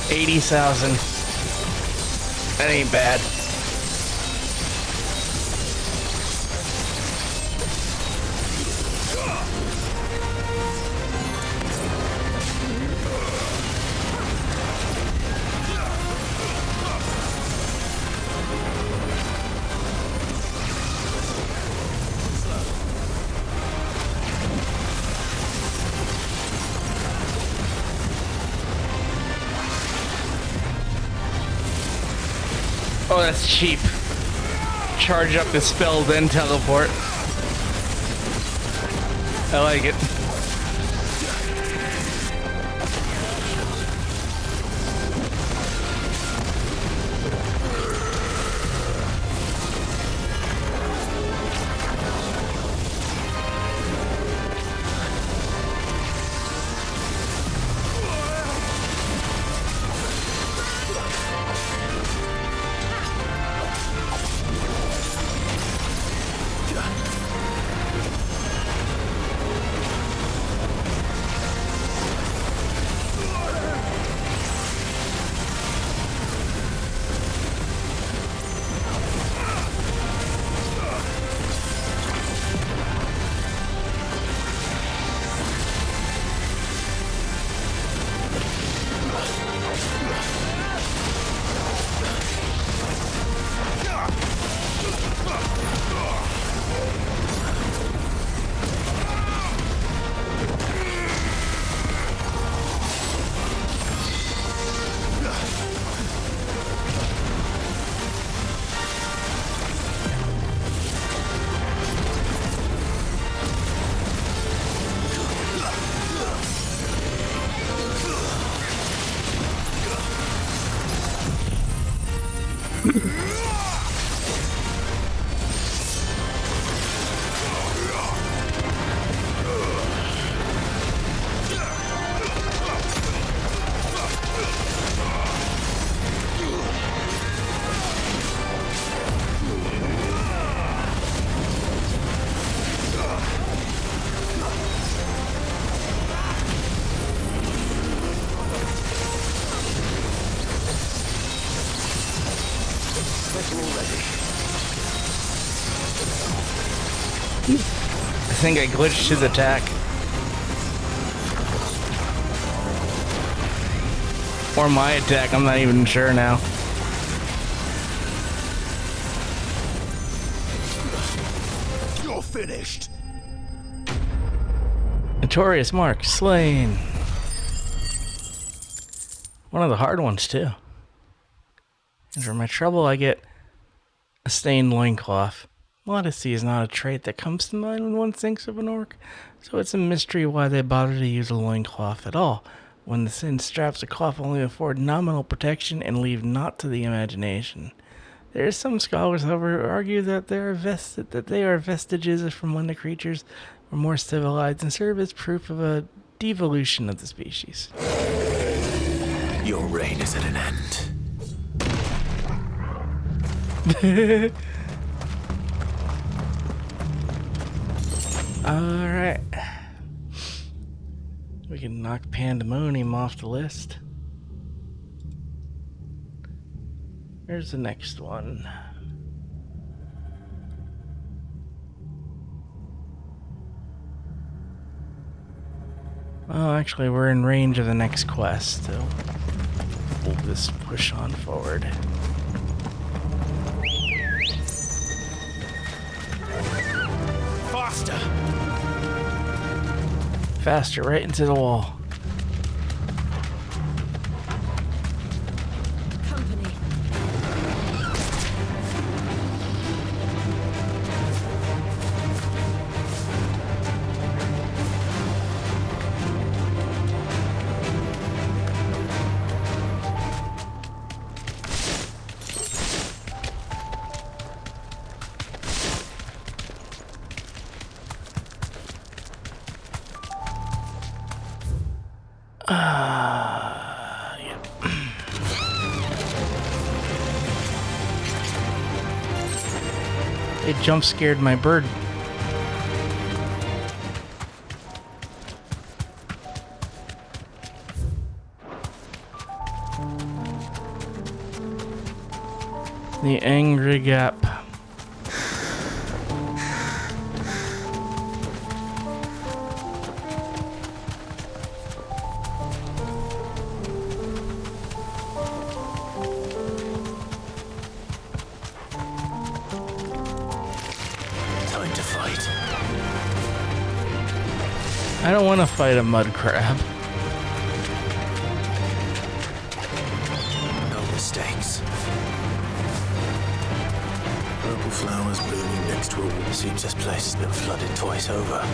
$80,000. That ain't bad. Oh, that's cheap. Charge up the spell, then teleport. I like it. think I glitched his attack. Or my attack, I'm not even sure now. You're finished. Notorious Mark, slain. One of the hard ones, too. And for my trouble, I get a stained loincloth. Modesty is not a trait that comes to mind when one thinks of an orc, so it's a mystery why they bother to use a loincloth at all, when the thin straps of cloth only afford nominal protection and leave naught to the imagination. There are some scholars, however, who argue that they are vestiges from when the creatures were more civilized and serve as proof of a devolution of the species. Your reign is at an end. Alright. We can knock Pandemonium off the list. Here's the next one. Well, actually, we're in range of the next quest, so we'll just push on forward. Faster! Faster, right into the wall. Yep. It jump scared my bird. The Angry Gap. I don't want to fight a mud crab. No mistakes. Purple flowers blooming next to a wall. Seems this place has been flooded twice over.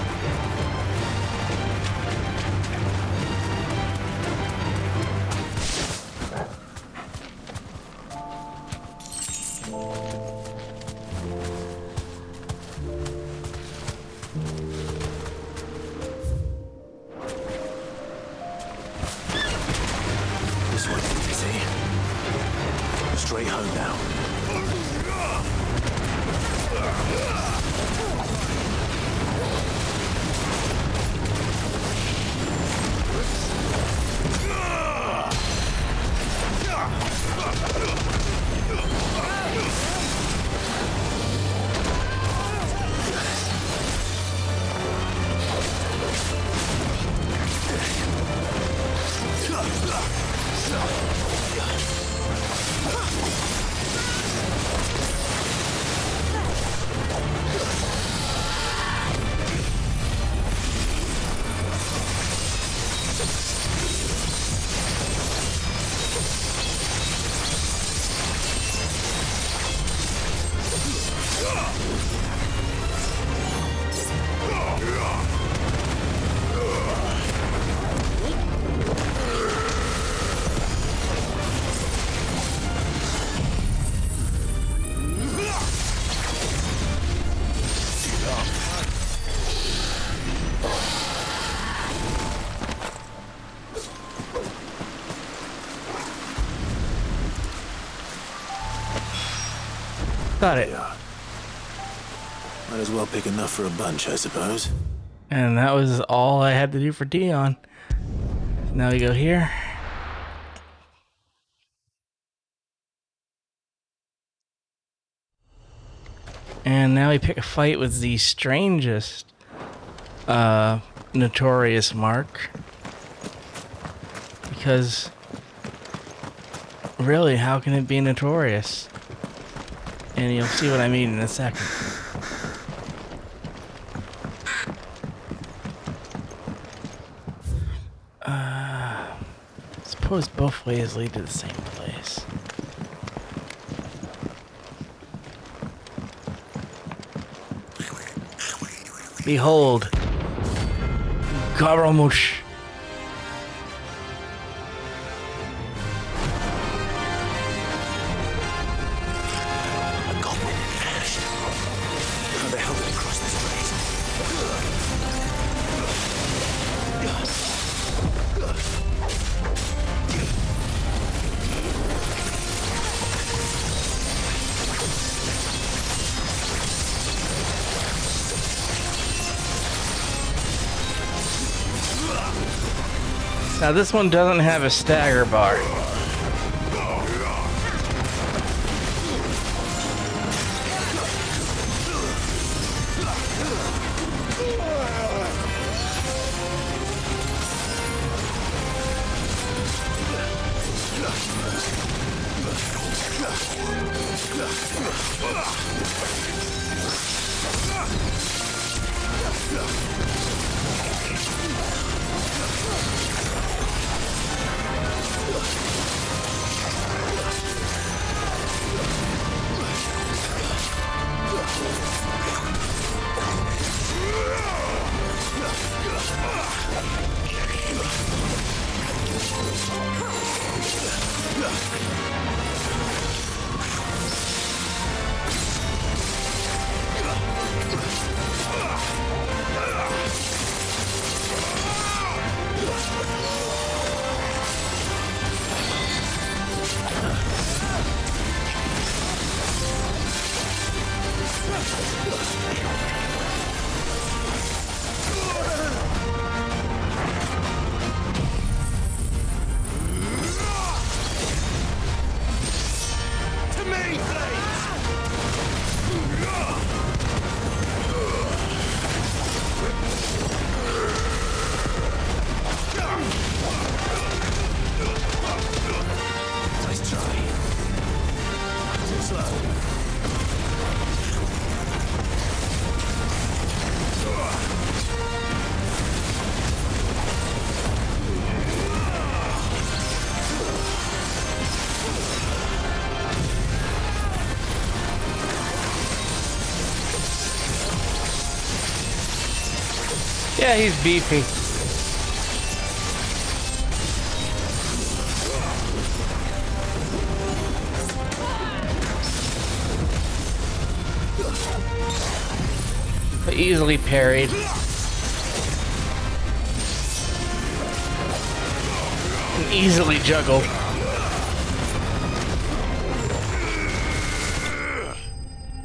Straight home now. Got it. Might as well pick enough for a bunch, I suppose. And that was all I had to do for Dion. Now we go here. And now we pick a fight with the strangest notorious mark. Because, really, how can it be notorious? And you'll see what I mean in a second. Suppose both ways lead to the same place. Behold, Garamush. How the hell did it cross this place? Now this one doesn't have a stagger bar. Yeah, he's beefy. But easily parried. And easily juggled.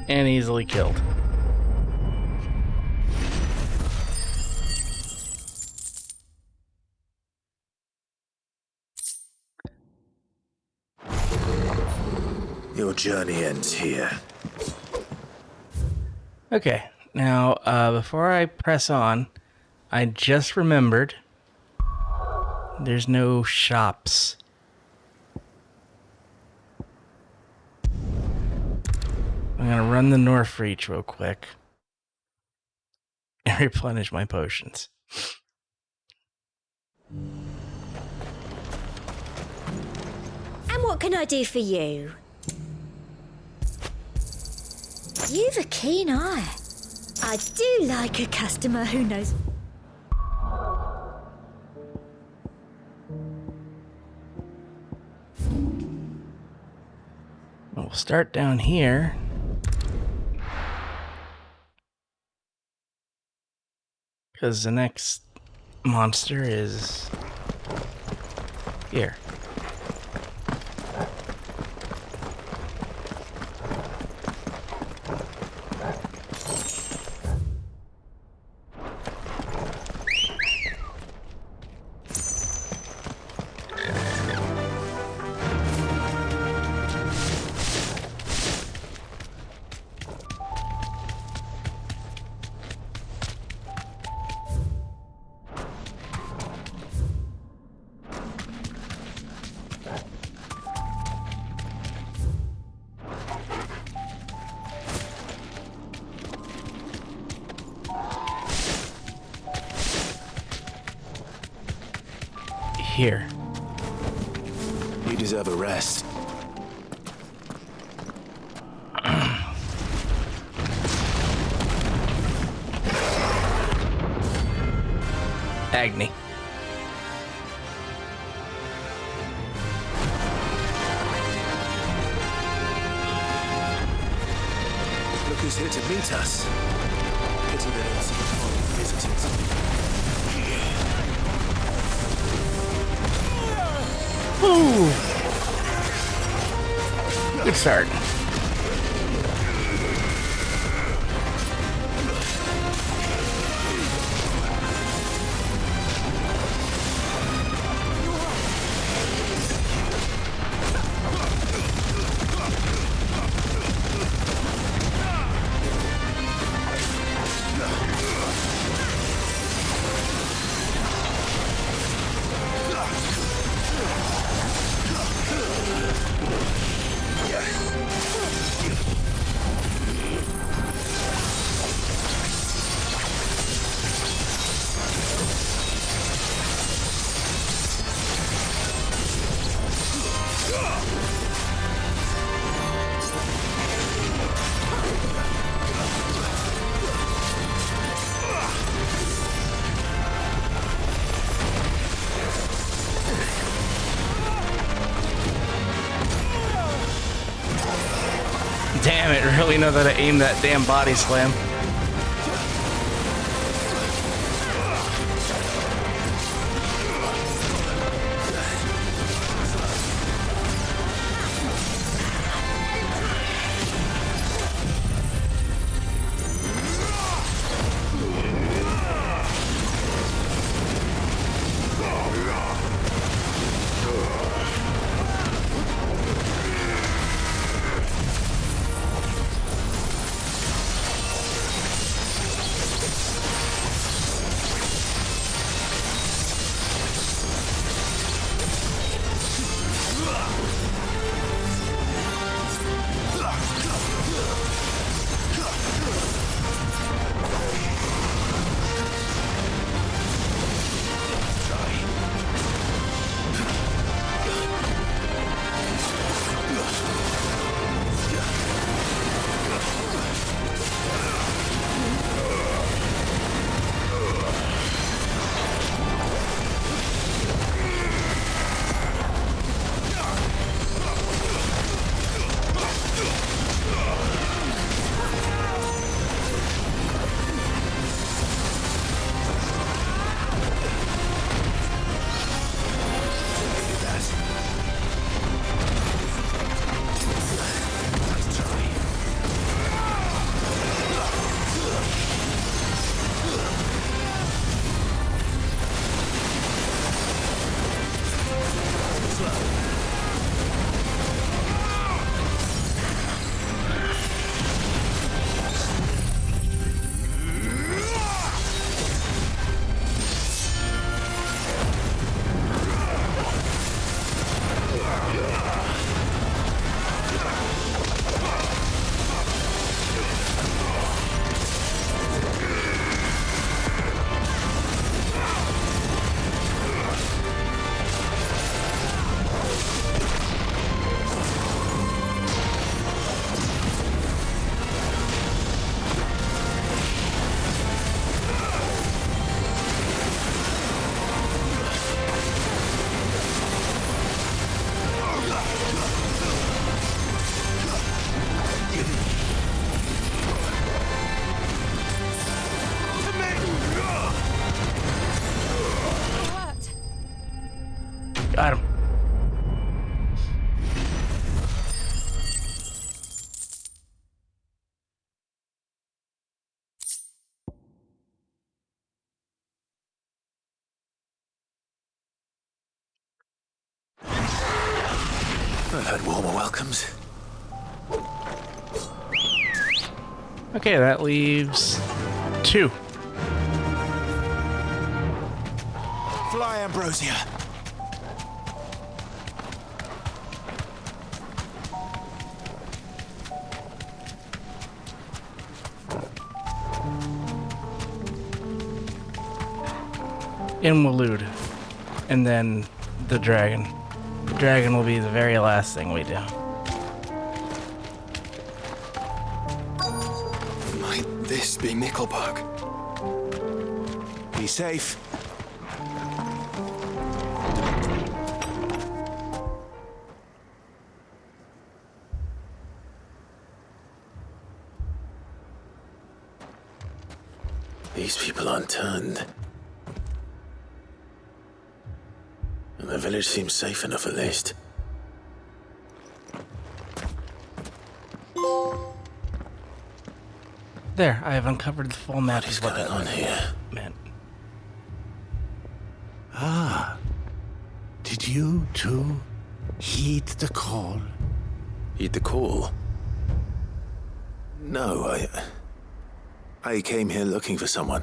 And easily killed. Your journey ends here. Okay, now, before I press on, I just remembered there's no shops. I'm gonna run the North Reach real quick and replenish my potions. And what can I do for you? You've a keen eye. I do like a customer who knows. We'll start down here. Because the next monster is here. here. You deserve a rest. Agni. Look who's here to meet us. Pity that it's visitors. Ooh. Good start. Damn it, really know that I aimed that damn body slam. Got him. I've had warmer welcomes. Okay, that leaves 2. Fly, Ambrosia. In Waloed. And then the dragon. The dragon will be the very last thing we do. Might this be Nickelbug? Be safe. These people aren't turned. And the village seems safe enough at least. There, I have uncovered the full map What is of what going that on here? meant. Ah, did you too heed the call? Heed the call? No, I came here looking for someone.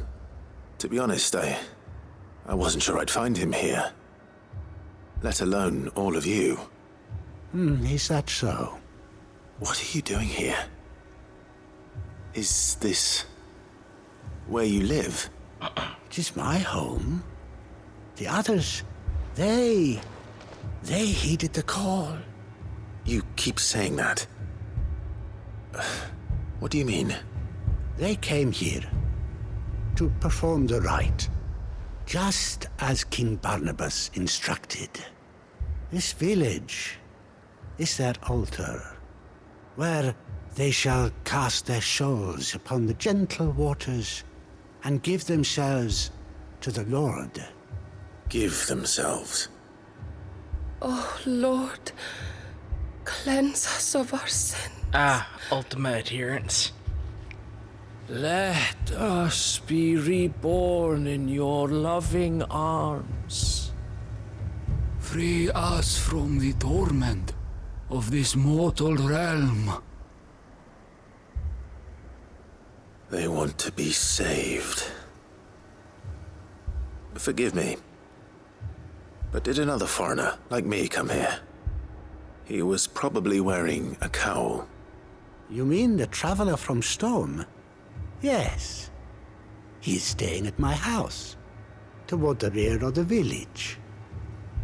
To be honest, I wasn't sure I'd find him here. Let alone all of you. Is that so? What are you doing here? Is this where you live? It is my home. The others, they heeded the call. You keep saying that. What do you mean? They came here to perform the rite, just as King Barnabas instructed. This village is their altar, where they shall cast their souls upon the gentle waters and give themselves to the Lord. Give themselves? Oh, Lord, cleanse us of our sin. Ah, ultimate adherence. Let us be reborn in your loving arms. Free us from the torment of this mortal realm. They want to be saved. Forgive me, but did another foreigner like me come here? He was probably wearing a cowl. You mean the traveler from Storm? Yes. He's staying at my house, toward the rear of the village.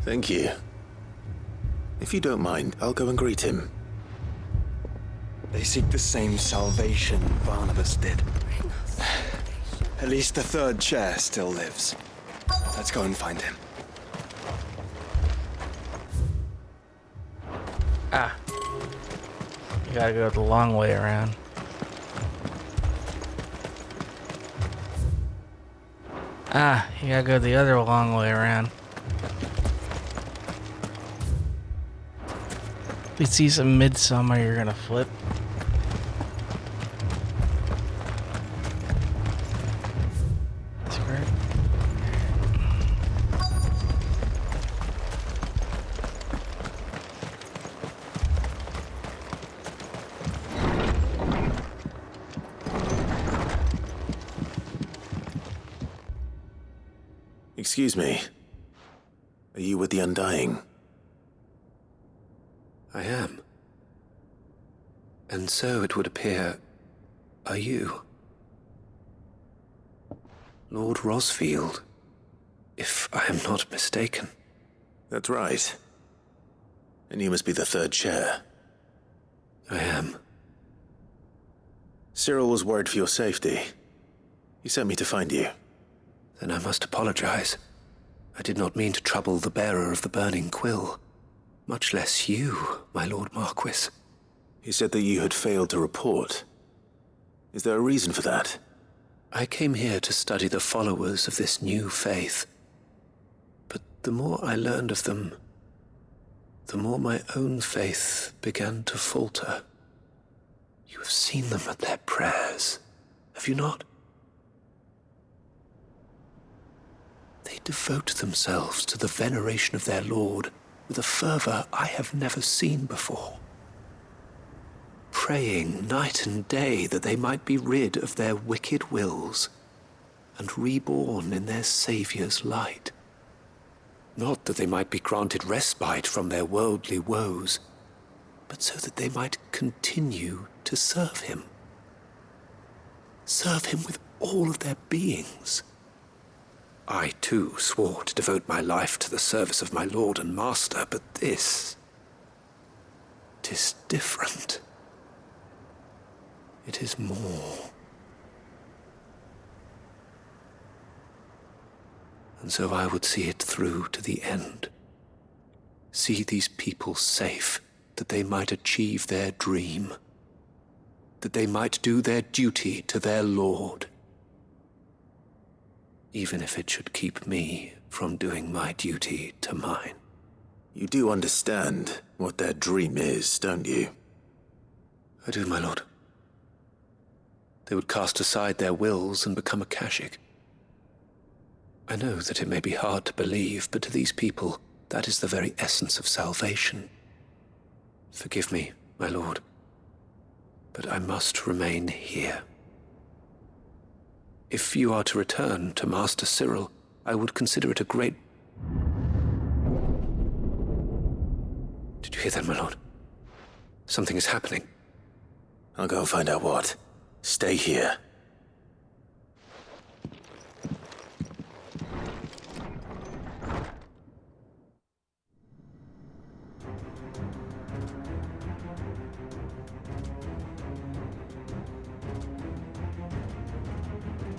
Thank you. If you don't mind, I'll go and greet him. They seek the same salvation Barnabas did. At least the third chair still lives. Let's go and find him. Ah. You gotta go the long way around. Ah, you gotta go the other long way around. If we see some midsummer, you're gonna flip. That's great. Excuse me. Are you with the Undying? I am. And so it would appear, are you? Lord Rosfield, if I am not mistaken. That's right. And you must be the third chair. I am. Cyril was worried for your safety. He sent me to find you. Then I must apologize. I did not mean to trouble the bearer of the burning quill. Much less you, my Lord Marquis. He said that you had failed to report. Is there a reason for that? I came here to study the followers of this new faith. But the more I learned of them, the more my own faith began to falter. You have seen them at their prayers, have you not? They devote themselves to the veneration of their Lord with a fervor I have never seen before. Praying night and day that they might be rid of their wicked wills and reborn in their Saviour's light. Not that they might be granted respite from their worldly woes, but so that they might continue to serve him. Serve him with all of their beings. I too swore to devote my life to the service of my lord and master, but this... 'tis different. It is more. And so I would see it through to the end. See these people safe, that they might achieve their dream. That they might do their duty to their lord. Even if it should keep me from doing my duty to mine. You do understand what their dream is, don't you? I do, my lord. They would cast aside their wills and become a Kashik. I know that it may be hard to believe, but to these people, that is the very essence of salvation. Forgive me, my lord, but I must remain here. If you are to return to Master Cyril, I would consider it a great... Did you hear that, my lord? Something is happening. I'll go and find out what. Stay here.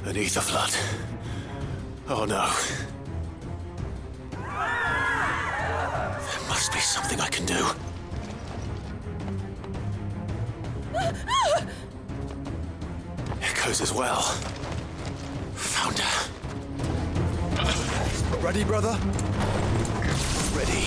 Beneath the flood. Oh no. There must be something I can do. Echoes as well. Found her. Ready, brother? Ready.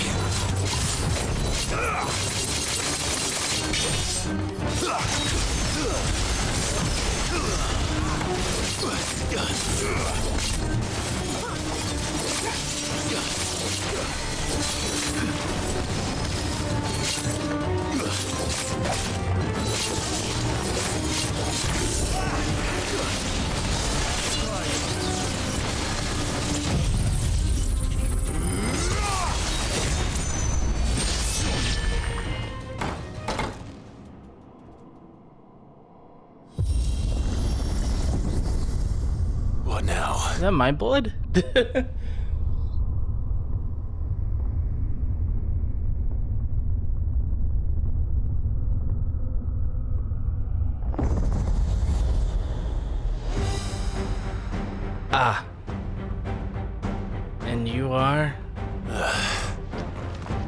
What now? Is that my blood? Ah. And you are?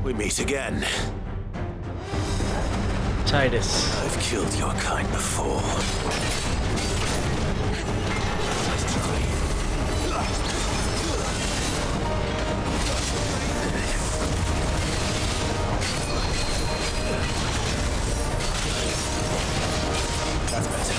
We meet again. Titus. I've killed your kind before. That's better.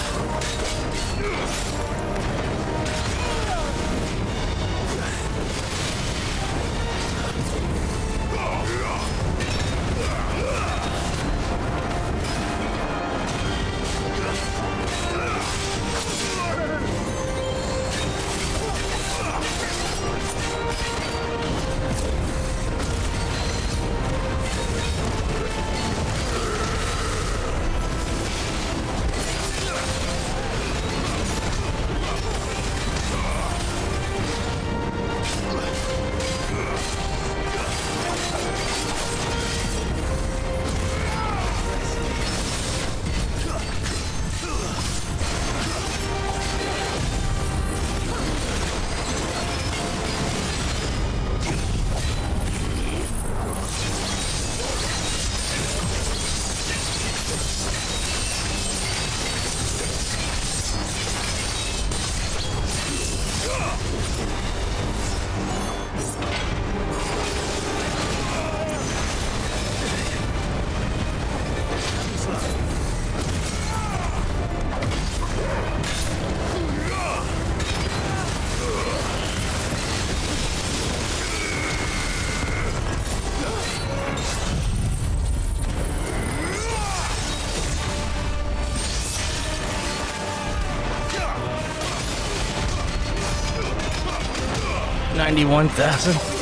$91,000.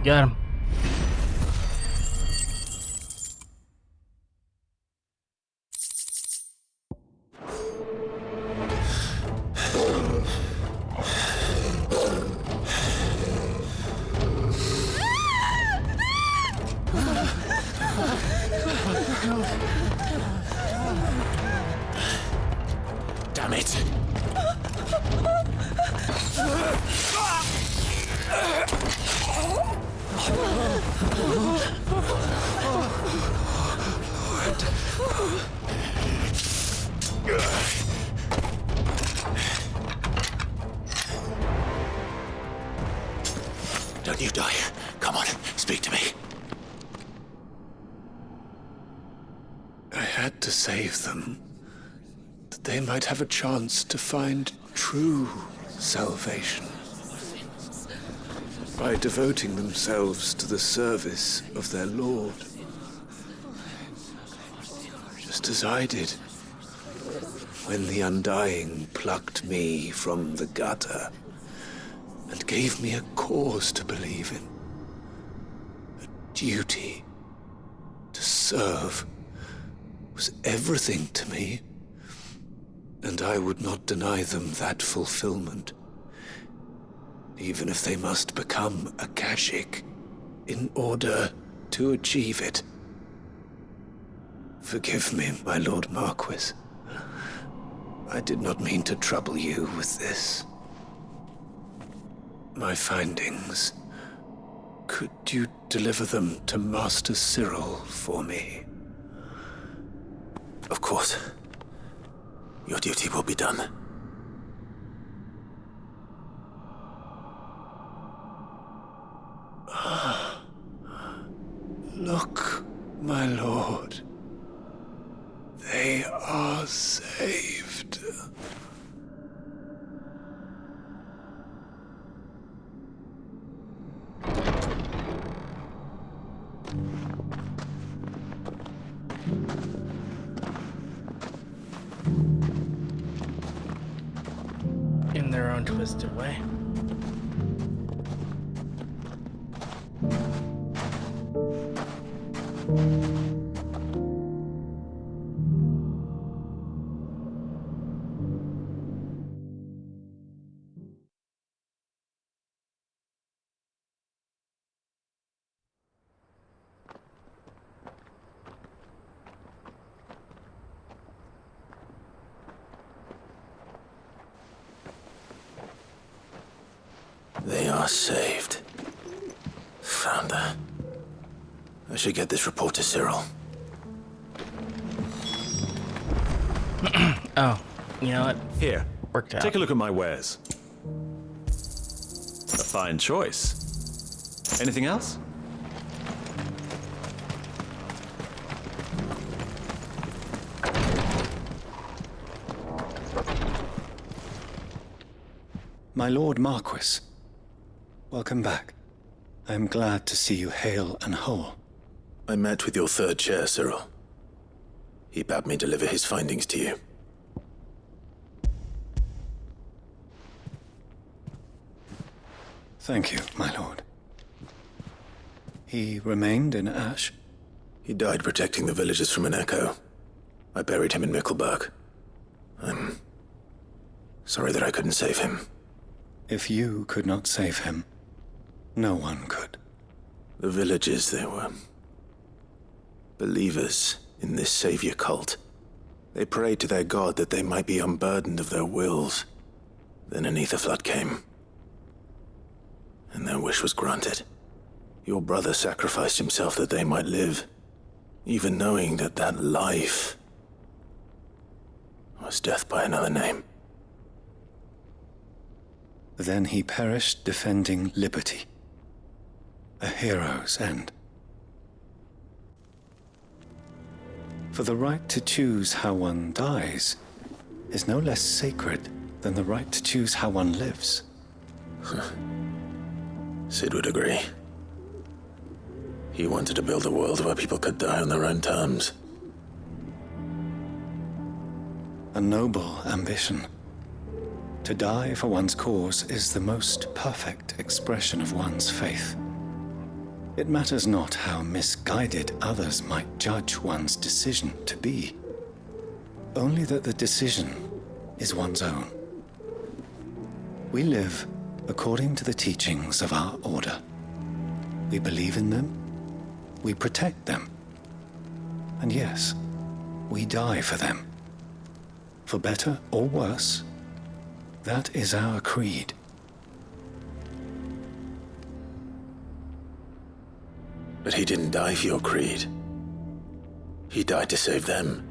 Got him. Damn it. Don't you die. Come on, speak to me. I had to save them, that they might have a chance to find true salvation. By devoting themselves to the service of their Lord. Just as I did, when the Undying plucked me from the gutter and gave me a cause to believe in. A duty to serve was everything to me, and I would not deny them that fulfillment, even if they must become a Kashik in order to achieve it. Forgive me, my Lord Marquis. I did not mean to trouble you with this. My findings. Could you deliver them to Master Cyril for me? Of course. Your duty will be done. Look, my lord. They are saved. In their own twisted way. They are saved. Founder. I should get this report to Cyril. Oh, you know what? Here, worked out. Take a look at my wares. A fine choice. Anything else? My Lord Marquis, welcome back. I am glad to see you hale and whole. I met with your third chair, Cyril. He bade me deliver his findings to you. Thank you, my lord. He remained in Ash? He died protecting the villagers from an echo. I buried him in Mickelberg. I'm sorry that I couldn't save him. If you could not save him, no one could. The villagers, they were believers in this savior cult. They prayed to their god that they might be unburdened of their wills. Then an ether flood came, and their wish was granted. Your brother sacrificed himself that they might live, even knowing that that life was death by another name. Then he perished defending liberty. A hero's end. For the right to choose how one dies is no less sacred than the right to choose how one lives. Sid would agree. He wanted to build a world where people could die on their own terms. A noble ambition. To die for one's cause is the most perfect expression of one's faith. It matters not how misguided others might judge one's decision to be, only that the decision is one's own. We live according to the teachings of our order. We believe in them, we protect them, and yes, we die for them. For better or worse, that is our creed. But he didn't die for your creed. He died to save them.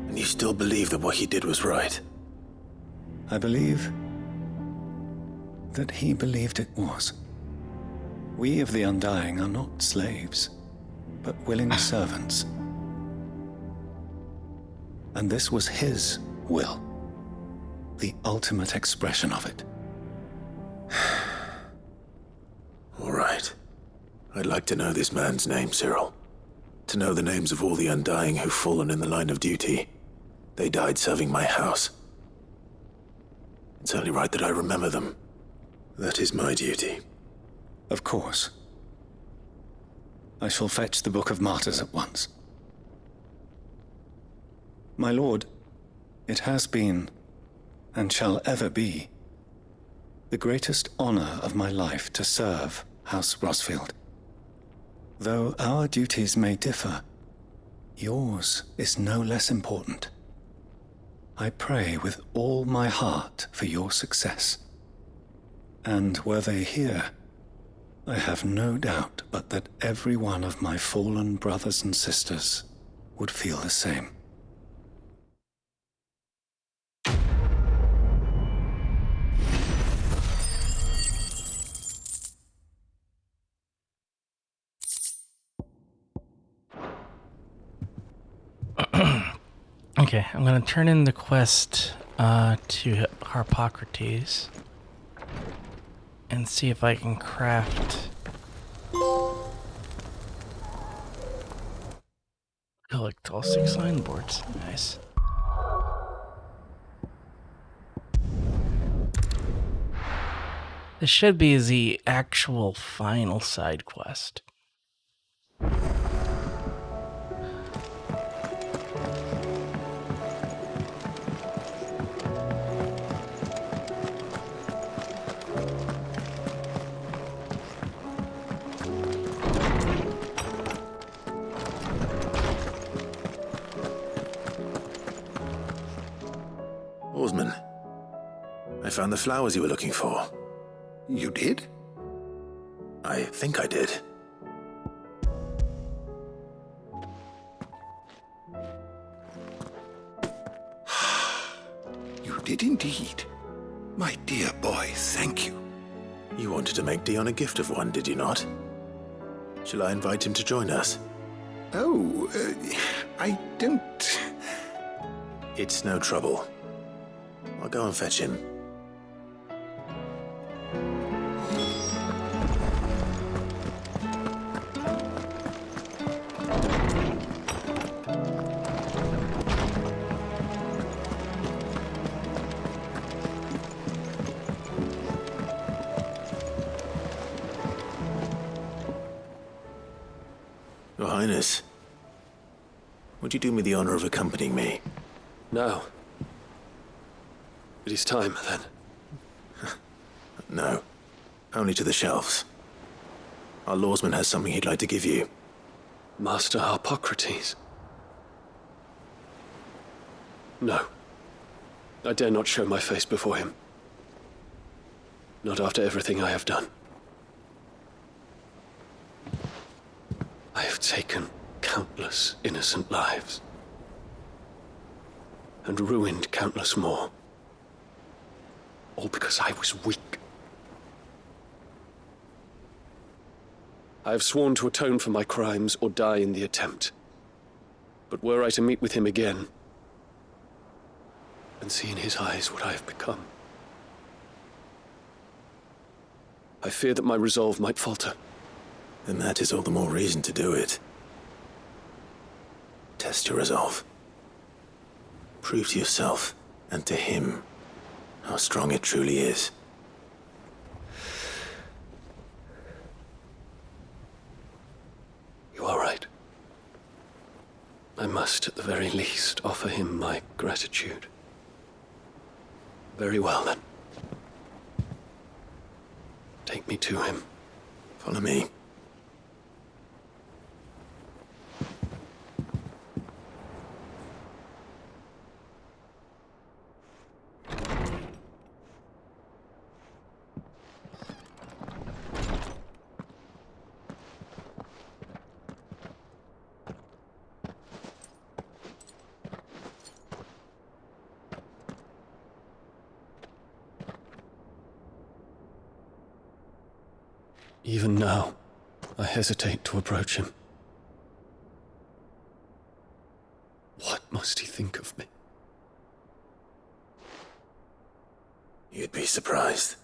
And you still believe that what he did was right? I believe that he believed it was. We of the Undying are not slaves, but willing servants. And this was his will, the ultimate expression of it. All right. I'd like to know this man's name, Cyril. To know the names of all the Undying who've fallen in the line of duty. They died serving my house. It's only right that I remember them. That is my duty. Of course. I shall fetch the Book of Martyrs at once. My lord, it has been, and shall ever be, the greatest honor of my life to serve House Rosfield. Though our duties may differ, yours is no less important. I pray with all my heart for your success. And were they here, I have no doubt but that every one of my fallen brothers and sisters would feel the same. Okay, I'm gonna turn in the quest to Harpocrates and see if I can craft collect all 6 signboards. Nice. This should be the actual final side quest. Oarsman, I found the flowers you were looking for. You did? I think I did. You did indeed. My dear boy, thank you. You wanted to make Dion a gift of one, did you not? Shall I invite him to join us? Oh, I don't... It's no trouble. I'll go and fetch him. Your Highness, would you do me the honor of accompanying me? No. It is time, then. No. Only to the shelves. Our lawsman has something he'd like to give you. Master Harpocrates. No. I dare not show my face before him. Not after everything I have done. I have taken countless innocent lives. And ruined countless more. All because I was weak. I have sworn to atone for my crimes or die in the attempt. But were I to meet with him again, and see in his eyes what I have become, I fear that my resolve might falter. Then that is all the more reason to do it. Test your resolve. Prove to yourself, and to him, how strong it truly is. I must, at the very least, offer him my gratitude. Very well, then. Take me to him. Follow me. Even now, I hesitate to approach him. What must he think of me? You'd be surprised.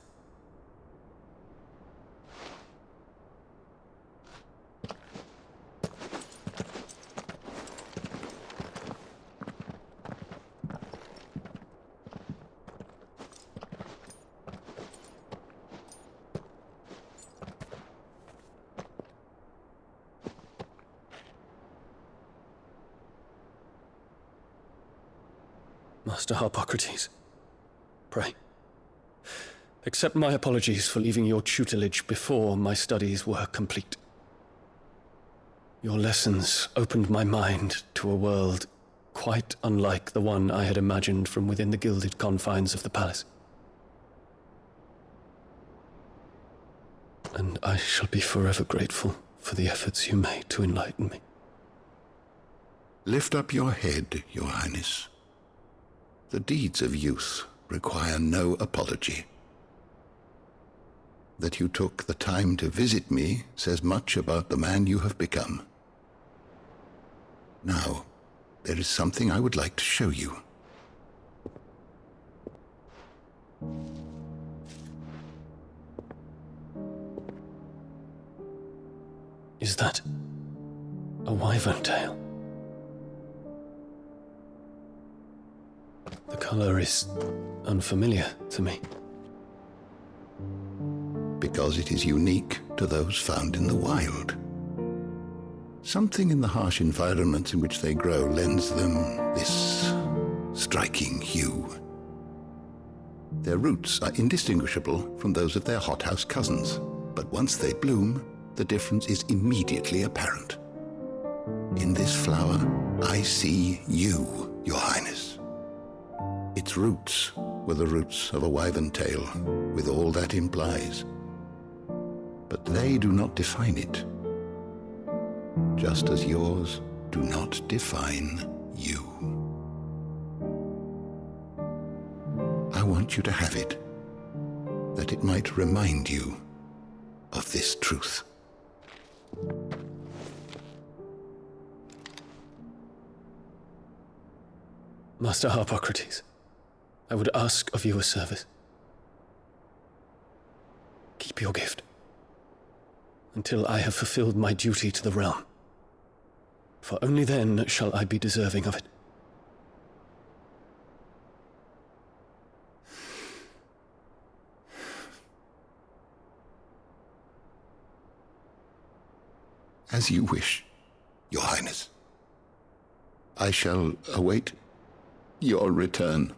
Master Harpocrates, pray, accept my apologies for leaving your tutelage before my studies were complete. Your lessons opened my mind to a world quite unlike the one I had imagined from within the gilded confines of the palace. And I shall be forever grateful for the efforts you made to enlighten me. Lift up your head, Your Highness. The deeds of youth require no apology. That you took the time to visit me says much about the man you have become. Now, there is something I would like to show you. Is that a wyvern tail? The color is unfamiliar to me. Because it is unique to those found in the wild. Something in the harsh environment in which they grow lends them this striking hue. Their roots are indistinguishable from those of their hothouse cousins, but once they bloom, the difference is immediately apparent. In this flower, I see you, Your Highness. Its roots were the roots of a wyvern tail, with all that implies. But they do not define it, just as yours do not define you. I want you to have it, that it might remind you of this truth. Master Harpocrates, I would ask of you a service. Keep your gift until I have fulfilled my duty to the realm, for only then shall I be deserving of it. As you wish, Your Highness. I shall await your return.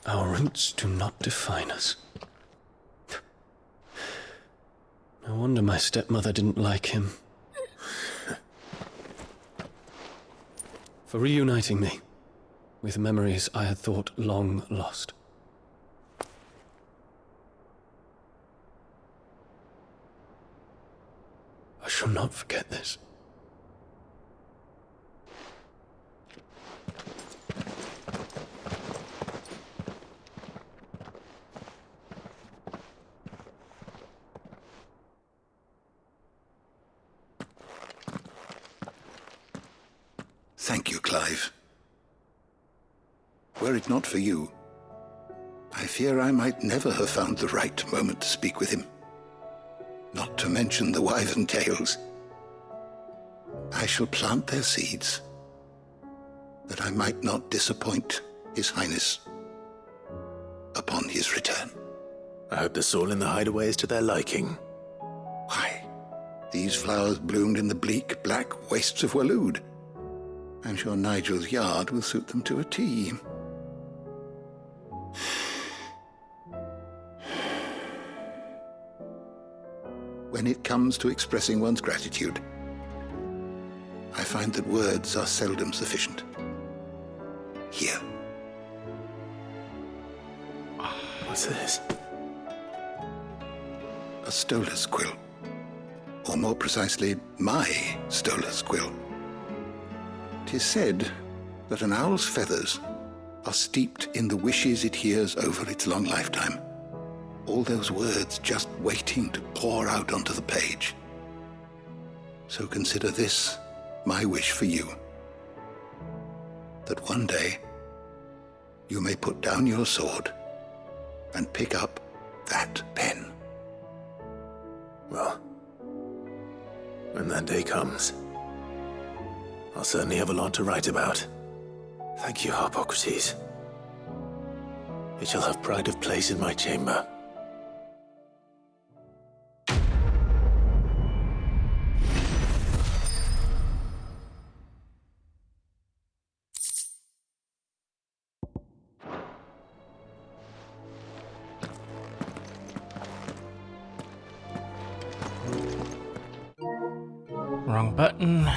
Our roots do not define us. No wonder my stepmother didn't like him. For reuniting me with memories I had thought long lost. I shall not forget this. Thank you, Clive. Were it not for you, I fear I might never have found the right moment to speak with him. Not to mention the wyvern tales. I shall plant their seeds, that I might not disappoint His Highness upon his return. I hope the soul in the hideaway is to their liking. Why, these flowers bloomed in the bleak, black wastes of Waloed. I'm sure Nigel's yard will suit them to a T. When it comes to expressing one's gratitude, I find that words are seldom sufficient. Here. What's this? A stolas quill. Or more precisely, my stolas quill. 'Tis said that an owl's feathers are steeped in the wishes it hears over its long lifetime. All those words just waiting to pour out onto the page. So consider this my wish for you. That one day you may put down your sword and pick up that pen. Well, when that day comes, I'll certainly have a lot to write about. Thank you, Harpocrates. It shall have pride of place in my chamber. Wrong button.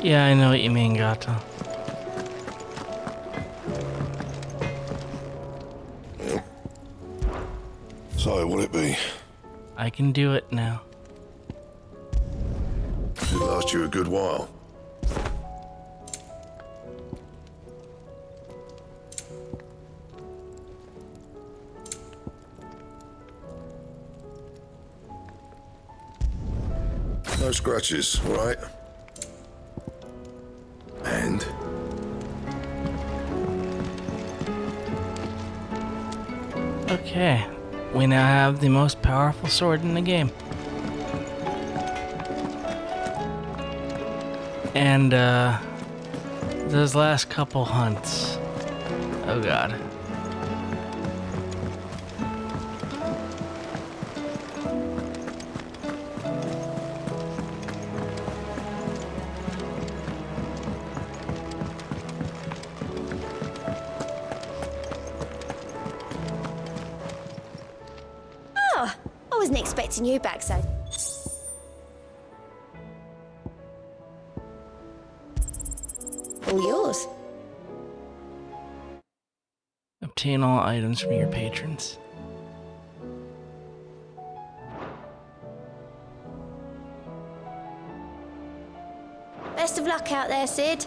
Yeah, I know what you mean, Gato. Yep. So, what'll it be? I can do it now. It'll last you a good while. No scratches, all right? And? Okay, we now have the most powerful sword in the game. And, those last couple hunts. Oh god. Oh, I wasn't expecting you back so. All yours. Obtain all items from your patrons. Best of luck out there, Sid.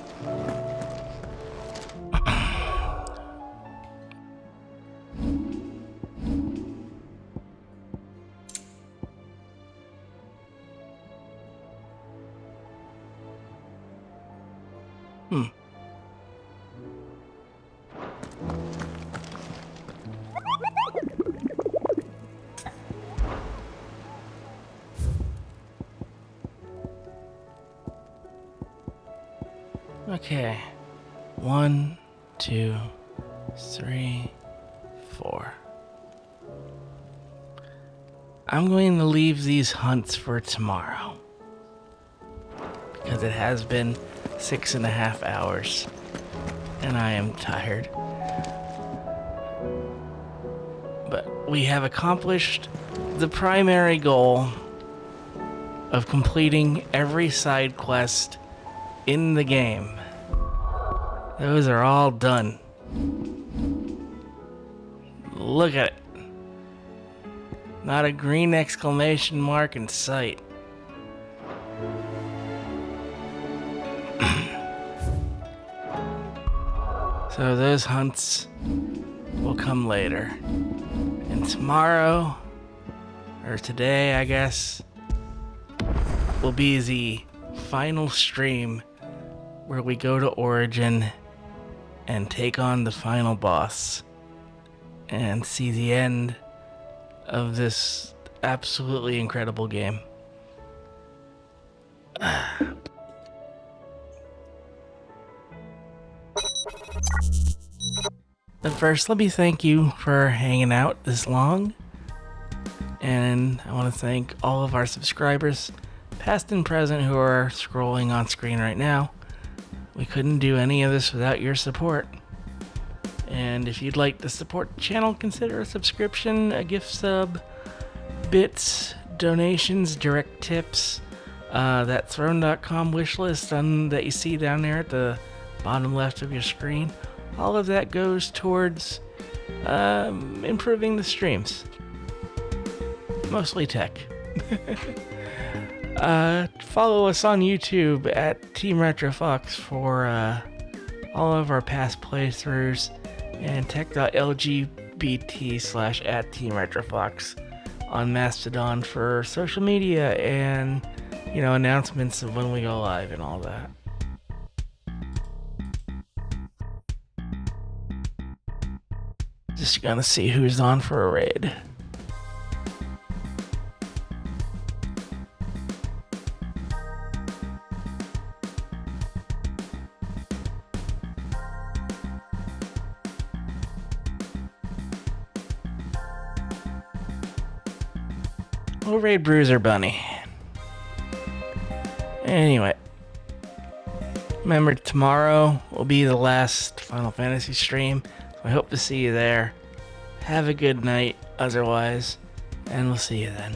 Okay. 1, 2, 3, 4. I'm going to leave these hunts for tomorrow. Because it has been 6.5 hours. And I am tired. But we have accomplished the primary goal of completing every side quest in the game. Those are all done. Look at it. Not a green exclamation mark in sight. So those hunts will come later. And tomorrow, or today I guess, will be the final stream where we go to Origin and take on the final boss and see the end of this absolutely incredible game. But first, let me thank you for hanging out this long. And I want to thank all of our subscribers, past and present, who are scrolling on screen right now. We couldn't do any of this without your support. And if you'd like to support the channel, consider a subscription, a gift sub, bits, donations, direct tips, that throne.com wishlist that you see down there at the bottom left of your screen. All of that goes towards improving the streams. Mostly tech. Follow us on YouTube at Team RetroFox for all of our past playthroughs, and tech.lgbt/@TeamRetroFox on Mastodon for social media and, announcements of when we go live and all that. Just gonna see who's on for a raid. We'll raid Bruiser Bunny. Anyway, remember tomorrow will be the last Final Fantasy stream. So I hope to see you there. Have a good night otherwise, and we'll see you then.